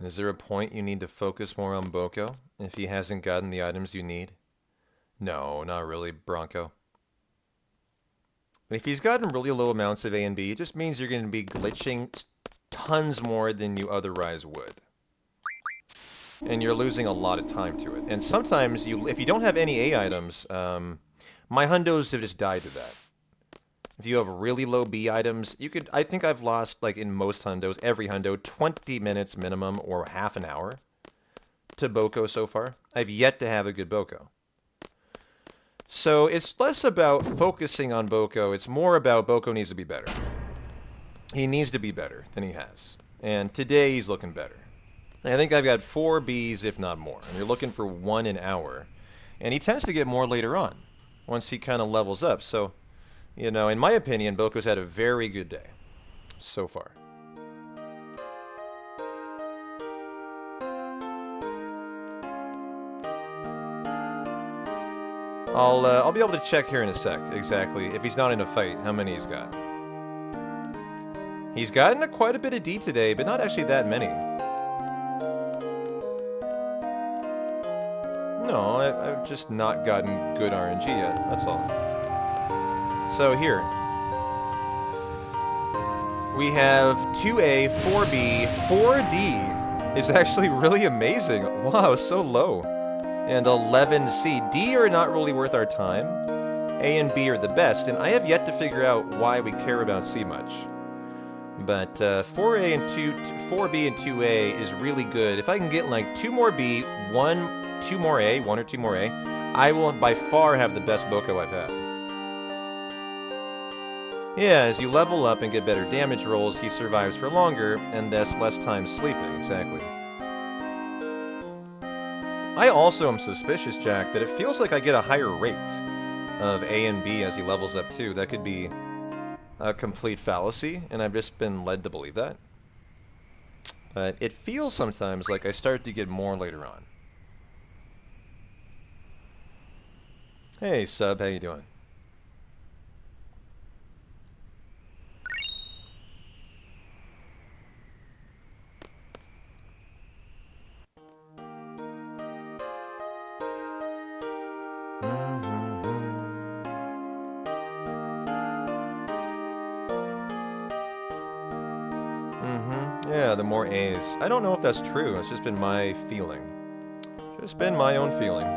Is there a point you need to focus more on Boko if he hasn't gotten the items you need? No, not really, Bronco. If he's gotten really low amounts of A and B, it just means you're going to be glitching tons more than you otherwise would. And you're losing a lot of time to it. And sometimes, if you don't have any A items, my hundos have just died to that. If you have really low B items, you could, I think I've lost, like in most hundos, every hundo, 20 minutes minimum or half an hour to Boko so far. I've yet to have a good Boko. So it's less about focusing on Boko, it's more about Boko needs to be better. He needs to be better than he has. And today he's looking better. I think I've got 4 Bs, if not more. And you're looking for 1 an hour. And he tends to get more later on, once he kind of levels up. So, you know, in my opinion, Boko's had a very good day so far. I'll be able to check here in a sec, exactly, if he's not in a fight, how many he's got. He's gotten quite a bit of D today, but not actually that many. No, I've just not gotten good RNG yet, that's all. So here, we have 2A, 4B, 4D is actually really amazing. Wow, so low. And 11C. D are not really worth our time. A and B are the best, and I have yet to figure out why we care about C much. But 4A and 4B and 2A is really good. If I can get like 2 more B, 2 more A, 1 or 2 more A, I will by far have the best Boko I've had. Yeah, as you level up and get better damage rolls, he survives for longer, and thus less time sleeping, exactly. I also am suspicious, Jack, that it feels like I get a higher rate of A and B as he levels up too. That could be a complete fallacy, and I've just been led to believe that. But it feels sometimes like I start to get more later on. Hey, Sub, how you doing? Yeah, the more A's. I don't know if that's true. It's just been my feeling. Just been my own feeling.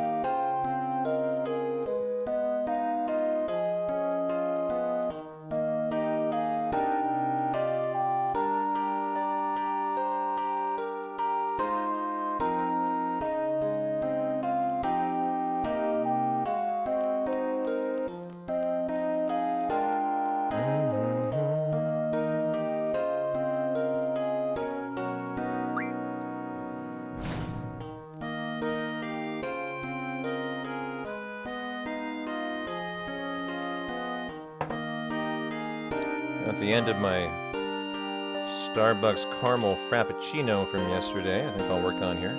At the end of my Starbucks caramel frappuccino from yesterday, I think I'll work on here.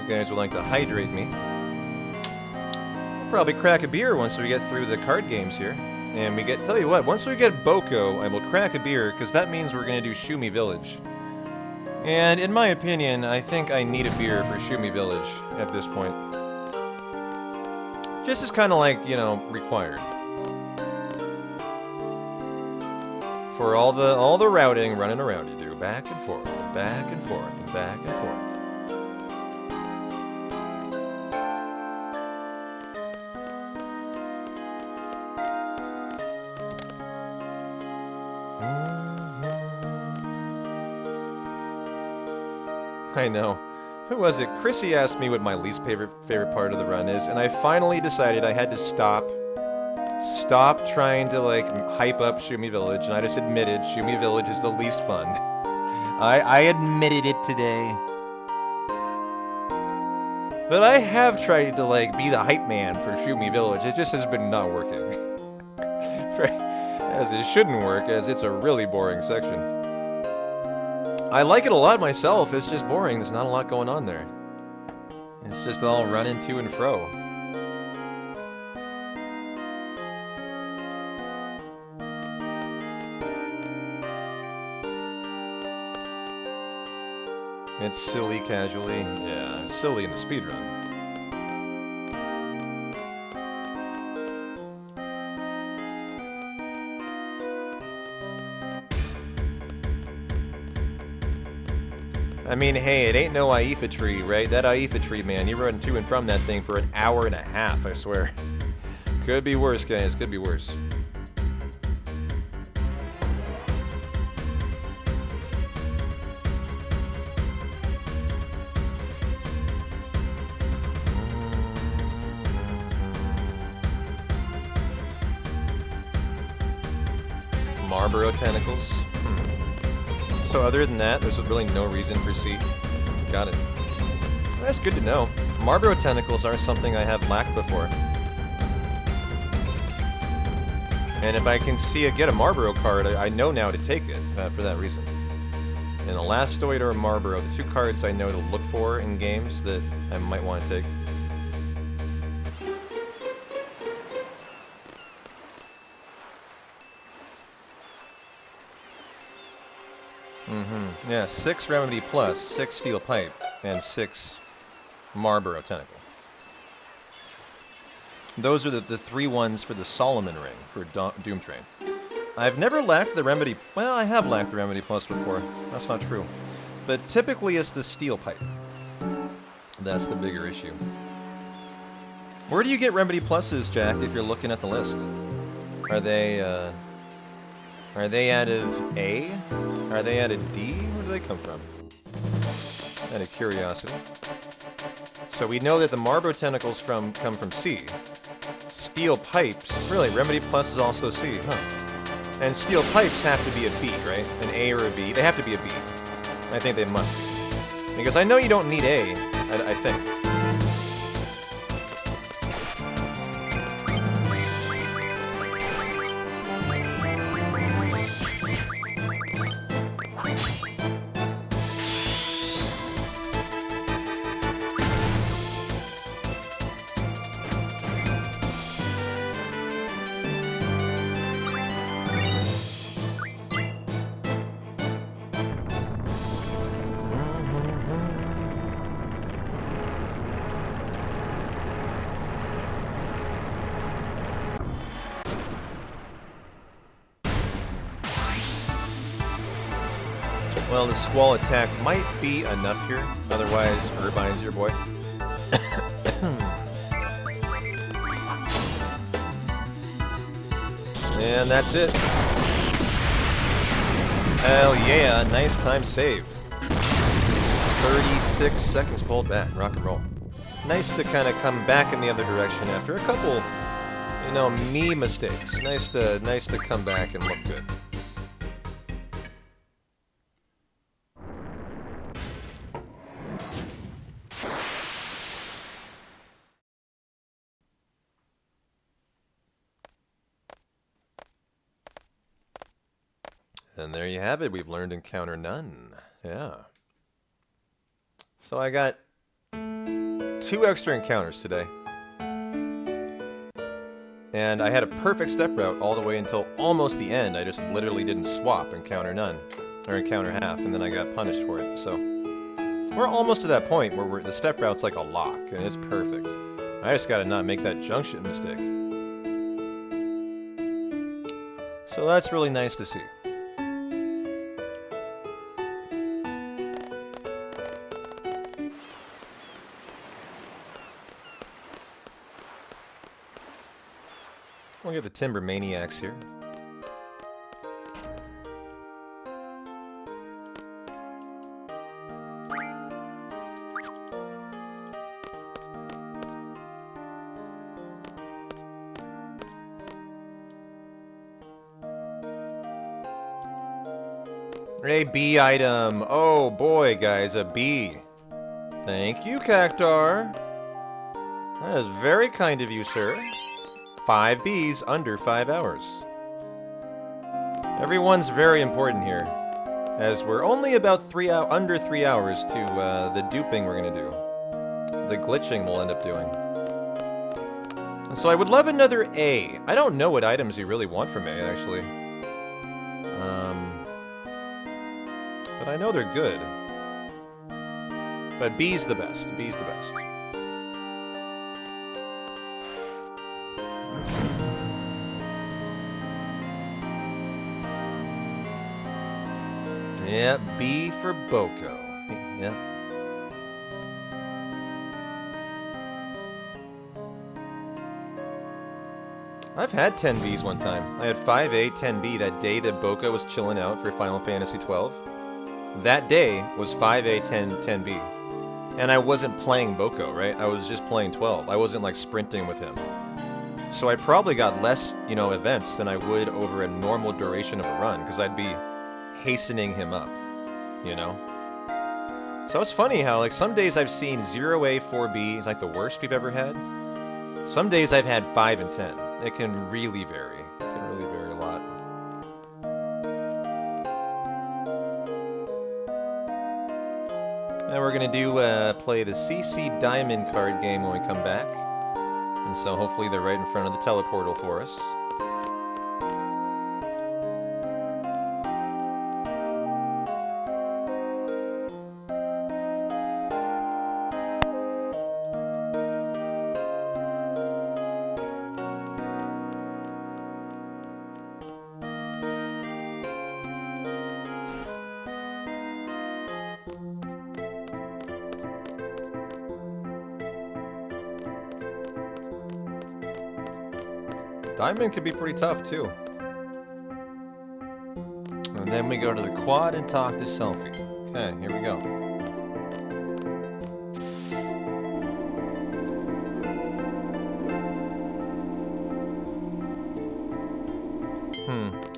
You guys would like to hydrate me. I'll probably crack a beer once we get through the card games here. And we get, tell you what, once we get Boko, I will crack a beer, because that means we're going to do Shumi Village. And in my opinion, I think I need a beer for Shumi Village at this point. Just as kind of like, you know, required. For all the routing running around you do, back and forth, and back and forth, and back and forth. I know. Who was it? Chrissy asked me what my least favorite part of the run is, and I finally decided I had to stop trying to, like, hype up Shumi Village, and I just admitted Shumi Village is the least fun. I admitted it today. But I have tried to, like, be the hype man for Shumi Village. It just has been not working. As it shouldn't work, as it's a really boring section. I like it a lot myself, it's just boring. There's not a lot going on there. It's just all running to and fro. It's silly casually. Yeah, it's silly in the speedrun. I mean, hey, it ain't no Aifa tree, right? That Aifa tree, man, you run to and from that thing for an hour and a half, I swear. Could be worse, guys, could be worse. Marlboro tentacles. So other than that, there's really no reason for C. Got it. That's good to know. Marlboro tentacles are something I have lacked before. And if I can get a Marlboro card, I know now to take it for that reason. And a Lastoid or a Marlboro, the two cards I know to look for in games that I might want to take. Yeah, 6 Remedy Plus, 6 Steel Pipe, and 6 Marlboro Tentacle. Those are the 3 ones for the Solomon Ring, for Doom Train. I've never lacked the Remedy... Well, I have lacked the Remedy Plus before. That's not true. But typically it's the Steel Pipe. That's the bigger issue. Where do you get Remedy Pluses, Jack, if you're looking at the list? Are they out of A? Are they out of D? Where do they come from? Out of curiosity. So we know that the Marlboro Tentacles come from C. Steel Pipes. Really, Remedy Plus is also C, huh? And steel pipes have to be a B, right? An A or a B. They have to be a B. I think they must be. Because I know you don't need A, I think. Well, the squall attack might be enough here. Otherwise, Urbine's your boy. And that's it. Hell yeah, nice time save. 36 seconds pulled back, rock and roll. Nice to kind of come back in the other direction after a couple, you know, me mistakes. Nice to come back and look good. And there you have it. We've learned encounter none. Yeah. So I got 2 extra encounters today. And I had a perfect step route all the way until almost the end. I just literally didn't swap encounter none. Or encounter half, and then I got punished for it. So we're almost to that point where the step route's like a lock, and it's perfect. I just gotta not make that junction mistake. So that's really nice to see. We'll get the Timber Maniacs here. A B item. Oh boy, guys, a B. Thank you, Cactar. That is very kind of you, sir. 5 Bs under 5 hours. Everyone's very important here, as we're only about under 3 hours to the duping we're gonna do. The glitching we'll end up doing. And so I would love another A. I don't know what items you really want from A, actually. But I know they're good. But B's the best. B's the best. Yeah, B for Boko. Yeah. I've had 10 Bs one time. I had 5A, 10B that day that Boko was chilling out for Final Fantasy XII. That day was 5A, 10B. And I wasn't playing Boko, right? I was just playing 12. I wasn't like sprinting with him. So I probably got less, you know, events than I would over a normal duration of a run, because I'd be hastening him up, you know? So it's funny how, like, some days I've seen 0A, 4B is like the worst we've ever had. Some days I've had 5 and 10. It can really vary. It can really vary a lot. And we're gonna do play the CC Diamond card game when we come back. And so hopefully they're right in front of the teleportal for us. Diamond can be pretty tough, too. And then we go to the quad and talk to Selfie. Okay, here we go.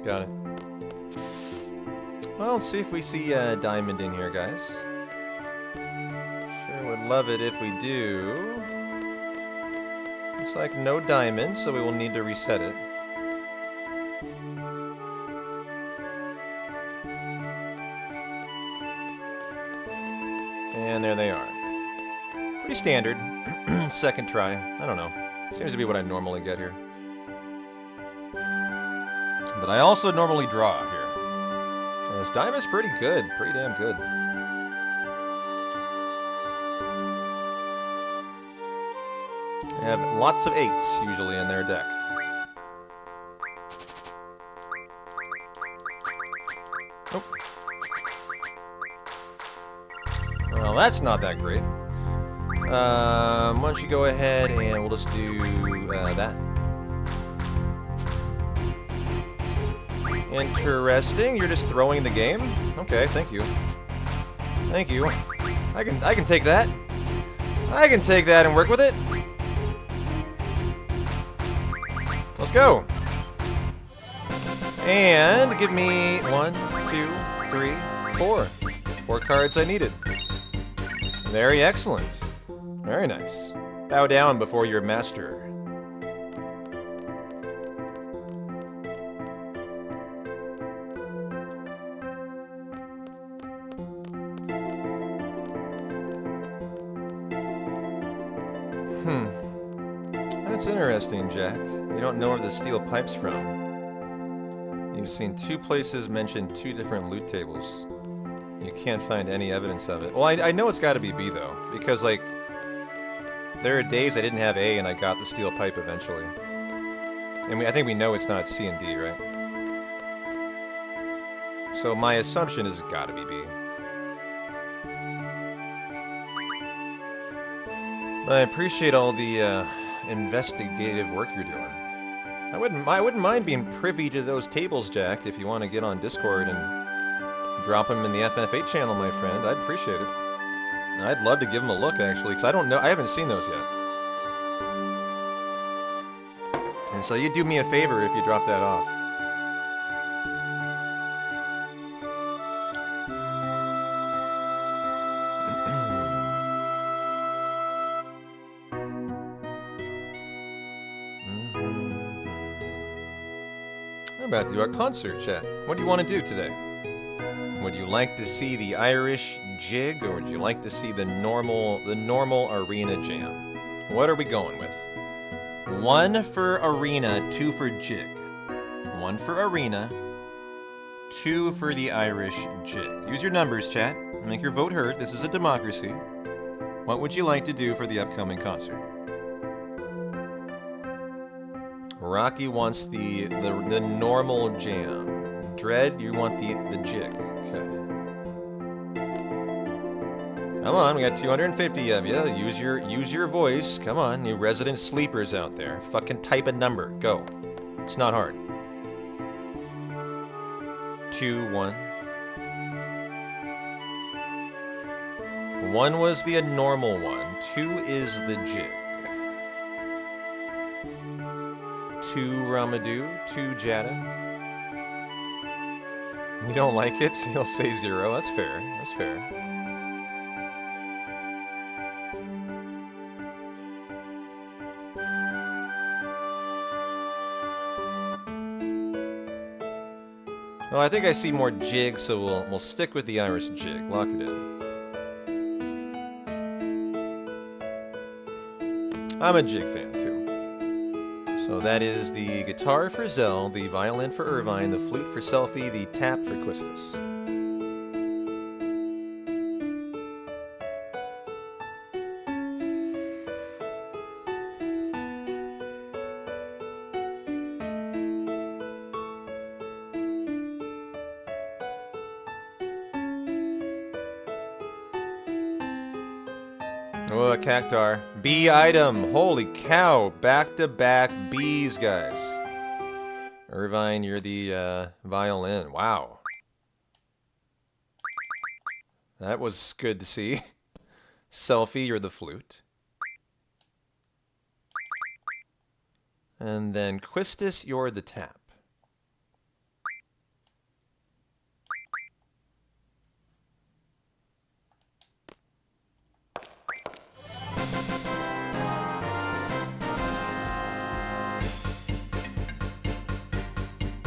Got it. Well, let's see if we see diamond in here, guys. Sure would love it if we do. Looks like no diamond, so we will need to reset it. And there they are. Pretty standard. Second try. I don't know. Seems to be what I normally get here. But I also normally draw here. This diamond's pretty good. Pretty damn good. They have lots of 8s usually in their deck. Oh. Well, that's not that great. Why don't you go ahead and we'll just do that. Interesting. You're just throwing the game? Okay, thank you. Thank you. I can take that. I can take that and work with it. Let's go. And give me 1, 2, 3, 4. 4 cards I needed. Very excellent. Very nice. Bow down before your master. That's interesting, Jack. You don't know where the steel pipe's from. You've seen 2 places mention 2 different loot tables. You can't find any evidence of it. Well, I know it's got to be B, though. Because, like, there are days I didn't have A and I got the steel pipe eventually. And I think we know it's not C and D, right? So my assumption is it's got to be B. I appreciate all the investigative work you're doing. I wouldn't mind being privy to those tables, Jack, if you want to get on Discord and drop them in the FFVIII channel, my friend. I'd appreciate it. I'd love to give them a look, actually, because I don't know. I haven't seen those yet. And so you'd do me a favor if you drop that off. How about do a concert, chat? What do you want to do today? Would you like to see the Irish jig, or would you like to see the normal arena jam? What are we going with? 1 for arena, 2 for jig. 1 for arena, 2 for the Irish jig. Use your numbers, chat. Make your vote heard. This is a democracy. What would you like to do for the upcoming concert? Rocky wants the normal jam. Dread, you want the jig. Okay. Come on, we got 250 of you. Use your voice. Come on, you resident sleepers out there. Fucking type a number. Go. It's not hard. 2, 1. 1 was the normal one. 2 is the jig. 2 Ramadou, 2 Jada. You don't like it, so you'll say 0. That's fair. That's fair. Well, I think I see more jig, so we'll stick with the Irish jig. Lock it in. I'm a jig fan too. So that is the guitar for Zell, the violin for Irvine, the flute for Selfie, the tap for Quistis. Oh, a cactar. B item. Holy cow. Back-to-back Bs, guys. Irvine, you're the violin. Wow. That was good to see. Selfie, you're the flute. And then Quistis, you're the tap.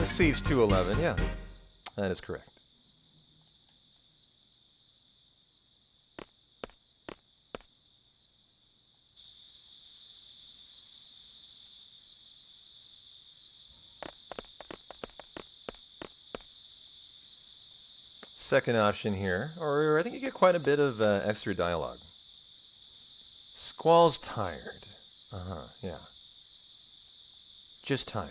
The C's 211, yeah. That is correct. Second option here, or I think you get quite a bit of extra dialogue. Squall's tired. Uh-huh, yeah. Just tired.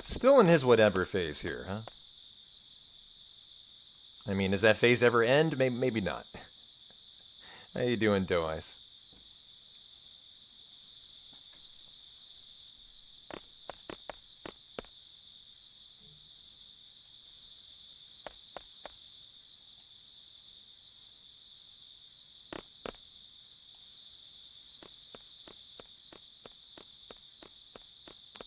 Still in his whatever phase here, huh? I mean, does that phase ever end? Maybe not. How you doing, Doe Ice?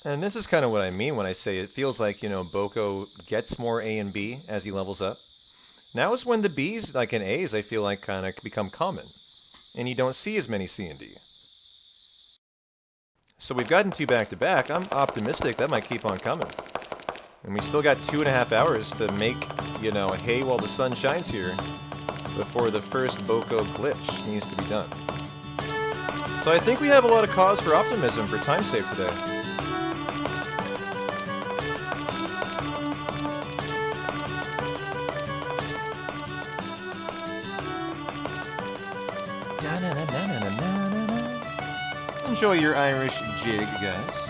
And this is kind of what I mean when I say it feels like, you know, Boko gets more A and B as he levels up. Now is when the Bs, like in A's, I feel like kind of become common. And you don't see as many C and D. So we've gotten 2 back-to-back. I'm optimistic that might keep on coming. And we still got 2.5 hours to make, you know, hay while the sun shines here before the first Boko glitch needs to be done. So I think we have a lot of cause for optimism for time save today. Enjoy your Irish jig, guys.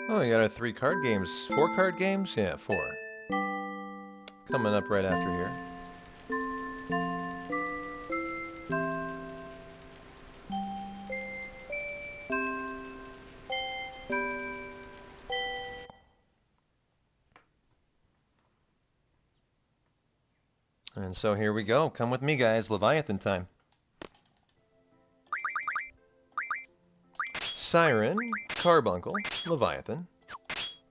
Oh, we got our 3 card games. 4 card games? Yeah, 4. Coming up right after here. And so here we go. Come with me, guys. Leviathan time. Siren, Carbuncle, Leviathan.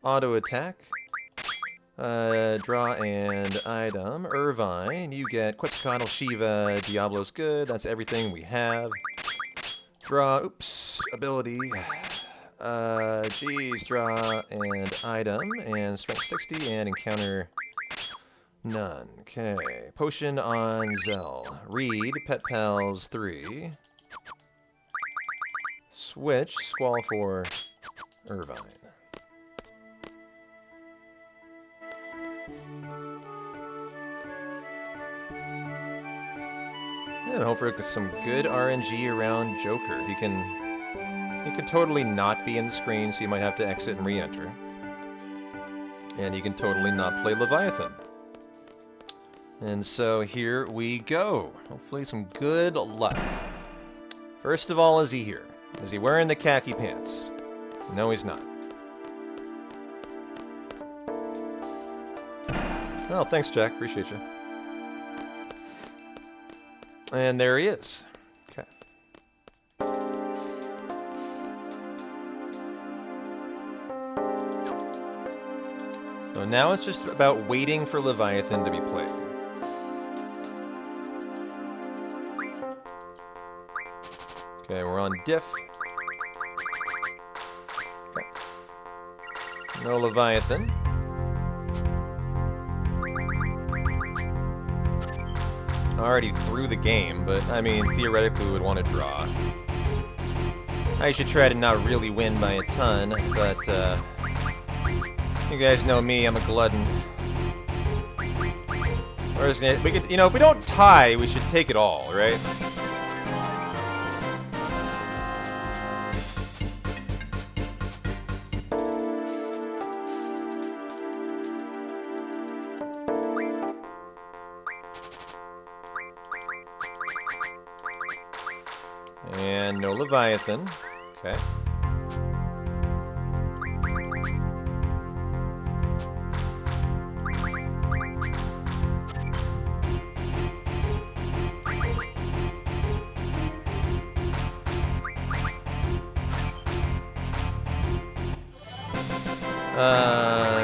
Auto attack. Draw and item. Irvine. You get Quetzalcoatl, Shiva, Diablo's good. That's everything we have. Draw. Oops. Ability. Geez. Draw and item. And strength 60 and encounter none. Okay. Potion on Zell. Read. Pet Pals 3. Switch. Squall for Irvine. And hopefully some good RNG around Joker. He can totally not be in the screen, so you might have to exit and re-enter. And he can totally not play Leviathan. And so here we go. Hopefully some good luck. First of all, is he here? Is he wearing the khaki pants? No, he's not. Well, thanks, Jack. Appreciate you. And there he is. Okay. So now it's just about waiting for Leviathan to be played. Okay, we're on diff. Okay. No Leviathan. Already through the game, but I mean, theoretically we would want to draw. I should try to not really win by a ton, but you guys know me, I'm a glutton. We're just gonna, we could, you know, if we don't tie, we should take it all, right? And no Leviathan. Okay.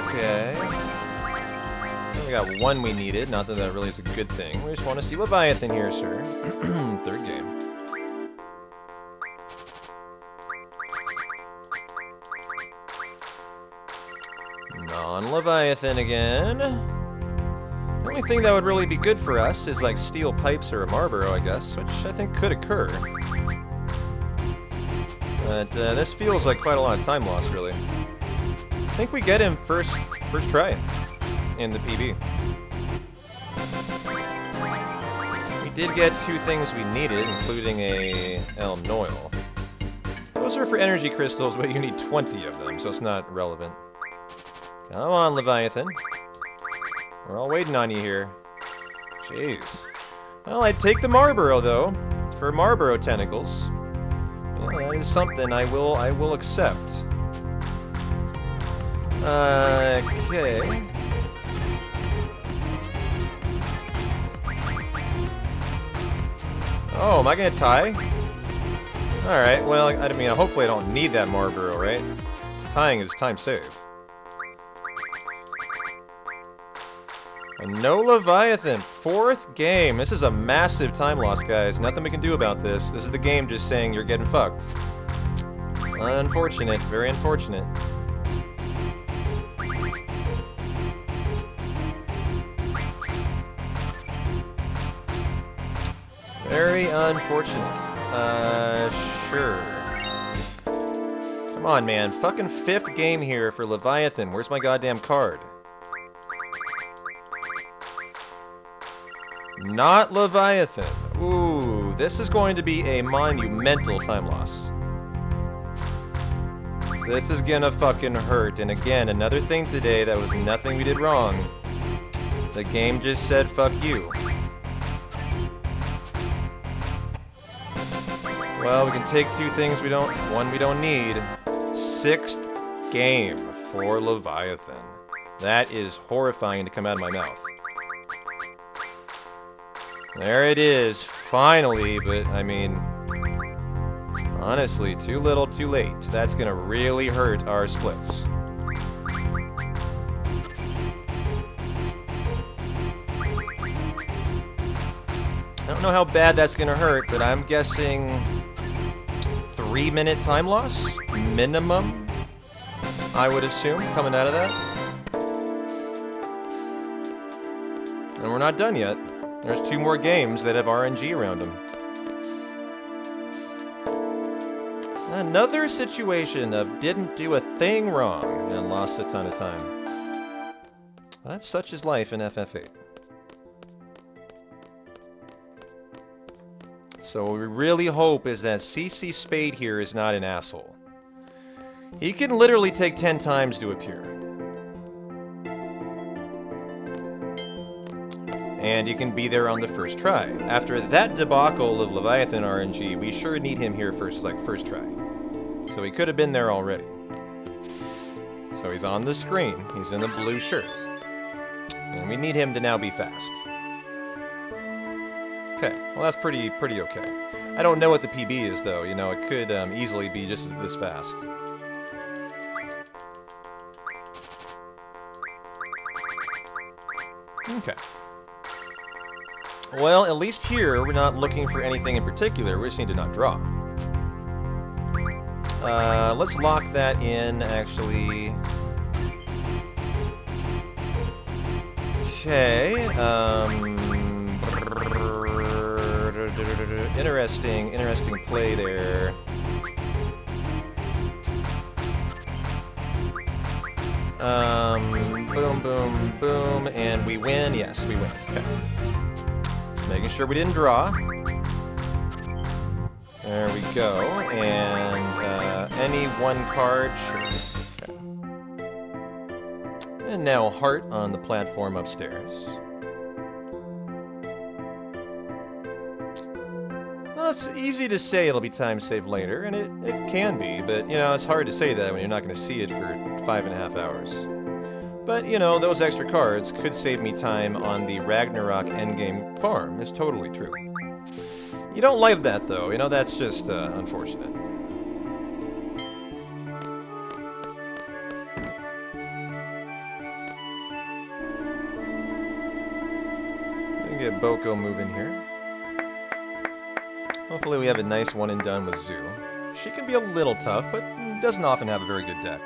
Okay. We got one we needed. Not that that really is a good thing. We just want to see Leviathan here, sir. Third game. Non-Leviathan again. The only thing that would really be good for us is like steel pipes or a Marlboro, I guess, which I think could occur. But this feels like quite a lot of time loss, really. I think we get him first try in the PB. We did get two things we needed, including a El Noil. Those are for energy crystals, but you need 20 of them, so it's not relevant. Come on, Leviathan. We're all waiting on you here. Jeez. Well, I'd take the Marlboro, though, for Marlboro tentacles. Yeah, that is something I will accept. Okay. Oh, am I gonna tie? Alright, well, I mean, hopefully I don't need that Marlboro, right? Tying is time save. And no Leviathan, fourth game. This is a massive time loss, guys. Nothing we can do about this. This is the game just saying you're getting fucked. Unfortunate, very unfortunate. Very unfortunate. Sure. Come on, man. Fucking fifth game here for Leviathan. Where's my goddamn card? Not Leviathan. Ooh, this is going to be a monumental time loss. This is gonna fucking hurt. And again, another thing today that was nothing we did wrong. The game just said fuck you. Well, we can take two things one we don't need. Sixth game for Leviathan. That is horrifying to come out of my mouth. There it is, finally, but I mean, honestly, too little, too late. That's gonna really hurt our splits. I don't know how bad that's gonna hurt, but I'm guessing 3-minute time loss, minimum, I would assume, coming out of that. And we're not done yet. There's 2 more games that have RNG around them. Another situation of didn't do a thing wrong and lost a ton of time. That's such is life in FF8. So what we really hope is that CC Spade here is not an asshole. He can literally take 10 times to appear. And you can be there on the first try. After that debacle of Leviathan RNG, we sure need him here first try. So he could have been there already. So he's on the screen. He's in the blue shirt. And we need him to now be fast. Okay, well that's pretty okay. I don't know what the PB is though, you know, it could easily be just this fast. Okay. Well, at least here, we're not looking for anything in particular, we just need to not draw. Let's lock that in, actually. Okay, interesting play there. Boom, boom, boom, and we win. Yes, we win. Okay. Making sure we didn't draw. There we go. And any one card, sure. Okay. And now heart on the platform upstairs. Well, it's easy to say it'll be time saved later, and it can be, but, you know, it's hard to say that when you're not going to see it for 5.5 hours. But, you know, those extra cards could save me time on the Ragnarok endgame farm. It's totally true. You don't like that, though. You know, that's just unfortunate. Let me get Boko moving here. Hopefully we have a nice one and done with Zoo. She can be a little tough, but doesn't often have a very good deck.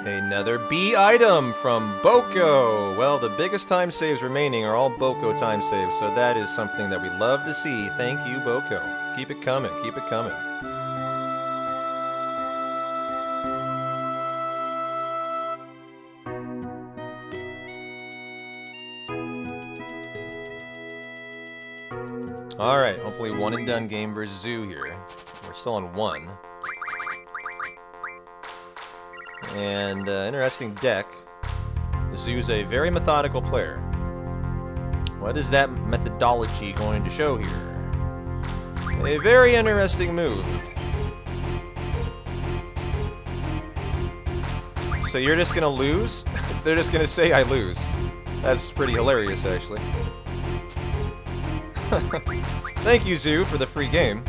Another B item from Boko! Well, the biggest time saves remaining are all Boko time saves, so that is something that we love to see. Thank you, Boko. Keep it coming, keep it coming. Alright, hopefully one and done game versus Zoo here. We're still on 1. And interesting deck. Zoo's a very methodical player. What is that methodology going to show here? A very interesting move. So you're just gonna lose? They're just gonna say I lose. That's pretty hilarious, actually. Thank you, Zoo, for the free game.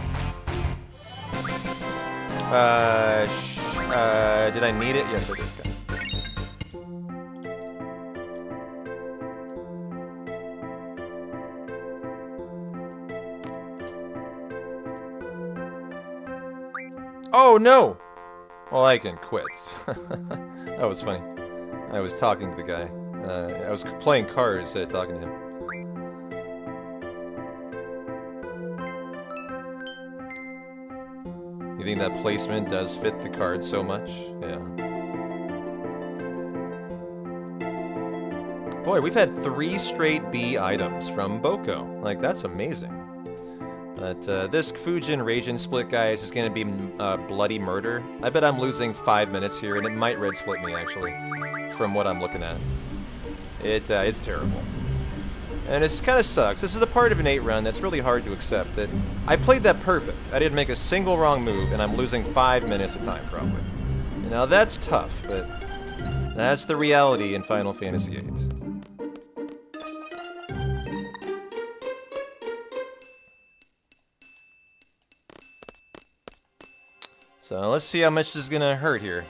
Did I need it? Yes, I did. Oh, no! Well, I can quit. That was funny. I was talking to the guy. I was playing cards instead of talking to him. You think that placement does fit the card so much? Yeah. Boy, we've had 3 straight B items from Boko. Like, that's amazing. But this Fujin Raging split, guys, is going to be bloody murder. I bet I'm losing 5 minutes here, and it might red split me, actually, from what I'm looking at. It's terrible. And it kind of sucks. This is the part of an 8 run that's really hard to accept, that I played that perfect. I didn't make a single wrong move, and I'm losing 5 minutes of time, probably. Now, that's tough, but that's the reality in Final Fantasy VIII. So let's see how much this is gonna hurt here.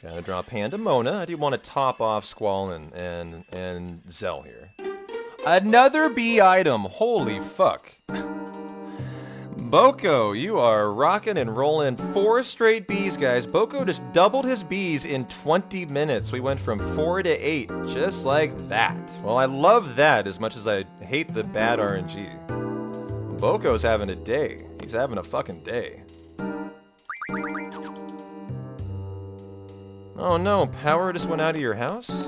Gotta draw Pandemona. I do want to top off Squall and Zell here. Another B item. Holy fuck. Boko, you are rocking and rolling 4 straight Bs, guys. Boko just doubled his Bs in 20 minutes. We went from 4 to 8, just like that. Well, I love that as much as I hate the bad RNG. Boko's having a day. He's having a fucking day. Oh no, power just went out of your house?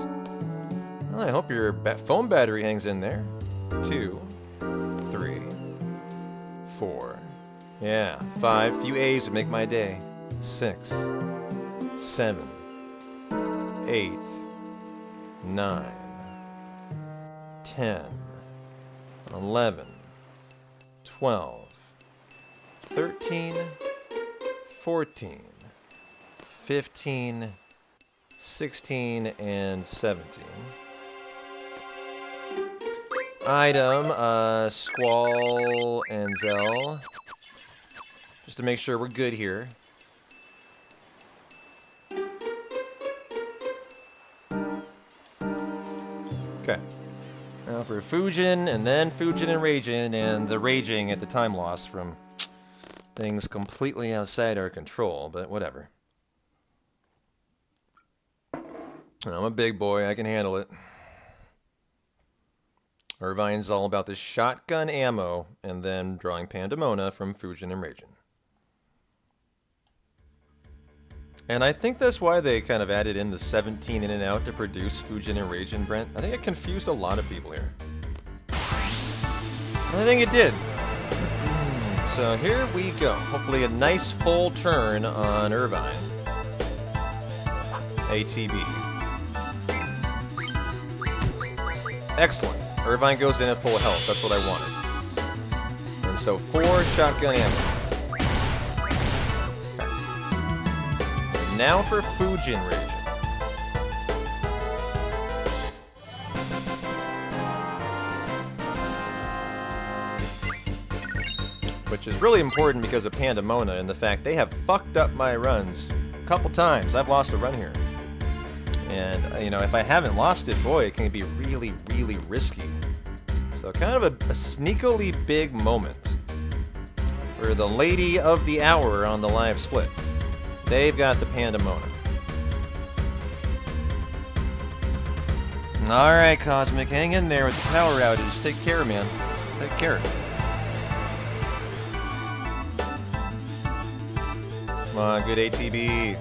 Well, I hope your phone battery hangs in there. 2, 3, 4. Yeah, 5. Few A's would make my day. 6, 7, 8, 9, 10, 11, 12, 13, 14, 15, 16, and 17. Item, Squall and Zell. Just to make sure we're good here. Okay. Now for Fujin, and then Fujin and Raging, and the raging at the time loss from things completely outside our control, but whatever. I'm a big boy, I can handle it. Irvine's all about the shotgun ammo, and then drawing Pandemona from Fujin and Raging. And I think that's why they kind of added in the 17 in and out to produce Fujin and Raging, Brent. I think it confused a lot of people here. I think it did. So here we go. Hopefully a nice full turn on Irvine. ATB. Excellent. Irvine goes in at full health. That's what I wanted. And so 4 shotgun ammo. Now for Fujin Raging. Which is really important because of Pandemona and the fact they have fucked up my runs a couple times. I've lost a run here. And, you know, if I haven't lost it, boy, it can be really, really risky. So kind of a sneakily big moment for the lady of the hour on the live split. They've got the Pandemona. Alright, Cosmic, hang in there with the power outage. Take care, man. Take care. Come on, good ATB.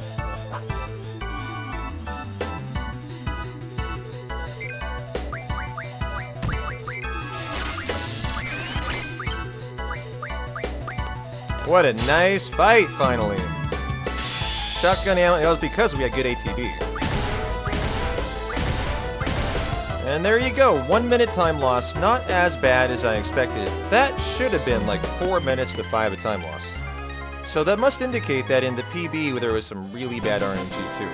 What a nice fight, finally. Shotgun ammo, that was because we had good ATB. And there you go, 1 minute time loss, not as bad as I expected. That should have been like 4 minutes to 5 a time loss. So that must indicate that in the PB there was some really bad RNG too.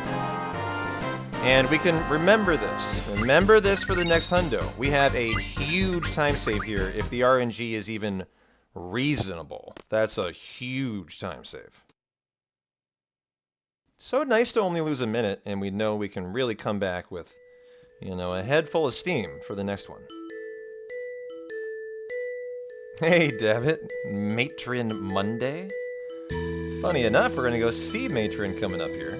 And we can remember this. Remember this for the next hundo. We have a huge time save here if the RNG is even reasonable. That's a huge time save. So nice to only lose a minute, and we know we can really come back with, you know, a head full of steam for the next one. Hey, Dabbit. Matron Monday? Funny enough, we're going to go see Matron coming up here.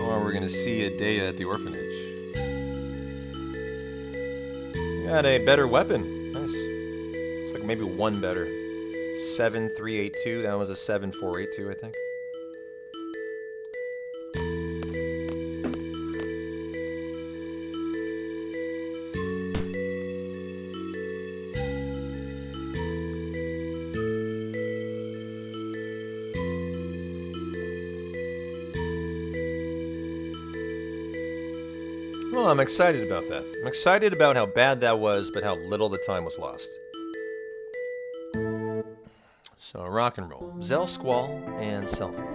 Or we're going to see Adea at the orphanage. Got a better weapon. Nice. It's like maybe one better. 7382. That was a 7482, I think. Well, I'm excited about that. I'm excited about how bad that was, but how little the time was lost. So, rock and roll. Zell, Squall, and Selfie.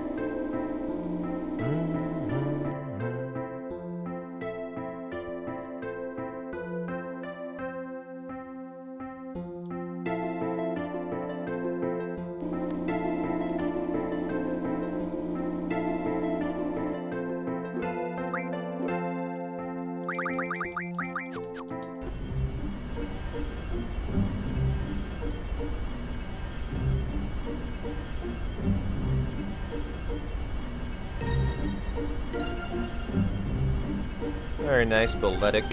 Very nice balletic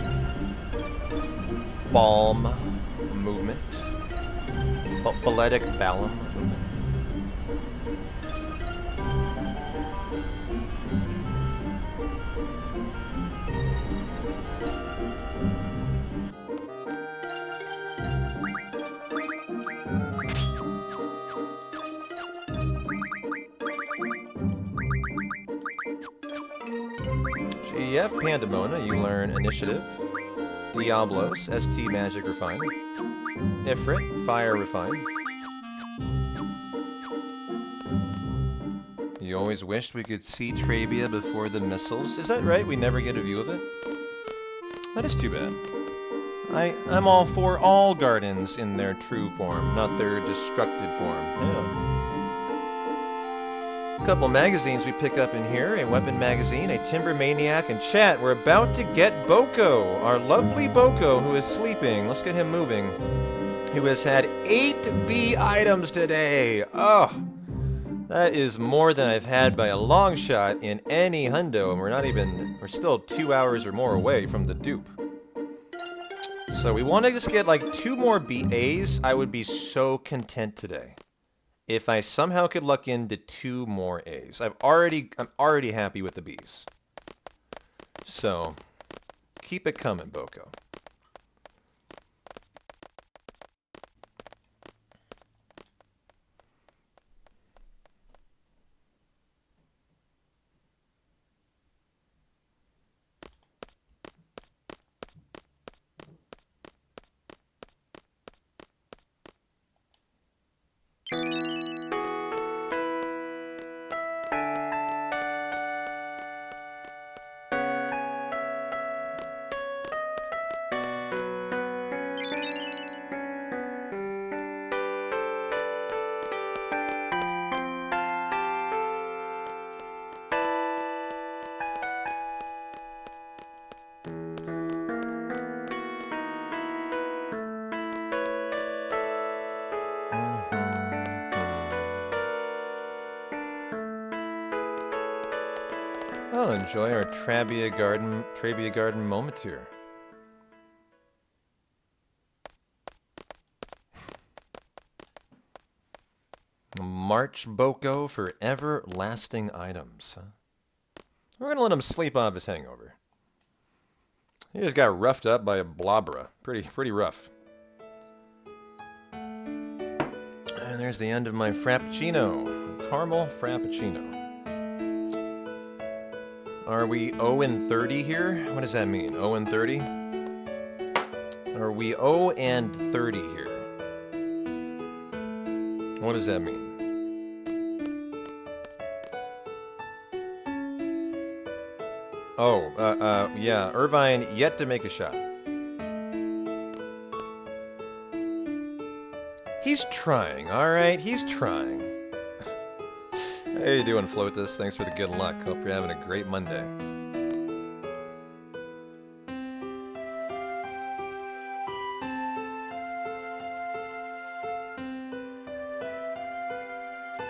balm movement. Balletic balm movement. GF Pandemona, you learn Initiative. Diablos, ST Magic Refine. Ifrit, Fire Refine. You always wished we could see Trabia before the missiles. Is that right? We never get a view of it? That is too bad. I'm all for all gardens in their true form, not their destructed form. Yeah. Couple magazines we pick up in here, a weapon magazine, a timber maniac, and chat. We're about to get Boko, our lovely Boko who is sleeping. Let's get him moving. Who has had 8 B items today. Oh, that is more than I've had by a long shot in any hundo, and we're still 2 hours or more away from the dupe. So we want to just get like 2 more BAs. I would be so content today. If I somehow could luck into 2 more A's. I'm already happy with the B's. So, keep it coming, Boko. I'll enjoy our Trabia Garden moment here. March Boko for everlasting items. We're gonna let him sleep off his hangover. He just got roughed up by a blobra. Pretty rough. And there's the end of my Frappuccino. Caramel Frappuccino. Are we 0 and 30 here? What does that mean? 0 and 30? Are we 0 and 30 here? What does that mean? Oh, yeah, Irvine yet to make a shot. He's trying, alright? He's trying. How you doing, Flotus? Thanks for the good luck. Hope you're having a great Monday.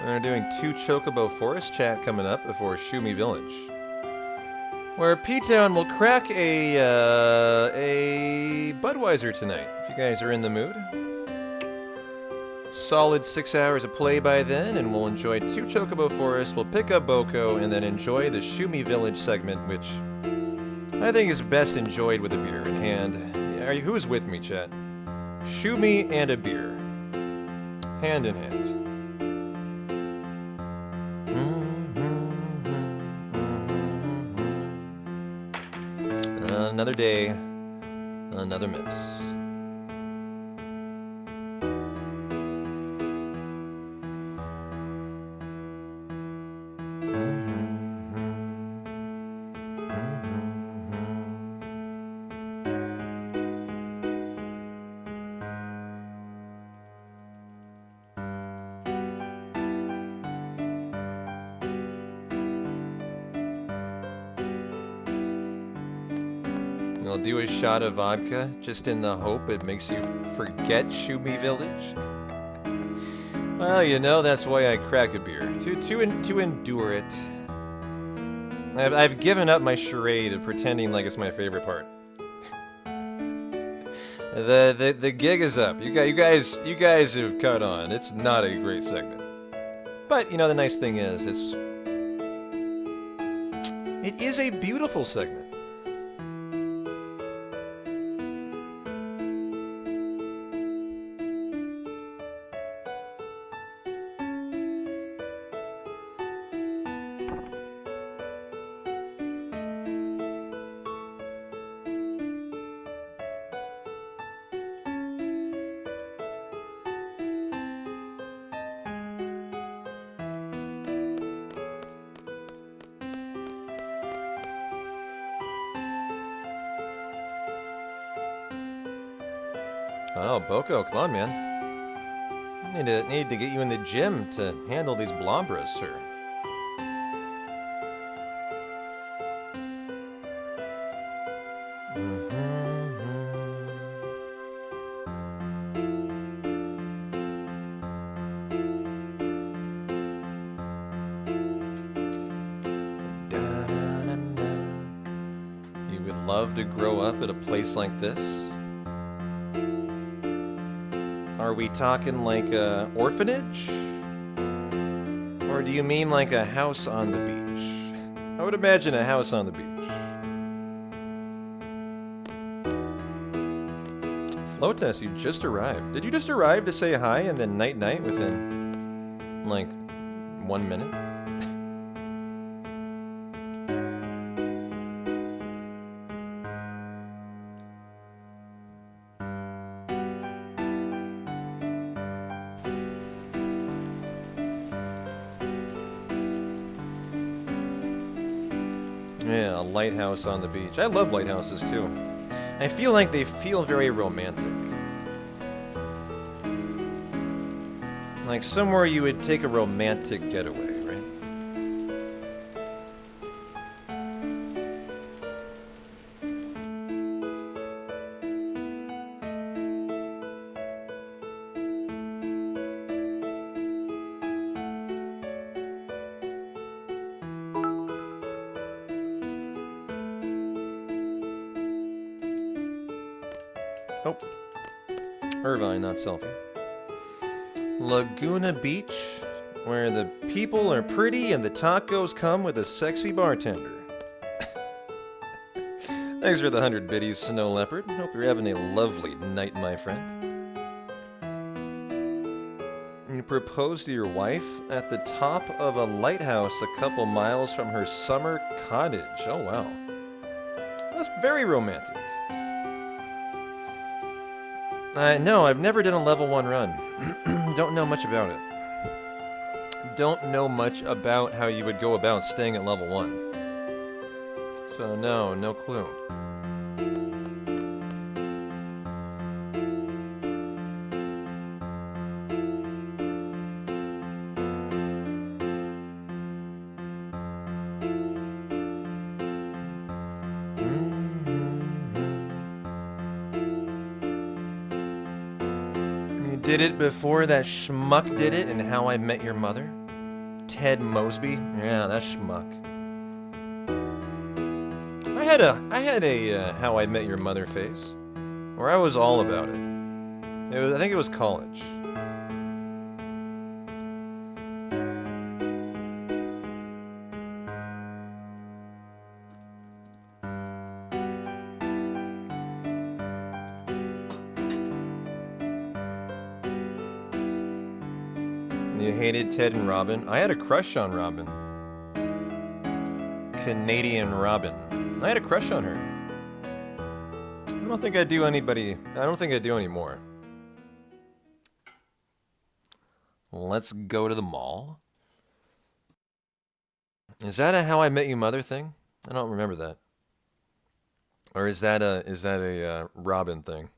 We're doing 2 Chocobo Forest chat coming up before Shumi Village, where P-Town will crack a Budweiser tonight, if you guys are in the mood. Solid 6 hours of play by then, and we'll enjoy 2 Chocobo Forest, we'll pick up Boko, and then enjoy the Shumi Village segment, which I think is best enjoyed with a beer in hand. Who's with me, chat? Shumi and a beer. Hand in hand. Another day, another miss. I'll do a shot of vodka, just in the hope it makes you forget Shumi Village. Well, you know, that's why I crack a beer. To endure it. I've given up my charade of pretending like it's my favorite part. The gig is up. You guys have caught on. It's not a great segment. But you know the nice thing is it is a beautiful segment. Oh, Boko, come on, man. Need to get you in the gym to handle these Blombras, sir. You would love to grow up at a place like this? Are we talking like a orphanage? Or do you mean like a house on the beach? I would imagine a house on the beach. Flotas, you just arrived. Did you just arrive to say hi and then night-night within, like, 1 minute? Yeah, a lighthouse on the beach. I love lighthouses too. I feel like they feel very romantic. Like somewhere you would take a romantic getaway, right? Oh. Irvine, not selfie. Laguna Beach, where the people are pretty and the tacos come with a sexy bartender. Thanks for the 100 biddies, Snow Leopard. Hope you're having a lovely night, my friend. You proposed to your wife at the top of a lighthouse a couple miles from her summer cottage. Oh, wow. That's very romantic. No, I've never done a level 1 run. Don't know much about it. Don't know much about how you would go about staying at level 1. So no clue. Did it before that schmuck did it in How I Met Your Mother? Ted Mosby? Yeah, that schmuck. I had a How I Met Your Mother phase, where I was all about it. I think it was college. You hated Ted and Robin? I had a crush on Robin. Canadian Robin. I had a crush on her. I don't think I do anymore. Let's go to the mall. Is that a How I Met Your Mother thing? I don't remember that. Or is that a Robin thing?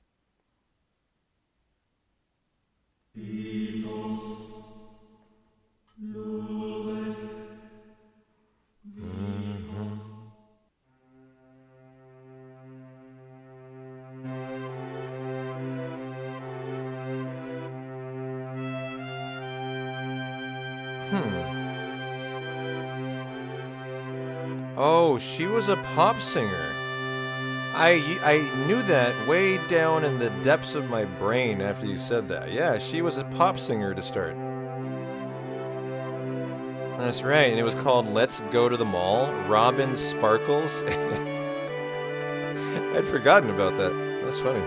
Oh, she was a pop singer. I knew that way down in the depths of my brain after you said that. Yeah, she was a pop singer to start. That's right, and it was called Let's Go to the Mall. Robin Sparkles. I'd forgotten about that. That's funny.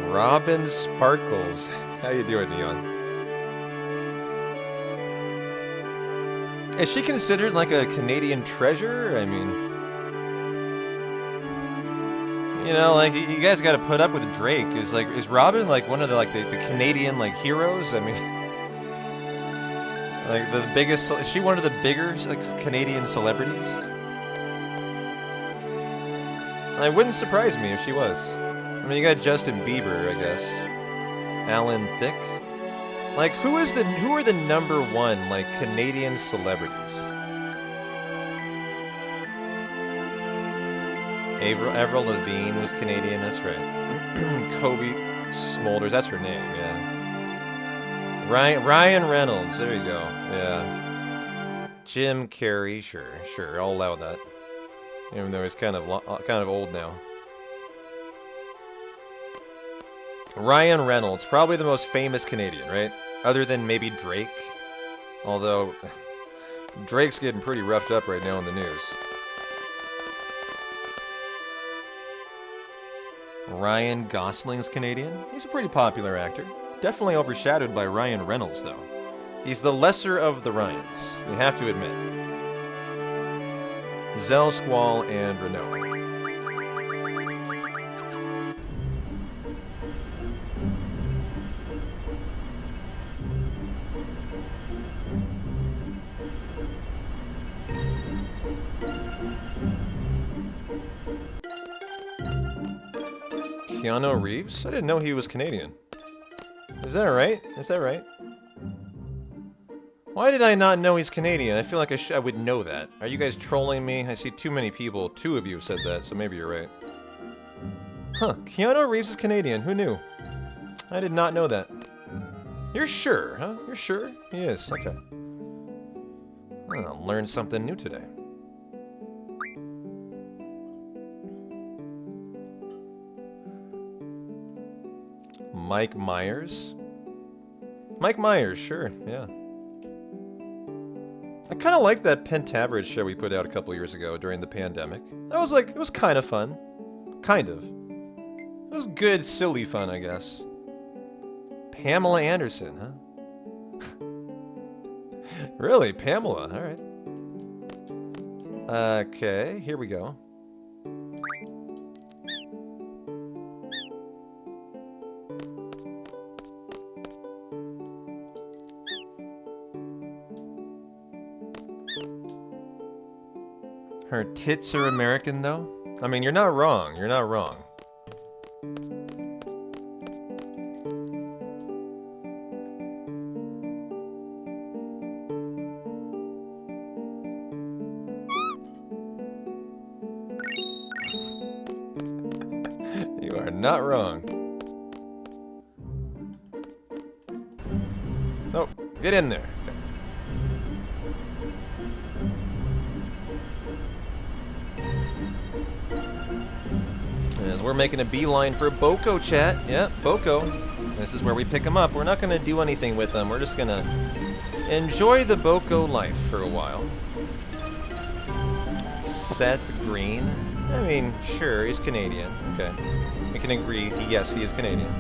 Robin Sparkles. How you doing, Neon? Is she considered like a Canadian treasure? I mean, you know, like you guys got to put up with Drake. Is Robin like one of the the Canadian like heroes? I mean, like the biggest. Is she one of the bigger like Canadian celebrities? It wouldn't surprise me if she was. I mean, you got Justin Bieber, I guess. Alan Thicke. Like, who are the #1 like Canadian celebrities? Avril Lavigne was Canadian. That's right. Kobe Smulders. That's her name. Yeah. Ryan Reynolds. There you go. Yeah. Jim Carrey. Sure. I'll allow that. Even though he's kind of old now. Ryan Reynolds, probably the most famous Canadian, right? Other than maybe Drake. Although, Drake's getting pretty roughed up right now in the news. Ryan Gosling's Canadian. He's a pretty popular actor. Definitely overshadowed by Ryan Reynolds, though. He's the lesser of the Ryans, you have to admit. Zell, Squall, and Renault. Keanu Reeves? I didn't know he was Canadian. Is that right? Why did I not know he's Canadian? I feel like I would know that. Are you guys trolling me? I see too many people. 2 of you have said that, so maybe you're right. Huh. Keanu Reeves is Canadian. Who knew? I did not know that. You're sure, huh? You're sure? He is. Okay. I'll learn something new today. Mike Myers? Mike Myers, sure, yeah. I kind of like that Pentaverage show we put out a couple years ago during the pandemic. That was it was kind of fun. Kind of. It was good, silly fun, I guess. Pamela Anderson, huh? Really, Pamela, alright. Okay, here we go. Her tits are American, though? I mean, you're not wrong. You're not wrong. You are not wrong. Oh, get in there. As we're making a beeline for Boko, chat. Yeah, Boko. This is where we pick them up. We're not going to do anything with them. We're just going to enjoy the Boko life for a while. Seth Green. I mean, sure, he's Canadian. Okay. We can agree. Yes, he is Canadian.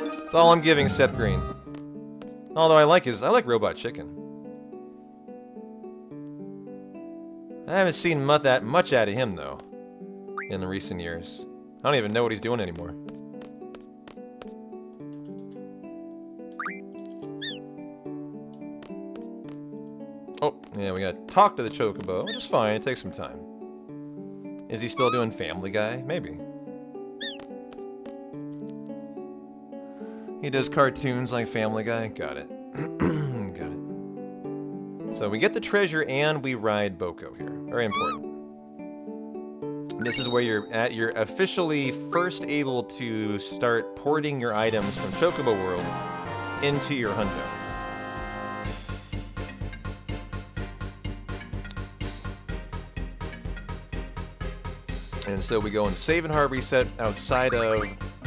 That's all I'm giving Seth Green. Although I like Robot Chicken. I haven't seen that much out of him, though, in the recent years. I don't even know what he's doing anymore. Oh, yeah, we gotta talk to the Chocobo, which is fine, it takes some time. Is he still doing Family Guy? Maybe. He does cartoons like Family Guy? Got it. Got it. So we get the treasure and we ride Boko here. Very important. This is where you're officially first able to start porting your items from Chocobo World into your hundo. And so we go and save and hard reset outside of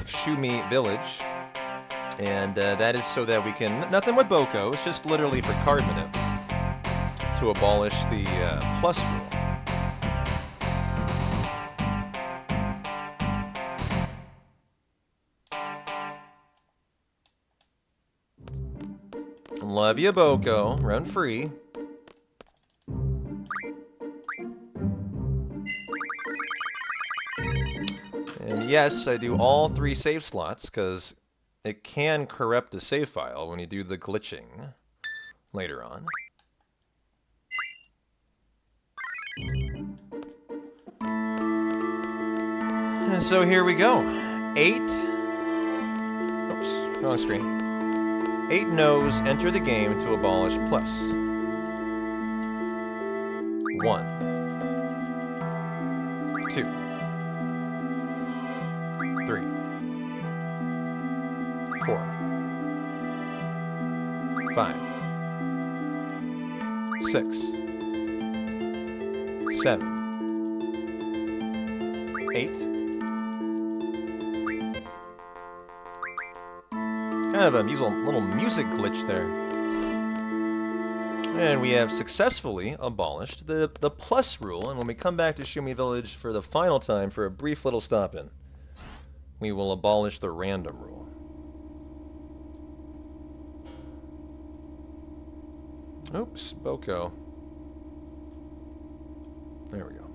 Shumi Village. And that is so that we can, nothing with Boko, it's just literally for card minute, to abolish the plus rule. Love ya, Boko. Run free. And yes, I do all 3 save slots, because it can corrupt the save file when you do the glitching later on. And so here we go. 8. Oops, wrong screen. 8 no's enter the game to abolish plus. 1, 2, 3, 4, 5, 6, 7, 8. Kind of a little music glitch there. And we have successfully abolished the plus rule, and when we come back to Shumi Village for the final time for a brief little stop-in, we will abolish the random rule. Oops, Boko. There we go.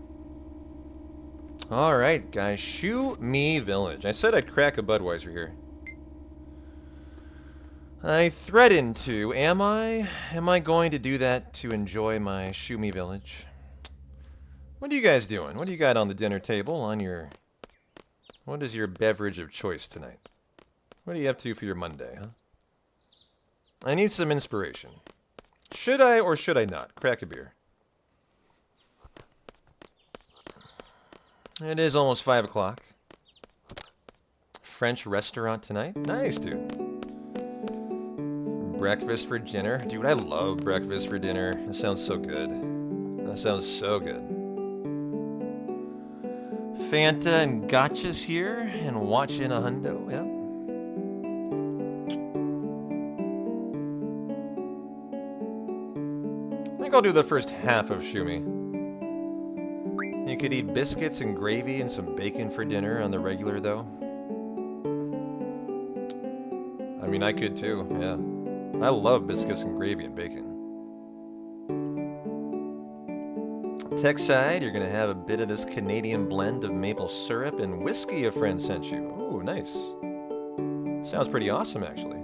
Alright, guys, Shumi Village. I said I'd crack a Budweiser here. I threatened to. Am I? Am I going to do that to enjoy my Shumi Village? What are you guys doing? What do you got on the dinner table on your... What is your beverage of choice tonight? What are you up to for your Monday, huh? I need some inspiration. Should I or should I not crack a beer? It is almost 5 o'clock. French restaurant tonight? Nice, dude. Breakfast for dinner? Dude, I love breakfast for dinner. That sounds so good. That sounds so good. Fanta and gotchas here and watching a hundo, yeah. I think I'll do the first half of Shumi. You could eat biscuits and gravy and some bacon for dinner on the regular, though. I mean, I could too, yeah. I love biscuits and gravy and bacon. Tech side, you're going to have a bit of this Canadian blend of maple syrup and whiskey a friend sent you. Ooh, nice. Sounds pretty awesome, actually.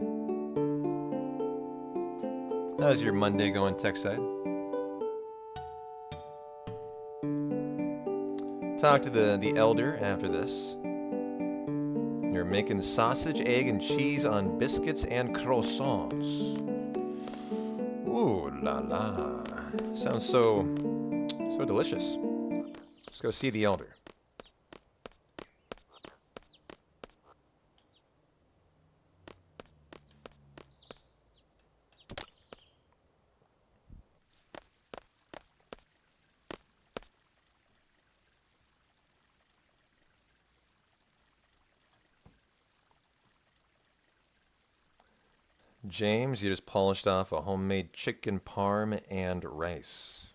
How's your Monday going, tech side? Talk to the elder after this. You're making sausage, egg, and cheese on biscuits and croissants. Ooh la la. Sounds so delicious. Let's go see the elder. James, you just polished off a homemade chicken parm and rice.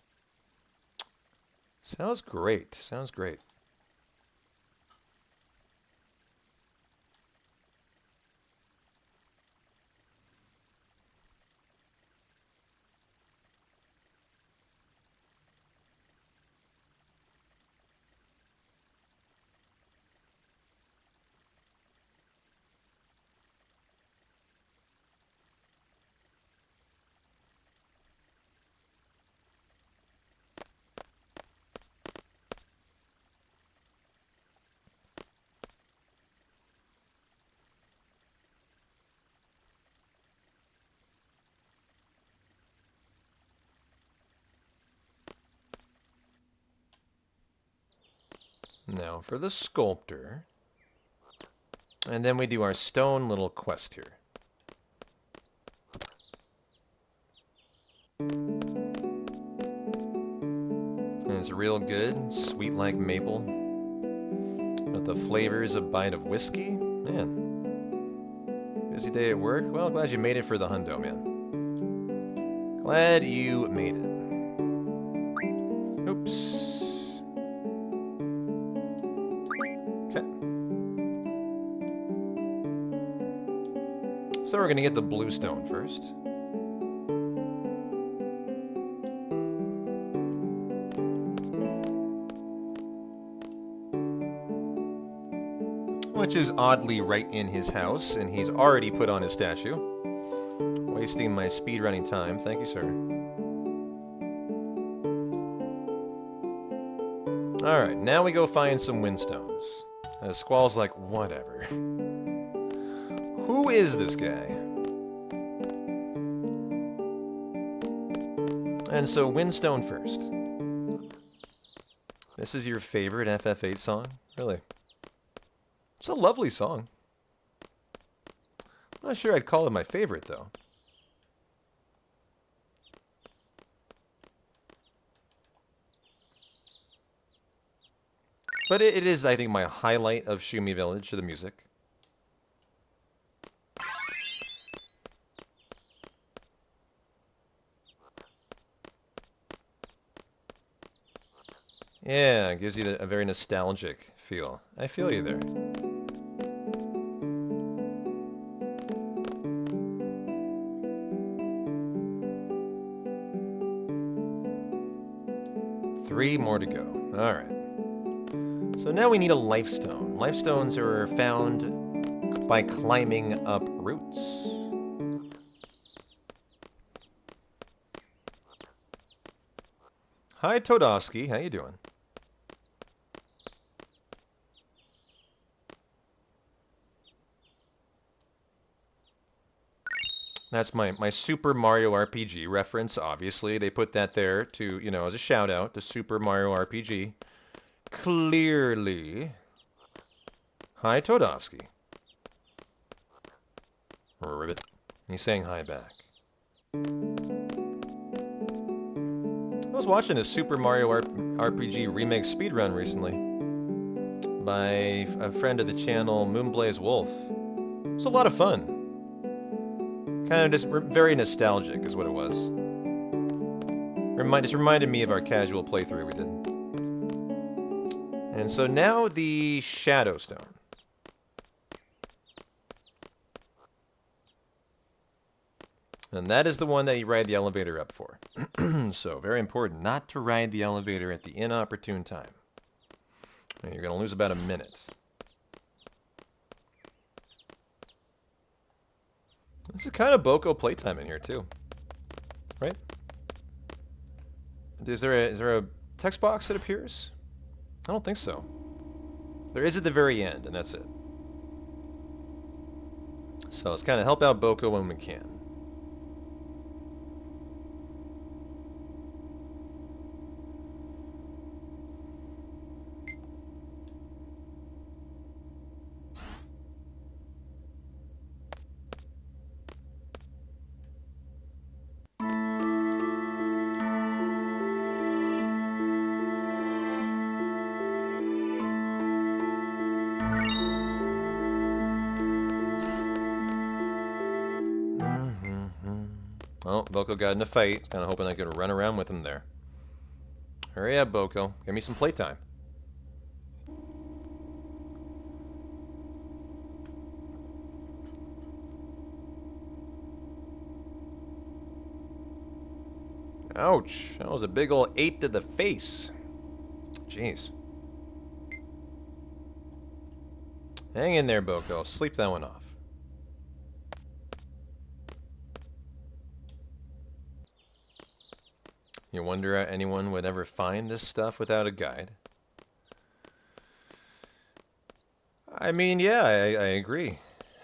Sounds great. Sounds great. Now for the sculptor. And then we do our stone little quest here. And it's real good, sweet like maple. With the flavors of bite of whiskey. Man. Busy day at work? Well, glad you made it for the hundo, man. Glad you made it. Oops. Okay. So we're going to get the blue stone first. Which is oddly right in his house, and he's already put on his statue. Wasting my speedrunning time. Thank you, sir. Alright, now we go find some windstones. Squall's like, whatever. Who is this guy? And so, windstone first. This is your favorite FF8 song? Really? It's a lovely song. I'm not sure I'd call it my favorite, though. But it is, I think, my highlight of Shumi Village, the music. Yeah, it gives you a very nostalgic feel. I feel you there. Three more to go. Alright. So now we need a lifestone. Lifestones are found by climbing up roots. Hi, Todosky. How you doing? That's my Super Mario RPG reference, obviously. They put that there to, you know, as a shout out to Super Mario RPG. Clearly. Hi, Todovsky. Ribbit. He's saying hi back. I was watching a Super Mario RPG remake speedrun recently by a friend of the channel, Moonblaze Wolf. It was a lot of fun. Kind of just very nostalgic is what it was. Just reminded me of our casual playthrough we did. And so now the Shadow Stone. And that is the one that you ride the elevator up for. So, very important not to ride the elevator at the inopportune time. And you're going to lose about a minute. This is kind of Boko playtime in here, too. Right? Is there a text box that appears? I don't think so. There is at the very end, and that's it. So let's kind of help out Boko when we can. Oh, Boko got in a fight. Kind of hoping I could run around with him there. Hurry up, Boko. Give me some playtime. Ouch. That was a big ol' 8 to the face. Jeez. Hang in there, Boko. Sleep that one off. You wonder if anyone would ever find this stuff without a guide? I mean, yeah, I agree.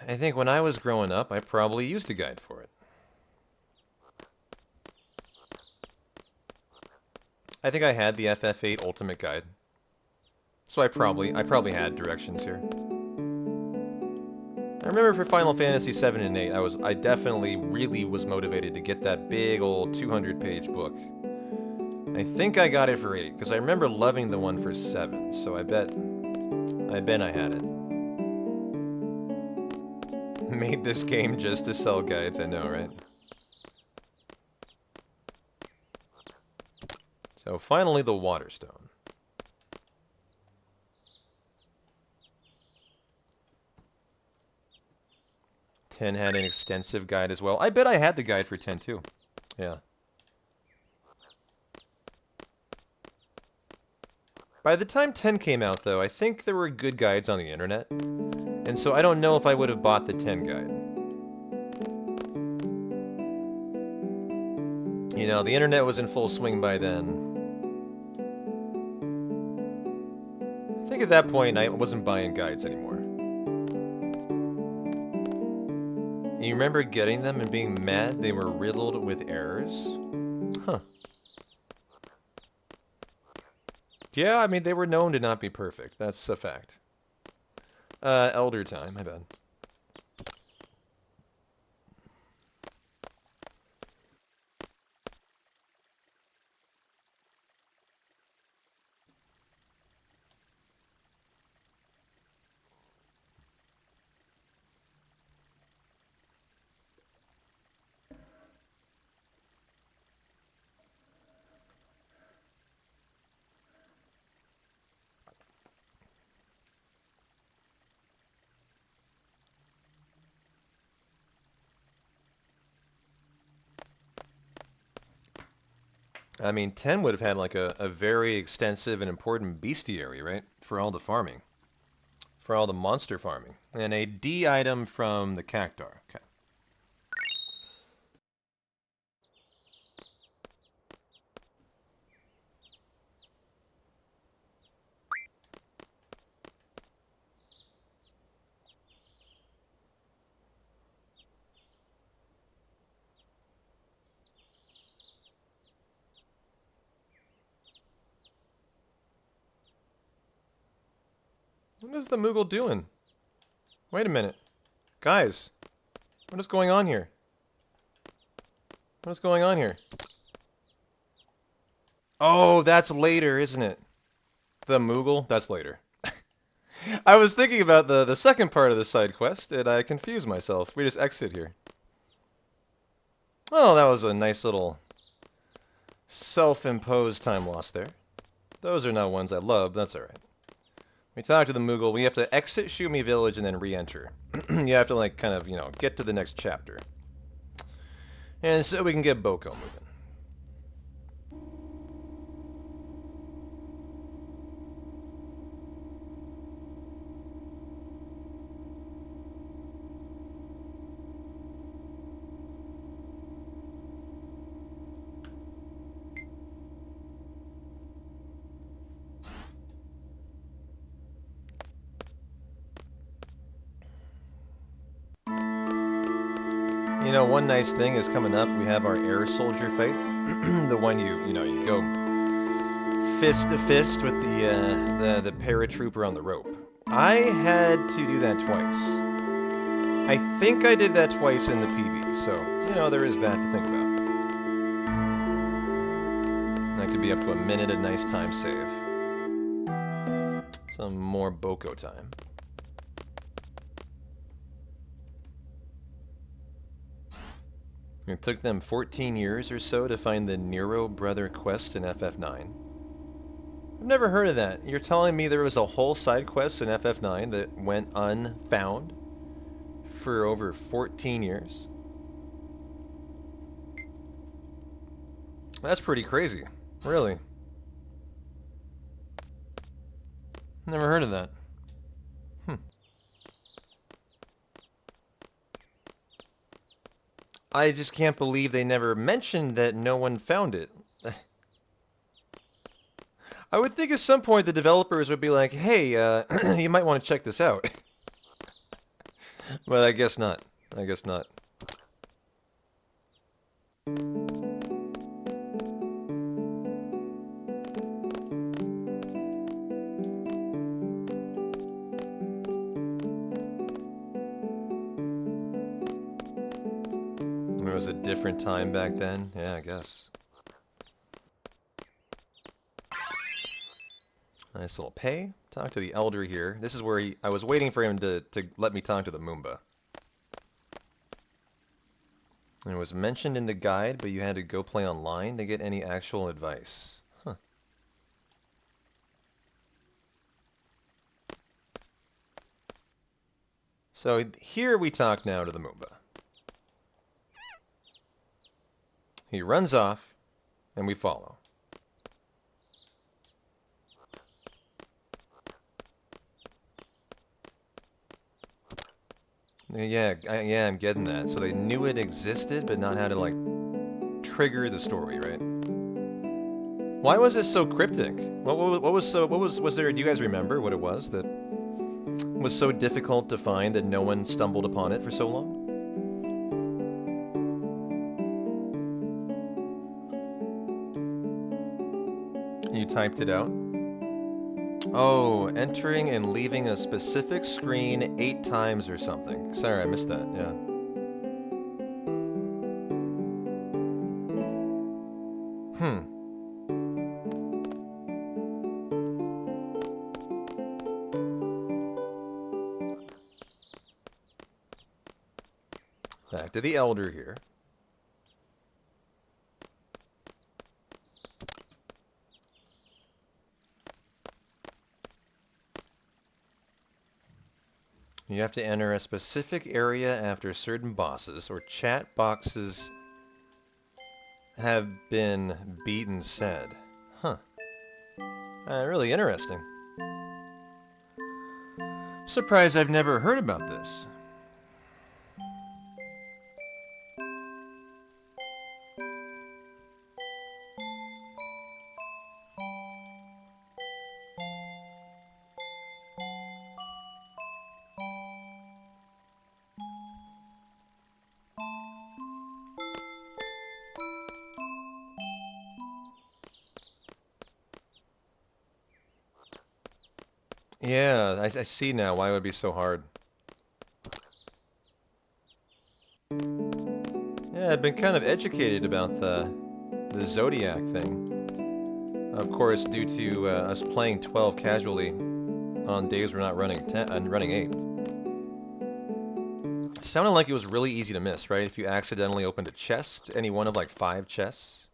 I think when I was growing up, I probably used a guide for it. I think I had the FF8 Ultimate Guide. So I probably had directions here. I remember for Final Fantasy VII and 8, I definitely really was motivated to get that big old 200-page book. I think I got it for 8, because I remember loving the one for 7, so I bet I had it. Made this game just to sell guides, I know, right? So finally the Waterstone. Ten had an extensive guide as well. I bet I had the guide for 10 too. Yeah. By the time 10 came out, though, I think there were good guides on the internet. And so I don't know if I would have bought the 10 guide. You know, the internet was in full swing by then. I think at that point I wasn't buying guides anymore. You remember getting them and being mad they were riddled with errors? Huh. Yeah, I mean, they were known to not be perfect. That's a fact. Elder time, my bad. I mean, 10 would have had like a very extensive and important bestiary, right? For all the farming. For all the monster farming. And a D item from the Cactar. Okay. What is the Moogle doing? Wait a minute. Guys, what is going on here? What is going on here? Oh, that's later, isn't it? The Moogle? That's later. I was thinking about the second part of the side quest, and I confused myself. We just exit here. Oh, that was a nice little self-imposed time loss there. Those are not ones I love, but that's alright. We talk to the Moogle, we have to exit Shumi Village and then re-enter. You have to, like, kind of, you know, get to the next chapter. And so we can get Boko moving. You know, one nice thing is coming up. We have our air soldier fight. The one you go fist to fist with the paratrooper on the rope. I had to do that twice. I think I did that twice in the PB, so, you know, there is that to think about. That could be up to a minute, a nice time save. Some more Boko time. It took them 14 years or so to find the Nero brother quest in FF9. I've never heard of that. You're telling me there was a whole side quest in FF9 that went unfound for over 14 years? That's pretty crazy. Really. Never heard of that. I just can't believe they never mentioned that no one found it. I would think at some point the developers would be like, hey, you might want to check this out. But I guess not. I guess not. It was a different time back then? Yeah, I guess. Nice little pay. Talk to the elder here. This is where I was waiting for him to let me talk to the Moomba. And it was mentioned in the guide, but you had to go play online to get any actual advice. Huh. So here we talk now to the Moomba. He runs off, and we follow. Yeah, I'm getting that. So they knew it existed, but not how to, like, trigger the story, right? Why was this so cryptic? Was there, do you guys remember what it was that was so difficult to find that no one stumbled upon it for so long? You typed it out? Oh, entering and leaving a specific screen 8 times or something. Sorry, I missed that, yeah. Back to the elder here. You have to enter a specific area after certain bosses, or chat boxes have been beaten said. Huh. Really interesting. Surprised I've never heard about this. Yeah, I see now why it would be so hard. Yeah, I've been kind of educated about the Zodiac thing. Of course, due to us playing 12 casually on days we're not running 10 and running 8. It sounded like it was really easy to miss, right? If you accidentally opened a chest, any one of like 5 chests.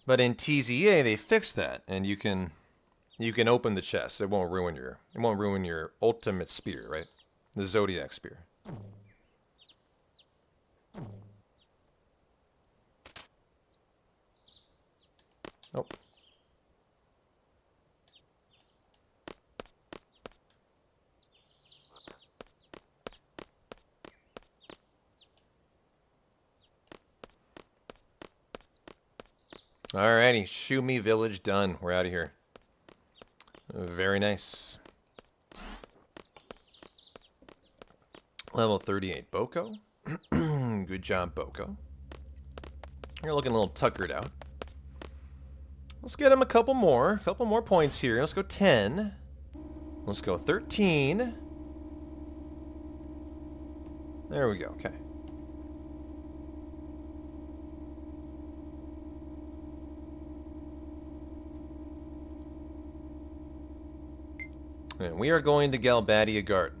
But in TZA they fixed that, and you can open the chest. It won't ruin your ultimate spear, right? The Zodiac spear. Nope. Alrighty, Shumi Village done. We're out of here. Very nice. Level 38 Boko. Good job, Boko. You're looking a little tuckered out. Let's get him a couple more points here. Let's go 10. Let's go 13. There we go, okay. And we are going to Galbadia Garden.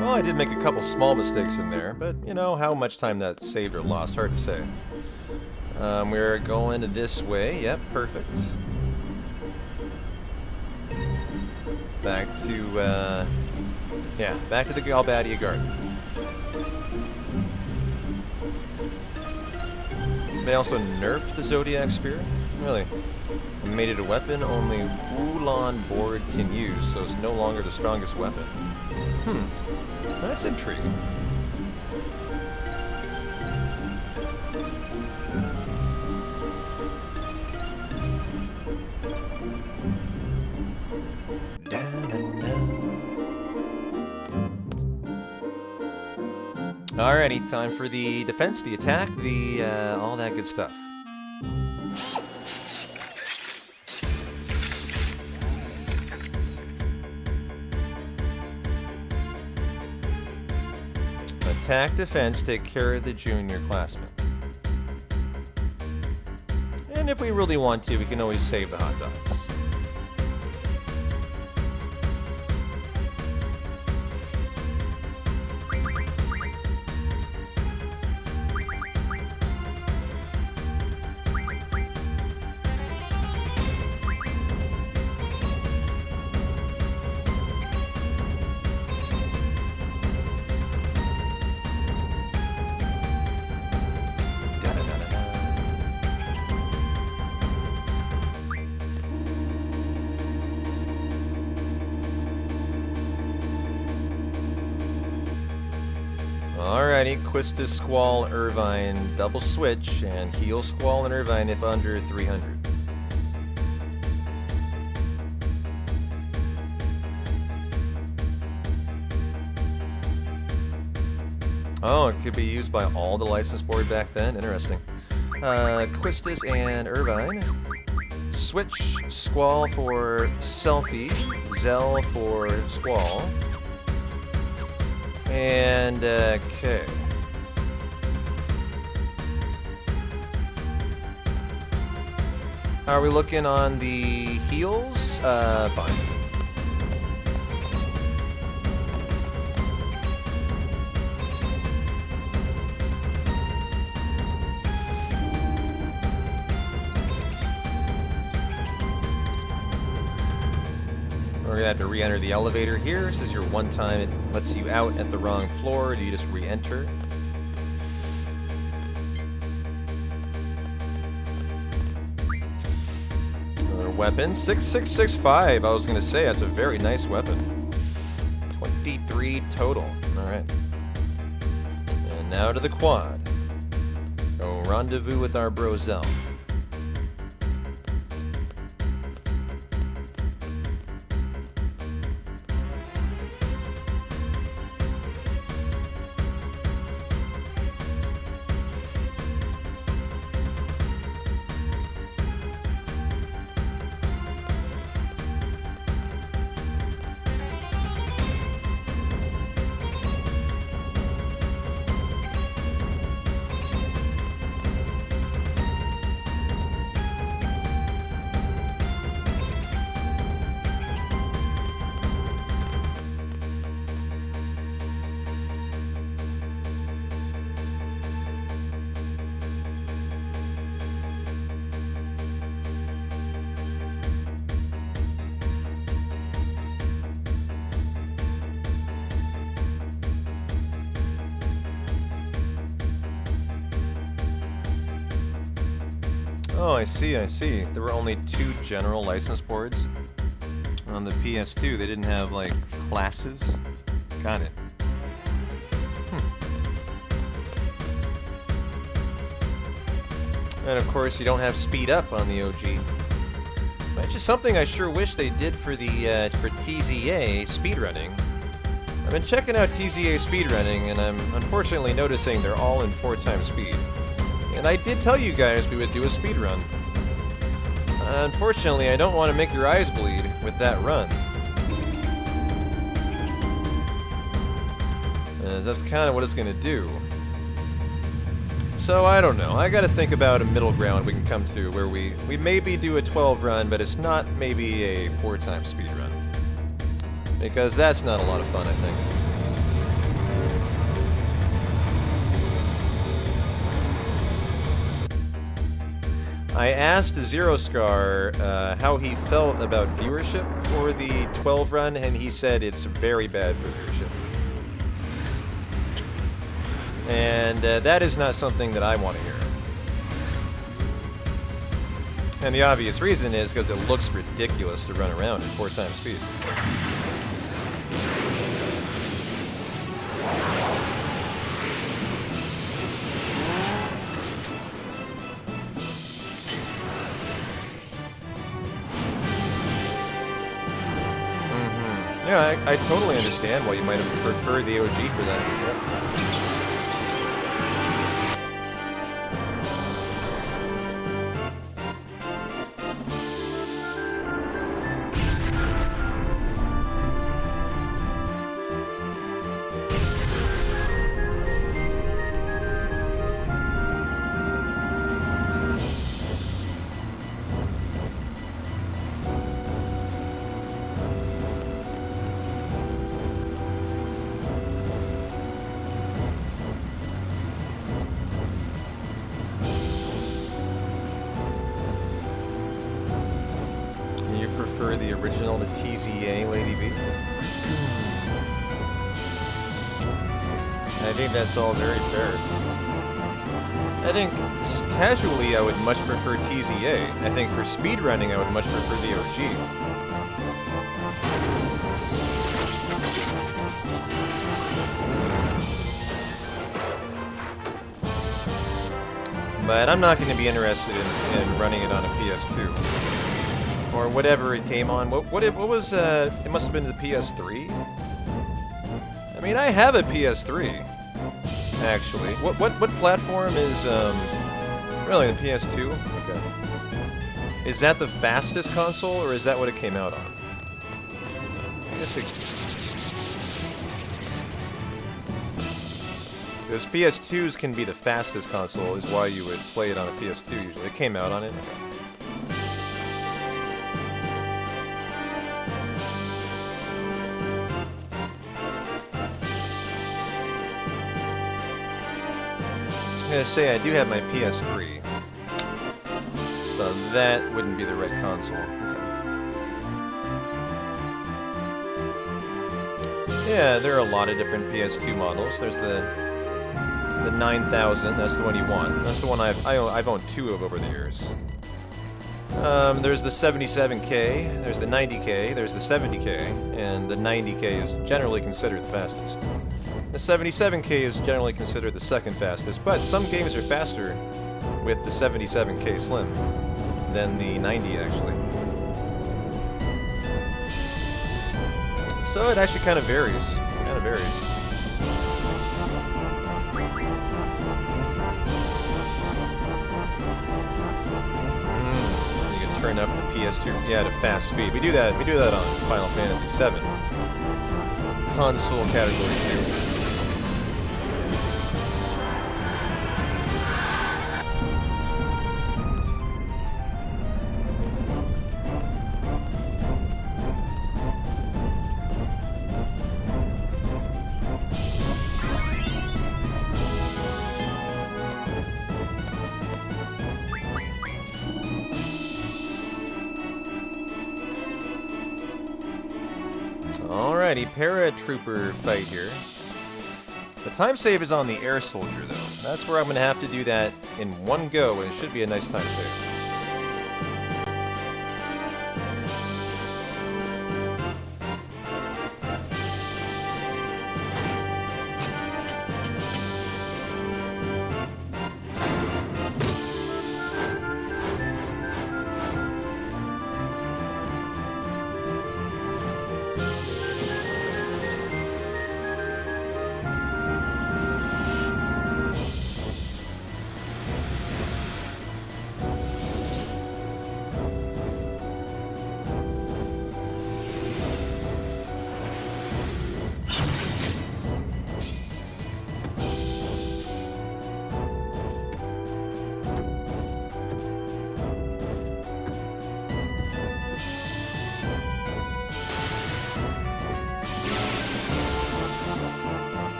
Well, I did make a couple small mistakes in there, but you know how much time that saved or lost, hard to say. We're going this way. Yep, perfect. Back to, back to the Galbadia Garden. They also nerfed the Zodiac Spear? Really? And made it a weapon only Wulon Board can use, so it's no longer the strongest weapon. That's intriguing. Alrighty, time for the defense, the attack, the all that good stuff. Attack, defense, take care of the junior classmen. And if we really want to, we can always save the hot dogs. Alrighty, Quistis, Squall, Irvine, double switch, and heal Squall and Irvine if under 300. Oh, it could be used by all the license board back then? Interesting. Quistis and Irvine. Switch, Squall for Selfie, Zell for Squall. And, okay. How are we looking on the heals? Fine. We're gonna have to re-enter the elevator here. This is your one time it lets you out at the wrong floor. Do you just re-enter? Another weapon. 6665. I was gonna say that's a very nice weapon. 23 total. Alright. And now to the quad. Go rendezvous with our bro Zell. Oh, I see, I see. There were only 2 general license boards. On the PS2, they didn't have, like, classes. Got it. And of course, you don't have speed up on the OG. Which is something I sure wish they did for the, for TZA speedrunning. I've been checking out TZA speedrunning, and I'm unfortunately noticing they're all in 4x speed. And I did tell you guys we would do a speed run. Unfortunately, I don't want to make your eyes bleed with that run. That's kind of what it's going to do. So, I don't know. I got to think about a middle ground we can come to where we maybe do a 12 run, but it's not maybe a 4x speed run. Because that's not a lot of fun, I think. I asked Zero Scar how he felt about viewership for the 12 run, and he said it's very bad for viewership. And that is not something that I want to hear. And the obvious reason is because it looks ridiculous to run around at 4x speed. Yeah, I totally understand why you might have preferred the OG for that. Yep. TZA, Lady V. I think that's all very fair. I think casually I would much prefer TZA. I think for speedrunning I would much prefer the OG. But I'm not going to be interested in running it on a PS2. Or whatever it came on. What was, it must have been the PS3? I mean, I have a PS3. Actually, what platform is really the PS2? Okay. Is that the fastest console, or is that what it came out on? I guess it. Because PS2s can be the fastest console, is why you would play it on a PS2 usually. It came out on it. Okay. I'm gonna say I do have my PS3, so that wouldn't be the right console. Okay. Yeah, there are a lot of different PS2 models. There's the 9000. That's the one you want. That's the one I've owned two of over the years. There's the 77K. There's the 90K. There's the 70K, and the 90K is generally considered the fastest. The 77K is generally considered the second fastest, but some games are faster with the 77K Slim than the 90 actually. So it actually kind of varies. You can turn up the PS2, yeah, to fast speed. We do that on Final Fantasy VII. Console category 2. Alrighty, paratrooper fight here. The time save is on the air soldier though. That's where I'm going to have to do that in one go, and it should be a nice time save.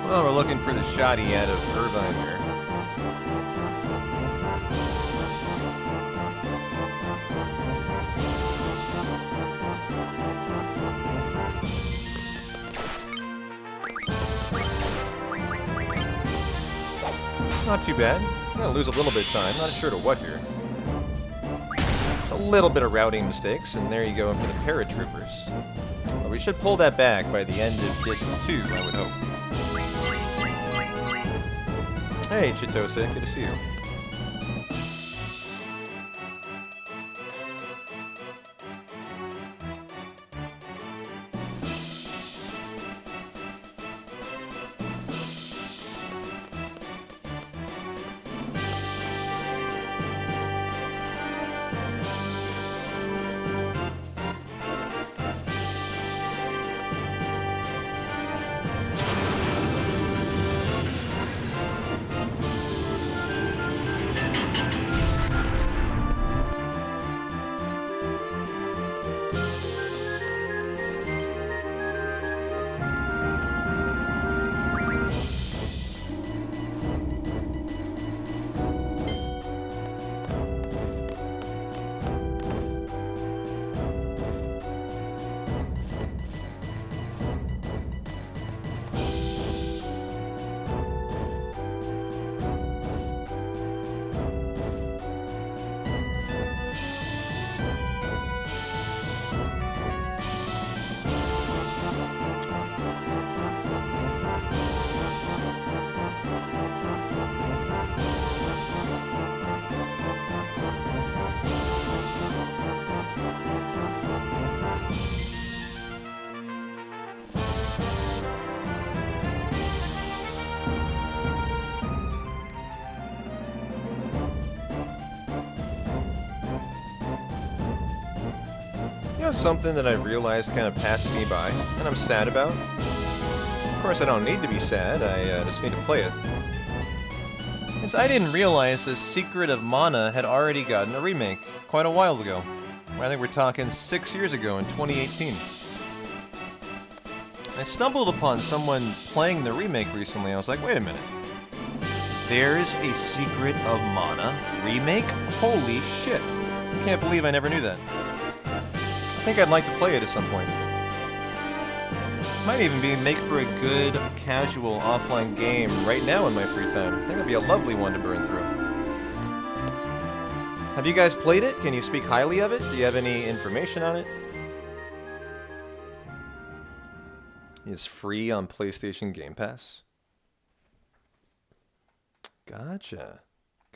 Well, we're looking for the shoddy out of Irvine here. Not too bad. I'm gonna lose a little bit of time. Not sure to what here. A little bit of routing mistakes, and there you go for the paratroopers. Well, we should pull that back by the end of Disc 2, I would hope. Hey, Chitose, good to see you. of something that I've realized kind of passing me by, and I'm sad about. Of course, I don't need to be sad, I just need to play it. Because I didn't realize the Secret of Mana had already gotten a remake quite a while ago. I think we're talking 6 years ago in 2018. I stumbled upon someone playing the remake recently. I was like, wait a minute. There's a Secret of Mana remake? Holy shit. I can't believe I never knew that. I think I'd like to play it at some point. Might even make for a good, casual, offline game right now in my free time. I think it'd be a lovely one to burn through. Have you guys played it? Can you speak highly of it? Do you have any information on it? It's free on PlayStation Game Pass. Gotcha.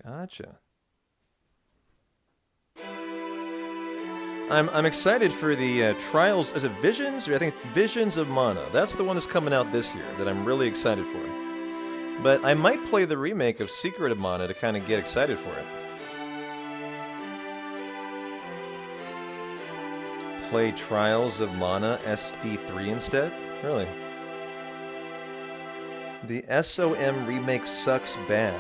Gotcha. I'm excited for the Trials, is it Visions? Or I think Visions of Mana. That's the one that's coming out this year that I'm really excited for. But I might play the remake of Secret of Mana to kind of get excited for it. Play Trials of Mana SD3 instead? Really? The SOM remake sucks bad.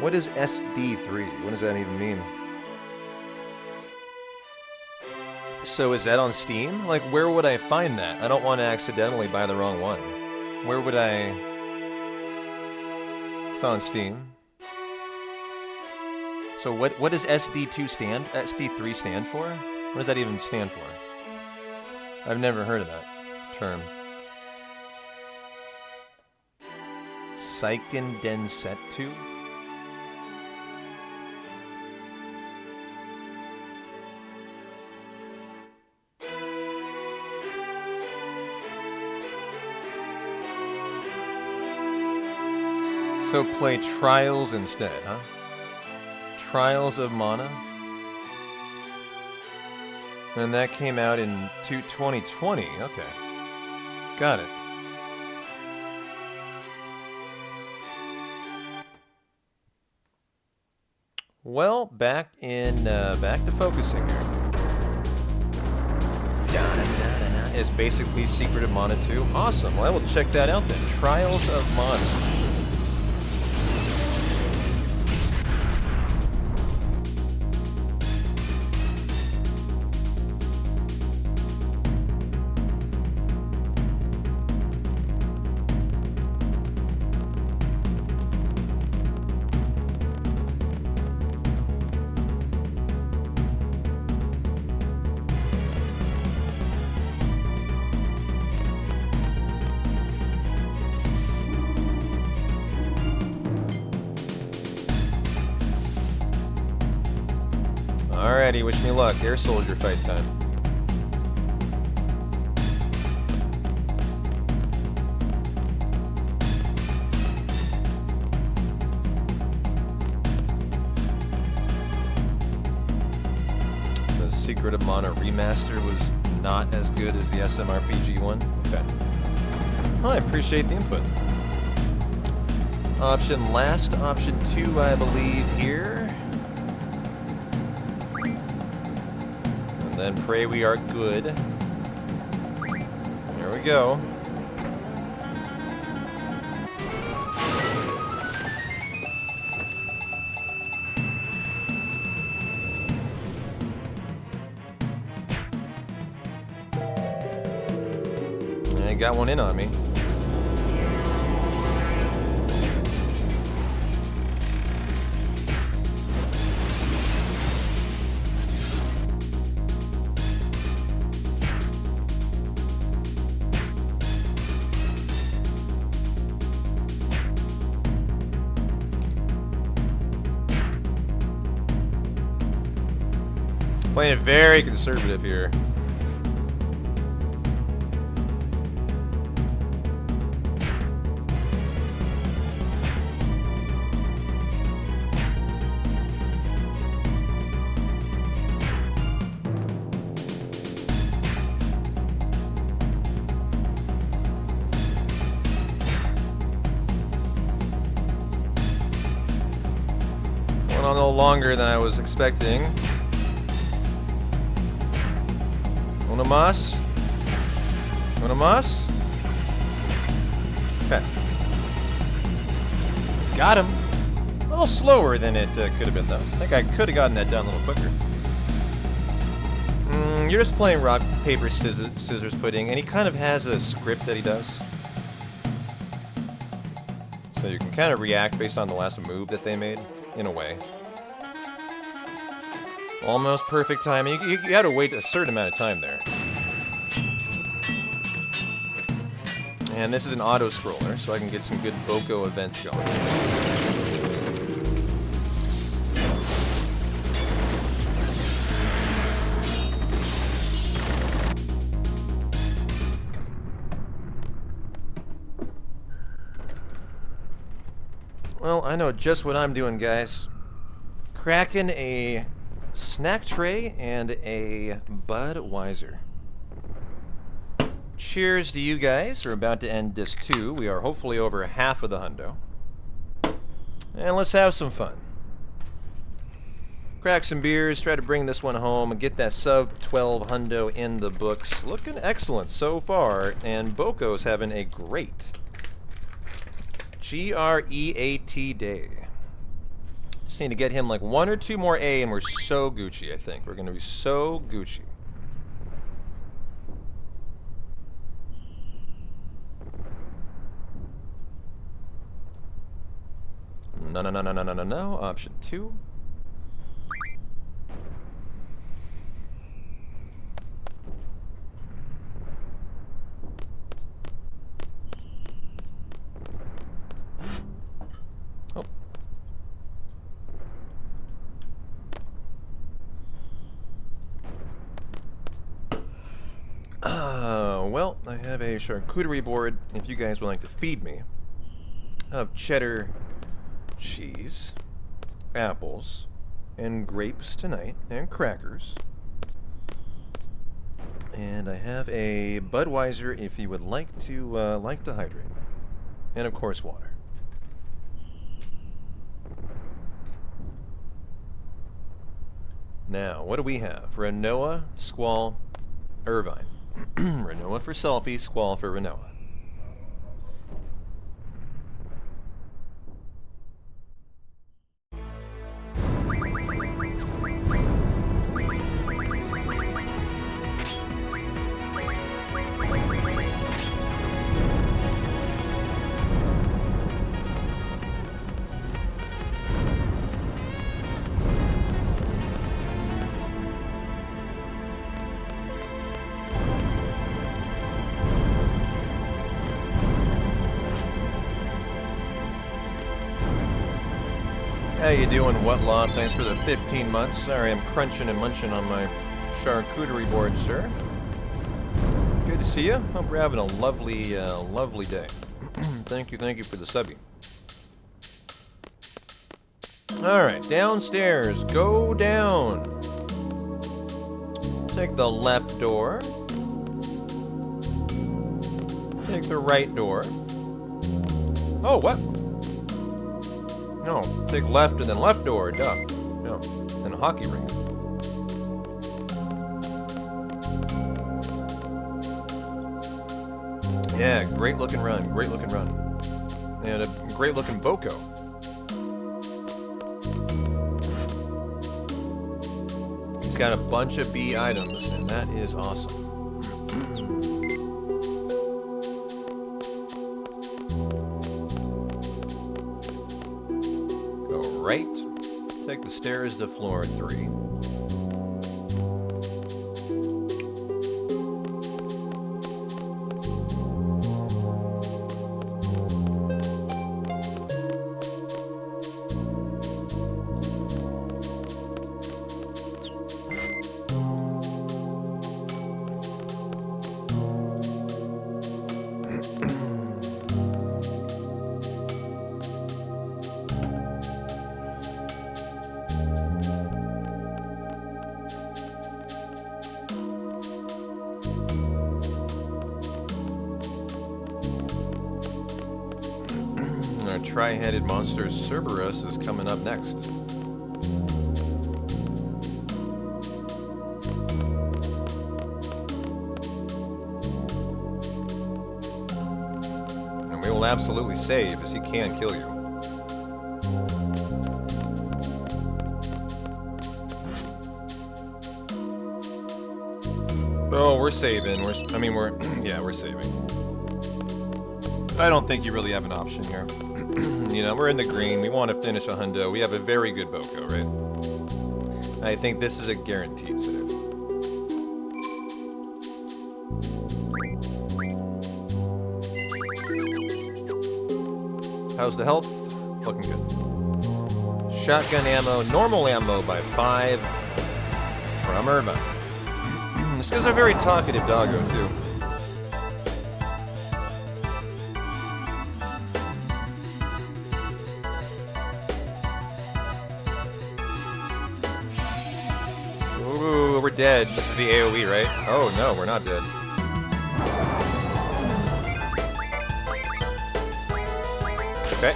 What is SD3? What does that even mean? So is that on Steam? Like, where would I find that? I don't want to accidentally buy the wrong one. Where would I... It's on Steam. So what does SD3 stand for? What does that even stand for? I've never heard of that term. Seiken Densetsu? So play Trials instead, huh? Trials of Mana? And that came out in 2020. Okay. Got it. Well, back to focusing here. Is basically Secret of Mana 2. Awesome. Well, I will check that out then. Trials of Mana. Alrighty, wish me luck. Air Soldier fight time. The Secret of Mana remaster was not as good as the SMRPG one. Okay. Well, I appreciate the input. Option last, option 2, I believe, here. Then pray we are good. Here we go. I got one in on me. Playing it very conservative here. Went on a little longer than I was expecting. Uno más. Uno más. Okay. Got him. A little slower than it could have been, though. I think I could have gotten that done a little quicker. You're just playing rock, paper, scissors, pudding, and he kind of has a script that he does. So you can kind of react based on the last move that they made, in a way. Almost perfect timing. You gotta wait a certain amount of time there. And this is an auto-scroller, so I can get some good Boko events going. Well, I know just what I'm doing, guys. Cracking a snack tray and a Budweiser. Cheers to you guys. We're about to end disc 2. We are hopefully over half of the hundo. And let's have some fun. Crack some beers, try to bring this one home, and get that sub 12 hundo in the books. Looking excellent so far, and Boko's having a great G-R-E-A-T day. Just need to get him like 1 or 2 more A, and we're so Gucci, I think. We're going to be so Gucci. No. Option 2. Well, I have a charcuterie board, if you guys would like to feed me, of cheddar cheese, apples, and grapes tonight, and crackers. And I have a Budweiser if you would like to hydrate. And of course, water. Now, what do we have? Renoa, Squall, Irvine. Renoa for Selfie, Squall for Renoa. How you doing, Whatlaw? Thanks for the 15 months. Sorry, I'm crunching and munching on my charcuterie board, sir. Good to see you. Hope you're having a lovely, lovely day. Thank you for the subby. Alright, downstairs. Go down. Take the left door. Take the right door. Oh, what? No, take left and then left door, duh. No, and a hockey rink. Yeah, great looking run. And a great looking Boko. He's got a bunch of B items, and that is awesome. Right, take the stairs to floor 3. Tri-headed monster Cerberus is coming up next. will absolutely save, as he can kill you. Oh, we're saving. Yeah, we're saving. I don't think you really have an option here. You know, we're in the green. We want to finish a hundo. We have a very good Boko, right? I think this is a guaranteed save. How's the health? Looking good. Shotgun ammo, normal ammo by 5 from Irvine. This guy's a very talkative doggo, too. Ooh, we're dead. This is the AoE, right? Oh, no, we're not dead. Okay.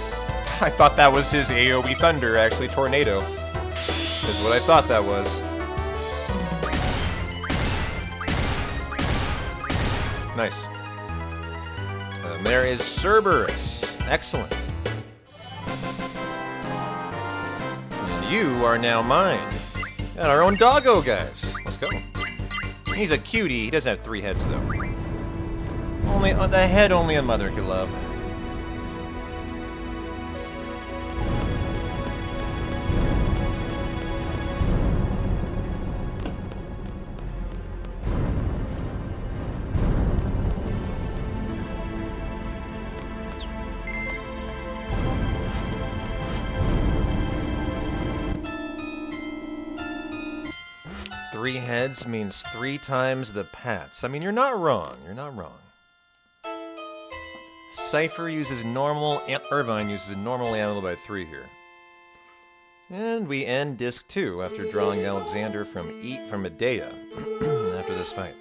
I thought that was his AoE Thunder, actually. Tornado is what I thought that was. Nice. And there is Cerberus. Excellent. And you are now mine. And our own doggo, guys. Let's go. He's a cutie. He doesn't have 3 heads, though. Only the head only a mother could love. Three heads means 3 times the pats. I mean, you're not wrong. You're not wrong. Cypher uses normal, Irvine uses normal ammo by 3 here. And we end disc 2 after drawing Alexander from Medea after this fight.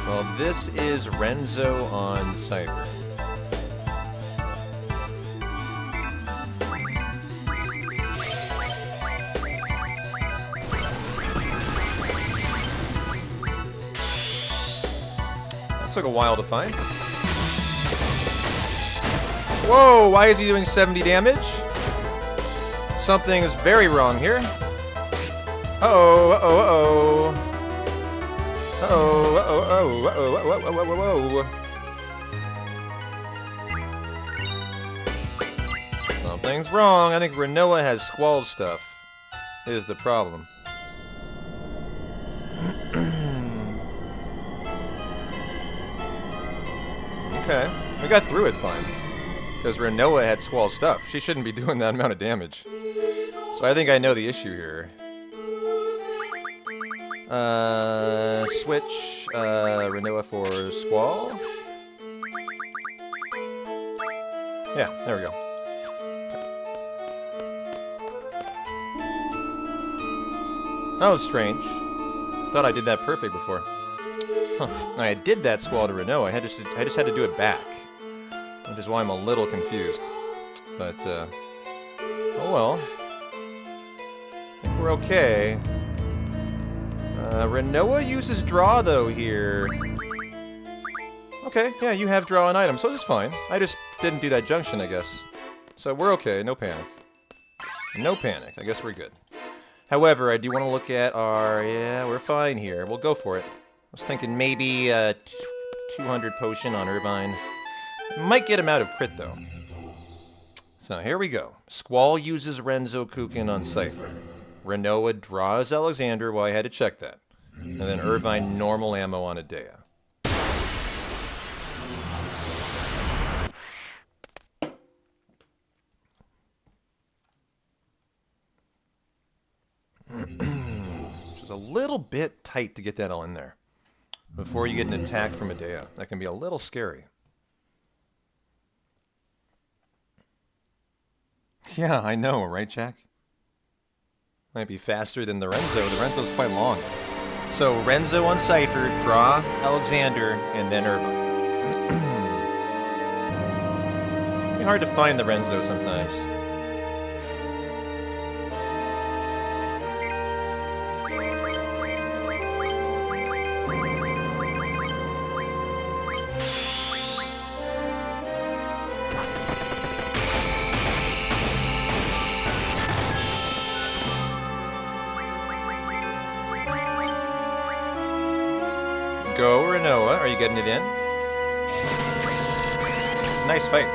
Well, this is Renzo on Cypher. That took a while to find. Whoa, why is he doing 70 damage? Something is very wrong here. Uh-oh, uh-oh, uh-oh. Uh-oh, uh-oh, uh-oh, uh-oh, uh-oh, uh-oh, uh-oh. Something's wrong. I think Renoa has Squall stuff. Is the problem. Okay, we got through it fine. Because Renoa had Squall stuff. She shouldn't be doing that amount of damage. So I think I know the issue here. Switch, Renoa for Squall. Yeah, there we go. Okay. That was strange. Thought I did that perfect before. Huh. I did that Squall to Renoa. I just had to do it back. Which is why I'm a little confused. But, oh well. I think we're okay. Renoa uses draw, though, here. Okay, yeah, you have draw an item, so this is fine. I just didn't do that junction, I guess. So we're okay, no panic. No panic, I guess we're good. However, I do want to look at our... Yeah, we're fine here. We'll go for it. I was thinking maybe 200 potion on Irvine. Might get him out of crit, though. So here we go. Squall uses Renzo Kukin on Cypher. Renoa draws Alexander, well, I had to check that. And then Irvine normal ammo on Adea. Which is a little bit tight to get that all in there. Before you get an attack from Adea. That can be a little scary. Yeah, I know, right, Jack? Might be faster than the Renzo. The Renzo's quite long. So Renzo unciphered, Gra, Alexander, and then Irvine. It's hard to find the Renzo sometimes. Go, Renoa. Are you getting it in? Nice fight.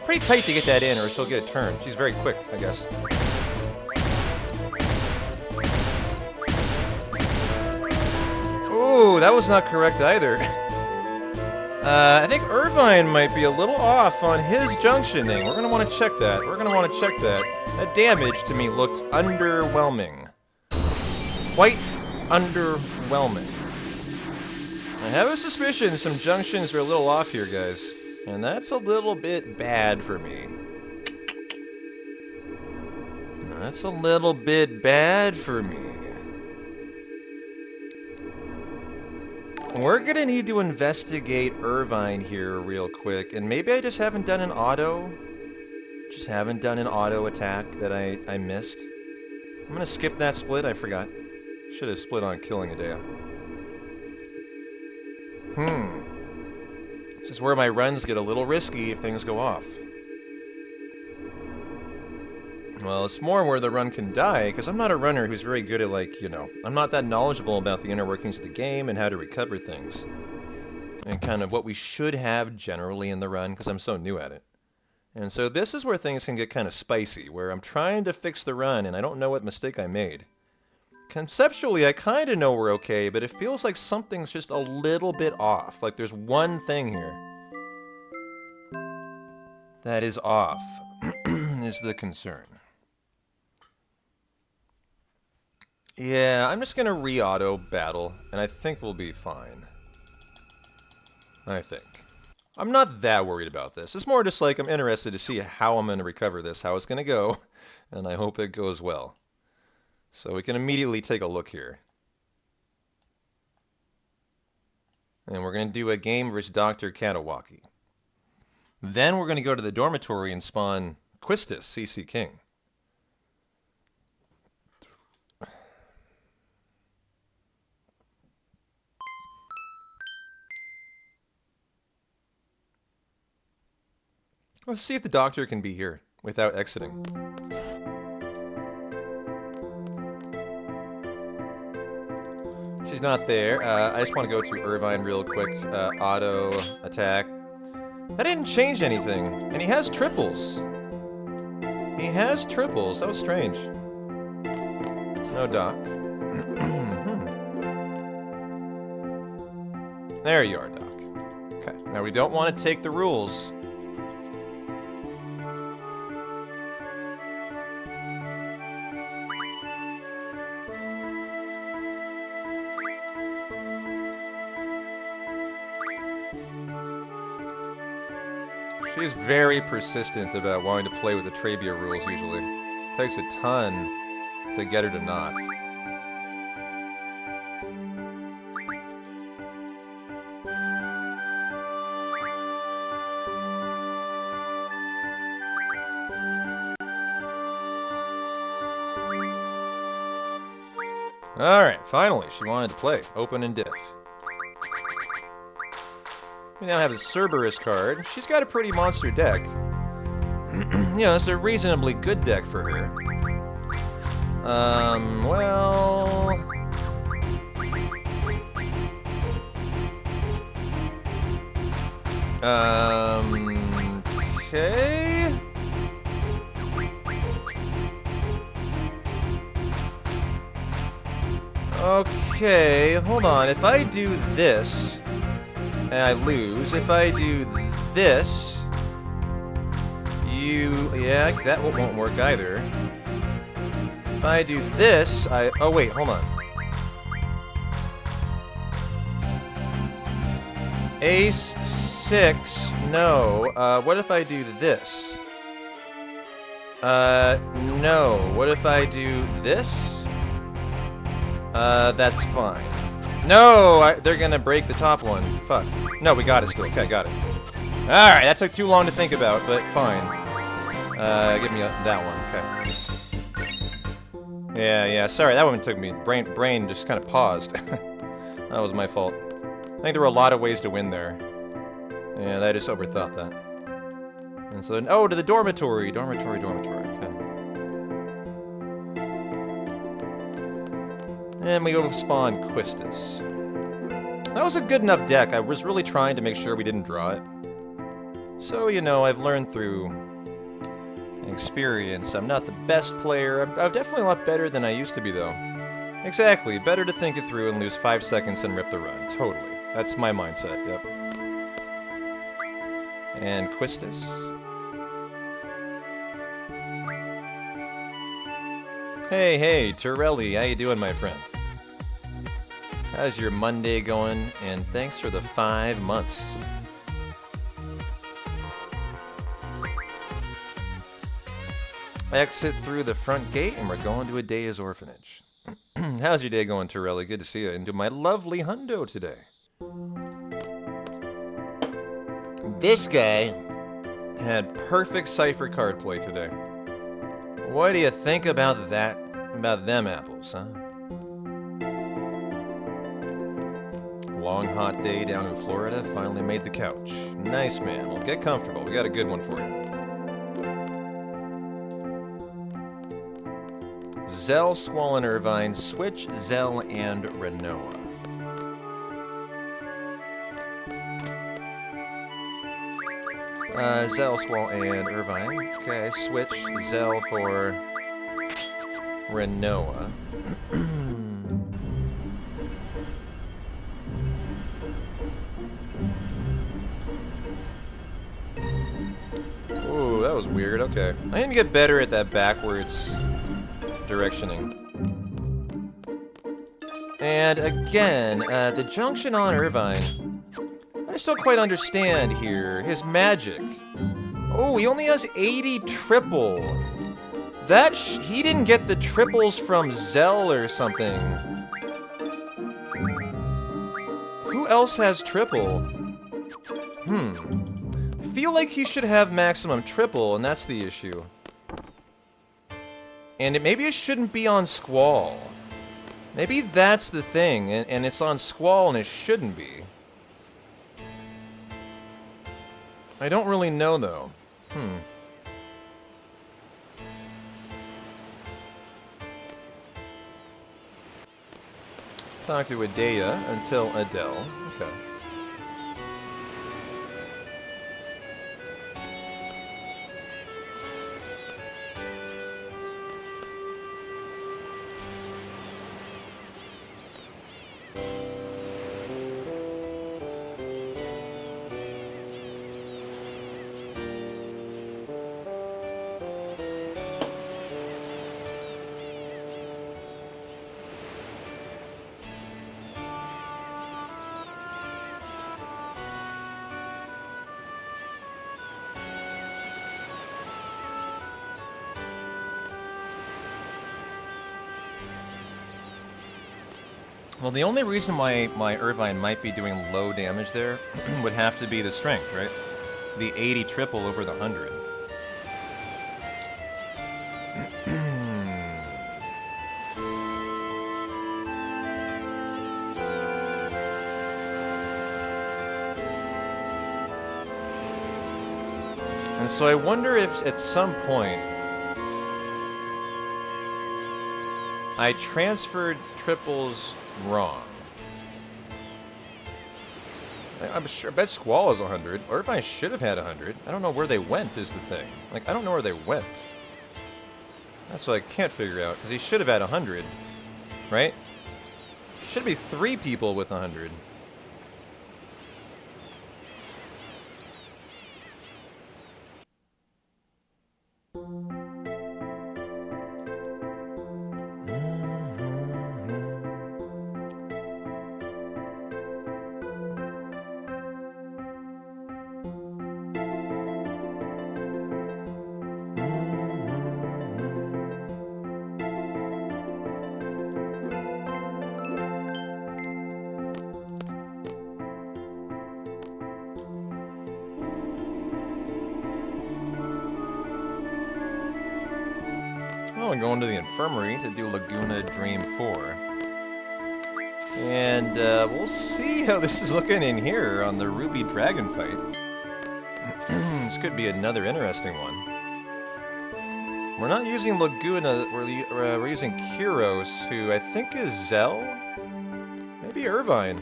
Pretty tight to get that in, or she'll get a turn. She's very quick, I guess. Ooh, that was not correct either. I think Irvine might be a little off on his junctioning. We're going to want to check that. That damage to me looked underwhelming. Quite underwhelming. I have a suspicion some junctions are a little off here, guys. And that's a little bit bad for me. That's a little bit bad for me. We're gonna need to investigate Irvine here real quick. And maybe I just haven't done an auto. Just haven't done an auto attack that I missed. I'm gonna skip that split, I forgot. Should have split on killing Adea. This is where my runs get a little risky if things go off. Well, it's more where the run can die, because I'm not a runner who's very good at, like, you know, I'm not that knowledgeable about the inner workings of the game and how to recover things. And kind of what we should have generally in the run, because I'm so new at it. And so this is where things can get kind of spicy, where I'm trying to fix the run and I don't know what mistake I made. Conceptually, I kind of know we're okay, but it feels like something's just a little bit off. Like there's one thing here that is off, is the concern. Yeah, I'm just going to re-auto battle, and I think we'll be fine. I think. I'm not that worried about this. It's more just like I'm interested to see how I'm going to recover this, how it's going to go, and I hope it goes well. So we can immediately take a look here. And we're going to do a game versus Dr. Katawaki. Then we're going to go to the dormitory and spawn Quistis, CC King. Let's see if the doctor can be here without exiting. She's not there. I just want to go to Irvine real quick. Auto attack. That didn't change anything. And he has triples. He has triples. That was strange. No doc. There you are, Doc. Okay. Now we don't want to take the rules. She's very persistent about wanting to play with the Trabia rules usually. It takes a ton to get her to not. Alright, finally, she wanted to play. Open and diff. We now have a Cerberus card. She's got a pretty monster deck. You know, it's a reasonably good deck for her. Well... Okay... Okay, hold on. If I do this... and I lose. If I do this, yeah, that won't work either. If I do this, oh wait, hold on. Ace 6, no. What if I do this? No. What if I do this? That's fine. No, they're gonna break the top one. Fuck. No, we got it still. Okay, got it. Alright, that took too long to think about, but fine. Give me that one. Okay. Yeah, sorry, that one took me. Brain just kind of paused. That was my fault. I think there were a lot of ways to win there. And I just overthought that. And so then, oh, to the dormitory. Dormitory. Okay. And we go spawn Quistis. That was a good enough deck. I was really trying to make sure we didn't draw it. So, you know, I've learned through experience. I'm not the best player. I'm definitely a lot better than I used to be, though. Exactly. Better to think it through and lose 5 seconds and rip the run. Totally. That's my mindset, yep. And Quistis. Hey, Torelli, how you doing, my friend? How's your Monday going? And thanks for the 5 months. Exit through the front gate, and we're going to a Daya's orphanage. How's your day going, Torelli? Good to see you. And to my lovely hundo today. This guy had perfect cipher card play today. What do you think about that? About them apples, huh? Long hot day down in Florida. Finally made the couch. Nice, man. Well, get comfortable. We got a good one for you. Zell, Squall, and Irvine. Switch, Zell, and Renoa. Zell, Squall, and Irvine. Okay, switch Zell for Renoa. Ooh, that was weird. Okay. I need to get better at that backwards directioning. And again, the junction on Irvine. I just don't quite understand here. His magic. Oh, he only has 80 triple. That he didn't get the triples from Zell or something. Who else has triple? I feel like he should have maximum triple, and that's the issue. And maybe it shouldn't be on Squall. Maybe that's the thing, and it's on Squall and it shouldn't be. I don't really know, though. Talk to Adea until Adele. Okay. Well, the only reason why my Irvine might be doing low damage there would have to be the strength, right? The 80 triple over the 100. And so I wonder if at some point I transferred triples wrong. I'm sure. I bet Squall is 100. Or if I should have had 100. I don't know where they went is the thing. Like, I don't know where they went. That's what I can't figure out. Because he should have had 100. Right? Should be 3 people with 100. Oh, I'm going to the infirmary to do Laguna Dream 4. And we'll see how this is looking in here on the Ruby Dragon fight. This could be another interesting one. We're not using Laguna, we're using Kyros, who I think is Zell? Maybe Irvine.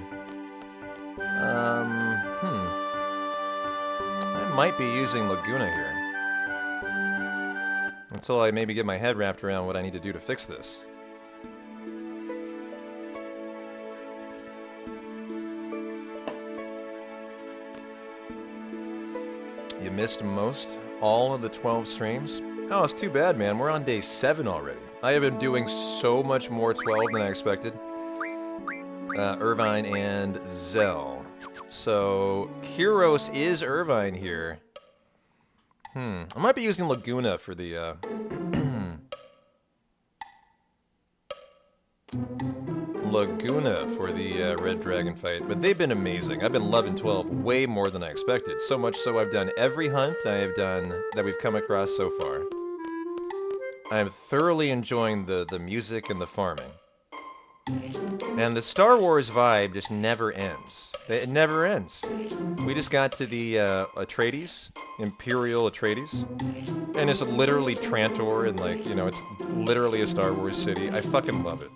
I might be using Laguna here. Until I maybe get my head wrapped around what I need to do to fix this. You missed all of the 12 streams? Oh, it's too bad, man. We're on day 7 already. I have been doing so much more 12 than I expected. Irvine and Zell. So, Kyros is Irvine here. I might be using Laguna for the, Red Dragon fight, but they've been amazing. I've been loving 12 way more than I expected. So much so I've done every hunt I have done that we've come across so far. I am thoroughly enjoying the music and the farming. And the Star Wars vibe just never ends. It never ends. We just got to the Atreides, Imperial Atreides, and it's literally Trantor, and like, you know, it's literally a Star Wars city. I fucking love it.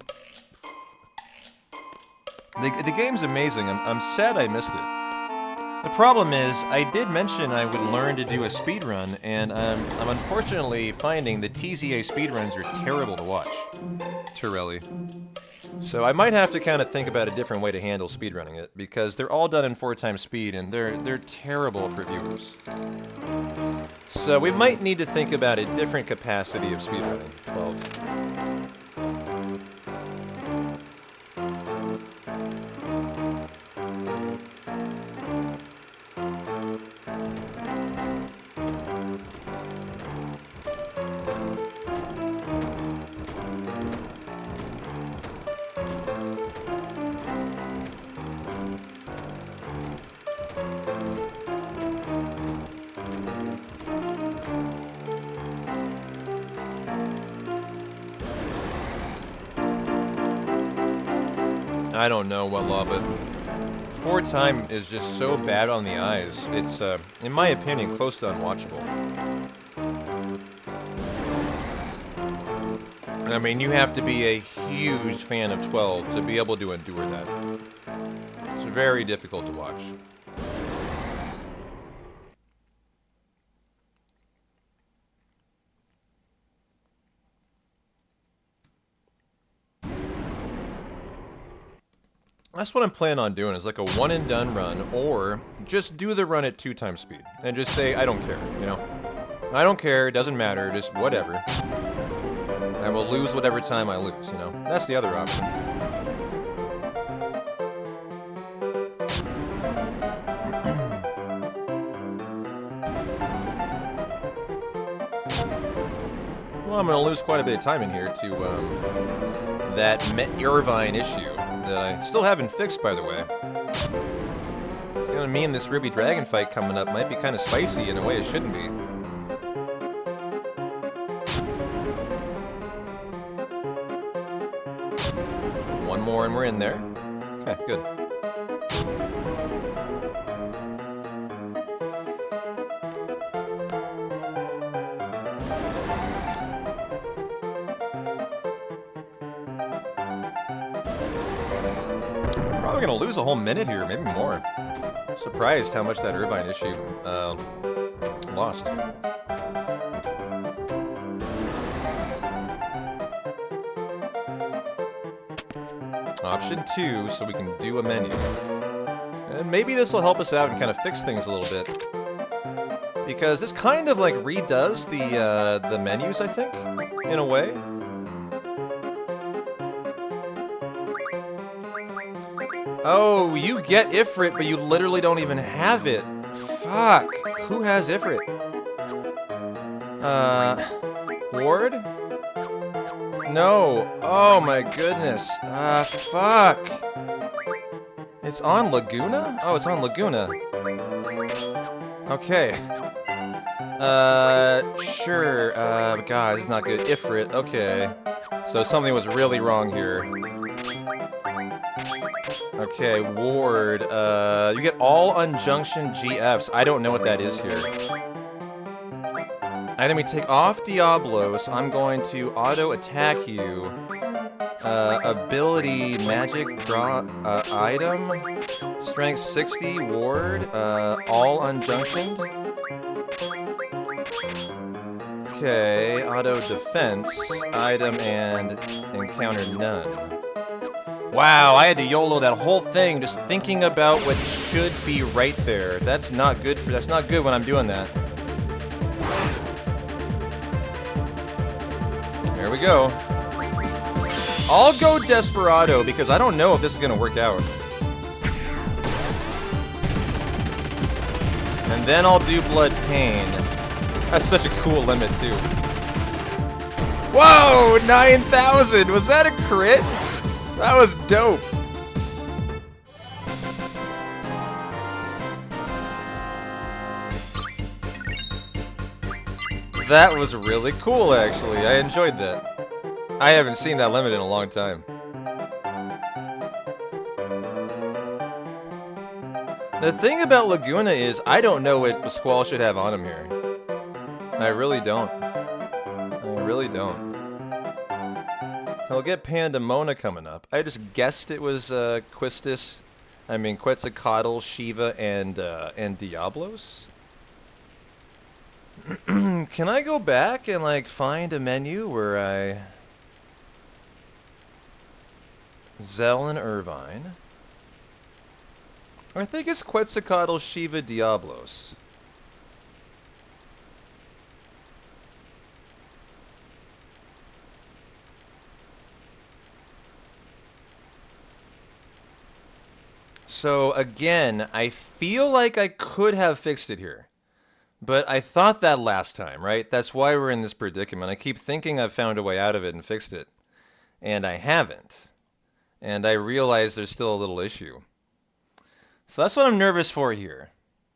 The game's amazing. I'm sad I missed it. The problem is, I did mention I would learn to do a speedrun, and I'm unfortunately finding the TZA speedruns are terrible to watch. Torelli. So I might have to kind of think about a different way to handle speedrunning it, because they're all done in 4x speed, and they're terrible for viewers. So we might need to think about a different capacity of speedrunning. 12. I don't know what law, but 4x is just so bad on the eyes. It's, in my opinion, close to unwatchable. I mean, you have to be a huge fan of 12 to be able to endure that. It's very difficult to watch. That's what I'm planning on doing, is like a one and done run, or just do the run at 2x speed, and just say, I don't care, you know? I don't care, it doesn't matter, just whatever. I will lose whatever time I lose, you know? That's the other option. Well, I'm gonna lose quite a bit of time in here to, that Irvine issue. That I still haven't fixed, by the way. It's gonna mean this Ruby Dragon fight coming up might be kind of spicy in a way it shouldn't be. One more and we're in there. Okay, good. Probably gonna lose a whole minute here, maybe more. Surprised how much that Irvine issue lost. Option 2, so we can do a menu. And maybe this will help us out and kind of fix things a little bit. Because this kind of like redoes the menus, I think, in a way. Oh, you get Ifrit, but you literally don't even have it. Fuck. Who has Ifrit? Ward? No. Oh my goodness. Fuck. It's on Laguna? Oh, it's on Laguna. Okay. Sure. God, it's not good. Ifrit, okay. So something was really wrong here. Okay, Ward. You get all unjunction GFs. I don't know what that is here. Item, we take off Diablos. I'm going to auto attack you. Ability, magic, draw, item. Strength 60, Ward. All unjunctioned. Okay, auto defense, item, and encounter none. Wow, I had to YOLO that whole thing just thinking about what should be right there. That's not good when I'm doing that. There we go. I'll go Desperado because I don't know if this is gonna work out. And then I'll do Blood Pain. That's such a cool limit, too. Whoa! 9,000! Was that a crit? That was dope. That was really cool, actually. I enjoyed that. I haven't seen that limit in a long time. The thing about Laguna is, I don't know what Squall should have on him here. I really don't. I really don't. He'll get Pandemona coming up. I just guessed it was Quetzalcoatl, Shiva, and Diablos. Can I go back and like find a menu where I Zell and Irvine? I think it's Quetzalcoatl, Shiva, Diablos. So again, I feel like I could have fixed it here. But I thought that last time, right? That's why we're in this predicament. I keep thinking I've found a way out of it and fixed it. And I haven't. And I realize there's still a little issue. So that's what I'm nervous for here,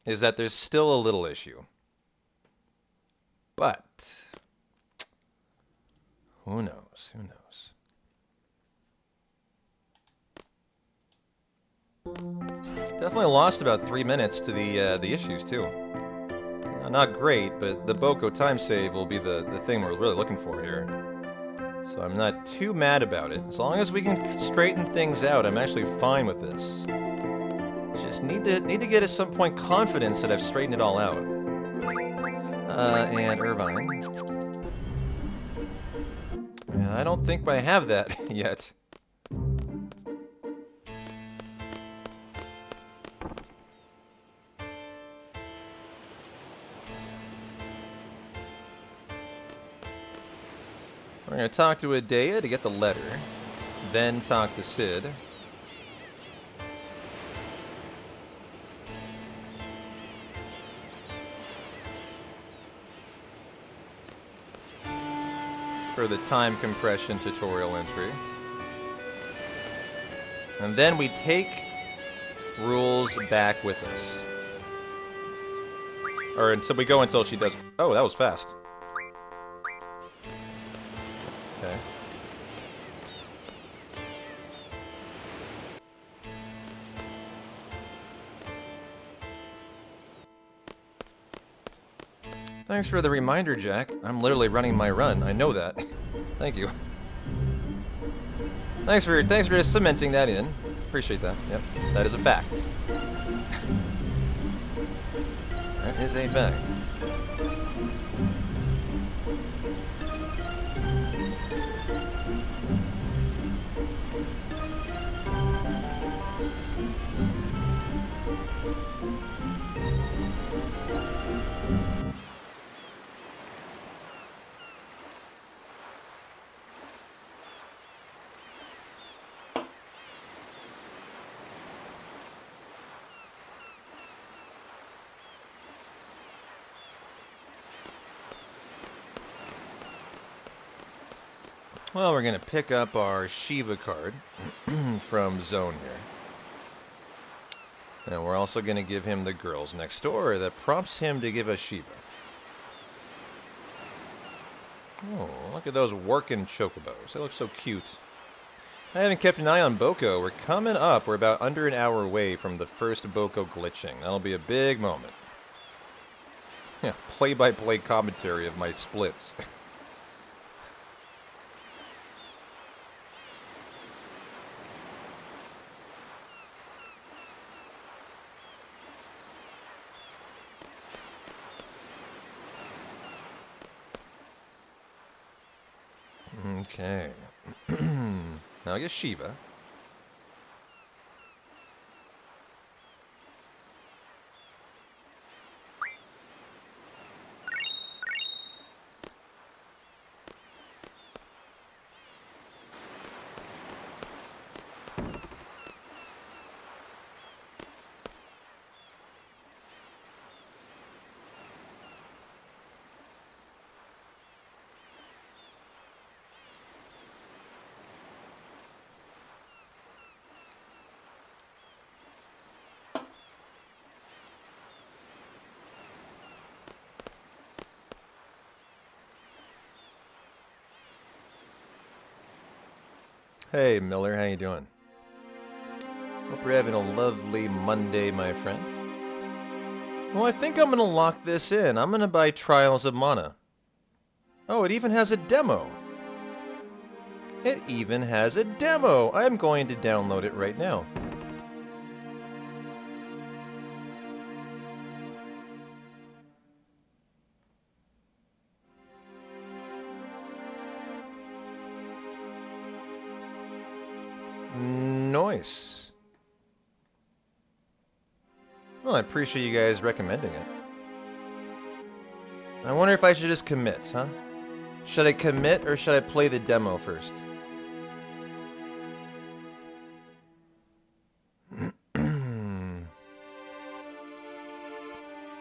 is that there's still a little issue. But who knows? Who knows? Definitely lost about 3 minutes to the issues too. Not great, but the Boko time save will be the thing we're really looking for here. So I'm not too mad about it. As long as we can straighten things out, I'm actually fine with this. Just need to get at some point confidence that I've straightened it all out. And Irvine. Yeah, I don't think I have that yet. We're going to talk to Adea to get the letter, then talk to Sid. For the time compression tutorial entry. And then we take rules back with us. Or until we go until she does... Oh, that was fast. Okay. Thanks for the reminder, Jack. I'm literally running my run. I know that. Thank you. Thanks for just cementing that in. Appreciate that. Yep, that is a fact. That is a fact. Well, we're going to pick up our Shiva card from Zone here. And we're also going to give him the girls next door that prompts him to give us Shiva. Oh, look at those working chocobos. They look so cute. I haven't kept an eye on Boko. We're coming up. We're about under an hour away from the first Boko glitching. That'll be a big moment. Yeah, play-by-play commentary of my splits. Okay. Now I guess Shiva. Hey Miller, how you doing? Hope you're having a lovely Monday, my friend. Well, I think I'm gonna lock this in. I'm gonna buy Trials of Mana. Oh, it even has a demo. It even has a demo. I'm going to download it right now. Nice. Well, I appreciate you guys recommending it. I wonder if I should just commit, huh? Should I commit or should I play the demo first?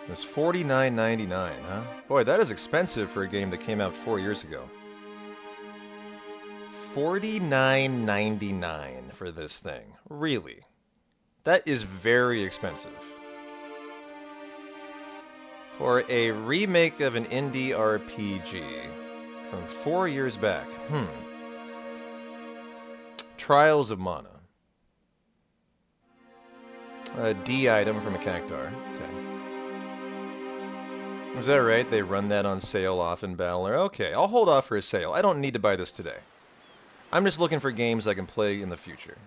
It's $49.99, huh? Boy, that is expensive for a game that came out 4 years ago. $49.99 for this thing. Really? That is very expensive. For a remake of an indie RPG from 4 years back. Trials of Mana. A D item from a cactar. Okay. Is that right? They run that on sale off in Battler? Okay, I'll hold off for a sale. I don't need to buy this today. I'm just looking for games I can play in the future.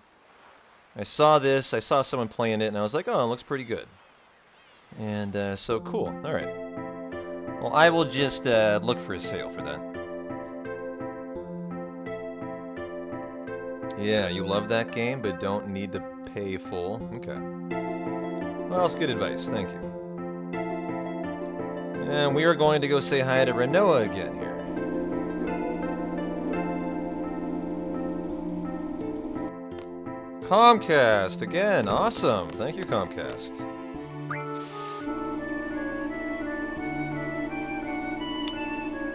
I saw this, I saw someone playing it, and I was like, oh, it looks pretty good. And, so cool. Alright. Well, I will just, look for a sale for that. Yeah, you love that game, but don't need to pay full. Okay. Well, that's good advice. Thank you. And we are going to go say hi to Renoa again here. Comcast, again. Awesome. Thank you, Comcast.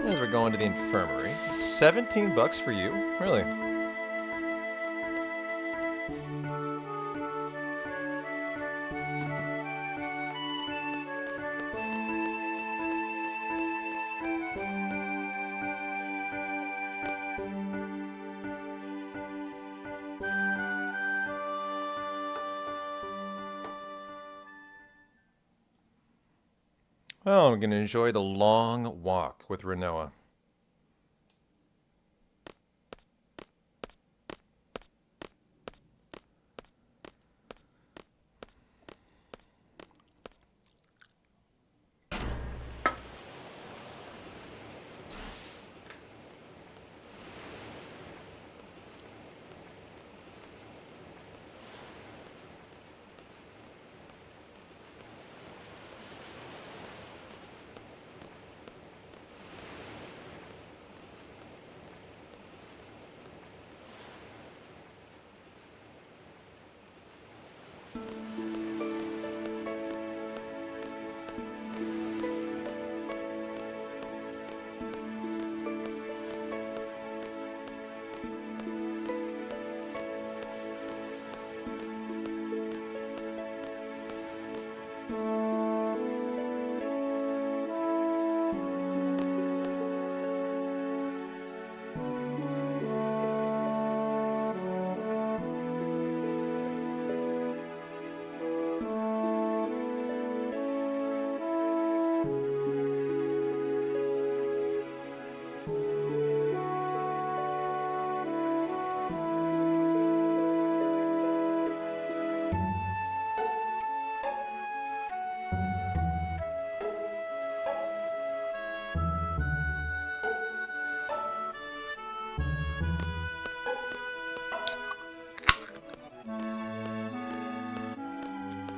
As we're going to the infirmary. It's 17 bucks for you? Really? Oh, I'm going to enjoy the long walk with Renoa.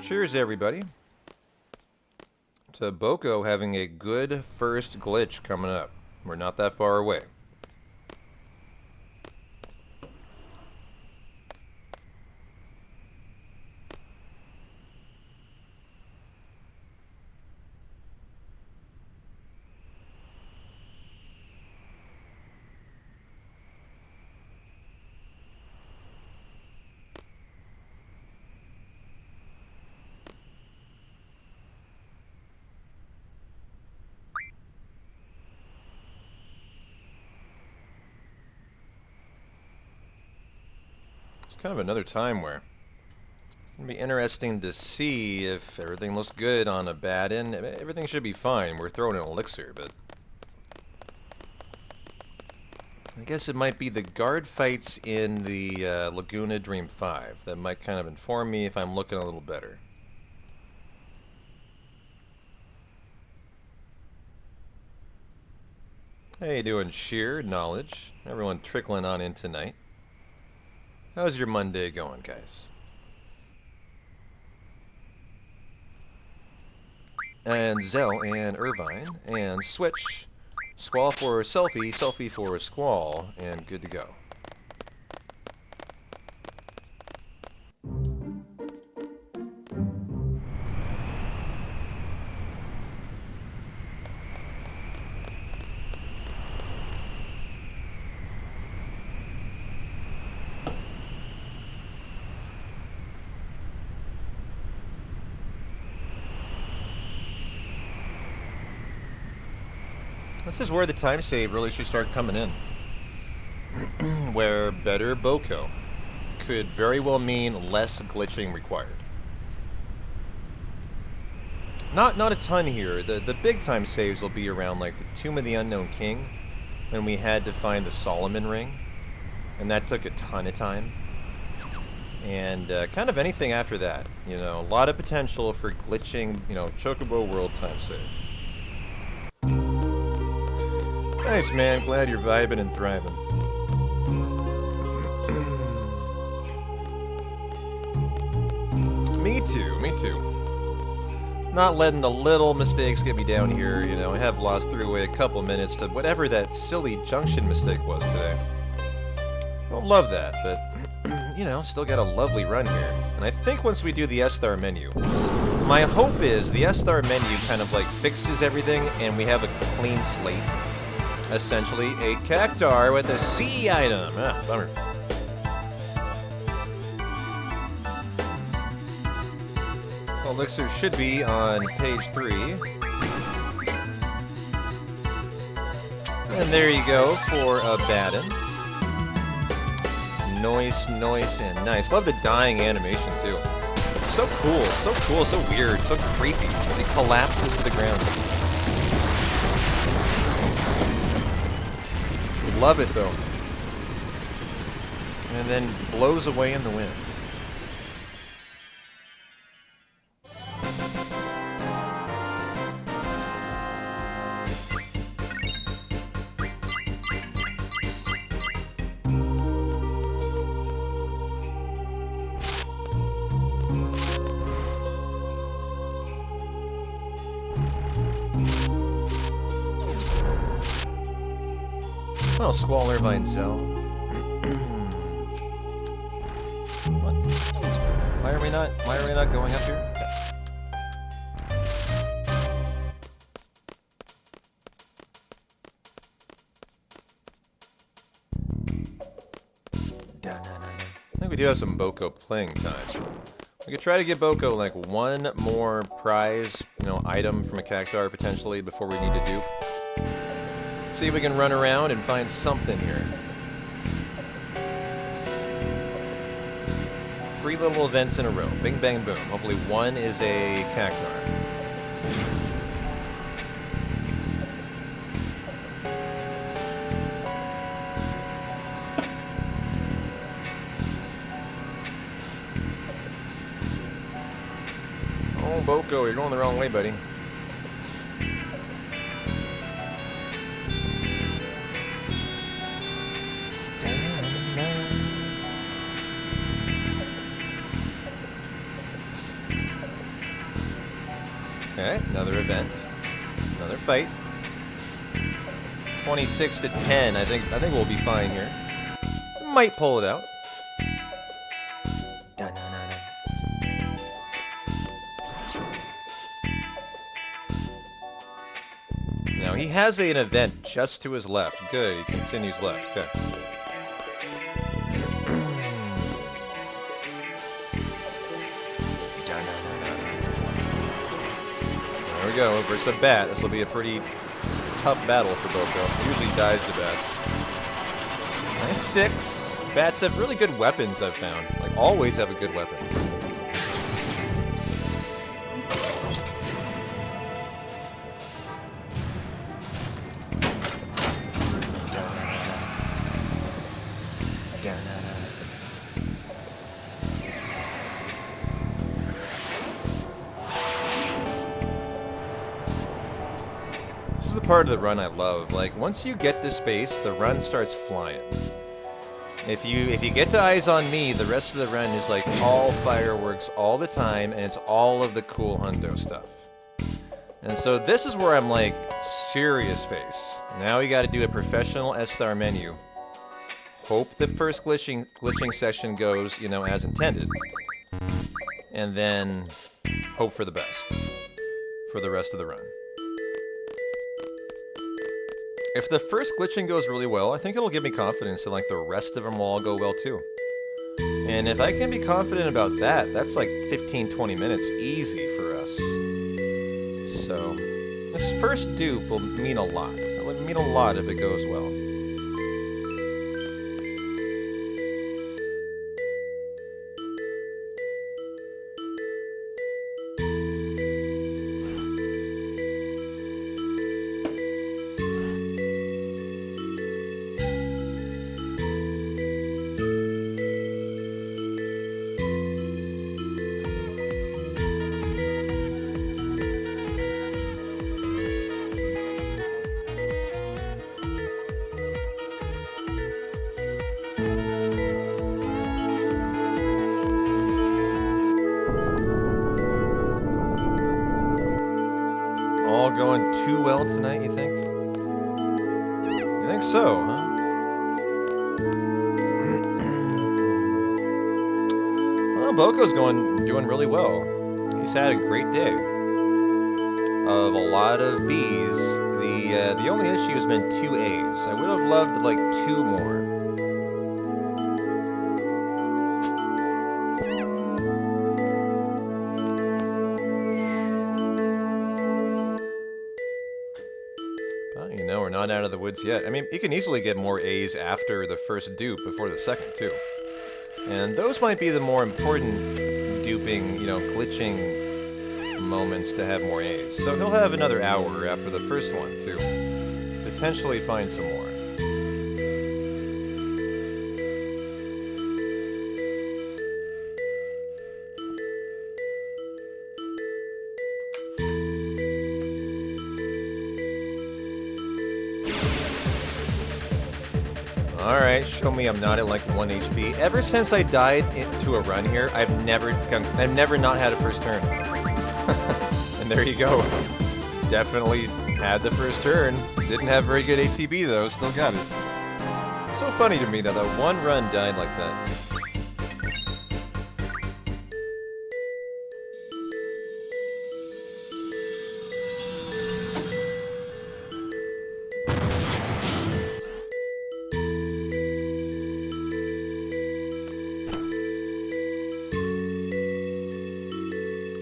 Cheers, everybody, to Boko having a good first glitch coming up. We're not that far away. Kind of another time where it's going to be interesting to see if everything looks good on a bad end. Everything should be fine. We're throwing an elixir, but I guess it might be the guard fights in the Laguna Dream 5 that might kind of inform me if I'm looking a little better. How you doing, Sheer Knowledge? Everyone trickling on in tonight. How's your Monday going, guys? And Zell and Irvine and Switch. Squall for Selfie, Selfie for Squall, and good to go. This is where the time save really should start coming in. Where better Boko could very well mean less glitching required. Not a ton here. The big time saves will be around like the Tomb of the Unknown King, when we had to find the Solomon Ring, and that took a ton of time. And kind of anything after that, you know, a lot of potential for glitching, you know, Chocobo World time save. Nice, man. Glad you're vibing and thriving. Me too, me too. Not letting the little mistakes get me down here, you know. I have lost through a couple minutes to whatever that silly junction mistake was today. Don't love that, but, you know, still got a lovely run here. And I think once we do the S-Star menu, my hope is the S-Star menu kind of like fixes everything and we have a clean slate. Essentially, a cactar with a C item. Ah, bummer. Elixir should be on page 3. And there you go for a Baden. Noise, and nice. Love the dying animation, too. So cool, so weird, so creepy as he collapses to the ground. Love it, though. And then blows away in the wind. Well, Squall, Irvine, Zell. What? Why are we not going up here? I think we do have some Boko playing time. We could try to get Boko like one more prize, you know, item from a cactar potentially before we need to dupe. See if we can run around and find something here. 3 little events in a row. Bing, bang, boom. Hopefully one is a cactar. Oh, Boko, you're going the wrong way, buddy. Okay, another event. Another fight. 26 to 10. I think we'll be fine here. Might pull it out. Now he has an event just to his left. Good, he continues left. Okay. There we go, versus a bat. This will be a pretty tough battle for Boko. Usually dies to bats. Nice 6. Bats have really good weapons, I've found. Like, always have a good weapon. This is the part of the run I love. Like, once you get to space, the run starts flying. If you get to Eyes on Me, the rest of the run is like all fireworks all the time, and it's all of the cool hundo stuff. And so this is where I'm like, serious face. Now we got to do a professional S-Star menu. Hope the first glitching session goes, you know, as intended. And then hope for the best for the rest of the run. If the first glitching goes really well, I think it'll give me confidence that like the rest of them will all go well too. And if I can be confident about that, that's like 15-20 minutes easy for us. So this first dupe will mean a lot. It would mean a lot if it goes well. All going too well tonight, you think? You think so, huh? Well, Boko's doing really well. He's had a great day of a lot of B's. The only issue has been 2 A's. I would have loved like 2 more. You know, we're not out of the woods yet. I mean, you can easily get more A's after the first dupe before the second, too. And those might be the more important duping, you know, glitching moments to have more A's. So he'll have another hour after the first one to potentially find some more. Alright, show me I'm not at like 1 HP. Ever since I died into a run here, I've never not had a first turn. And there you go. Definitely had the first turn. Didn't have very good ATB though, still got it. So funny to me that one run died like that.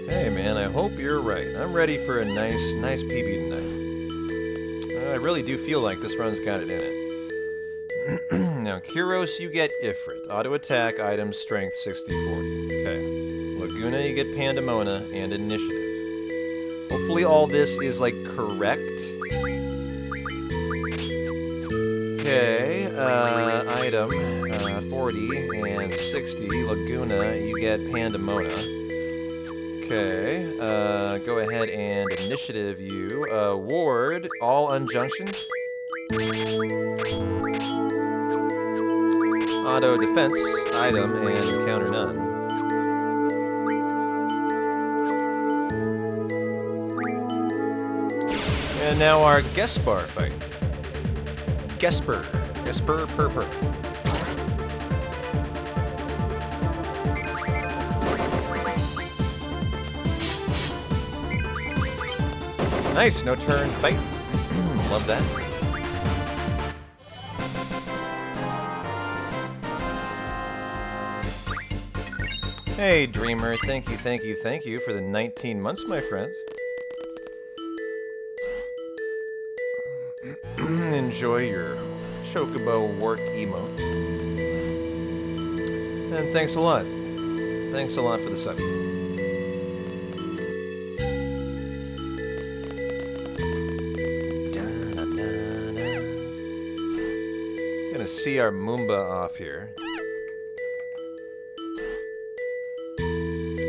Hey man, I hope you're right. I'm ready for a nice PB tonight. I really do feel like this run's got it in it. Now, Kyros, you get Ifrit. Auto attack, items, strength, 60-40. Okay. Laguna, you get Pandemona and initiative. Hopefully all this is, like, correct. Okay, item, 40 and 60. Laguna, you get Pandemona. Okay, go ahead and initiative you. Ward, all unjunction. Auto defense, item, and counter none. And now our Gesper fight. Gesper. Purr. Nice, no turn fight. Love that. Hey, Dreamer, thank you for the 19 months, my friend. Enjoy your Chocobo worked emote. And thanks a lot. Thanks a lot for the sub. Gonna see our Moomba off here.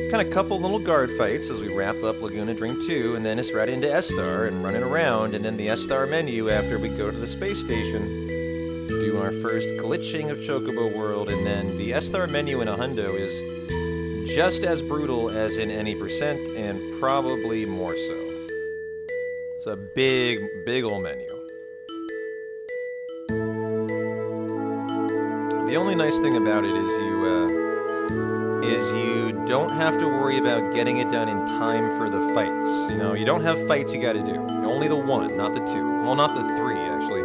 Kind of couple little guard fights as we wrap up Laguna Dream 2, and then it's right into S-Star and running around, and then the S-Star menu after we go to the space station. Do our first glitching of Chocobo World, and then the S-Star menu in a hundo is just as brutal as in any percent, and probably more so. It's a big old menu. The only nice thing about it is you don't have to worry about getting it done in time for the fights. You know, you don't have fights you gotta do. Only the one, not the two. Well, not the three, actually.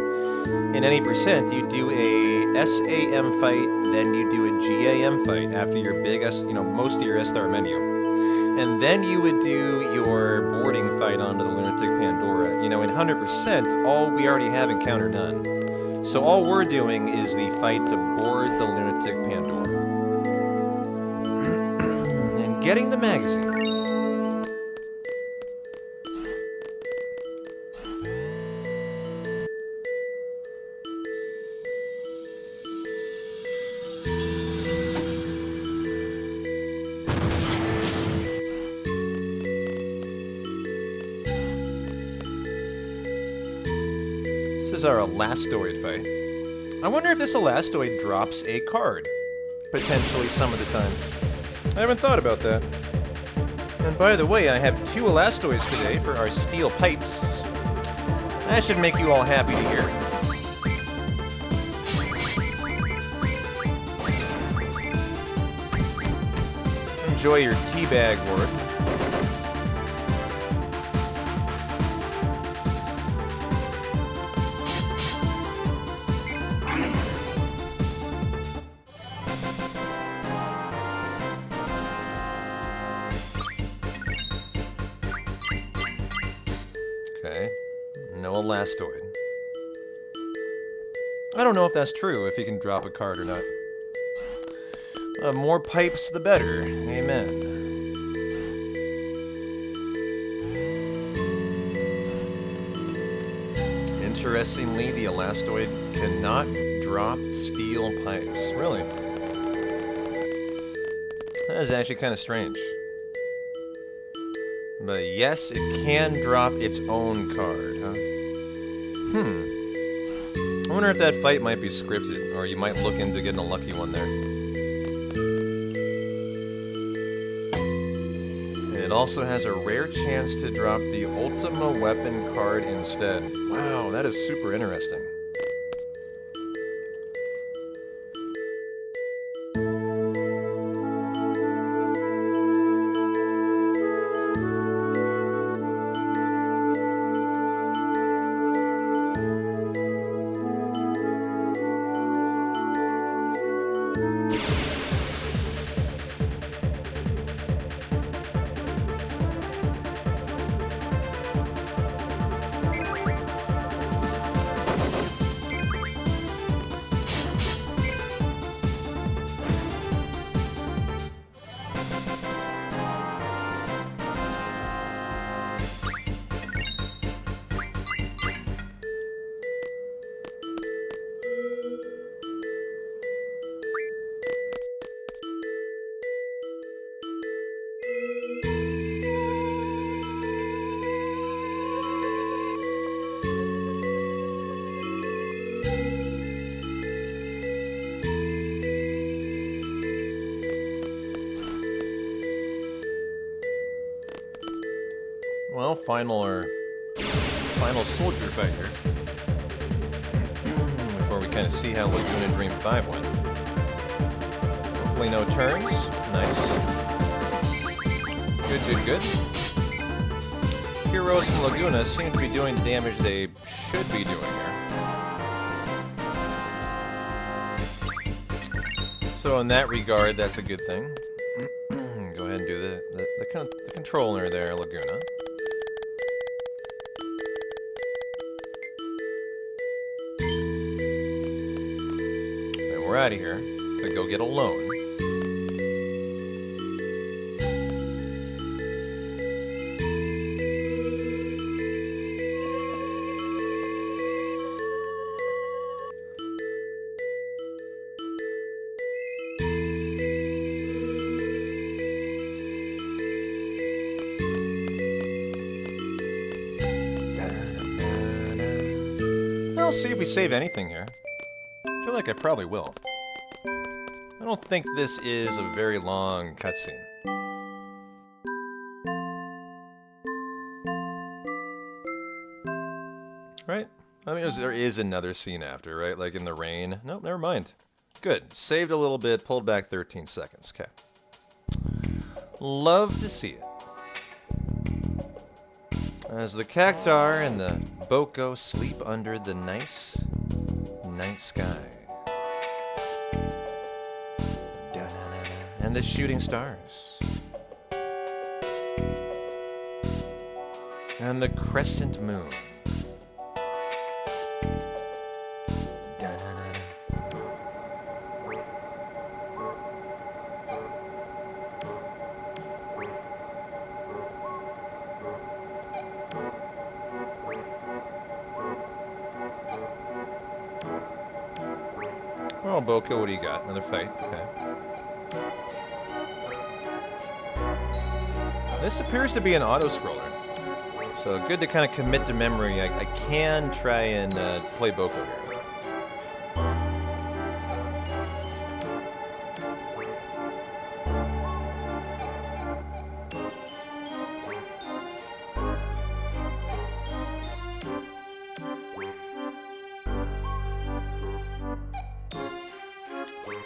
In any percent, you do a SAM fight, then you do a GAM fight after your big most of your S-Star menu. And then you would do your boarding fight onto the Lunatic Pandora. You know, in 100%, we already have encounter none. So all we're doing is the fight to board the Lunatic Pandora. Getting the magazine. This is our Elastoid fight. I wonder if this Elastoid drops a card. Potentially some of the time. I haven't thought about that. And by the way, I have 2 Elastoids today for our steel pipes. That should make you all happy to hear. Enjoy your teabag ward. Elastoid. I don't know if that's true, if he can drop a card or not. More pipes, the better. Amen. Interestingly, the Elastoid cannot drop steel pipes. Really? That is actually kind of strange. But yes, it can drop its own card, huh? I wonder if that fight might be scripted, or you might look into getting a lucky one there. It also has a rare chance to drop the Ultima Weapon card instead. Wow, that is super interesting. Well, final final soldier fight here. Before we kind of see how Laguna Dream 5 went. Hopefully no turns. Nice. Good, good, good. Heroes and Laguna seem to be doing the damage they should be doing here. So in that regard, that's a good thing. Go ahead and do the controller there, Laguna. And we're out of here to go get a loan. I'll see if we save anything here. I feel like I probably will. I don't think this is a very long cutscene. Right? I mean, there is another scene after, right? Like in the rain. Nope, never mind. Good. Saved a little bit, pulled back 13 seconds. Okay. Love to see it. As the Cactar and the Boko sleep under the nice night sky. And the shooting stars. And the crescent moon. Oh, Boko, what do you got? Another fight. Okay. This appears to be an auto-scroller. So good to kind of commit to memory. I can try and play Boko here.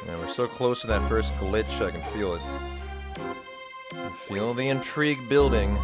And we're so close to that first glitch, I can feel it. I feel the intrigue building.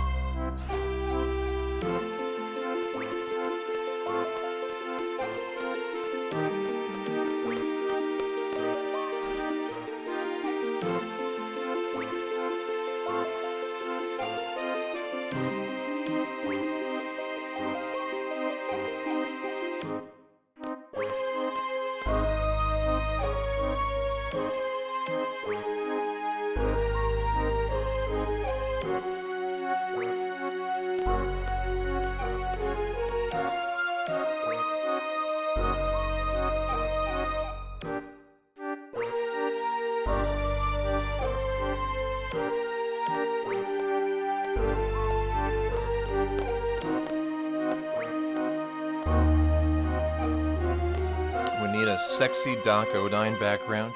A sexy Doc Odine background.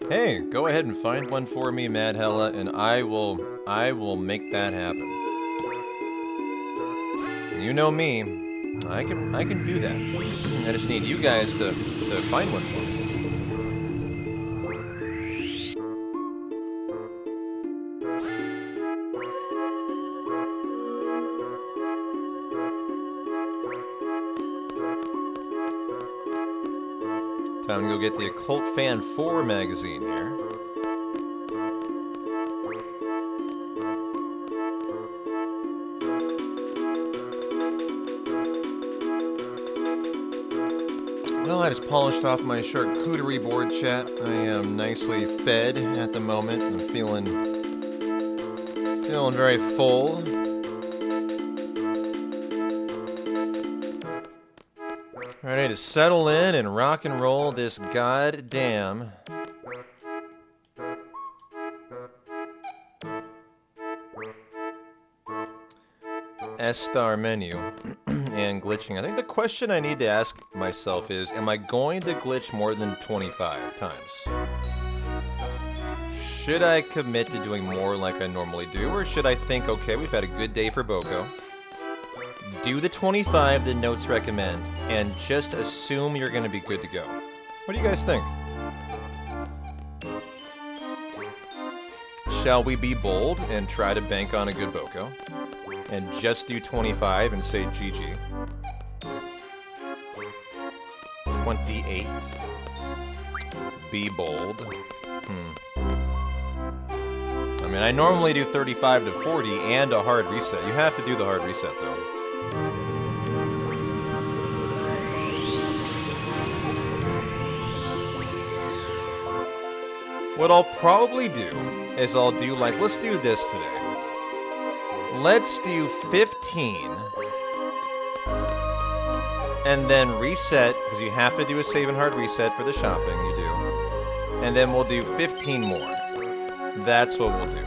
Hey, go ahead and find one for me, Mad Hella, and I will make that happen. You know me, I can do that. I just need you guys to find one for me. Time to go get the Occult Fan 4 magazine here. Well, I just polished off my charcuterie board, chat. I am nicely fed at the moment. I'm feeling very full. Ready to settle in and rock and roll this goddamn S-star menu and glitching. I think the question I need to ask myself is, am I going to glitch more than 25 times? Should I commit to doing more like I normally do, or should I think, okay, we've had a good day for Boko. do the 25 the notes recommend, and just assume you're going to be good to go. What do you guys think? Shall we be bold and try to bank on a good Boko? And just do 25 and say GG. 28. Be bold. I mean, I normally do 35 to 40 and a hard reset. You have to do the hard reset, though. What I'll probably do is I'll do, like, let's do this today. Let's do 15. And then reset, because you have to do a save and hard reset for the shopping, you do. And then we'll do 15 more. That's what we'll do.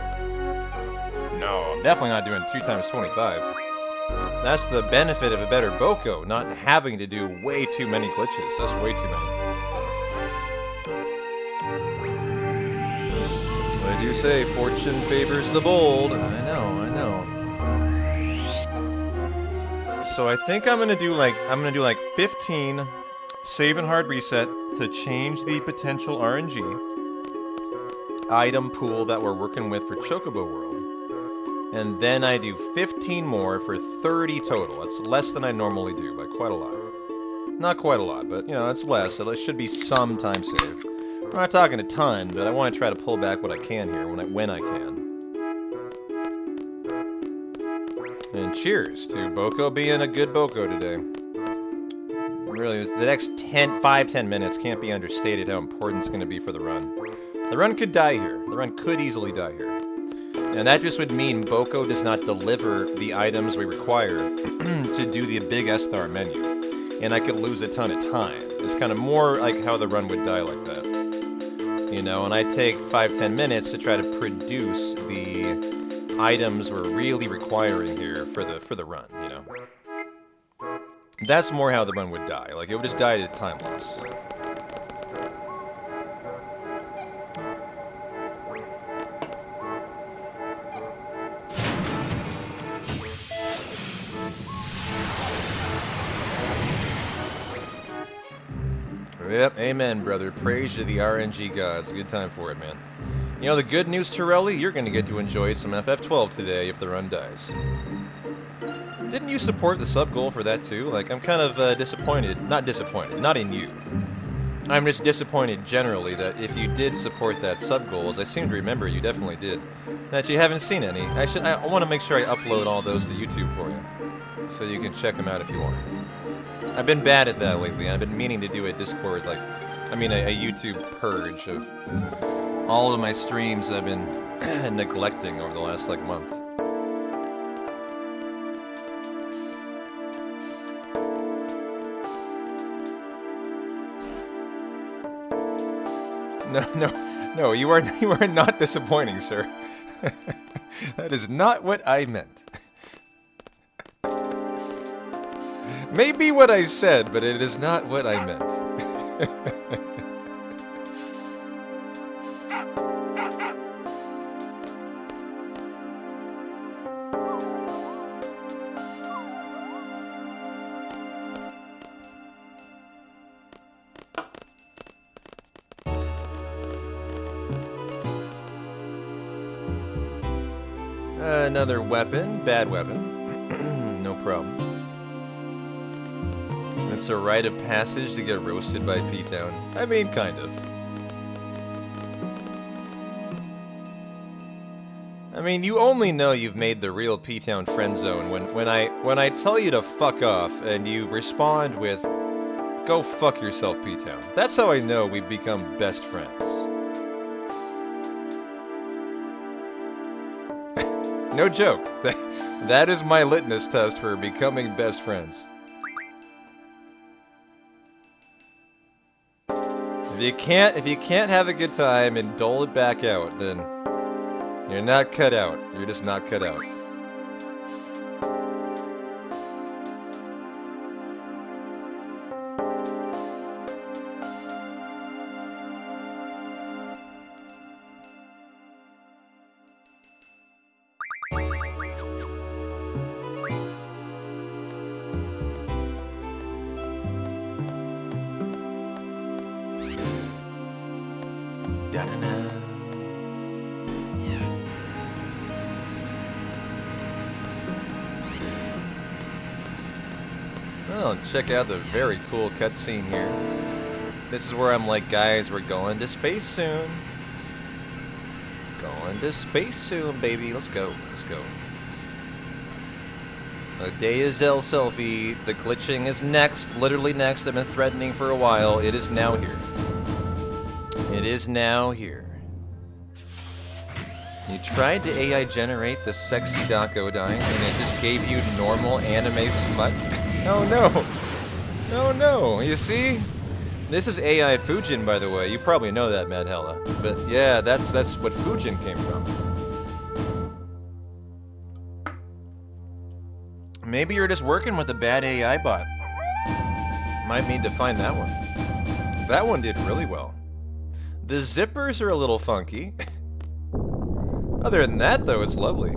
No, I'm definitely not doing 2 times 25. That's the benefit of a better Boko, not having to do way too many glitches. That's way too many. I do say fortune favors the bold. I know. So I think I'm gonna do like 15 save and hard reset to change the potential RNG item pool that we're working with for Chocobo World. And then I do 15 more for 30 total. That's less than I normally do by quite a lot. Not quite a lot, but you know, it's less, so it should be some time saved. I'm not talking a ton, but I want to try to pull back what I can here when I can. And cheers to Boko being a good Boko today. Really, the next 5-10 minutes can't be understated how important it's going to be for the run. The run could die here. The run could easily die here. And that just would mean Boko does not deliver the items we require to do the big Esthar menu. And I could lose a ton of time. It's kind of more like how the run would die like that. You know, and I take 5-10 minutes to try to produce the items we're really requiring here for the run, you know. That's more how the run would die. Like, it would just die to time loss. Yep, amen, brother. Praise to the RNG gods. Good time for it, man. You know, the good news, Torelli, you're going to get to enjoy some FF12 today if the run dies. Didn't you support the sub goal for that too? Like, I'm kind of disappointed. Not disappointed, not in you. I'm just disappointed generally that if you did support that sub goal, as I seem to remember you definitely did, that you haven't seen any. I want to make sure I upload all those to YouTube for you, so you can check them out if you want. I've been bad at that lately. I've been meaning to do a Discord, a YouTube purge of all of my streams I've been neglecting over the last, month. No, you are not disappointing, sir. That is not what I meant. Maybe what I said, but it is not what I meant. Another weapon, bad weapon. No problem. It's a rite of passage to get roasted by P-Town. I mean, kind of. I mean, you only know you've made the real P-Town friend zone when I tell you to fuck off and you respond with, "Go fuck yourself, P-Town." That's how I know we've become best friends. No joke. That is my litmus test for becoming best friends. If you can't have a good time and dole it back out, then you're not cut out. You're just not cut out. Da-na-na. Oh, check out the very cool cutscene here. This is where I'm like, guys, we're going to space soon. Going to space soon, baby. Let's go. Let's go. A day is Zell selfie. The glitching is next. Literally next. I've been threatening for a while. It is now here. It is now here. You tried to AI generate the sexy Dakodyne and it just gave you normal anime smut? Oh no! Oh no! You see? This is AI Fujin, by the way. You probably know that, Mad Hella. But yeah, that's what Fujin came from. Maybe you're just working with a bad AI bot. Might need to find that one. That one did really well. The zippers are a little funky. Other than that, though, it's lovely.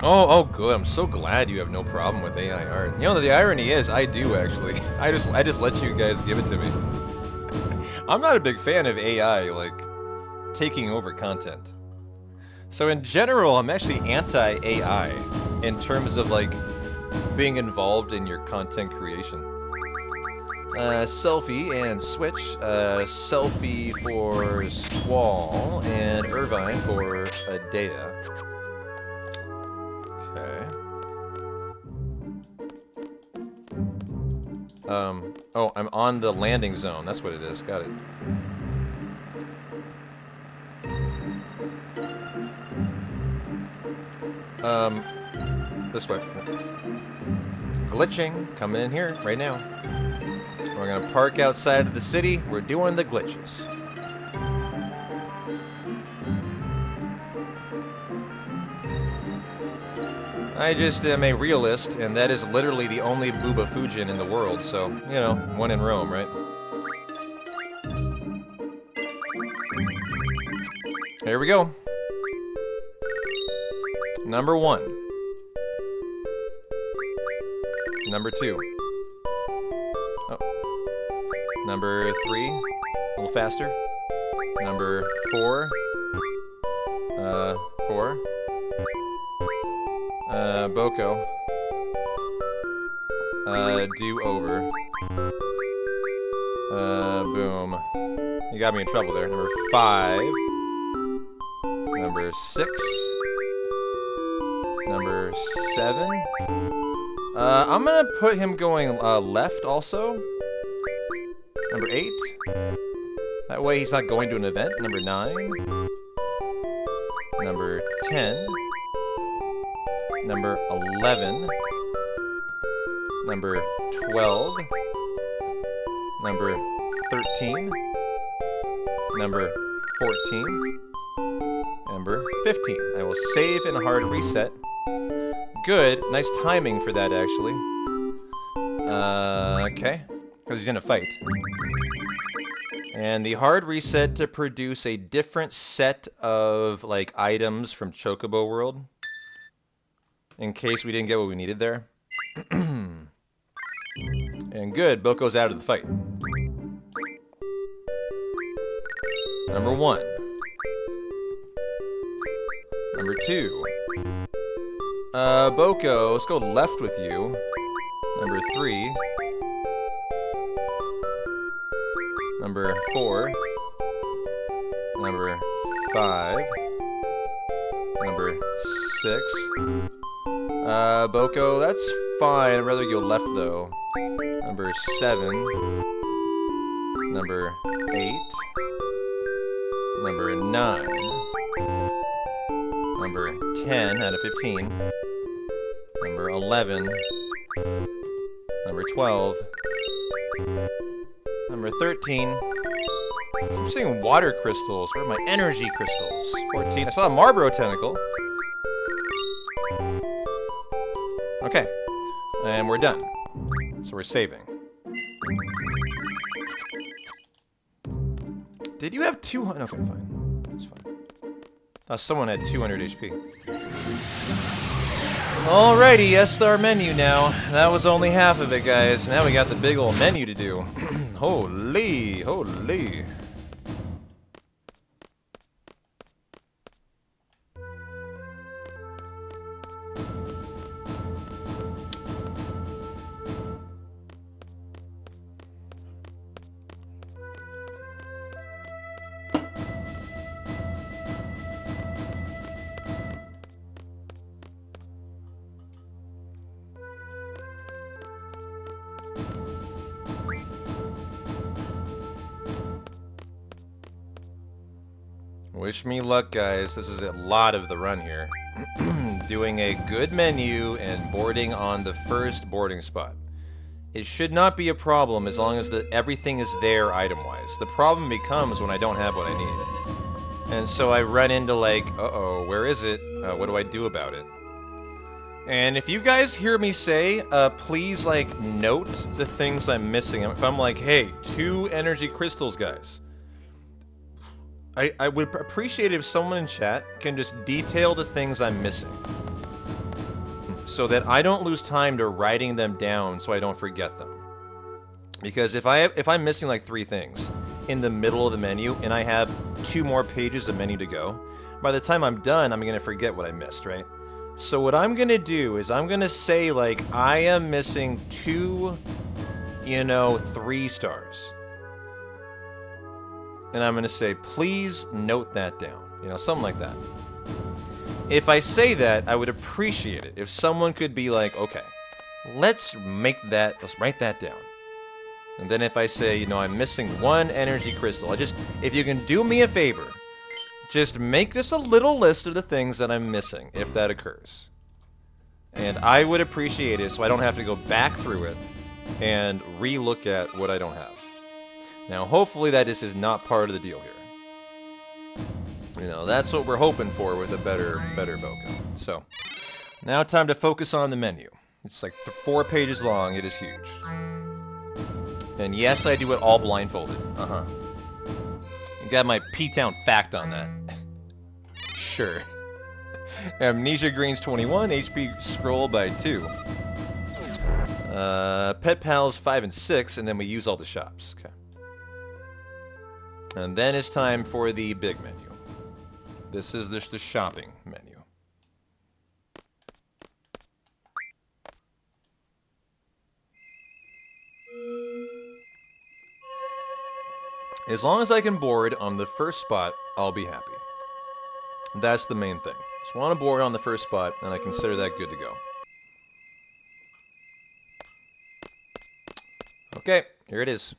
Oh, good. I'm so glad you have no problem with AI art. You know, the irony is, I do actually. I just let you guys give it to me. I'm not a big fan of AI, like, taking over content. So in general, I'm actually anti-AI in terms of, like, being involved in your content creation. Selfie and Switch. Selfie for Squall and Irvine for Adea. Okay. Oh, I'm on the landing zone. That's what it is. Got it. This way. Glitching. Coming in here right now. We're gonna park outside of the city. We're doing the glitches. I just am a realist, and that is literally the only Booba Fujin in the world, so, you know, one in Rome, right? Here we go. Number 1. Number 2. Oh. Number 3. A little faster. Number 4. 4. Boko. Do-over. Boom. You got me in trouble there. Number 5. Number 6. Number 7. I'm gonna put him going left also. Number 8. That way he's not going to an event. Number 9. Number 10. Number 11. Number 12. Number 13. Number 14. Number 15. I will save and hard reset. Good. Nice timing for that, actually. Okay. Because he's in a fight. And the hard reset to produce a different set of, like, items from Chocobo World. In case we didn't get what we needed there. And good, Boko's out of the fight. Number 1. Number 2. Boko, let's go left with you. Number 3. Number 4. Number 5. Number 6. Boko, that's fine. I'd rather go left, though. Number 7. Number 8. Number 9. Number 10 out of 15. Number 11. Number 12. Number 13. I keep seeing water crystals. Where are my energy crystals? 14. I saw a Marlboro tentacle. Okay. And we're done. So we're saving. Did you have 200? Okay, fine. That's fine. Oh, someone had 200 HP. Alrighty, yes, our menu now. That was only half of it, guys. Now we got the big old menu to do. Holy, holy. Wish me luck, guys. This is a lot of the run here. Doing a good menu and boarding on the first boarding spot. It should not be a problem as long as everything is there item-wise. The problem becomes when I don't have what I need. And so I run into like, uh-oh, where is it? What do I do about it? And if you guys hear me say, please, like, note the things I'm missing. If I'm like, hey, 2 energy crystals, guys. I would appreciate if someone in chat can just detail the things I'm missing. So that I don't lose time to writing them down so I don't forget them. Because if I'm missing like 3 things in the middle of the menu and I have 2 more pages of menu to go, by the time I'm done, I'm going to forget what I missed, right? So what I'm going to do is I'm going to say, like, I am missing 2, 3 stars. And I'm going to say, please note that down. Something like that. If I say that, I would appreciate it if someone could be like, okay, let's write that down. And then if I say, I'm missing 1 energy crystal, if you can do me a favor, just make just a little list of the things that I'm missing, if that occurs. And I would appreciate it so I don't have to go back through it and re-look at what I don't have. Now, hopefully this is not part of the deal here. That's what we're hoping for with a better Boco. So, now time to focus on the menu. It's like 4 pages long. It is huge. And yes, I do it all blindfolded. You got my P-Town fact on that. Sure. Amnesia Greens 21, HP scroll by 2. Pet Pals 5 and 6, and then we use all the shops. Okay. And then it's time for the big menu. This is just the shopping menu. As long as I can board on the first spot, I'll be happy. That's the main thing. Just want to board on the first spot, and I consider that good to go. Okay, here it is.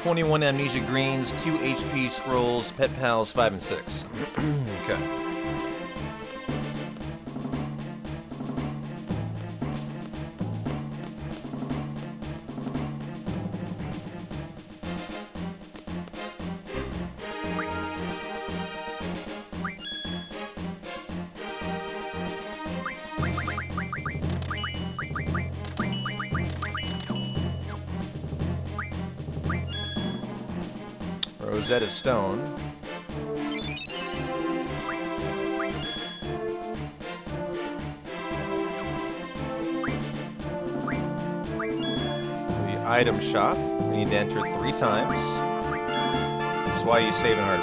"21 Amnesia Greens, 2 HP Scrolls, Pet Pals 5 and 6. Okay. Rosetta Stone. The item shop. We need to enter 3 times. That's why you save and hard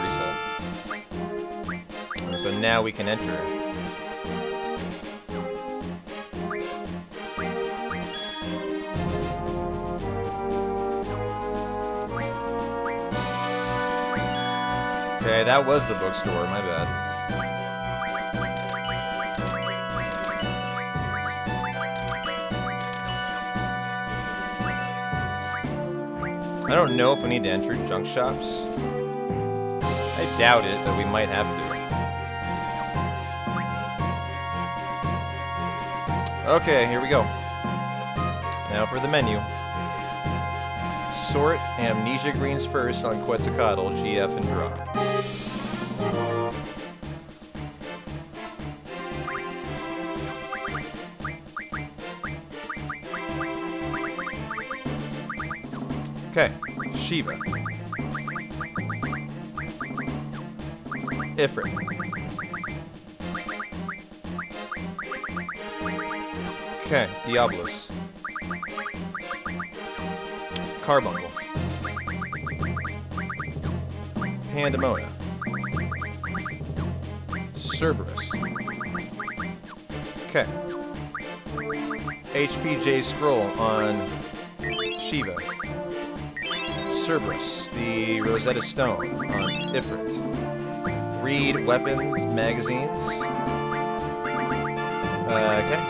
reset. So now we can enter. Okay, that was the bookstore, my bad. I don't know if we need to enter junk shops. I doubt it, but we might have to. Okay, here we go. Now for the menu. Sort Amnesia Greens first on Quetzalcoatl, GF, and draw. Okay, Shiva. Ifrit. Okay, Diablos. Carbuncle. Pandemona. Cerberus. Okay. HPJ Scroll on Shiva. Cerberus. The Rosetta Stone on Ifrit. Read weapons, magazines. Okay.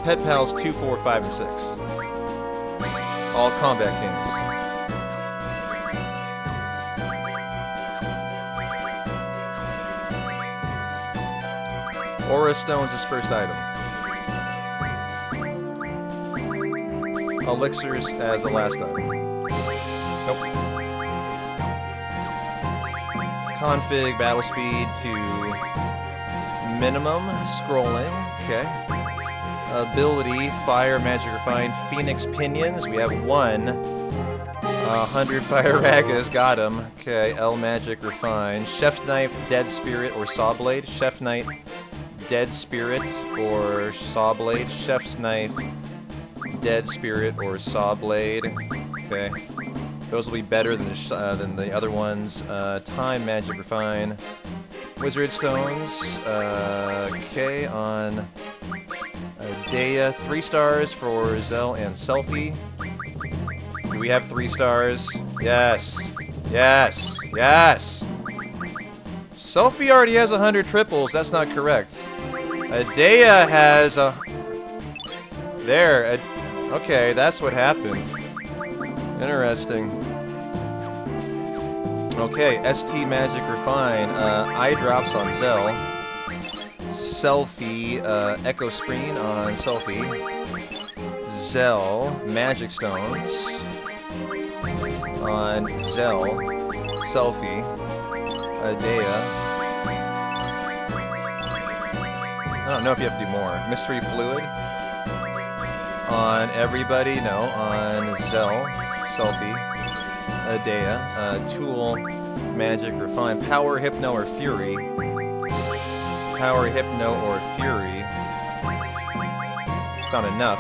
Pet Pals 2, 4, 5, and 6. All Combat Kings. Aura Stones is first item. Elixirs as the last item. Nope. Config battle speed to minimum. Scrolling. Okay. Ability, Fire, Magic Refine, Phoenix Pinions. We have one. 100 Fire Ragas, got him. Okay, L Magic Refine. Chef's Knife, Dead Spirit, or Saw Blade. Chef Knight, Dead Spirit, or Saw Blade. Chef's Knife, Dead Spirit, or Saw Blade. Okay. Those will be better than the other ones. Time, Magic Refine. Wizard Stones. Okay, on Dea, 3 stars for Zell and Selfie. Do we have 3 stars? Yes. Yes. Yes. Selfie already has 100 triples. That's not correct. Dea has a... There. Okay, that's what happened. Interesting. Okay, ST Magic Refine. Eye drops on Zell. Selfie, Echo Screen on Selfie. Zell, Magic Stones on Zell. Selfie, Dea. I don't know if you have to do more. Mystery Fluid on everybody. No, on Zell. Selfie, Dea. Tool, Magic Refine. Power, Hypno, or Fury. Power, Hypno, or Fury. It's not enough.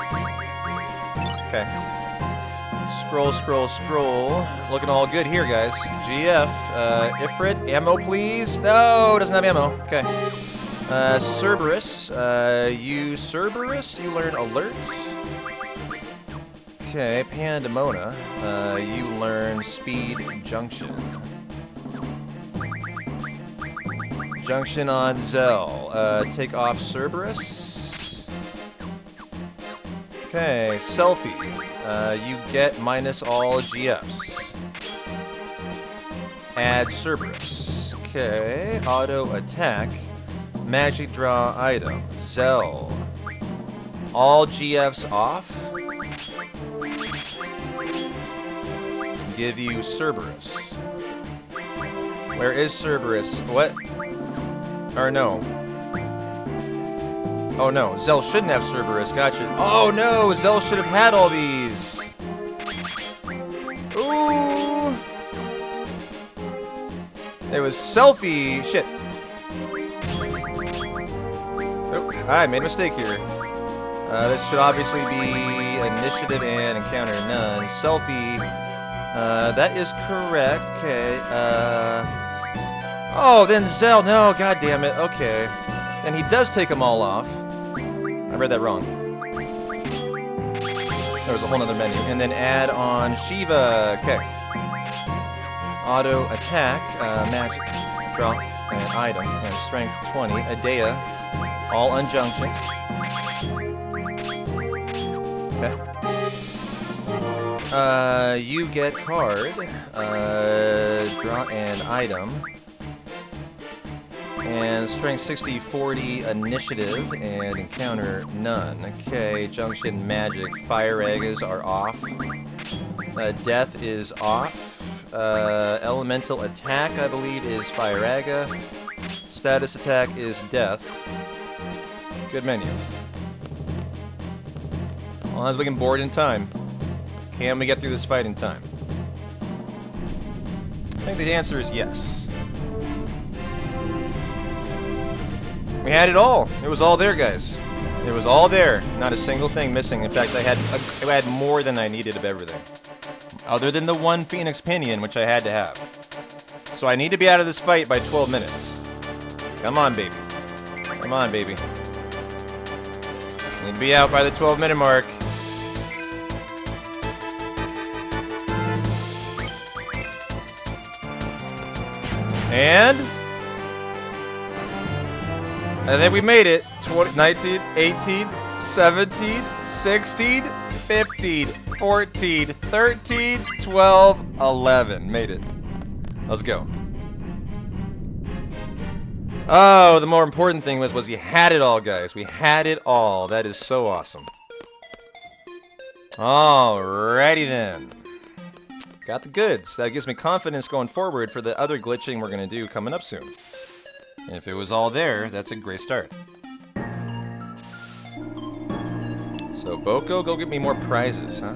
Okay. Scroll, scroll, scroll. Looking all good here, guys. GF. Ifrit. Ammo, please. No, doesn't have ammo. Okay. Cerberus. Cerberus. You learn Alert. Okay. Pandemona. You learn Speed Junction. Junction on Zell. Take off Cerberus. Okay, Selfie. You get minus all GFs. Add Cerberus. Okay, auto attack. Magic draw item. Zell. All GFs off. Give you Cerberus. Where is Cerberus? What? Or no. Oh no, Zell shouldn't have Cerberus, gotcha. Oh no, Zell should have had all these. Ooh. It was Selfie, shit. Oh, I made a mistake here. This should obviously be Initiative and Encounter None. Selfie, that is correct, okay. Oh, then Zell, no, god damn it, okay. And he does take them all off. I read that wrong. There was a whole nother menu. And then add on Shiva, okay. Auto attack, magic, draw, and item, and strength 20, Adea, all unjunction. Okay. You get card, draw an item. And strength 60, 40, initiative, and encounter none. Okay, junction magic. Fire Ragas are off. Death is off. Elemental attack, I believe, is Fire Raga. status attack is death. Good menu. As long as we can board in time. Can we get through this fight in time? I think the answer is yes. We had it all. It was all there, guys. It was all there. Not a single thing missing. In fact, I had more than I needed of everything. Other than the one Phoenix Pinion, which I had to have. So I need to be out of this fight by 12 minutes. Come on, baby. Come on, baby. Need to be out by the 12-minute mark. And I think we made it. 19, 18, 17, 16, 15, 14, 13, 12, 11. Made it. Let's go. Oh, the more important thing was we had it all, guys. We had it all. That is so awesome. Alrighty then. Got the goods. That gives me confidence going forward for the other glitching we're going to do coming up soon. And if it was all there, that's a great start. So, Boko, go get me more prizes, huh?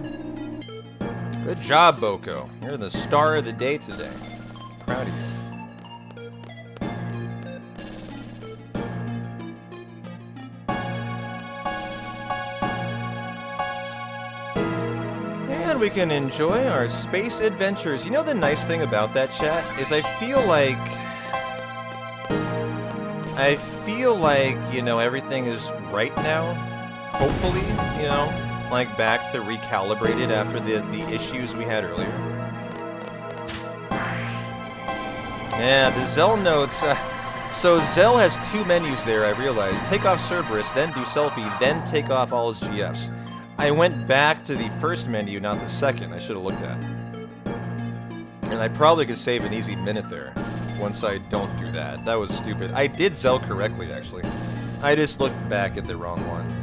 Good job, Boko. You're the star of the day today. Proud of you. And we can enjoy our space adventures. You know the nice thing about that, chat, is I feel like, you know, everything is right now. Hopefully, you know, like back to recalibrated after the issues we had earlier. Yeah, the Zell notes. So Zell has two menus there, I realized. Take off Cerberus, then do selfie, then take off all his GFs. I went back to the first menu, not the second. I should have looked at. And I probably could save an easy minute there once I don't do that. That was stupid. I did Zell correctly, actually. I just looked back at the wrong one.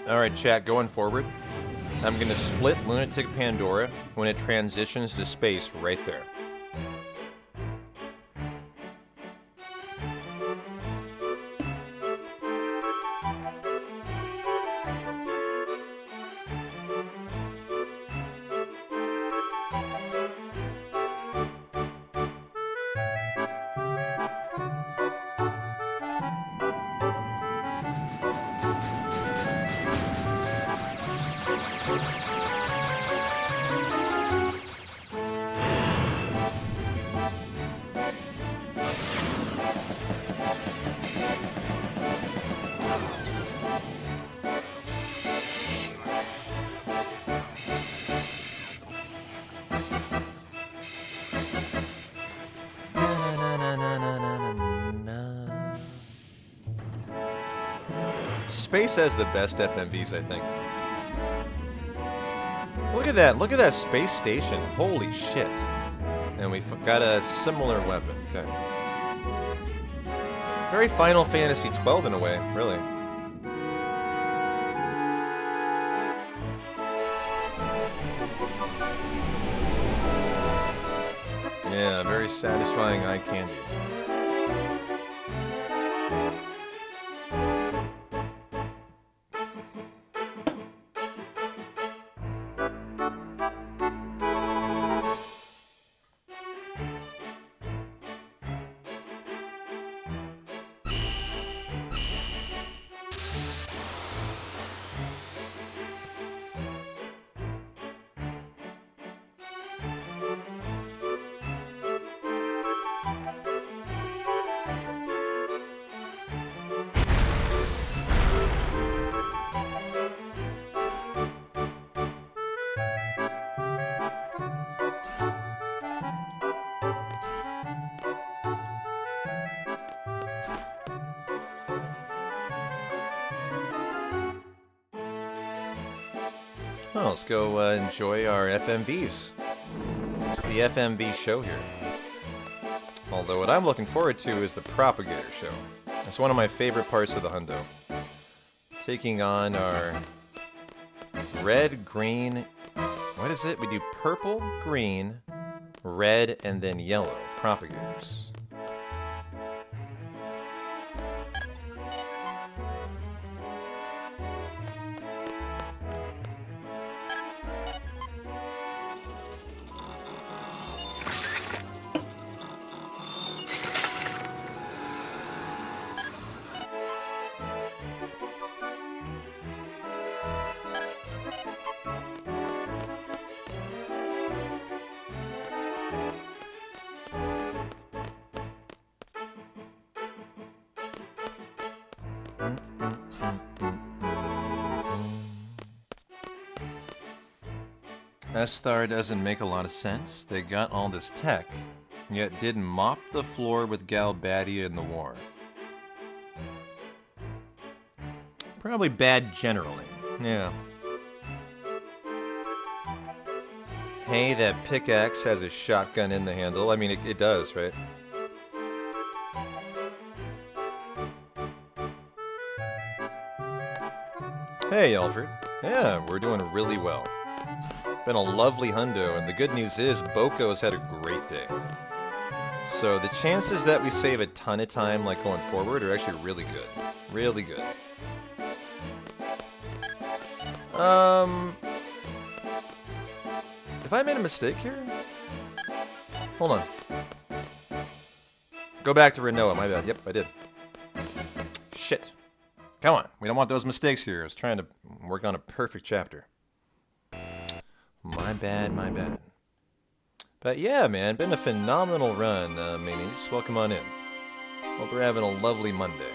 Alright, chat, going forward, I'm going to split Lunatic Pandora when it transitions to space right there. Space has the best FMVs, I think. Look at that space station. Holy shit. And we got a similar weapon, okay. Very Final Fantasy XII in a way, really. Yeah, very satisfying eye candy. Well, let's go enjoy our FMVs. It's the FMV show here. Although what I'm looking forward to is the propagator show. It's one of my favorite parts of the hundo. Taking on our red, green, what is it? We do purple, green, red, and then yellow propagators. Esthar doesn't make a lot of sense. They got all this tech, yet didn't mop the floor with Galbadia in the war. Probably bad generally. Yeah. Hey, that pickaxe has a shotgun in the handle. I mean, it does, right? Hey, Alfred. Yeah, we're doing really well. Been a lovely hundo, and the good news is Boko's had a great day. So the chances that we save a ton of time, like going forward, are actually really good. Really good. If I made a mistake here? Hold on. Go back to Renoa, my bad. Yep, I did. Shit. Come on, we don't want those mistakes here. I was trying to work on a perfect chapter. My bad, my bad. But yeah, man, been a phenomenal run, minis. Welcome on in. Hope we're having a lovely Monday.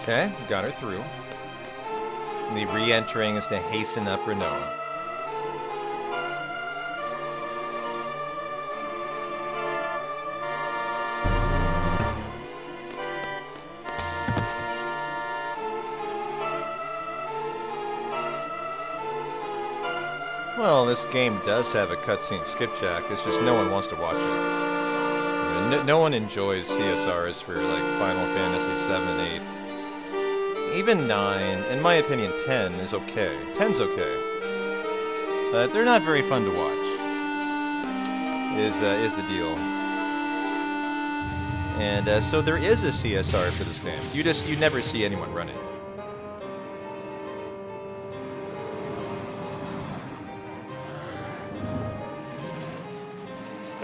Okay, got her through. And the re-entering is to hasten up Renoa. Well, this game does have a cutscene skipjack. It's just no one wants to watch it. I mean, no one enjoys CSRs for like Final Fantasy 7 and 8. Even 9, in my opinion, 10 is okay. 10's okay. They're not very fun to watch. Is the deal. And so there is a CSR for this game. You never see anyone run it.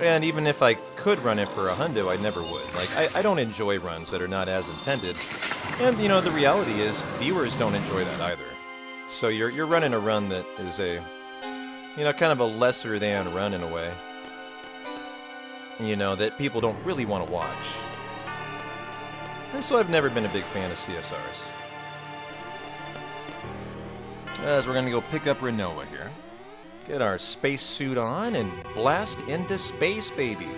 And even if I could run it for a hundo, I never would. Like, I don't enjoy runs that are not as intended. And, you know, the reality is, viewers don't enjoy that either. So you're running a run that is a, you know, kind of a lesser than run in a way. You know, that people don't really want to watch. And so I've never been a big fan of CSRs. As we're going to go pick up Renoa here. Get our spacesuit on and blast into space, baby.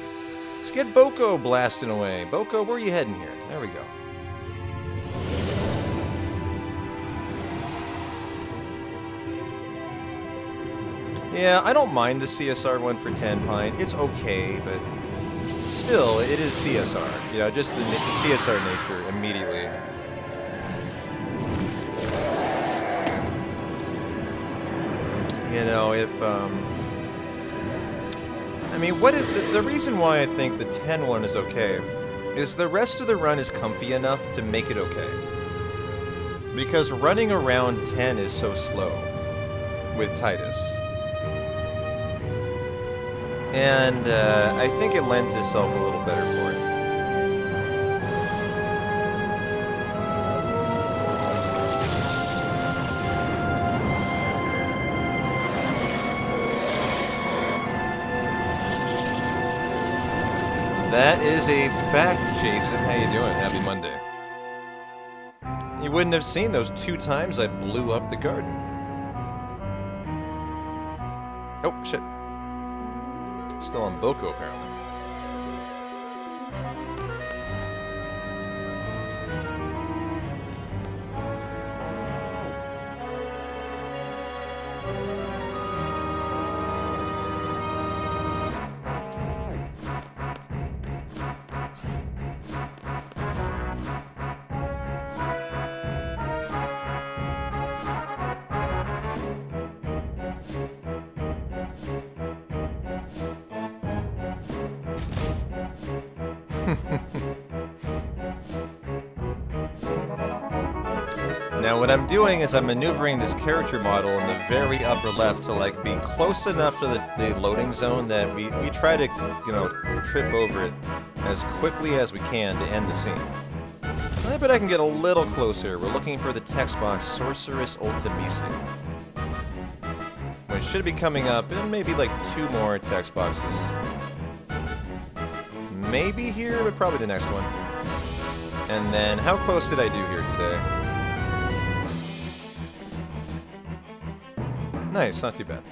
Let's get Boko blasting away. Boko, where are you heading here? There we go. Yeah, I don't mind the CSR one for 10 Pine. It's okay, but still, it is CSR. You know, just the CSR nature immediately. You know, if, I mean, what is the reason why I think the 10 one is okay is the rest of the run is comfy enough to make it okay. Because running around 10 is so slow with Titus. And I think it lends itself a little better for it. That is a fact, Jason. How you doing? Happy Monday. You wouldn't have seen those 2 times I blew up the garden. Oh, shit. Still on Boko, apparently. Now what I'm doing is I'm maneuvering this character model in the very upper left to like be close enough to the loading zone that we try to, you know, trip over it as quickly as we can to end the scene. I bet I can get a little closer. We're looking for the text box Sorceress Ultimisi, which should be coming up in maybe like 2 more text boxes. Maybe here, but probably the next one. And then, how close did I do here today? Nice, not too bad.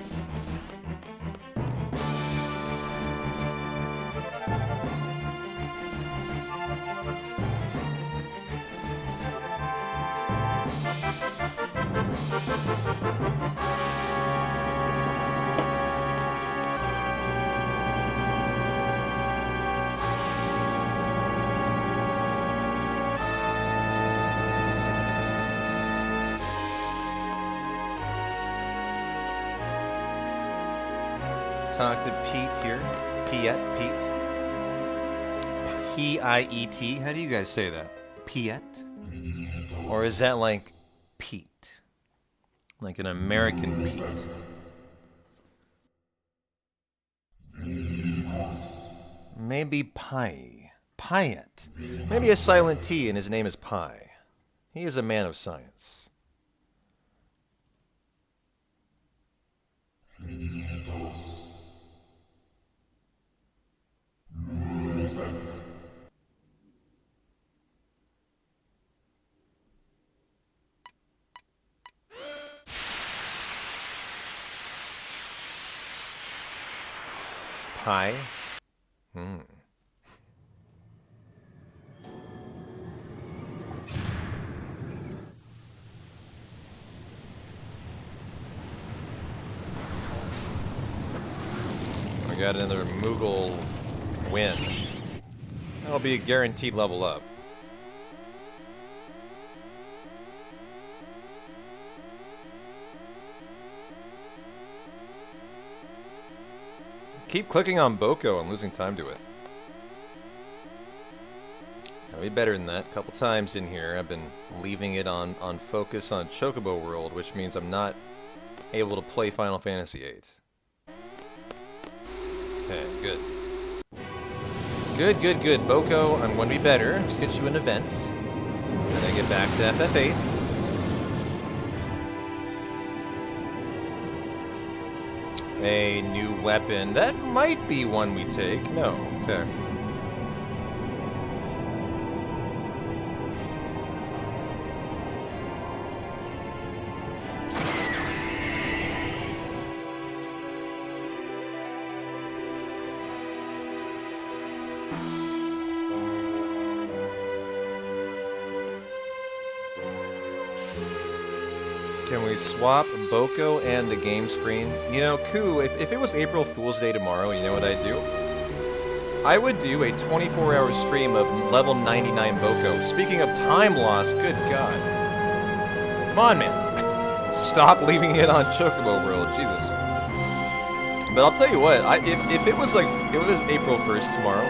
Talk to Pete here. Pete. P-I-E-T. How do you guys say that? Pete? Or is that like Pete? Like an American Pete? Maybe Pie. Piet. Maybe a silent T and his name is Pi. He is a man of science. Pie? We got another Moogle win. That'll be a guaranteed level up. Keep clicking on Boko and losing time to it. Gotta be better than that. A couple times in here I've been leaving it on focus on Chocobo World, which means I'm not able to play Final Fantasy VIII. Okay, good. Good. Boko, I'm going to be better. Let's get you an event. And then get back to FF8. A new weapon. That might be one we take. No. Okay. Can we swap Boko and the game screen? You know, Koo, if it was April Fool's Day tomorrow, you know what I'd do? I would do a 24-hour stream of level 99 Boko. Speaking of time loss, good God. Come on, man. Stop leaving it on Chocobo World, Jesus. But I'll tell you what, if it was April 1st tomorrow,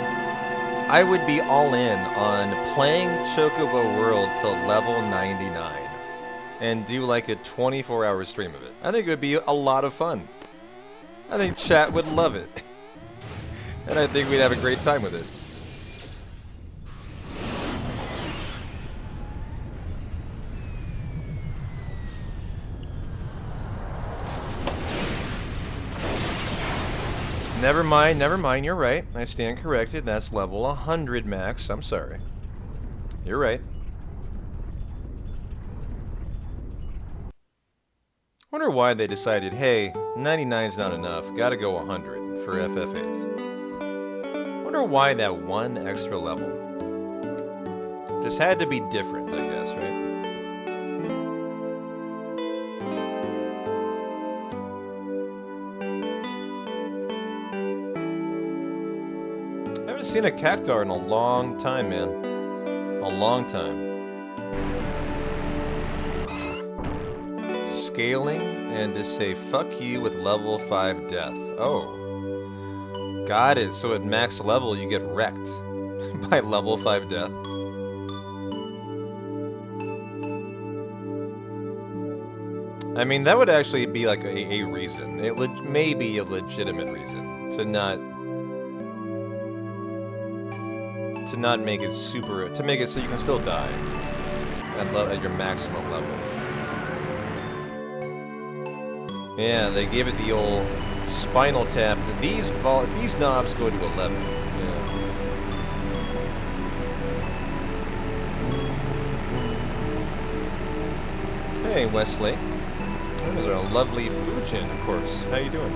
I would be all in on playing Chocobo World till level 99. And do like a 24-hour stream of it. I think it would be a lot of fun. I think chat would love it. And I think we'd have a great time with it. Never mind, you're right. I stand corrected. That's level 100 max. I'm sorry. You're right. Wonder why they decided, hey, 99's not enough. Gotta go 100 for FF8. Wonder why that one extra level. Just had to be different, I guess, right? I haven't seen a cactar in a long time, man. A long time. Scaling and to say fuck you with level 5 death. Oh. Got it. So at max level you get wrecked by level 5 death. I mean, that would actually be like a reason. It may be a legitimate reason to not make it super, to make it so you can still die at your maximum level. Yeah, they gave it the old spinal tap. These knobs go to 11. Yeah. Hey, Westlake. There's our lovely Fujin, of course. How you doing?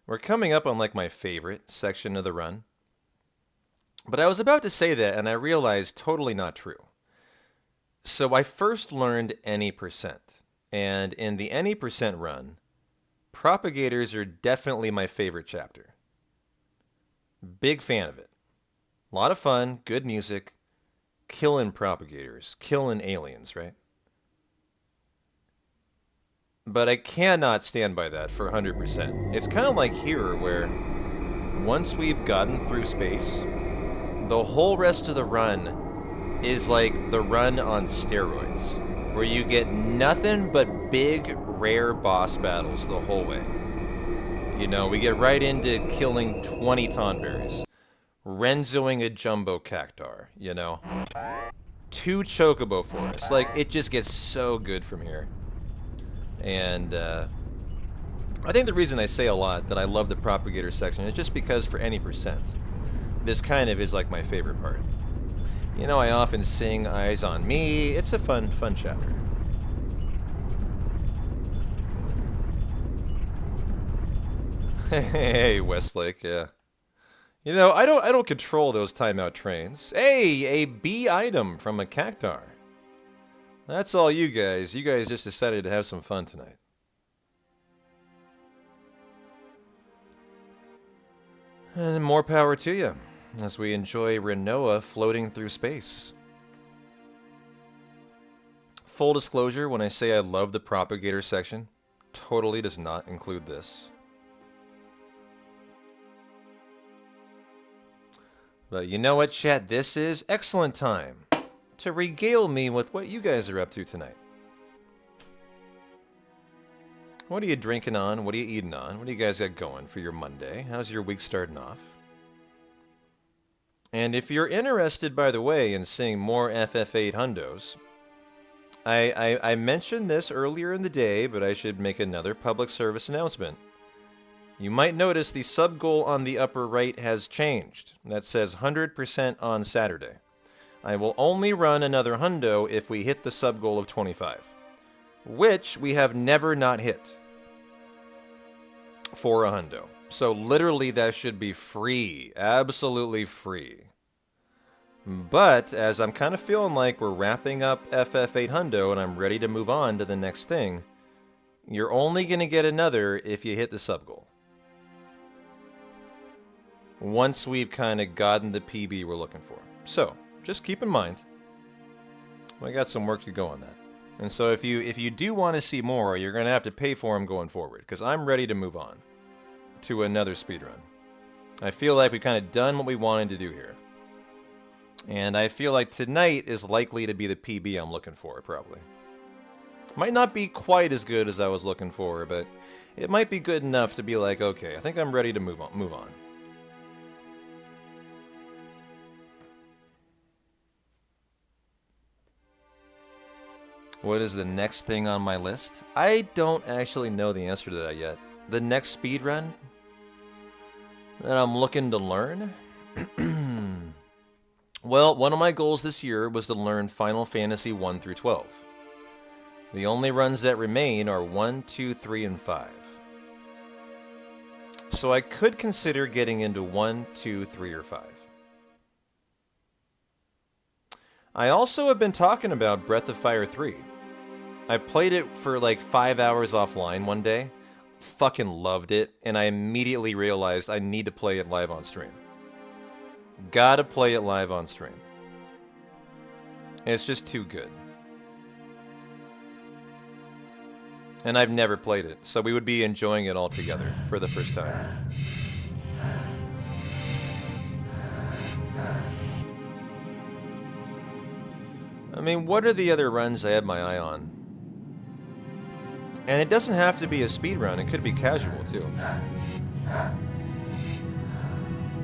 We're coming up on like my favorite section of the run. But I was about to say that and I realized totally not true. So I first learned any percent. And in the any percent run, propagators are definitely my favorite chapter. Big fan of it. A lot of fun, good music, killing propagators, killing aliens, right? But I cannot stand by that for 100%. It's kind of like here, where once we've gotten through space, the whole rest of the run is like the run on steroids, where you get nothing but big, rare boss battles the whole way. You know, we get right into killing 20 Tonberries, Renzoing a Jumbo Cactar, you know, 2 Chocobo Forests. Like, it just gets so good from here. And I think the reason I say a lot that I love the propagator section is just because for any percent, this kind of is like my favorite part. You know, I often sing Eyes on Me. It's a fun chapter. Hey, Westlake, yeah. You know, I don't control those timeout trains. Hey, a B item from a cactar. That's all you guys. You guys just decided to have some fun tonight. And more power to you, as we enjoy Renoa floating through space. Full disclosure, when I say I love the propagator section, totally does not include this. But you know what, chat? This is excellent time to regale me with what you guys are up to tonight. What are you drinking on? What are you eating on? What do you guys got going for your Monday? How's your week starting off? And if you're interested, by the way, in seeing more FF8 hundos, I mentioned this earlier in the day, but I should make another public service announcement. You might notice the sub goal on the upper right has changed. That says 100% on Saturday. I will only run another hundo if we hit the sub goal of 25, which we have never not hit. for a hundo. So literally that should be free. Absolutely free. But as I'm kind of feeling like we're wrapping up FF8 hundo and I'm ready to move on to the next thing, you're only going to get another if you hit the sub goal. Once we've kind of gotten the PB we're looking for. So, just keep in mind, we got some work to go on that. And so if you do want to see more, you're going to have to pay for them going forward, because I'm ready to move on to another speedrun. I feel like we've kind of done what we wanted to do here. And I feel like tonight is likely to be the PB I'm looking for, probably. Might not be quite as good as I was looking for, but it might be good enough to be like, okay, I think I'm ready to move on. What is the next thing on my list? I don't actually know the answer to that yet. The next speedrun that I'm looking to learn? Well, one of my goals this year was to learn Final Fantasy 1 through 12. The only runs that remain are 1, 2, 3, and 5. So I could consider getting into 1, 2, 3, or 5. I also have been talking about Breath of Fire 3. I played it for like 5 hours offline one day, fucking loved it, and I immediately realized I need to play it live on stream. Gotta play it live on stream. It's just too good. And I've never played it, so we would be enjoying it all together for the first time. I mean, what are the other runs I have my eye on? And it doesn't have to be a speedrun, it could be casual too.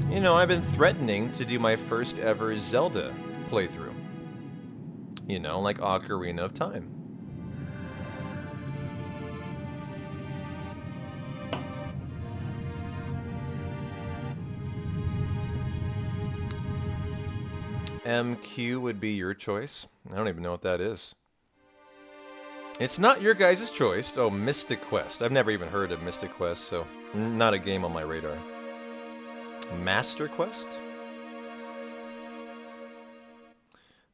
You know, I've been threatening to do my first ever Zelda playthrough. You know, like Ocarina of Time. MQ would be your choice. I don't even know what that is. It's not your guys' choice. Oh, Mystic Quest. I've never even heard of Mystic Quest, so not a game on my radar. Master Quest?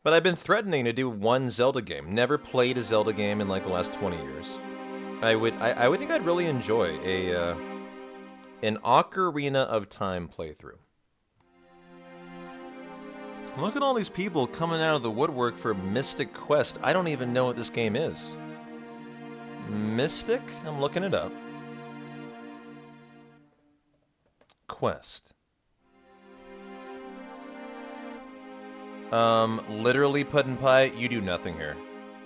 But I've been threatening to do one Zelda game. Never played a Zelda game in like the last 20 years. I would think I'd really enjoy an Ocarina of Time playthrough. Look at all these people coming out of the woodwork for Mystic Quest. I don't even know what this game is. Mystic? I'm looking it up. Quest. Literally, Puddin' Pie, you do nothing here.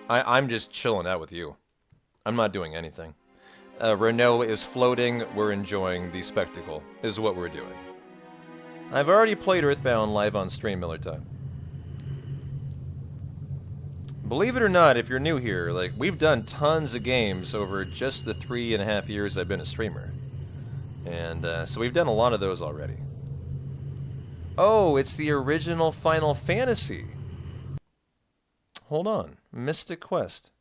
I'm just chilling out with you. I'm not doing anything. Renault is floating, we're enjoying the spectacle, is what we're doing. I've already played Earthbound live on stream, Miller Time. Believe it or not, if you're new here, like, we've done tons of games over just the 3.5 years I've been a streamer. And, so we've done a lot of those already. Oh, it's the original Final Fantasy. Hold on. Mystic Quest.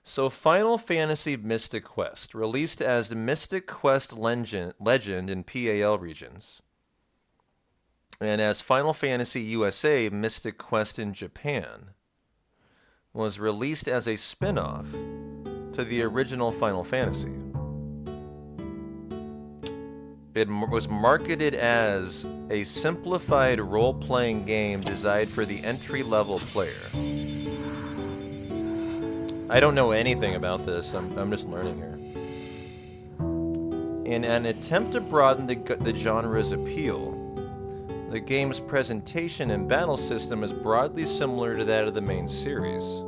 So, Final Fantasy Mystic Quest, released as the Mystic Quest Legend in PAL regions. And as Final Fantasy USA Mystic Quest in Japan, was released as a spin-off to the original Final Fantasy. It was marketed as a simplified role-playing game designed for the entry-level player. I don't know anything about this, I'm just learning here. In an attempt to broaden the genre's appeal, the game's presentation and battle system is broadly similar to that of the main series,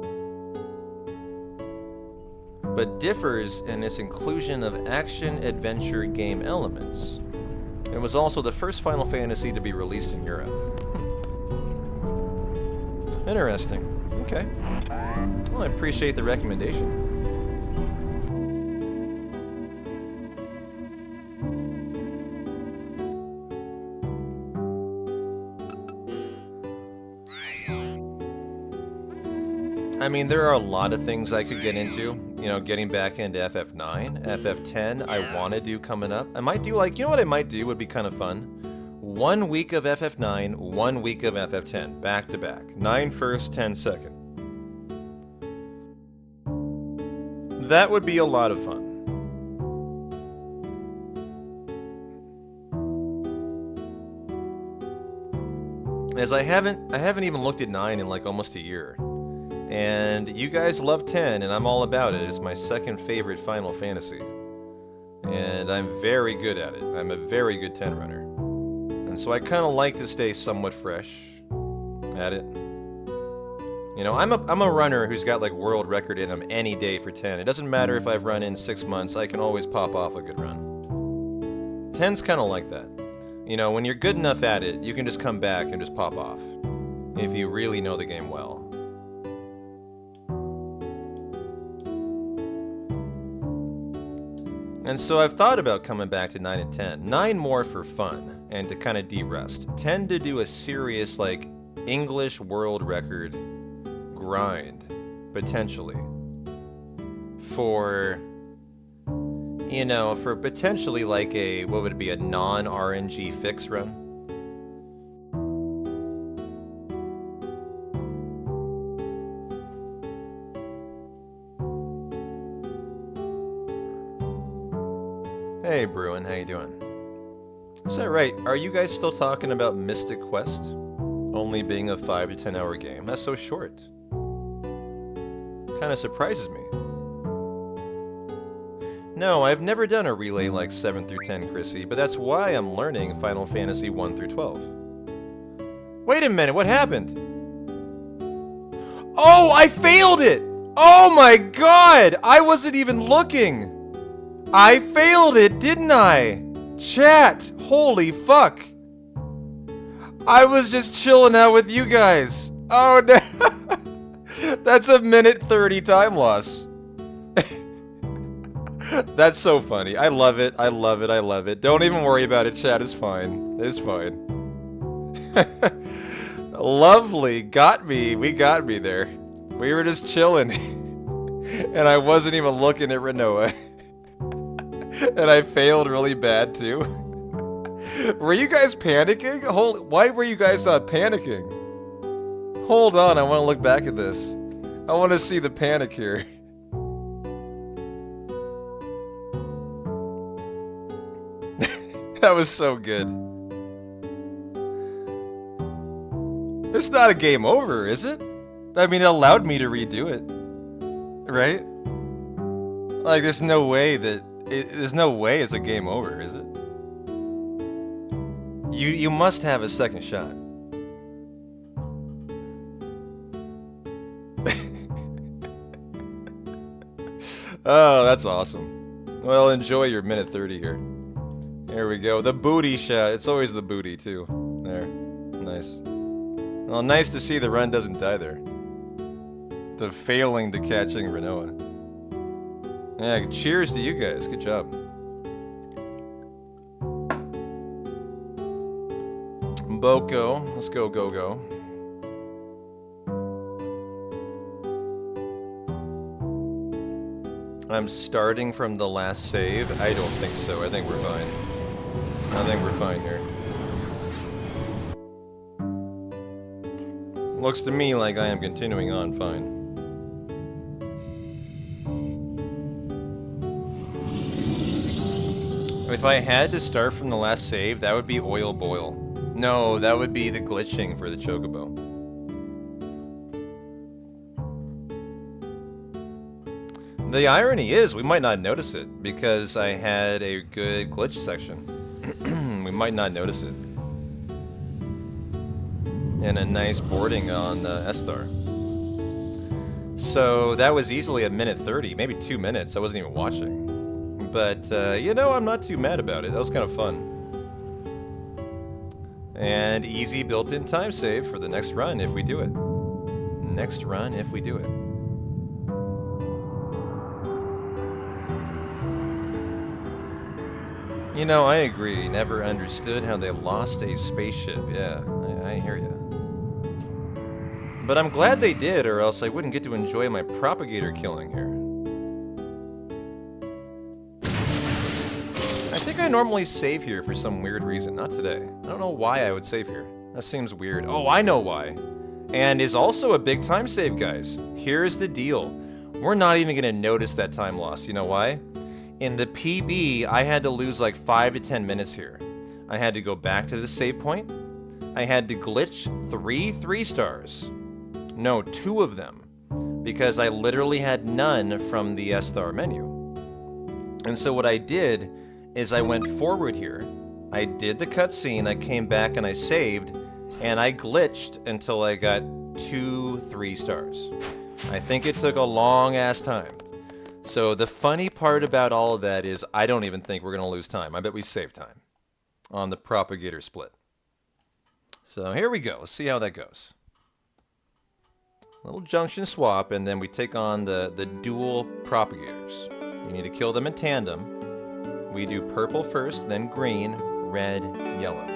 but differs in its inclusion of action-adventure game elements. It was also the first Final Fantasy to be released in Europe. Interesting. Okay. Well, I appreciate the recommendation. I mean, there are a lot of things I could get into. you know, getting back into FF9, FF10, I want to do coming up. I might do, like, you know what I might do would be kind of fun? 1 week of FF9, 1 week of FF10, back to back. 9 first, 10 second. That would be a lot of fun. As I haven't even looked at 9 in like almost a year. And you guys love 10, and I'm all about it. It's my second favorite Final Fantasy. And I'm very good at it. I'm a very good 10 runner. And so I kind of like to stay somewhat fresh at it. You know, I'm a runner who's got like world record in him any day for 10. It doesn't matter if I've run in 6 months, I can always pop off a good run. 10's kind of like that. You know, when you're good enough at it, you can just come back and just pop off. If you really know the game well. And so I've thought about coming back to 9 and 10. 9 more for fun, and to kind of de-rest. 10 to do a serious, like, English world record grind, potentially. For... you know, for potentially like a, what would it be, a non-RNG fix run? Hey Bruin, how you doing? Is that right? Are you guys still talking about Mystic Quest? Only being a 5 to 10 hour game? That's so short. Kinda surprises me. No, I've never done a relay like 7 through 10, Chrissy, but that's why I'm learning Final Fantasy 1 through 12. Wait a minute, what happened? Oh, I failed it! Oh my god! I wasn't even looking! I failed it, didn't I? Chat! Holy fuck! I was just chilling out with you guys. Oh no! That's a minute 30 time loss. That's so funny. I love it. I love it. I love it. Don't even worry about it, chat. It's fine. It's fine. Lovely. Got me. We got me there. We were just chilling. And I wasn't even looking at Renoa. And I failed really bad, too. Were you guys panicking? Why were you guys not panicking? Hold on. I want to look back at this. I want to see the panic here. That was so good. It's not a game over, is it? I mean, it allowed me to redo it. Right? Like, there's no way that... there's no way it's a game over, is it? You must have a second shot. Oh, that's awesome. Well, enjoy your minute 30 here. There we go. The booty shot. It's always the booty, too. There. Nice. Well, nice to see the run doesn't die there. To failing to catching Renoa. Yeah, cheers to you guys. Good job. Boko. Let's go, go. I'm starting from the last save? I don't think so. I think we're fine. I think we're fine here. Looks to me like I am continuing on fine. If I had to start from the last save, that would be Oil Boil. No, that would be the glitching for the Chocobo. The irony is, we might not notice it, because I had a good glitch section. We might not notice it. And a nice boarding on Esthar. So that was easily a minute 30, maybe 2 minutes. I wasn't even watching. But, you know, I'm not too mad about it. That was kind of fun. And easy built-in time save for the next run if we do it. Next run if we do it. You know, I agree. Never understood how they lost a spaceship. Yeah, I hear ya. But I'm glad they did, or else I wouldn't get to enjoy my propagator killing here. I normally save here for some weird reason. Not today. I don't know why I would save here. That seems weird. Oh, I know why. And is also a big time save, guys. Here's the deal. We're not even going to notice that time loss. You know why? In the PB, I had to lose like 5 to 10 minutes here. I had to go back to the save point. I had to glitch 3 stars. No, 2 of them. Because I literally had none from the S-Star menu. And so what I did is I went forward here. I did the cutscene, I came back and I saved, and I glitched until I got 2 3 stars. I think it took a long ass time. So the funny part about all of that is I don't even think we're going to lose time. I bet we save time on the propagator split. So here we go. Let's see how that goes. Little junction swap, and then we take on the dual propagators. You need to kill them in tandem. We do purple first, then green, red, yellow.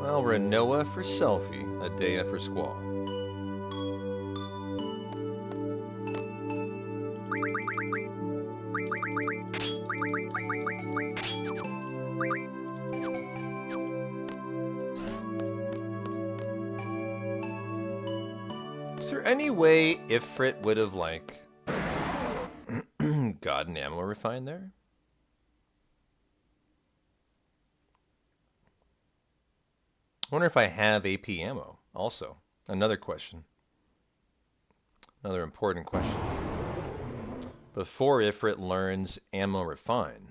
Well, we're Noah for selfie, Adea for squall. Is there any way Ifrit would have, like, gotten ammo refined there? I wonder if I have AP ammo, also. Another question. Another important question. Before Ifrit learns ammo refine.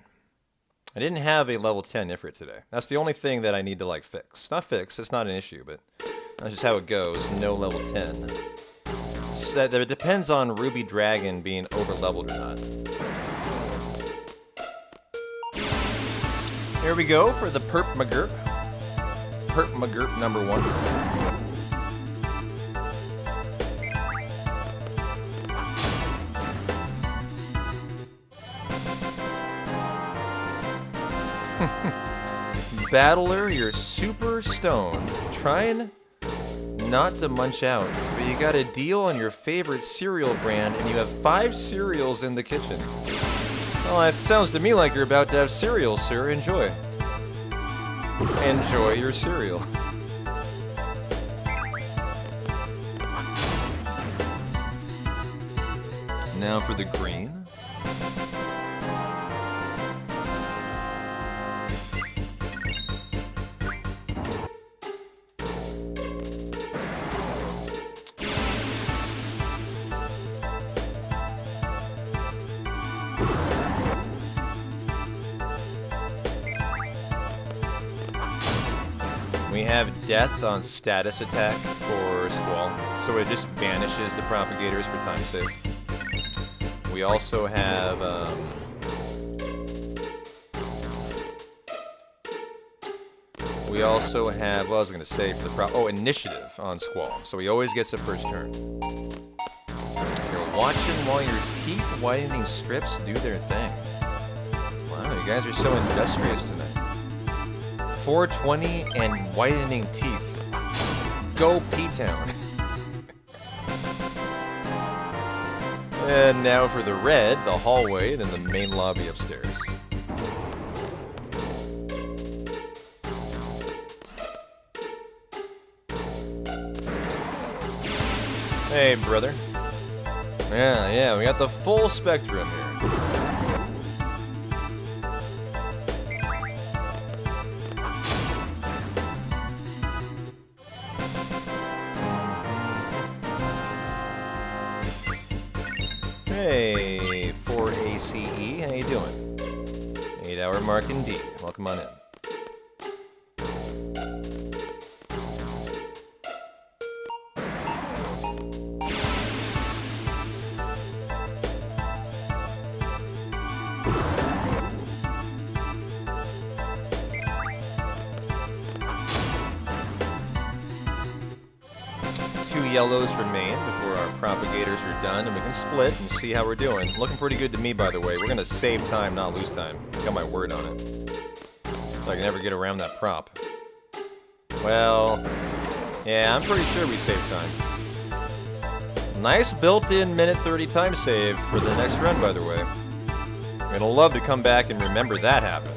I didn't have a level 10 Ifrit today. That's the only thing that I need to, like, fix. Not fix, it's not an issue, but that's just how it goes. No level 10. So it depends on Ruby Dragon being over-leveled or not. Here we go for the Perp McGurp. Perp McGurp number 1. Battler, you're super stoned. Trying not to munch out, but you got a deal on your favorite cereal brand and you have 5 cereals in the kitchen. Well, it sounds to me like you're about to have cereal, sir. Enjoy. Enjoy your cereal. Now for the green. We have death on status attack for Squall, so it just vanishes the propagators for time save. We also have what was I going to say for the initiative on Squall, so he always gets the first turn. You're watching while your teeth whitening strips do their thing. Wow, you guys are so industrious tonight. 420 and whitening teeth. Go P-Town. And now for the red, the hallway, then the main lobby upstairs. Hey, brother. Yeah, we got the full spectrum here. Hey, 4ACE, how you doing? 8-hour mark indeed. Welcome on in. yellows remain before our propagators are done, and we can split and see how we're doing. Looking pretty good to me, by the way. We're gonna save time, not lose time. Got my word on it. So I can never get around that prop. Well, yeah, I'm pretty sure we saved time. Nice built-in minute 30 time save for the next run, by the way. I'm gonna love to come back and remember that happened.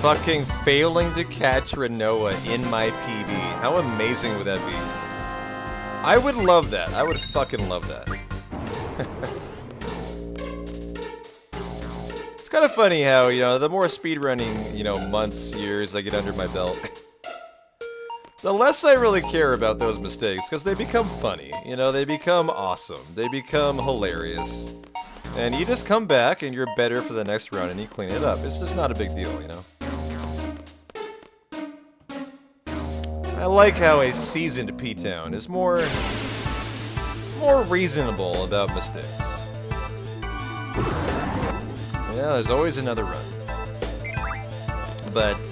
Fucking failing to catch Renoa in my PB. How amazing would that be? I would love that. I would fucking love that. It's kind of funny how, you know, the more speedrunning, you know, months, years I get under my belt, the less I really care about those mistakes, because they become funny. You know, they become awesome. They become hilarious. And you just come back and you're better for the next run and you clean it up. It's just not a big deal, you know? I like how a seasoned P-Town is more reasonable about mistakes. Yeah, there's always another run. But,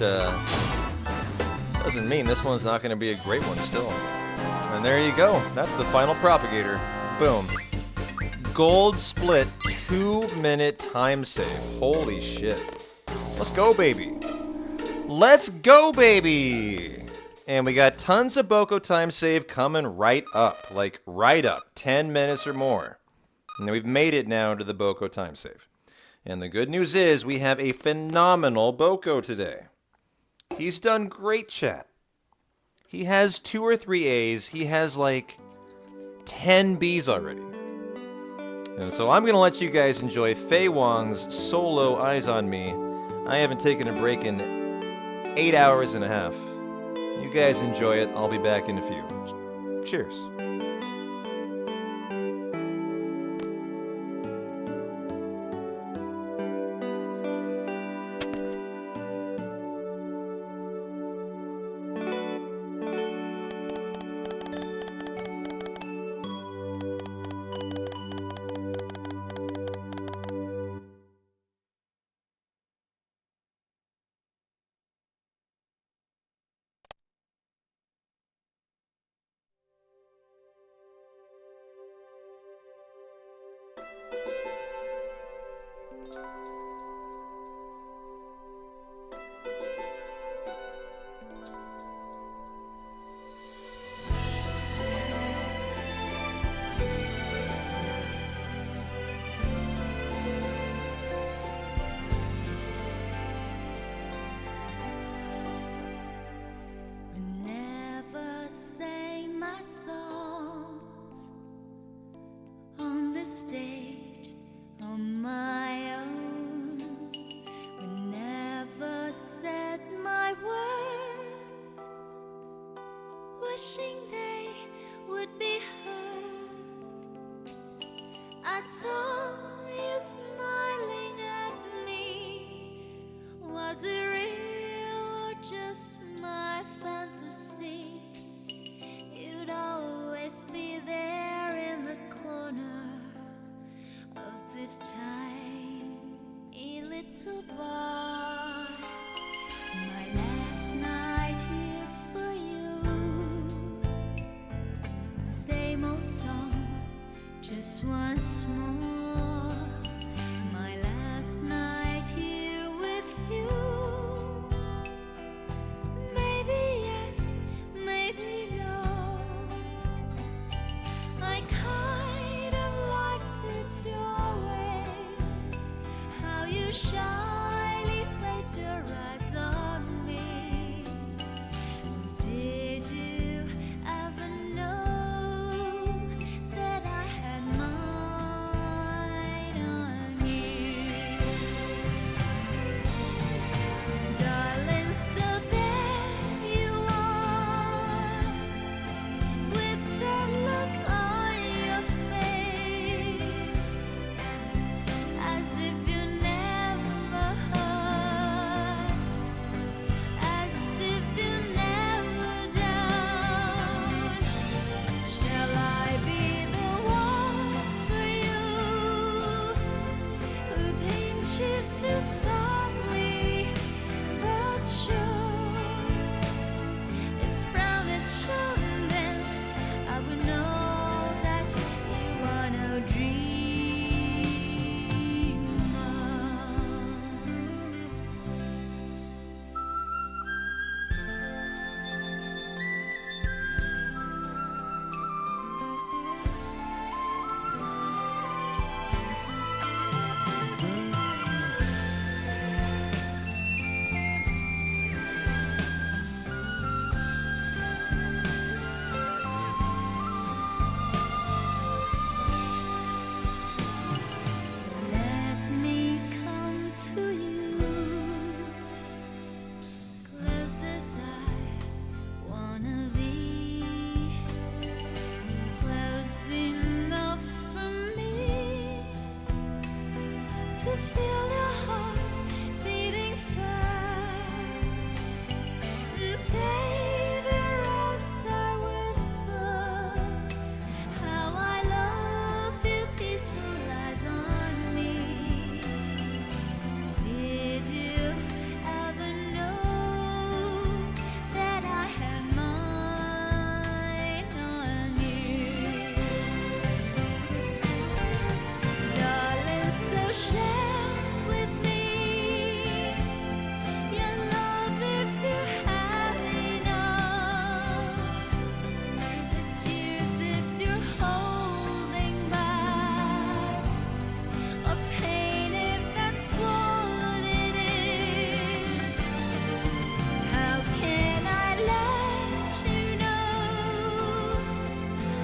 doesn't mean this one's not going to be a great one still. And there you go. That's the final propagator. Boom. Gold split 2-minute time save. Holy shit. Let's go, baby. Let's go, baby! And we got tons of Boko time save coming right up. Like, right up. 10 minutes or more. And we've made it now to the Boko time save. And the good news is we have a phenomenal Boko today. He's done great, chat. He has 2 or 3 A's. He has, like, 10 B's already. And so I'm going to let you guys enjoy Fei Wong's solo Eyes on Me. I haven't taken a break in 8 hours and a half. You guys enjoy it. I'll be back in a few. Cheers. Wishing they would be heard. I saw you smiling at me. Was it real or just my fantasy? You'd always be there in the corner of this tiny little bar. My last night here for you. Same old songs, just once more. My last night here with you. Maybe yes, maybe no. I kind of liked it your way. How you shyly placed your eyes on me. Did you ever know that I had mine on you? Darling, so there you are, with that look on your face, as if you never hurt, as if you never down. Shall I be the one for you, who paints you so softly but sure? If frown is shown, then to feel your heart beating fast. Say there as I whisper how I love you, peaceful eyes on me. Did you ever know that I had mine on you? Darling, so share with me your love if you have enough. The tears if you're holding back, or pain if that's what it is. How can I let you know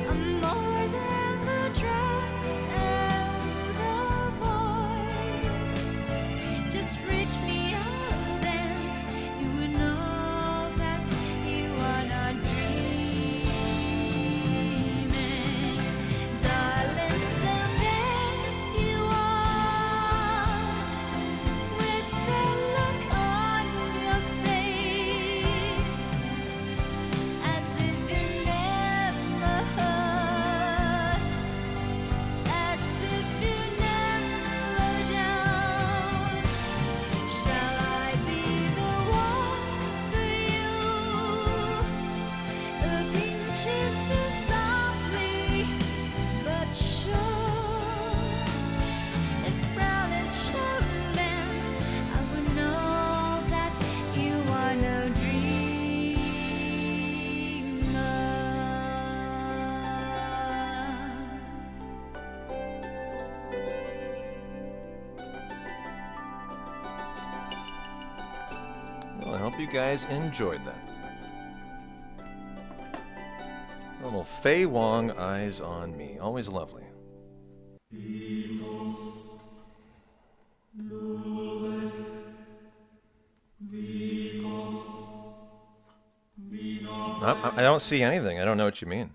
I'm more than the dress and the voice? Just reach me out and you will know that you are not dreaming. Darling, so there you are, with the look on your face, as if you never heard, as if you never down. Shall I be the one for you? The pinches you softly but sure. If frown is shown, then I will know that you are no Well, I hope you guys enjoyed that. Little Fei Wong, Eyes on Me. Always lovely. I don't see anything. I don't know what you mean.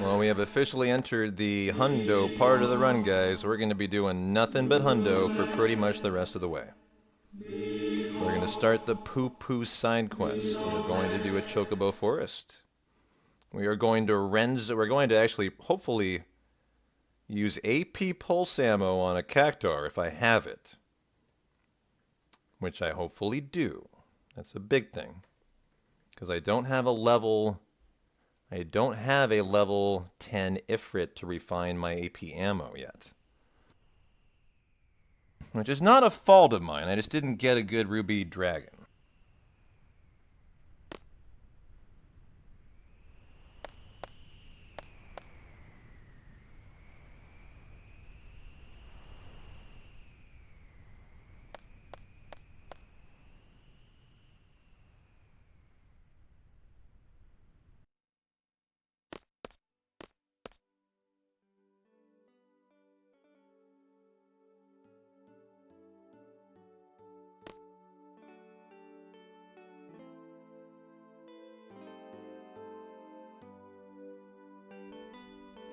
Well, we have officially entered the hundo part of the run, guys. We're going to be doing nothing but hundo for pretty much the rest of the way. We're going to start the Poo Poo side quest. We're going to do a Chocobo Forest. We are going to we're going to actually, hopefully, use AP Pulse Ammo on a Cactuar if I have it. Which I hopefully do. That's a big thing. Because I don't have a level 10 Ifrit to refine my AP ammo yet. Which is not a fault of mine, I just didn't get a good Ruby Dragon.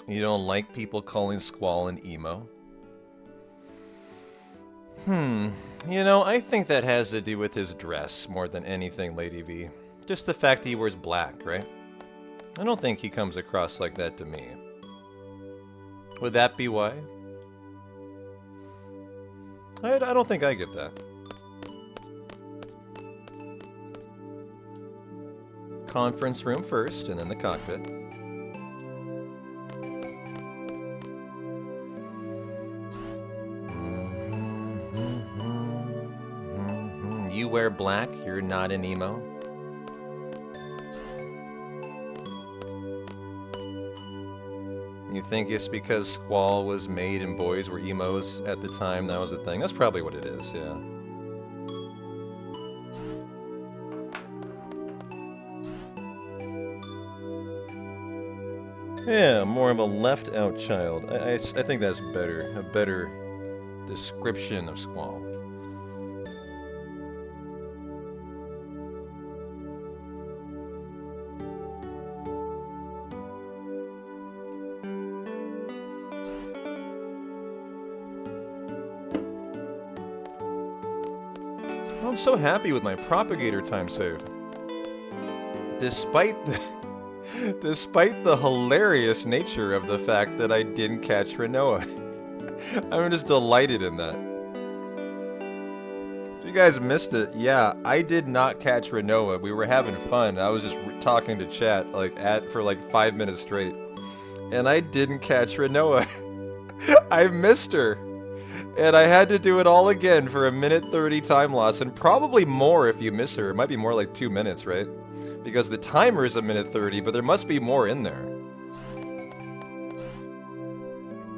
You don't like people calling Squall an emo? You know, I think that has to do with his dress more than anything, Lady V. Just the fact he wears black, right? I don't think he comes across like that to me. Would that be why? I don't think I get that. Conference room first, and then the cockpit. You wear black, you're not an emo. You think it's because Squall was made and boys were emos at the time, that was the thing? That's probably what it is, yeah. Yeah, more of a left-out child. I think that's better. A better description of Squall. I'm so happy with my propagator time save. Despite the hilarious nature of the fact that I didn't catch Renoa. I'm just delighted in that. If you guys missed it, yeah, I did not catch Renoa. We were having fun. I was just talking to chat for like 5 minutes straight. And I didn't catch Renoa. I missed her. And I had to do it all again for a 1:30 time loss, and probably more if you miss her. It might be more like 2 minutes, right? Because the timer is a 1:30, but there must be more in there.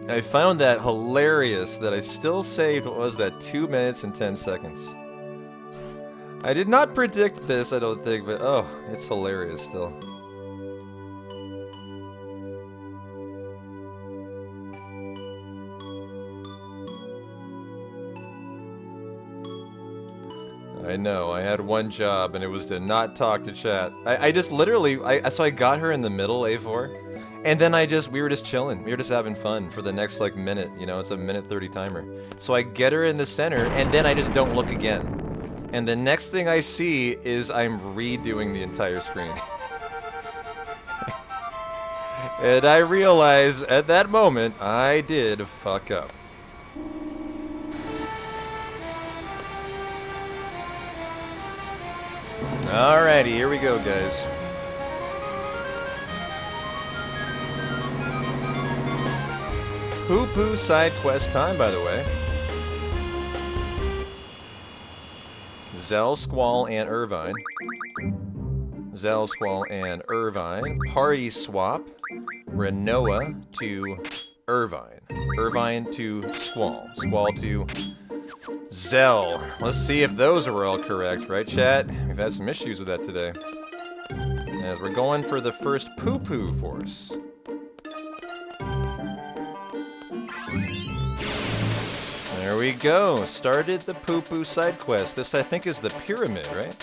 I found that hilarious that I still saved, what was that, 2 minutes and 10 seconds. I did not predict this, I don't think, but oh, it's hilarious still. I know, I had one job and it was to not talk to chat. I just literally, so I got her in the middle, A4, and then we were just chilling. We were just having fun for the next like minute, you know, it's a 1:30 timer. So I get her in the center and then I just don't look again. And the next thing I see is I'm redoing the entire screen. And I realize at that moment, I did fuck up. Alrighty, here we go, guys. Poo-poo side quest time, by the way. Zell, Squall, and Irvine. Zell, Squall, and Irvine. Party swap. Renoa to Irvine. Irvine to Squall. Squall to Zell. Let's see if those are all correct, right, chat? We've had some issues with that today. As we're going for the first poo-poo force. There we go. Started the poo-poo side quest. This, I think, is the pyramid, right?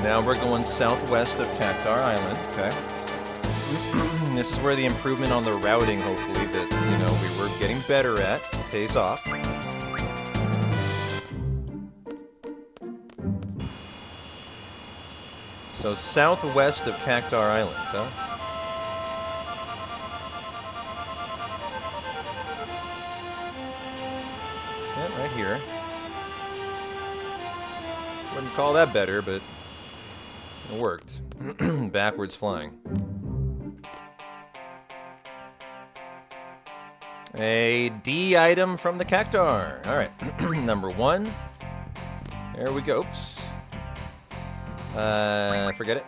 Now we're going southwest of Cactar Island, okay? This is where the improvement on the routing, hopefully, that, you know, we were getting better at, pays off. So southwest of Cactar Island, huh? Yeah, right here. Wouldn't call that better, but it worked. Backwards flying. A D item from the Cactar. Alright, number 1. There we go. Oops. Forget it.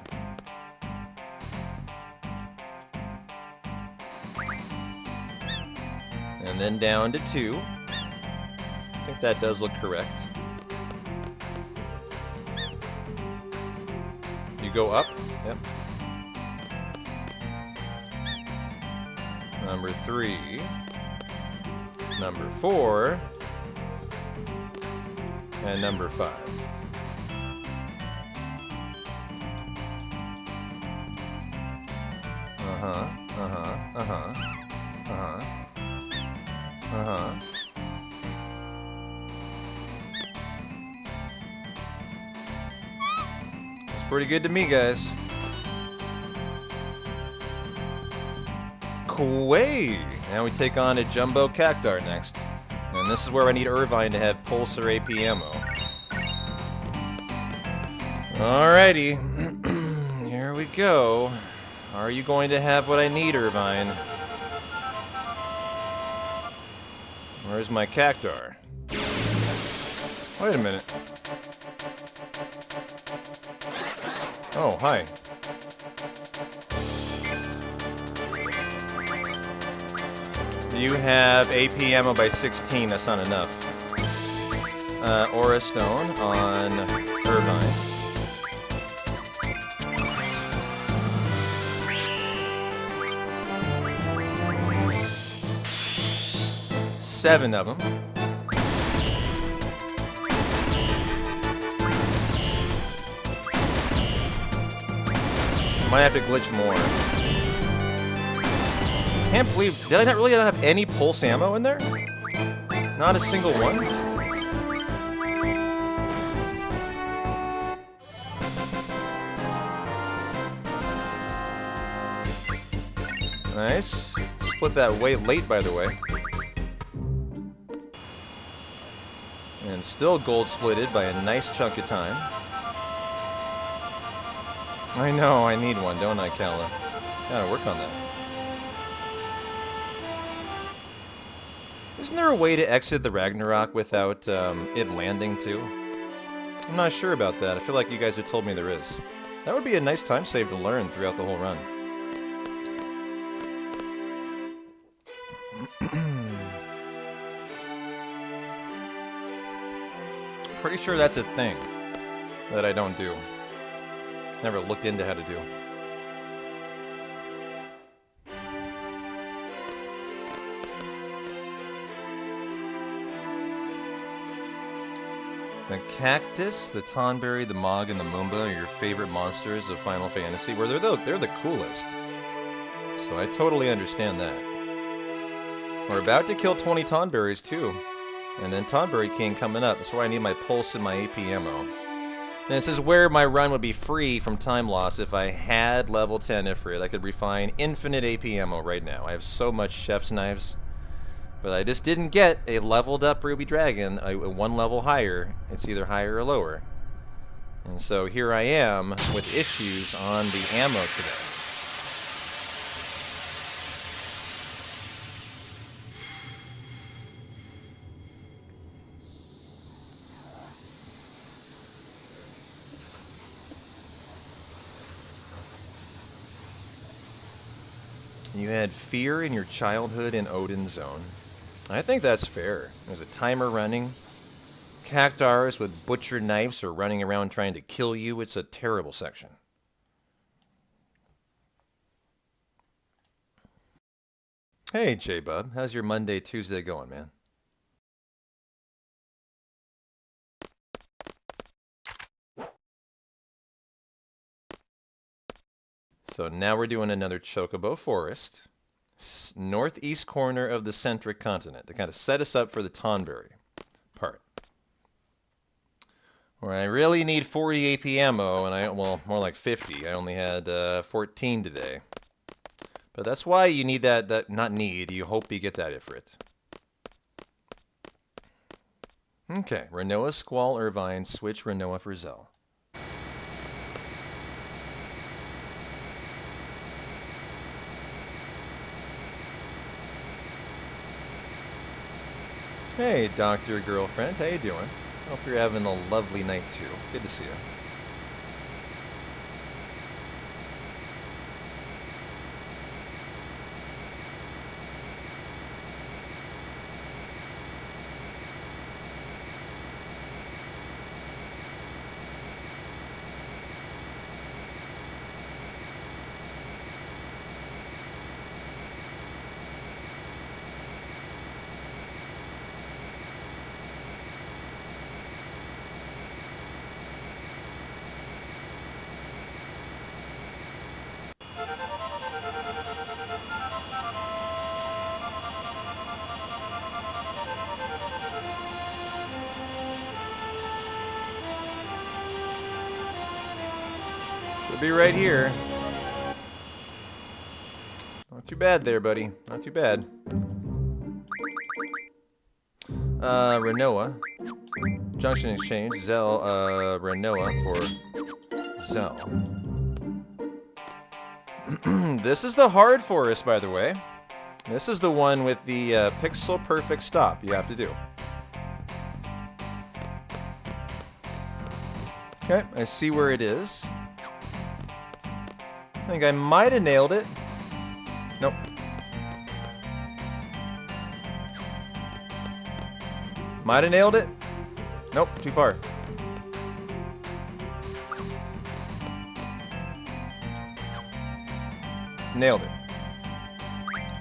And then down to 2. I think that does look correct. You go up. Yep. Number 3. Number 4, and number 5. That's pretty good to me, guys. Quay! Now we take on a Jumbo Cactar next. And this is where I need Irvine to have Pulsar AP ammo. Alrighty. Here we go. Are you going to have what I need, Irvine? Where's my Cactar? Wait a minute. Oh, hi. You have AP ammo by 16, that's not enough. Aura Stone on Irvine. 7 of them. Might have to glitch more. Can't believe, did I not really not have any pulse ammo in there? Not a single one? Nice. Split that way late, by the way. And still gold splitted by a nice chunk of time. I know, I need one, don't I, Kala? Gotta work on that. Isn't there a way to exit the Ragnarok without it landing too? I'm not sure about that. I feel like you guys have told me there is. That would be a nice time save to learn throughout the whole run. Pretty sure that's a thing that I don't do. Never looked into how to do. The cactus, the Tonberry, the Mog, and the Moomba are your favorite monsters of Final Fantasy, where they're the coolest. So I totally understand that. We're about to kill 20 Tonberries too. And then Tonberry King coming up. That's why I need my pulse and my AP ammo. And this is where my run would be free from time loss if I had level 10 Ifrit. I could refine infinite AP ammo right now. I have so much chef's knives. But I just didn't get a leveled up Ruby Dragon, one level higher. It's either higher or lower. And so here I am with issues on the ammo today. You had fear in your childhood in Odin's Zone. I think that's fair. There's a timer running. Cactars with butcher knives are running around trying to kill you. It's a terrible section. Hey, J-Bub. How's your Monday, Tuesday going, man? So now we're doing another Chocobo Forest. Northeast corner of the centric continent to kind of set us up for the Tonberry part. Where I really need 40 AP ammo, and well, more like 50. I only had 14 today. But that's why you need that, not need, you hope you get that Ifrit. Okay, Renoa, Squall, Irvine, switch Renoa for Zell. Hey, Dr. Girlfriend, how you doing? Hope you're having a lovely night too. Good to see you. Be right here. Not too bad there, buddy. Not too bad. Renoa. Junction exchange. Zell, Renoa for Zell. This is the hard forest, by the way. This is the one with the pixel perfect stop you have to do. Okay, I see where it is. I think I might have nailed it. Nope. Might have nailed it. Nope, too far. Nailed it.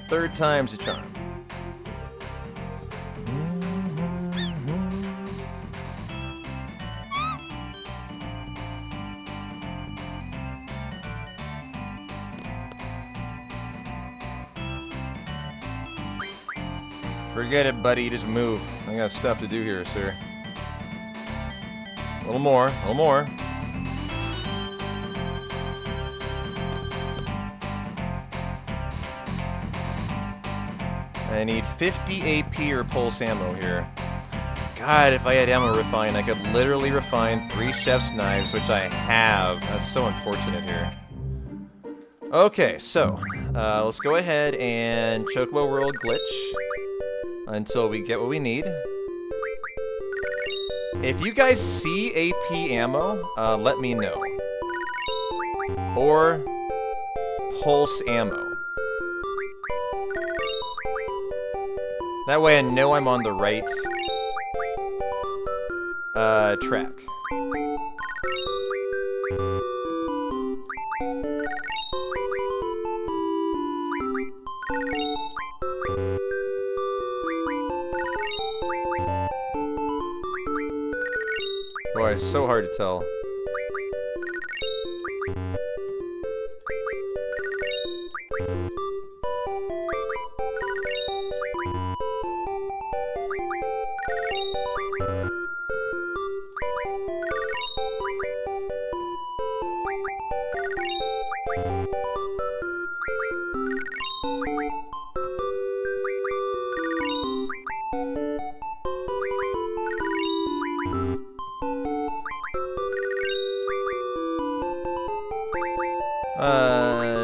Third time's a charm. Forget it, buddy. Just move. I got stuff to do here, sir. A little more. A little more. I need 50 AP or pulse ammo here. God, if I had ammo refine, I could literally refine 3 chef's knives, which I have. That's so unfortunate here. Okay, so let's go ahead and Chocobo World glitch until we get what we need. If you guys see AP ammo, let me know. Or pulse ammo. That way I know I'm on the right track. Boy, it's so hard to tell.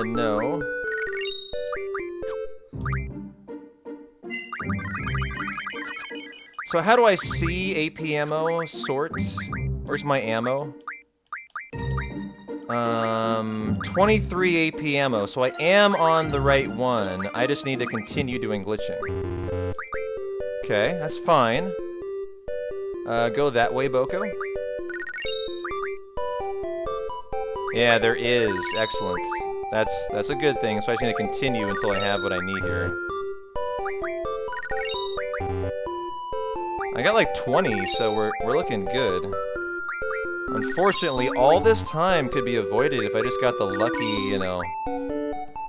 No. So how do I see AP ammo sort? Where's my ammo? 23 AP ammo, so I am on the right one. I just need to continue doing glitching. Okay, that's fine. Go that way, Boko. Yeah, there is. Excellent. That's a good thing, so I just need to continue until I have what I need here. I got like 20, so we're looking good. Unfortunately, all this time could be avoided if I just got the lucky, you know,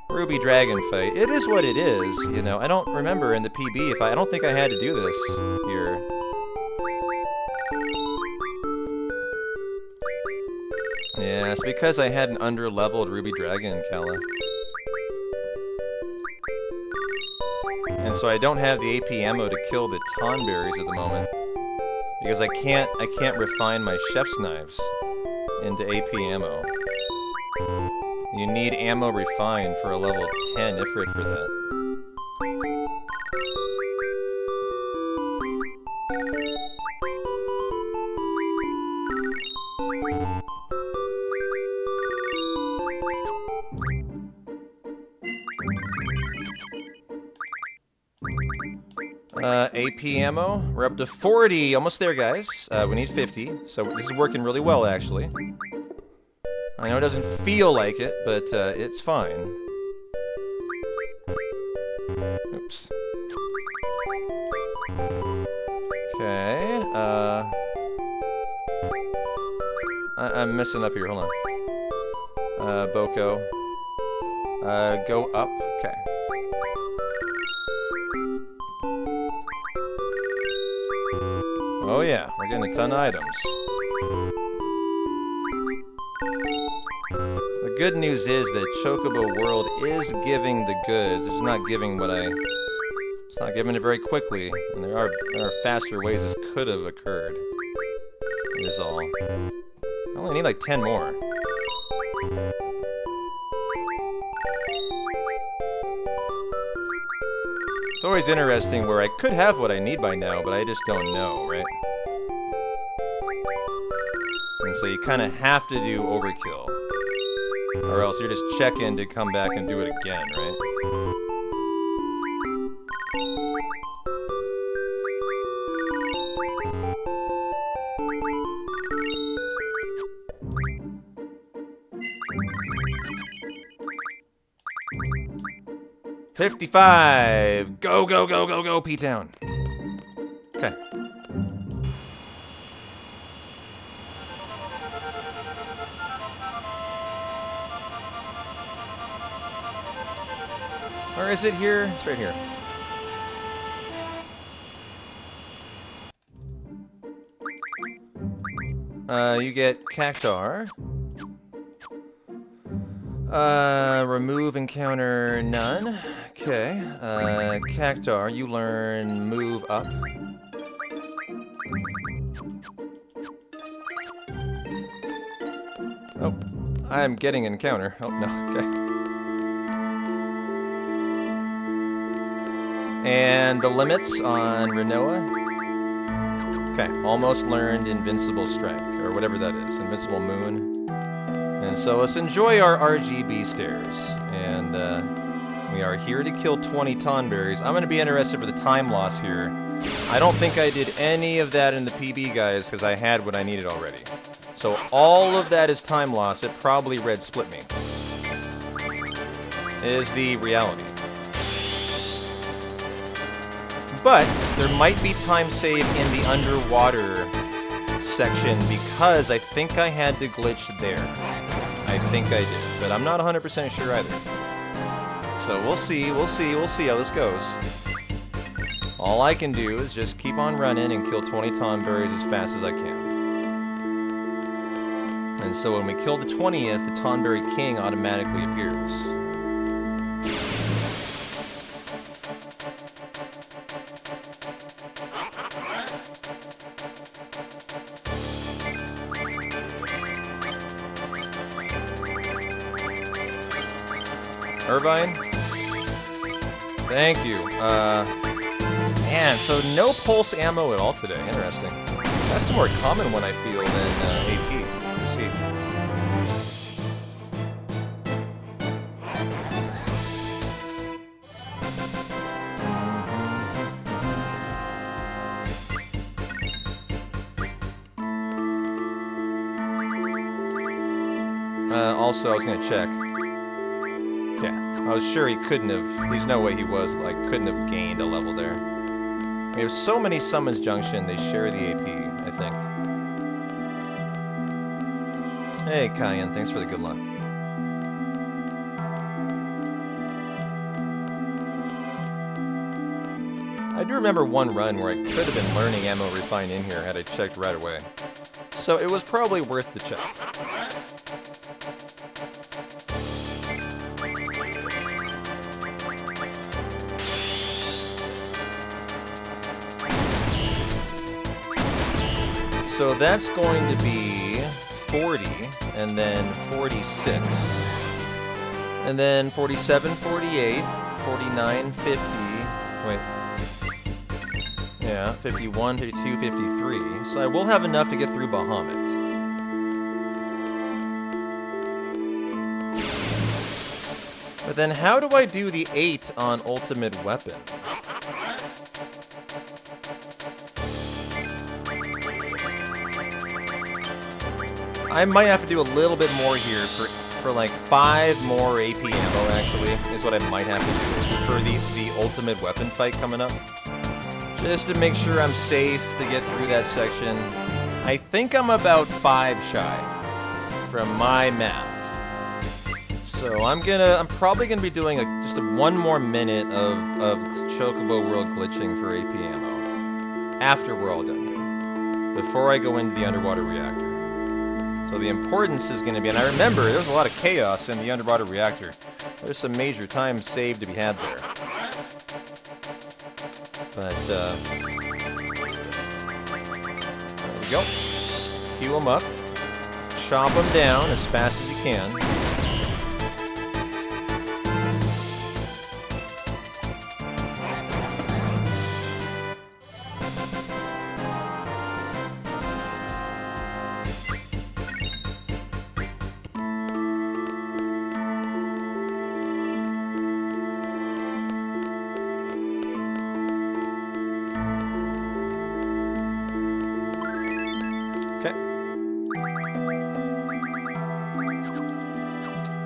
Ruby Dragon fight. It is what it is, you know. I don't remember in the PB if I don't think I had to do this here. Yeah, it's because I had an under-leveled Ruby Dragon, Kala. And so I don't have the AP ammo to kill the Tonberries at the moment. Because I can't refine my chef's knives into AP ammo. You need ammo refined for a level 10 Ifrit for that. AP ammo, we're up to 40, almost there, guys. We need 50, so this is working really well, actually. I know it doesn't feel like it, but it's fine. Oops. Okay, I'm messing up here, hold on. Boko. Go up, okay. Oh yeah, we're getting a ton of items. The good news is that Chocobo World is giving the goods. It's not giving what it's not giving it very quickly, and there are faster ways this could have occurred. Is all. I only need like 10 more. It's always interesting where I could have what I need by now, but I just don't know, right? And so you kind of have to do overkill. Or else you're just checking to come back and do it again, right? $55! Go, go, go, go, go, P-Town! Okay. Where is it here? It's right here. You get Cactar. Remove encounter none. Okay. Cactar, you learn move up. Oh, I'm getting an encounter. Oh, no, okay. And the limits on Rinoa. Okay, almost learned Invincible Strength, or whatever that is. Invincible Moon. And so let's enjoy our RGB stairs. And we are here to kill 20 Tonberries. I'm going to be interested for the time loss here. I don't think I did any of that in the PB, guys, because I had what I needed already. So all of that is time loss. It probably red split me. Is the reality. But there might be time save in the underwater section because I think I had to glitch there. I think I did, but I'm not 100% sure either. So we'll see how this goes. All I can do is just keep on running and kill 20 Tonberries as fast as I can. And so when we kill the 20th, the Tonberry King automatically appears. Irvine? Thank you. Man, so no pulse ammo at all today. Interesting. That's the more common one I feel than AP. Let's see. Also, I was gonna check. Yeah, I was sure he couldn't have. There's no way he was couldn't have gained a level there. We have so many summons junction. They share the AP, I think. Hey, Cayenne, thanks for the good luck. I do remember one run where I could have been learning ammo refine in here had I checked right away. So it was probably worth the check. So that's going to be 40, and then 46, and then 47, 48, 49, 50, wait, yeah, 51, 52, 53, so I will have enough to get through Bahamut. But then how do I do the 8 on Ultimate Weapon? I might have to do a little bit more here for like 5 more AP ammo, actually, is what I might have to do for the ultimate weapon fight coming up. Just to make sure I'm safe to get through that section. I think I'm about 5 shy from my math. So I'm probably gonna be doing just 1 more minute of Chocobo World glitching for AP ammo. After we're all done here. Before I go into the underwater reactor. So the importance is going to be, and I remember there was a lot of chaos in the underwater reactor. There's some major time saved to be had there. But, there we go. Heal them up. Chop them down as fast as you can.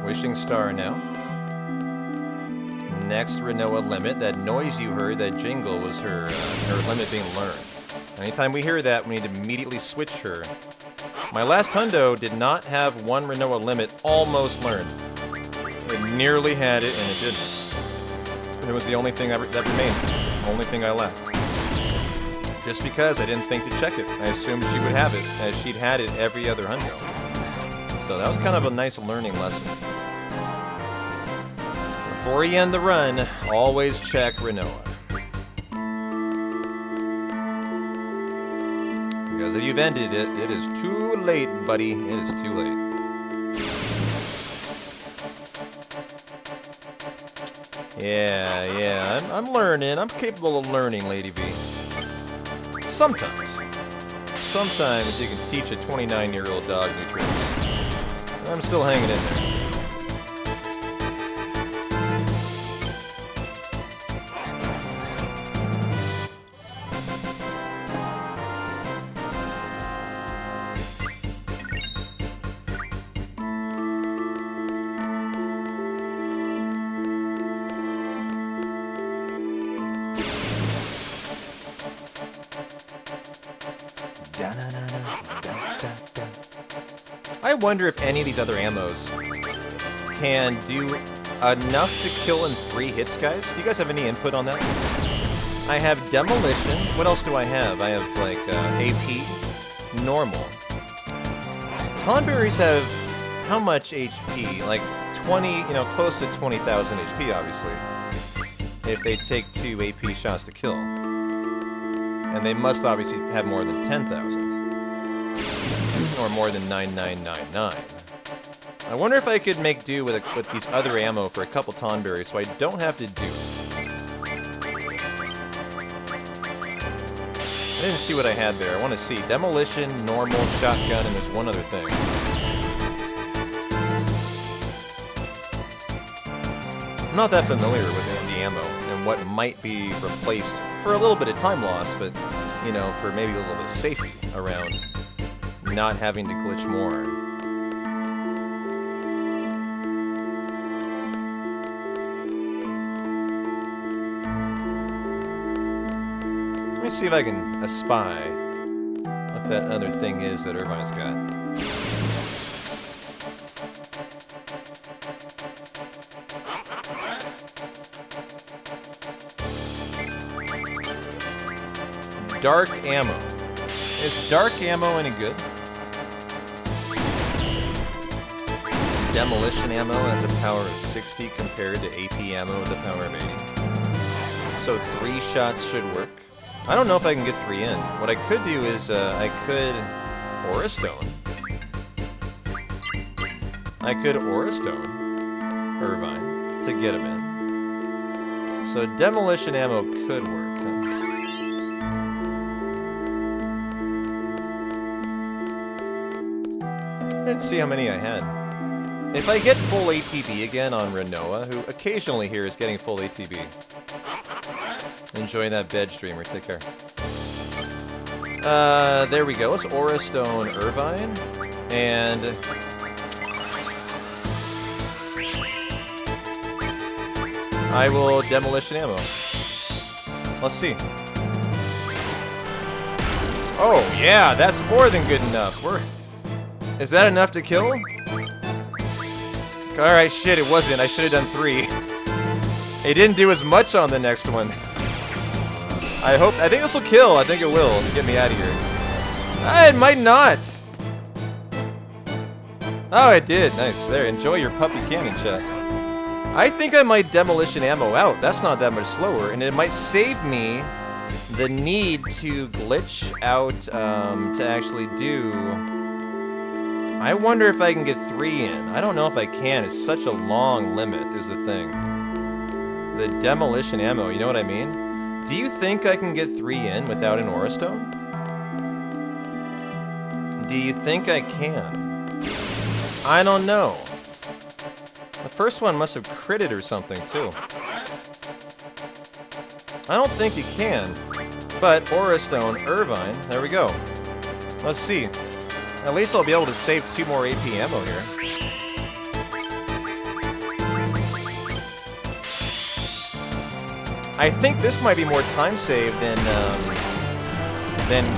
Wishing Star now. Next Rinoa limit. That noise you heard, that jingle, was her limit being learned. Anytime we hear that, we need to immediately switch her. My last hundo did not have 1 Rinoa limit almost learned. It nearly had it, and it didn't. It was the only thing that remained. Only thing I left. Just because I didn't think to check it. I assumed she would have it, as she'd had it every other hundo. So that was kind of a nice learning lesson. Before you end the run, always check Renoa. Because if you've ended it, it is too late, buddy. It is too late. Yeah, I'm learning. I'm capable of learning, Lady V. Sometimes. Sometimes you can teach a 29-year-old dog new tricks. I'm still hanging in there. I wonder if any of these other ammos can do enough to kill in 3 hits, guys. Do you guys have any input on that? I have Demolition. What else do I have? I have, like, AP, Normal. Tonberries have how much HP? Like 20, you know, close to 20,000 HP, obviously. If they take 2 AP shots to kill. And they must obviously have more than 10,000. Or more than 9999. I wonder if I could make do with these other ammo for a couple Tonberries so I don't have to do. I didn't see what I had there. I want to see. Demolition, Normal, Shotgun, and there's one other thing. I'm not that familiar with the ammo and what might be replaced for a little bit of time loss, but, you know, for maybe a little bit of safety around not having to glitch more. Let me see if I can espy what that other thing is that Irvine's got. Dark ammo. Is dark ammo any good? Demolition ammo has a power of 60 compared to AP ammo with a power of 80. So 3 shots should work. I don't know if I can get 3 in. What I could do is, I could Aura Stone. I could Aura Stone Irvine to get him in. So demolition ammo could work. Huh? I didn't see how many I had. If I get full ATB again on Renoa, who occasionally here is getting full ATB. Enjoy that bed, streamer. Take care. There we go. Let's Aura Stone Irvine. And I will demolition ammo. Let's see. Oh, yeah, that's more than good enough. Is that enough to kill? Alright, shit, it wasn't. I should have done 3. It didn't do as much on the next one. I think this will kill. I think it will. Get me out of here. It might not. Oh, it did. Nice. There, enjoy your puppy cannon, chat. I think I might demolition ammo out. That's not that much slower, and it might save me the need to glitch out to actually do... I wonder if I can get 3 in. I don't know if I can. It's such a long limit is the thing. The demolition ammo, you know what I mean? Do you think I can get 3 in without an Aura Stone? Do you think I can? I don't know. The first one must have critted or something, too. I don't think you can. But Aura Stone, Irvine, there we go. Let's see. At least I'll be able to save 2 more AP ammo here. I think this might be more time save than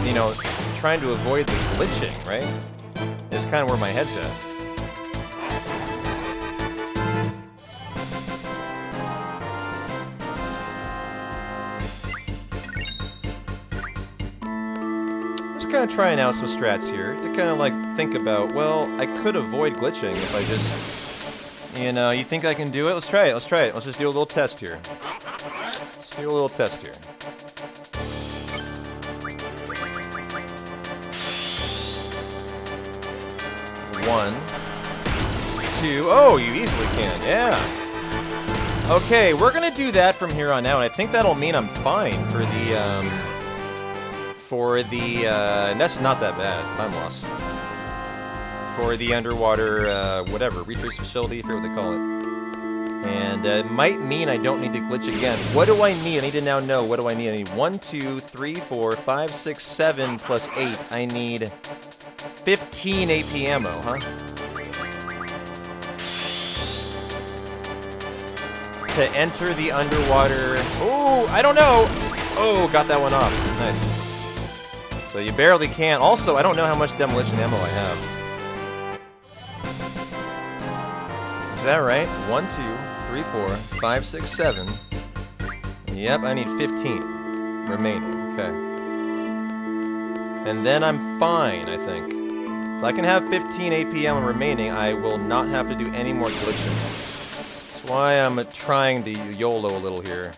you know, trying to avoid the glitching, right? Is kind of where my head's at. kind of trying out some strats here to kind of like think about, well, I could avoid glitching if I just, you know, you think I can do it? Let's try it. Let's try it. Let's just do a little test here. Let's do a little test here. One, two. Oh, you easily can. Yeah. Okay, we're gonna do that from here on out. I think that'll mean I'm fine for the, and that's not that bad, time loss. For the underwater, whatever, research facility, I forget what they call it. And it might mean I don't need to glitch again. What do I need? I need to now know, what do I need? I need 1, 2, 3, 4, 5, 6, 7, plus 8. I need 15 AP ammo, huh? To enter the underwater... Oh, I don't know! Oh, got that one off. Nice. So you barely can. Also, I don't know how much demolition ammo I have. Is that right? 1, 2, 3, 4, 5, 6, 7. Yep, I need 15 remaining. Okay. And then I'm fine, I think. If I can have 15 AP ammo remaining, I will not have to do any more glitching. That's why I'm trying to YOLO a little here.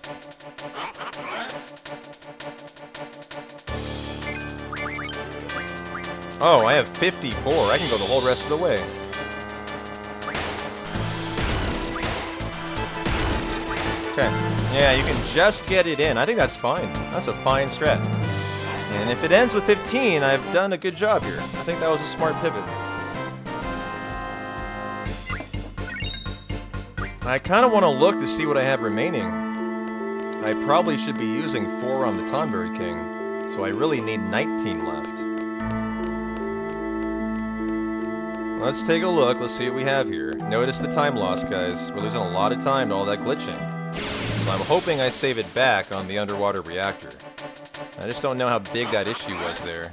Oh, I have 54. I can go the whole rest of the way. Okay. Yeah, you can just get it in. I think that's fine. That's a fine strat. And if it ends with 15, I've done a good job here. I think that was a smart pivot. I kind of want to look to see what I have remaining. I probably should be using 4 on the Tonberry King, so I really need 19 left. Let's take a look. Let's see what we have here. Notice the time loss, guys. We're losing a lot of time to all that glitching. So I'm hoping I save it back on the underwater reactor. I just don't know how big that issue was there.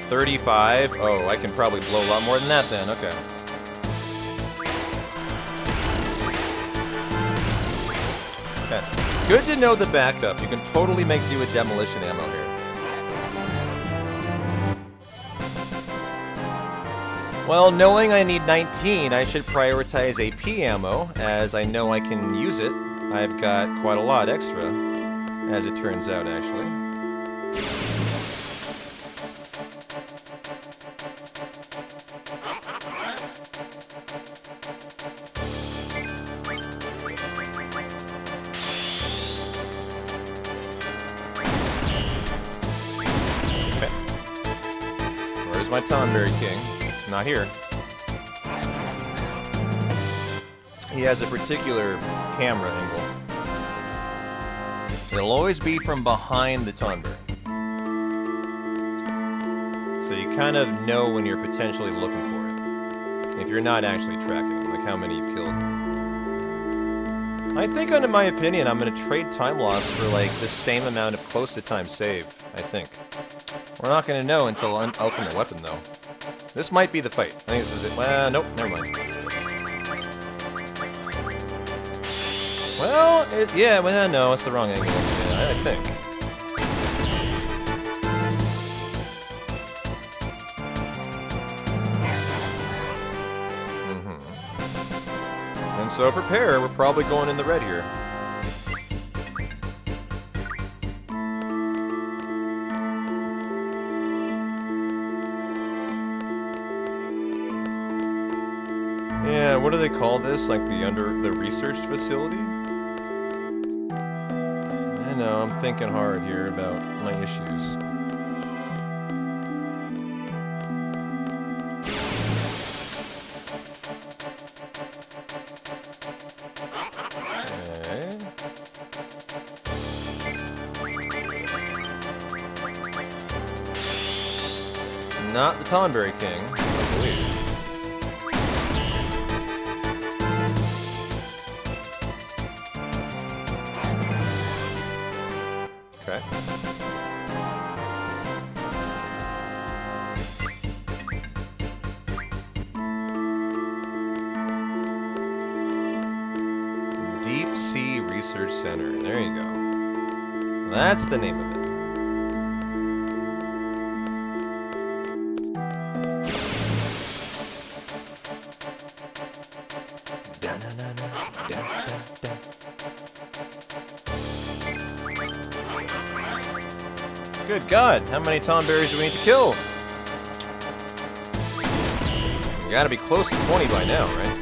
$35. Oh, I can probably blow a lot more than that then. Okay. Okay. Good to know the backup. You can totally make do with demolition ammo here. Well, knowing I need 19, I should prioritize AP ammo, as I know I can use it. I've got quite a lot extra, as it turns out, actually. Okay. Where's my Tonberry King? Not here. He has a particular camera angle. It'll always be from behind the Tonberry. So you kind of know when you're potentially looking for it. If you're not actually tracking, like how many you've killed. I think, in my opinion, I'm going to trade time loss for like the same amount of close to time save, I think. We're not going to know until Ultimate Weapon, though. This might be the fight. I think this is it. Nope, never mind. Well, yeah, well, no, it's the wrong angle. Yeah, I think. And so prepare, we're probably going in the red here. Yeah, what do they call this? Like the research facility? I know, I'm thinking hard here about my issues. Okay. Not the Tonberry King, I believe. Okay. Deep Sea Research Center. There you go. That's the name of it. Good God, how many tomberries do we need to kill? We gotta be close to 20 by now, right?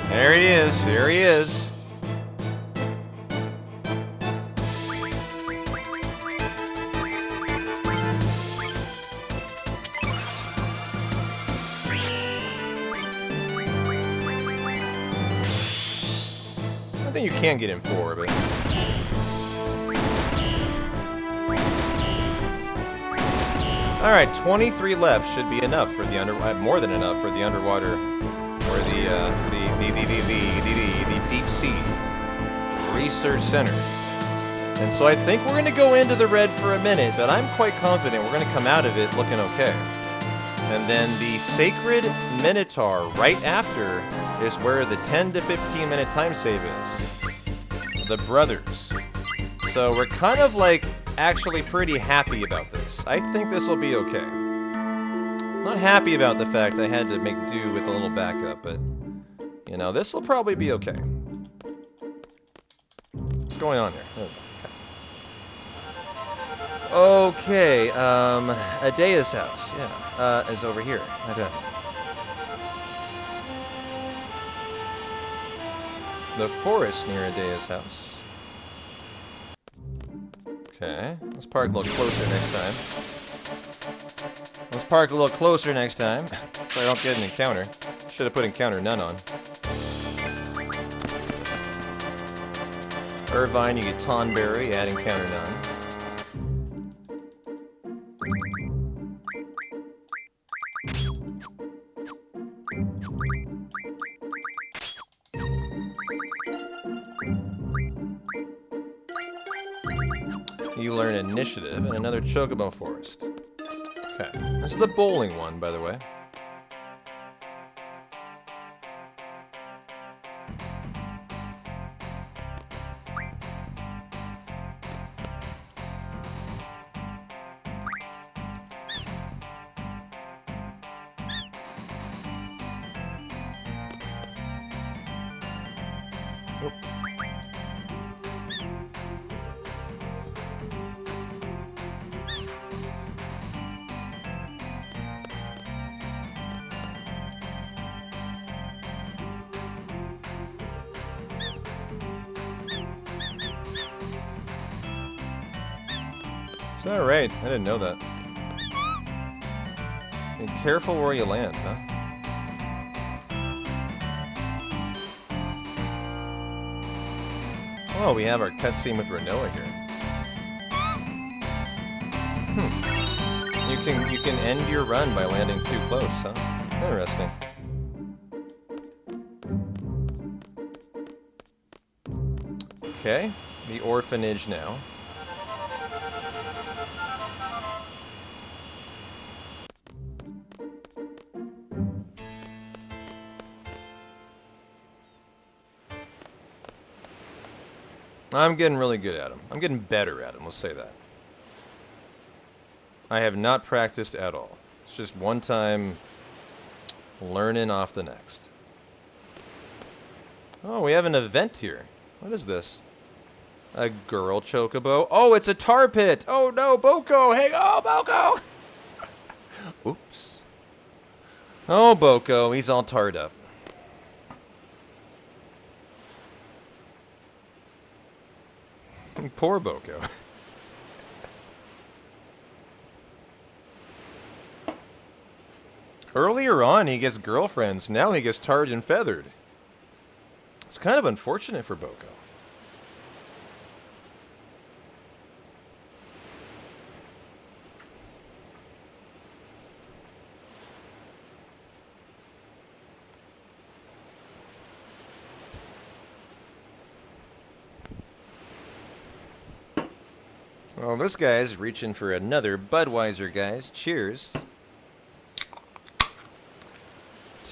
There he is, there he is. I think you can get in 4, but... Alright, 23 left should be enough for the more than enough for the underwater, or the deep sea research center. And so I think we're going to go into the red for a minute, but I'm quite confident we're going to come out of it looking okay. And then the Sacred Minotaur right after is where the 10 to 15 minute time save is. The brothers. So we're kind of like actually pretty happy about this. I think this will be okay. Not happy about the fact I had to make do with a little backup, but you know, this will probably be okay. What's going on here? Okay, Adea's house, yeah, is over here. Okay. The forest near Adea's house. Okay, let's park a little closer next time. Let's park a little closer next time, so I don't get an encounter. Should have put encounter none on. Irvine, you get Tonberry, add encounter none. You learn initiative and another Chocobo Forest. Okay, this is the bowling one, by the way. Oh. Is that right? I didn't know that. Be careful where you land, huh? Oh, we have our cutscene with Renoa here. You can end your run by landing too close, huh? Interesting. Okay, the orphanage now. I'm getting really good at them. I'm getting better at them, let's say that. I have not practiced at all. It's just one time learning off the next. Oh, we have an event here. What is this? A girl chocobo. Oh, it's a tar pit. Oh no, Boko. Hey, oh, Boko. Oops. Oh, Boko. He's all tarred up. Poor Boko. Earlier on, he gets girlfriends. Now he gets tarred and feathered. It's kind of unfortunate for Boko. Well, this guy's reaching for another Budweiser, guys. Cheers.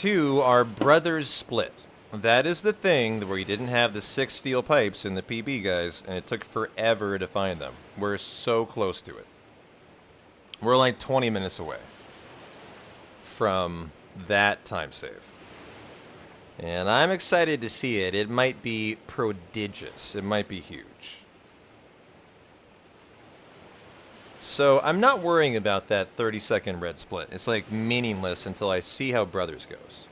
2 are brothers split. That is the thing where you didn't have the 6 steel pipes in the PB, guys, and it took forever to find them. We're so close to it. We're like 20 minutes away from that time save. And I'm excited to see it. It might be prodigious. It might be huge. So I'm not worrying about that 30-second red split. It's like meaningless until I see how Brothers goes.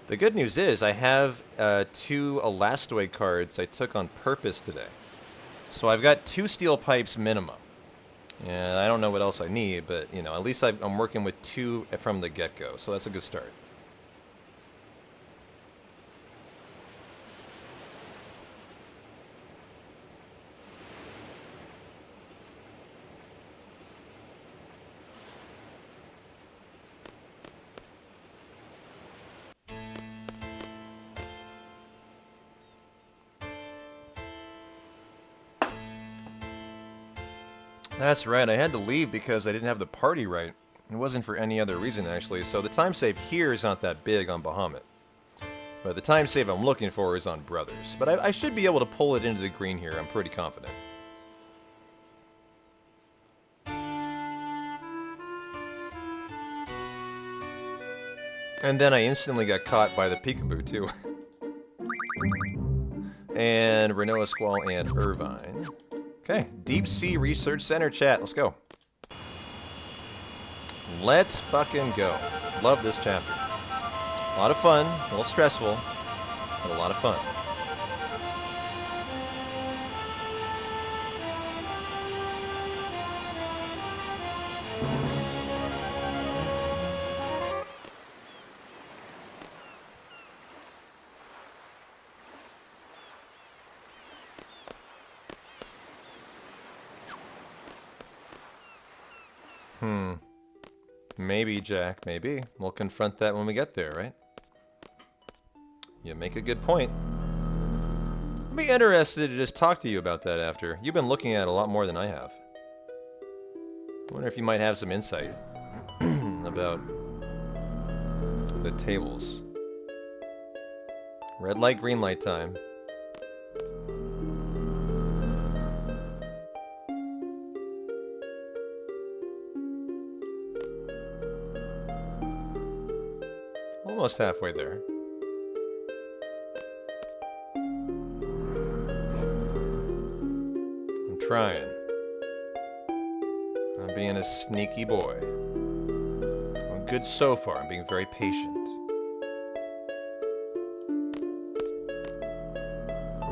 The good news is I have 2 Elastoid cards I took on purpose today. So I've got 2 steel pipes minimum. And I don't know what else I need, but you know, at least I'm working with 2 from the get-go. So that's a good start. That's right, I had to leave because I didn't have the party right. It wasn't for any other reason, actually. So the time save here is not that big on Bahamut. But the time save I'm looking for is on Brothers. But I should be able to pull it into the green here, I'm pretty confident. And then I instantly got caught by the peekaboo, too. And Renault Squall and Irvine. Okay, Deep Sea Research Center chat. Let's go. Let's fucking go. Love this chapter. A lot of fun, a little stressful, but a lot of fun. Maybe, Jack, maybe. We'll confront that when we get there, right? You make a good point. I'd be interested to just talk to you about that after. You've been looking at it a lot more than I have. I wonder if you might have some insight about the tables. Red light, green light time. Almost halfway there. I'm trying. I'm being a sneaky boy. I'm good so far. I'm being very patient.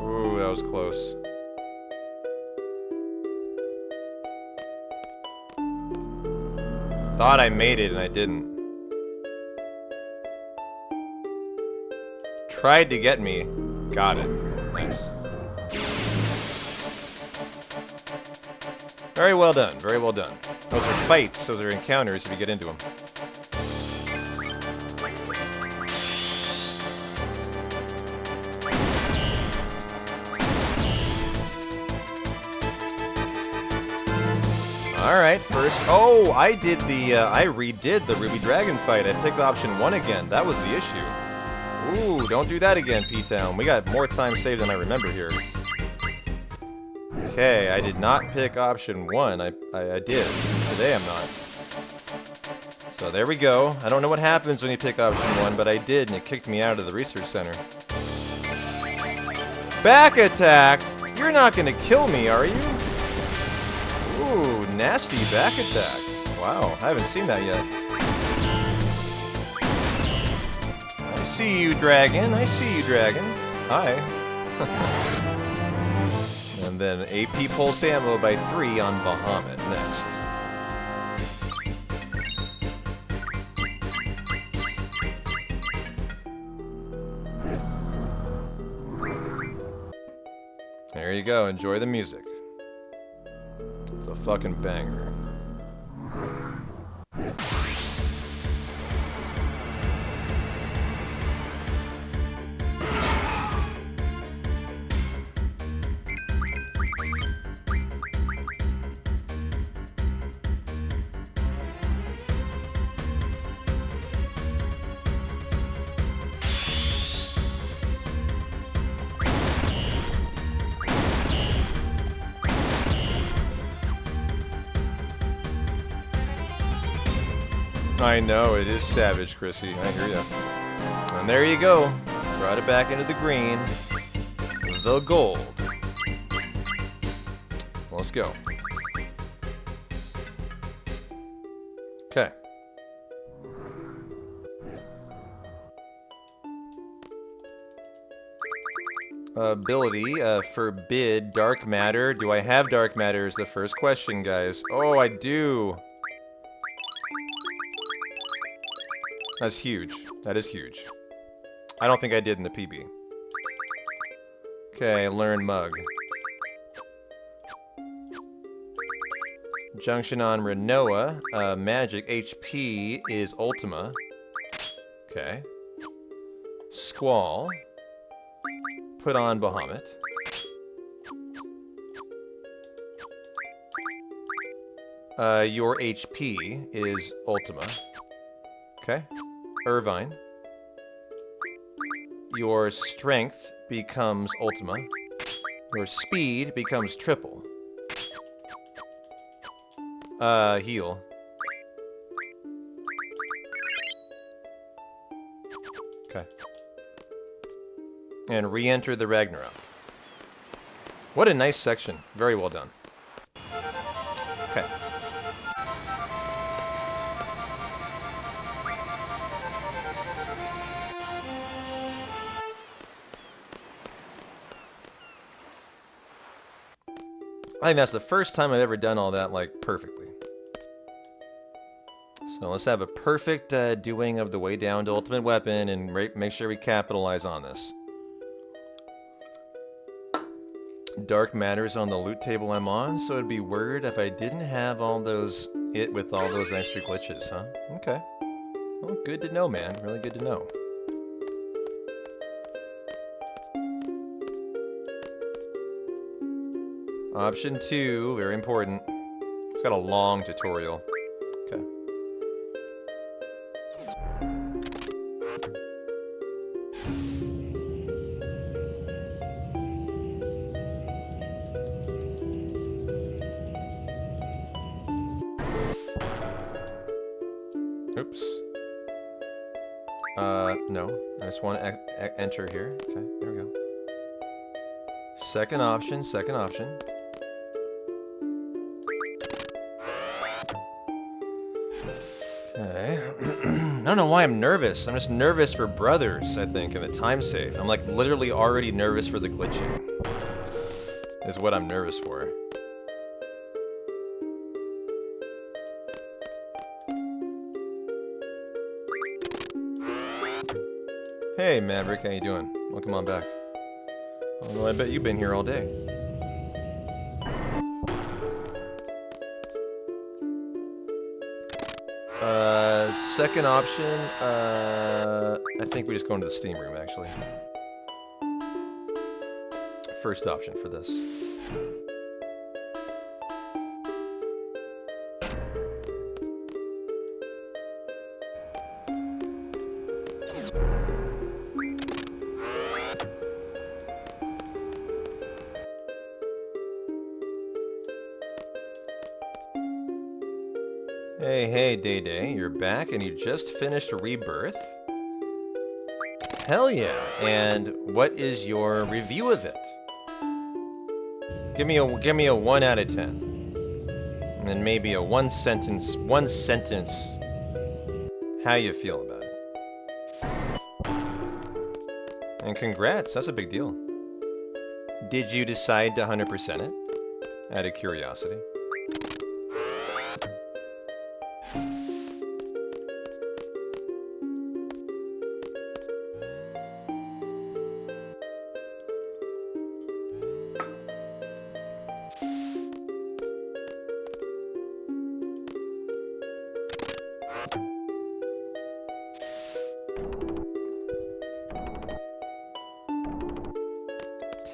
Ooh, that was close. Thought I made it and I didn't. Tried to get me. Got it. Nice. Very well done. Very well done. Those are fights. Those are encounters if you get into them. Alright, first... Oh, I redid the Ruby Dragon fight. I picked option 1 again. That was the issue. Ooh, don't do that again, P-Town. We got more time saved than I remember here. Okay, I did not pick option 1. I did. Today I'm not. So there we go. I don't know what happens when you pick option 1, but I did, and it kicked me out of the research center. Back attacked? You're not gonna kill me, are you? Ooh, nasty back attack. Wow, I haven't seen that yet. I see you, dragon. I see you, dragon. Hi. And then AP pulse ammo by 3 on Bahamut next. There you go. Enjoy the music. It's a fucking banger. I know, it is savage, Chrissy. I hear ya. And there you go. Brought it back into the green. The gold. Let's go. Okay. Ability, forbid dark matter. Do I have dark matter is the first question, guys. Oh, I do. That's huge. That is huge. I don't think I did in the PB. Okay, learn mug. Junction on Renoa. Magic HP is Ultima. Okay. Squall. Put on Bahamut. Your HP is Ultima. Okay. Irvine. Your strength becomes Ultima. Your speed becomes triple. Heal. Okay. And re-enter the Ragnarok. What a nice section. Very well done. Okay. I think that's the first time I've ever done all that, like, perfectly. So let's have a perfect doing of the way down to Ultimate Weapon and make sure we capitalize on this. Dark matter's on the loot table I'm on, so it'd be weird if I didn't have all those, with all those extra glitches, huh? Okay. Well, good to know, man. Really good to know. Option 2, very important. It's got a long tutorial. Okay. Oops. No. I just want to enter here. Okay, there we go. Second option, second option. Okay. I don't know why I'm nervous. I'm just nervous for brothers, I think, and the time save. I'm like literally already nervous for the glitching. Is what I'm nervous for. Hey Maverick, how you doing? Welcome on back. Although I bet you've been here all day. Second option, I think we just go into the steam room, actually. First option for this. Hey, Day Day, you're back and you just finished Rebirth? Hell yeah! And what is your review of it? Give me a 1 out of 10. And then maybe a one sentence, how you feel about it. And congrats, that's a big deal. Did you decide to 100% it? Out of curiosity.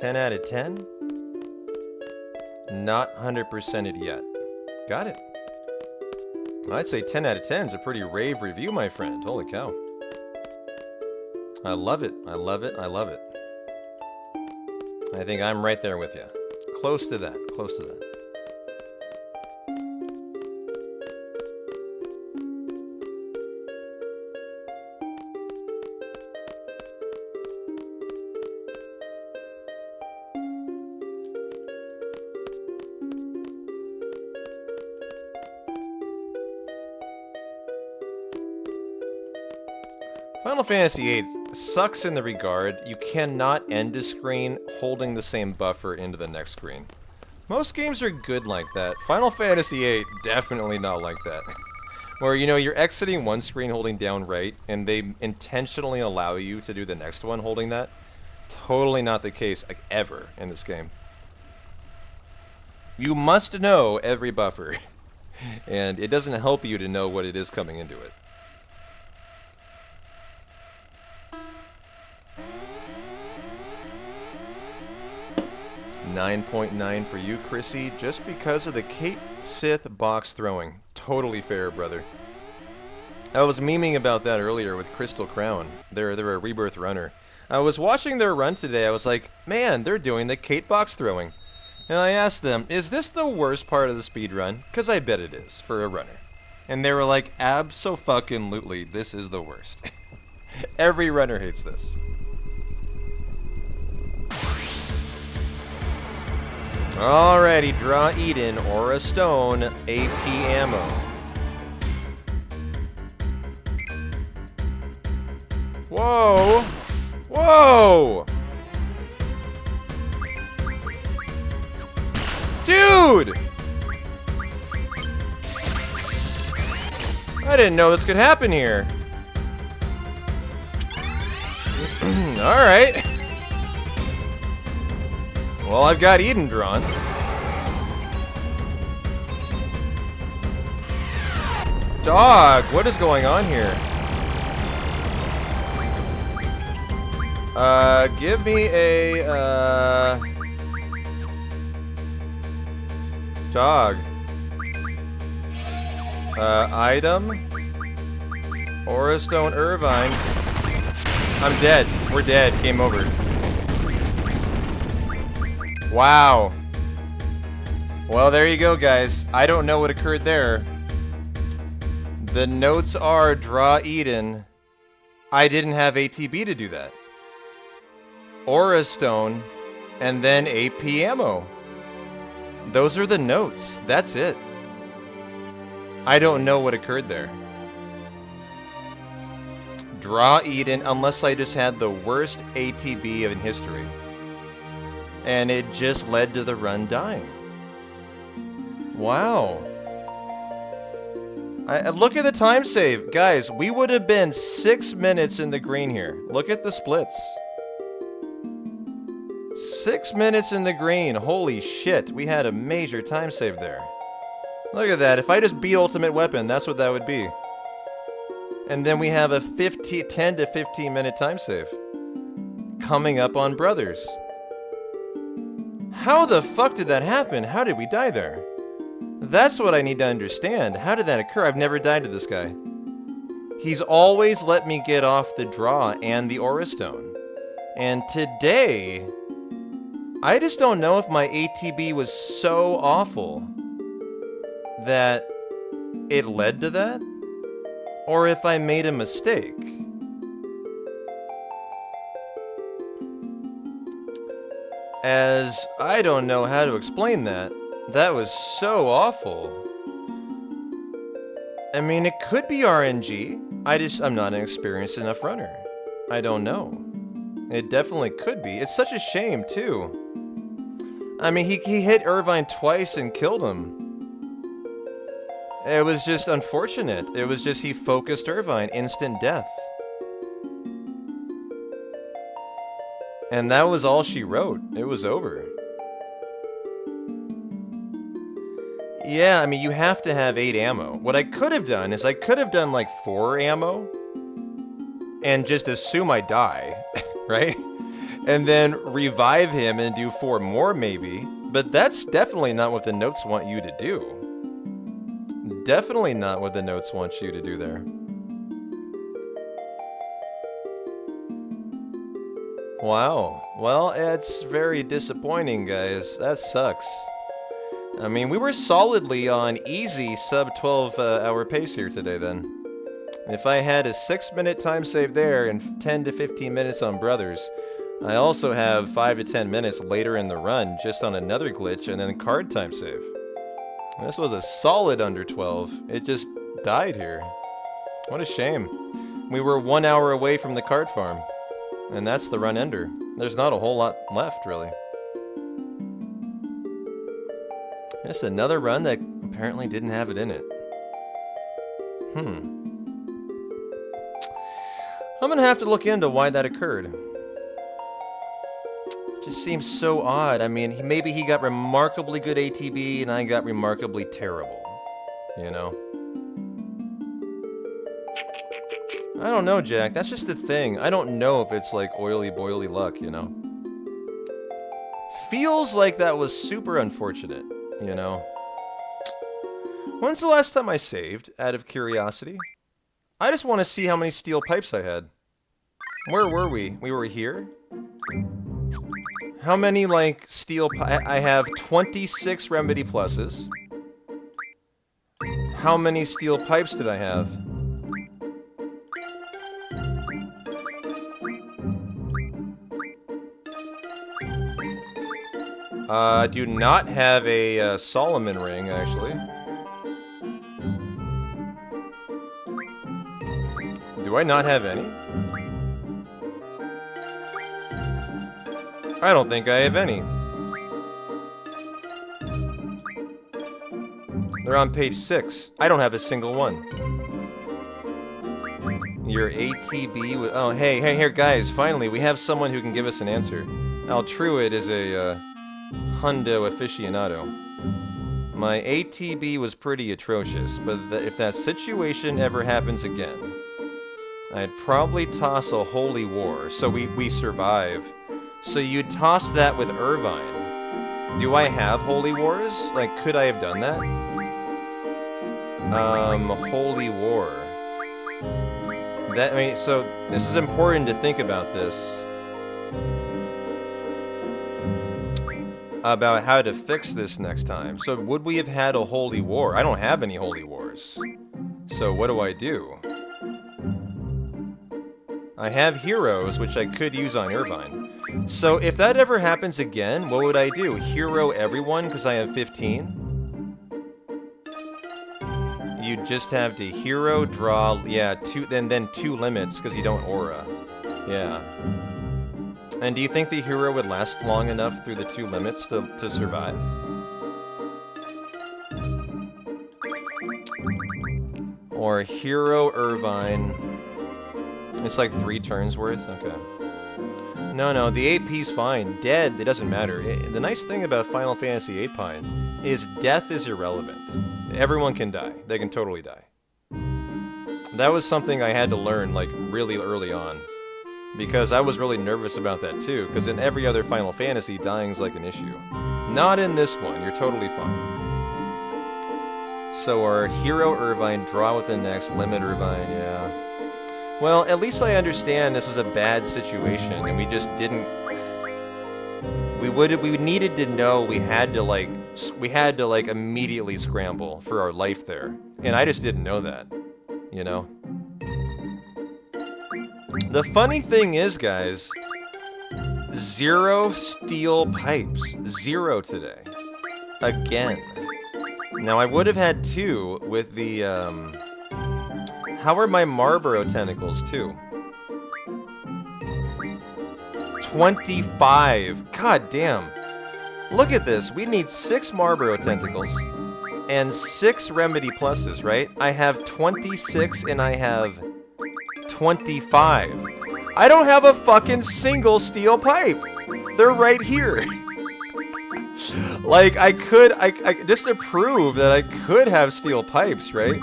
Out of 10? Not 100%ed yet. Got it. I'd say 10 out of 10 is a pretty rave review, my friend. Holy cow. I love it. I love it. I love it. I think I'm right there with you. Close to that. Close to that. Final Fantasy VIII sucks in the regard you cannot end a screen holding the same buffer into the next screen. Most games are good like that. Final Fantasy VIII, definitely not like that. Where, you know, you're exiting one screen holding down right, and they intentionally allow you to do the next one holding that. Totally not the case, like, ever in this game. You must know every buffer. And it doesn't help you to know what it is coming into it. $9.9 for you, Chrissy, just because of the Kate Sith box throwing. Totally fair, brother. I was memeing about that earlier with Crystal Crown. They're a Rebirth runner. I was watching their run today. I was like, man, they're doing the Kate box throwing. And I asked them, is this the worst part of the speedrun? Because I bet it is, for a runner. And they were like, abso-fucking-lutely, this is the worst. Every runner hates this. Alrighty, draw Eden, Aura Stone, AP ammo. Whoa! Whoa! Dude! I didn't know this could happen here. Alright. Well, I've got Eden drawn. Dog, what is going on here? Give me a, dog. Item. Aura Stone Irvine. I'm dead. We're dead. Game over. Wow. Well, there you go, guys. I don't know what occurred there. The notes are draw Eden. I didn't have ATB to do that. Aura Stone, and then AP ammo. Those are the notes. That's it. I don't know what occurred there. Draw Eden, unless I just had the worst ATB in history. And it just led to the run dying. Wow. Look at the time save. Guys, we would have been 6 minutes in the green here. Look at the splits. 6 minutes in the green. Holy shit. We had a major time save there. Look at that. If I just beat Ultimate Weapon, that's what that would be. And then we have a 10 to 15 minute time save. Coming up on Brothers. How the fuck did that happen? How did we die there? That's what I need to understand. How did that occur? I've never died to this guy. He's always let me get off the draw and the Aura Stone. And today, I just don't know if my ATB was so awful that it led to that, or if I made a mistake. As I don't know how to explain that. That was so awful. I mean, it could be RNG. I'm not an experienced enough runner. I don't know. It definitely could be. It's such a shame, too. I mean, he hit Irvine twice and killed him. It was just unfortunate. It was just he focused Irvine, instant death. And that was all she wrote. It was over. Yeah, I mean, you have to have 8 ammo. What I could have done is I could have done like 4 ammo and just assume I die, right? And then revive him and do 4 more maybe. But that's definitely not what the notes want you to do. Definitely not what the notes want you to do there. Wow. Well, it's very disappointing, guys. That sucks. I mean, we were solidly on easy sub 12 hour pace here today then. If I had a 6 minute time save there and 10 to 15 minutes on Brothers, I also have 5 to 10 minutes later in the run just on another glitch and then card time save. This was a solid under 12. It just died here. What a shame. We were 1 hour away from the card farm. And that's the run ender. There's not a whole lot left, really. Just another run that apparently didn't have it in it. I'm gonna have to look into why that occurred. Just seems so odd. I mean, maybe he got remarkably good ATB and I got remarkably terrible. You know? I don't know, Jack. That's just the thing. I don't know if it's like oily boily luck, you know? Feels like that was super unfortunate, you know? When's the last time I saved, out of curiosity? I just want to see how many steel pipes I had. Where were we? We were here? How many, like, steel pipes? I have 26 Remedy Pluses. How many steel pipes did I have? I do not have a Solomon ring, actually. Do I not have any? I don't think I have any. They're on page 6. I don't have a single one. Your ATB with... Oh, hey, here, guys. Finally, we have someone who can give us an answer. Altruid is a hundo aficionado. My ATB was pretty atrocious, but if that situation ever happens again, I'd probably toss a holy war, so we survive. So you'd toss that with Irvine. Do I have holy wars? Like, could I have done that? Holy war. That, I mean, so this is important to think about this. About how to fix this next time. So would we have had a holy war? I don't have any holy wars. So what do I do? I have heroes, which I could use on Irvine. So if that ever happens again, what would I do? Hero everyone because I have 15? You just have to hero, draw, yeah, then 2 limits because you don't aura. Yeah. And do you think the hero would last long enough through the 2 limits to survive? Or hero Irvine. It's like 3 turns worth? Okay. No, the AP's fine. Dead, it doesn't matter. The nice thing about Final Fantasy VIII Pine is death is irrelevant. Everyone can die. They can totally die. That was something I had to learn, like, really early on. Because I was really nervous about that too, because in every other Final Fantasy, dying's like an issue. Not in this one, you're totally fine. So our hero Irvine, draw with the next, limit Irvine, yeah. Well, at least I understand this was a bad situation, and we just didn't... We needed to know we had to, like, immediately scramble for our life there. And I just didn't know that, you know? The funny thing is, guys, 0 steel pipes. 0 today. Again. Now, I would have had 2 with the, How are my Marlboro tentacles, too? 25. God damn. Look at this. We need 6 Marlboro tentacles. And 6 Remedy Pluses, right? I have 26 and I have 25. I don't have a fucking single steel pipe. They're right here. Like, I just to prove that I could have steel pipes, right?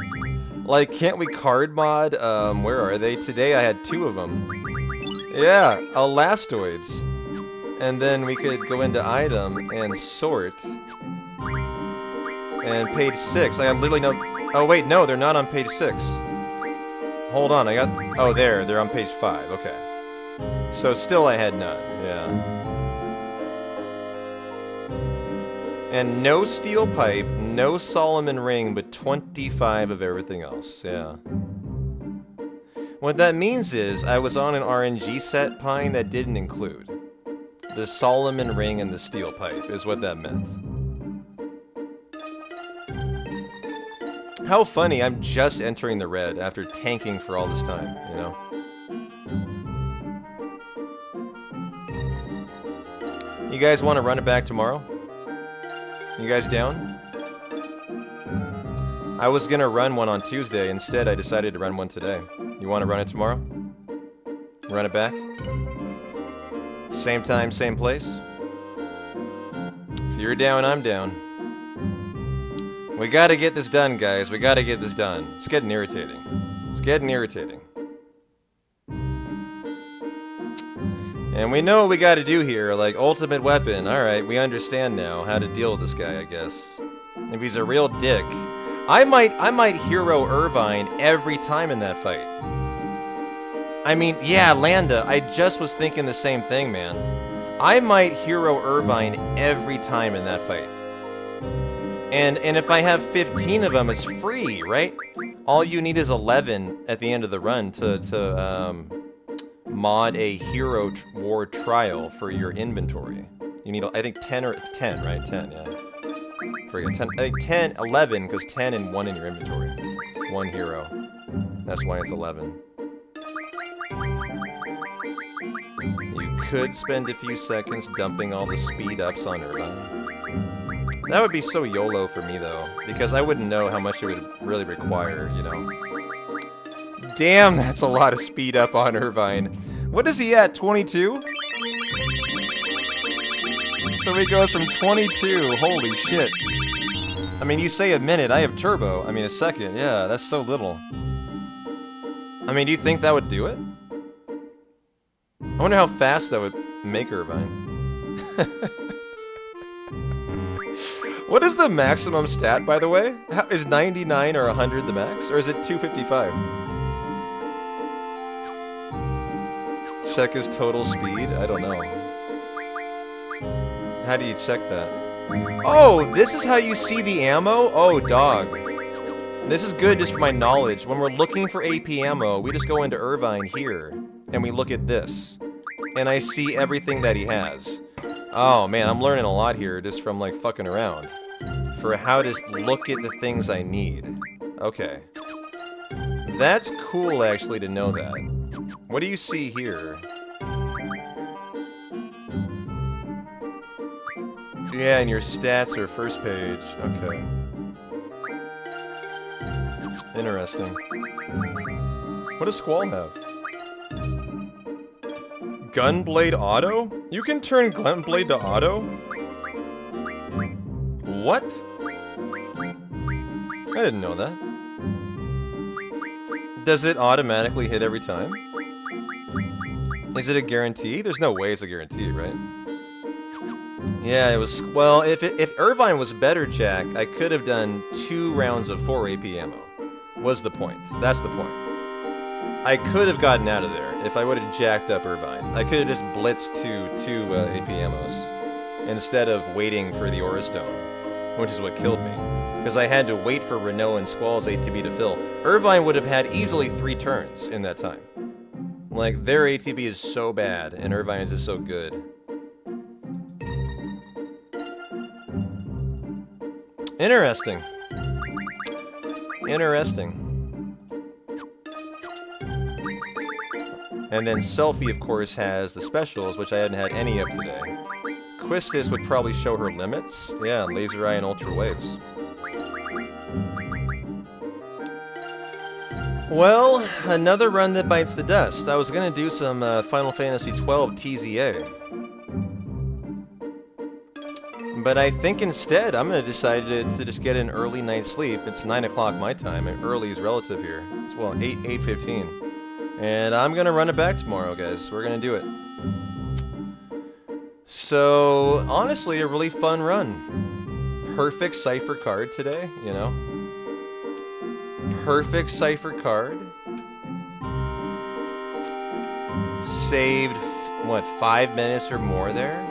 Like, can't we card mod? Where are they? Today I had 2 of them. Yeah, Elastoids. And then we could go into item and sort. And page 6, I have literally no... Oh wait, no, they're not on page 6. Hold on, I got... Oh, they're on page 5, okay. So still I had none, yeah. And no steel pipe, no Solomon ring, but 25 of everything else, yeah. What that means is, I was on an RNG set, Pine, that didn't include the Solomon ring and the steel pipe, is what that meant. How funny, I'm just entering the red after tanking for all this time, you know? You guys want to run it back tomorrow? You guys down? I was gonna run one on Tuesday. Instead, I decided to run one today. You want to run it tomorrow? Run it back? Same time, same place? If you're down, I'm down. We gotta get this done, guys. We gotta get this done. It's getting irritating. It's getting irritating. And we know what we gotta do here, like ultimate weapon. Alright, we understand now how to deal with this guy, I guess. If he's a real dick. I might hero Irvine every time in that fight. I mean, yeah, Landa, I just was thinking the same thing, man. I might hero Irvine every time in that fight. And if I have 15 of them, it's free, right? All you need is 11 at the end of the run to mod a hero war trial for your inventory. You need, I think, 10, right? 10, yeah. Forget 10. I think 10, 11, because 10 and 1 in your inventory. 1 hero. That's why it's 11. You could spend a few seconds dumping all the speed ups on Irvine. That would be so YOLO for me, though, because I wouldn't know how much it would really require, you know? Damn, that's a lot of speed up on Irvine. What is he at, 22? So he goes from 22, holy shit. I mean, you say a minute, I have turbo. I mean, a second, yeah, that's so little. I mean, do you think that would do it? I wonder how fast that would make Irvine. What is the maximum stat, by the way? Is 99 or 100 the max? Or is it 255? Check his total speed? I don't know. How do you check that? Oh, this is how you see the ammo? Oh, dog. This is good just for my knowledge. When we're looking for AP ammo, we just go into Irvine here, and we look at this. And I see everything that he has. Oh, man, I'm learning a lot here just from, like, fucking around. For how to look at the things I need. Okay. That's cool, actually, to know that. What do you see here? Yeah, and your stats are first page. Okay. Interesting. What does Squall have? Gunblade auto? You can turn Gunblade to auto? What? I didn't know that. Does it automatically hit every time? Is it a guarantee? There's no way it's a guarantee, right? Yeah, it was... Well, if Irvine was better, Jack, I could have done 2 rounds of 4 AP ammo. Was the point. That's the point. I could have gotten out of there if I would have jacked up Irvine. I could have just blitzed two AP ammos instead of waiting for the Aura Stone, which is what killed me. Because I had to wait for Renault and Squall's ATB to fill. Irvine would have had easily 3 turns in that time. Like, their ATB is so bad, and Irvine's is so good. Interesting. Interesting. And then Selfie, of course, has the specials, which I hadn't had any of today. Quistis would probably show her limits. Yeah, Laser Eye and Ultra Waves. Well, another run that bites the dust. I was gonna do some Final Fantasy XII TZA. But I think instead, I'm gonna decide to just get an early night's sleep. It's 9 o'clock my time, and early is relative here. It's, well, 8:15. And I'm gonna run it back tomorrow, guys. We're gonna do it. So, honestly, a really fun run. Perfect Cypher card today, you know? Perfect Cypher card. Saved, what, 5 minutes or more there?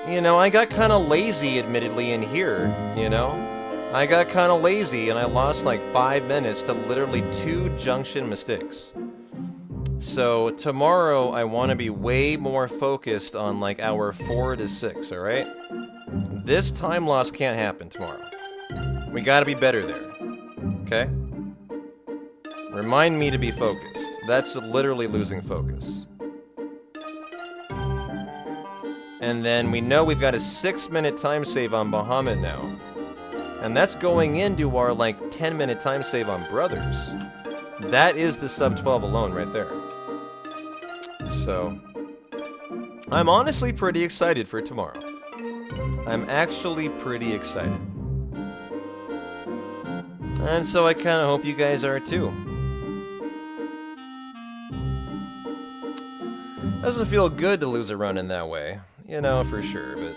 You know, I got kind of lazy, admittedly, in here, you know? I got kind of lazy, and I lost like 5 minutes to literally 2 junction mistakes. So, tomorrow, I want to be way more focused on like hour 4 to 6, alright? This time loss can't happen tomorrow. We gotta be better there. Okay? Remind me to be focused. That's literally losing focus. And then we know we've got a 6-minute time save on Bahamut now. And that's going into our, like, 10-minute time save on Brothers. That is the sub 12 alone right there. So, I'm honestly pretty excited for tomorrow. I'm actually pretty excited. And so I kind of hope you guys are too. Doesn't feel good to lose a run in that way. You know, for sure, but...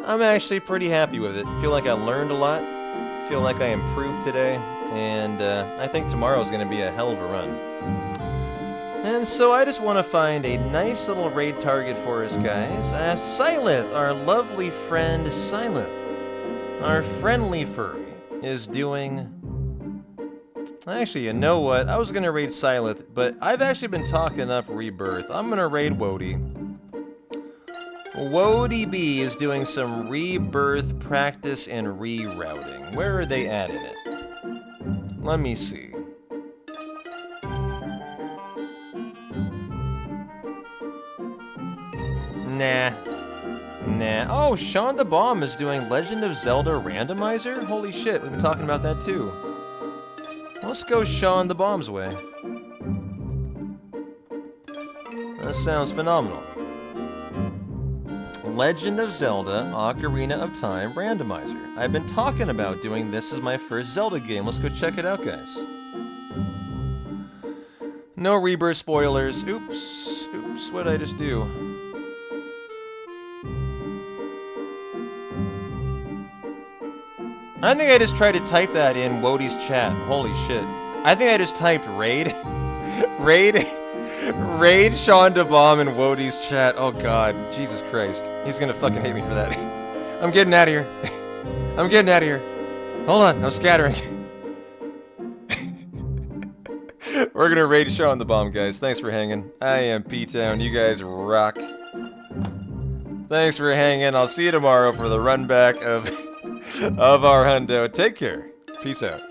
I'm actually pretty happy with it. Feel like I learned a lot. Feel like I improved today. And I think tomorrow's going to be a hell of a run. And so I just want to find a nice little raid target for us, guys. Silith, our lovely friend Silith, our friendly furry, is doing... Actually, you know what? I was going to raid Silith, but I've actually been talking up Rebirth. I'm going to raid Wody. Wody B is doing some Rebirth practice and rerouting. Where are they at in it? Let me see. Nah. Oh, Sean the Bomb is doing Legend of Zelda Randomizer? Holy shit, we've been talking about that too. Let's go Sean the Bomb's way. That sounds phenomenal. Legend of Zelda Ocarina of Time Randomizer. I've been talking about doing this as my first Zelda game. Let's go check it out, guys. No Rebirth spoilers. Oops, what did I just do? I think I just tried to type that in Wody's chat. Holy shit. I think I just typed raid. Raid Sean DeBomb in Wody's chat. Oh god, Jesus Christ. He's gonna fucking hate me for that. I'm getting out of here. I'm getting out of here. Hold on, I'm scattering. We're gonna raid Sean DeBomb, guys. Thanks for hanging. I am P-Town. You guys rock. Thanks for hanging. I'll see you tomorrow for the run back of our hundo. Take care. Peace out.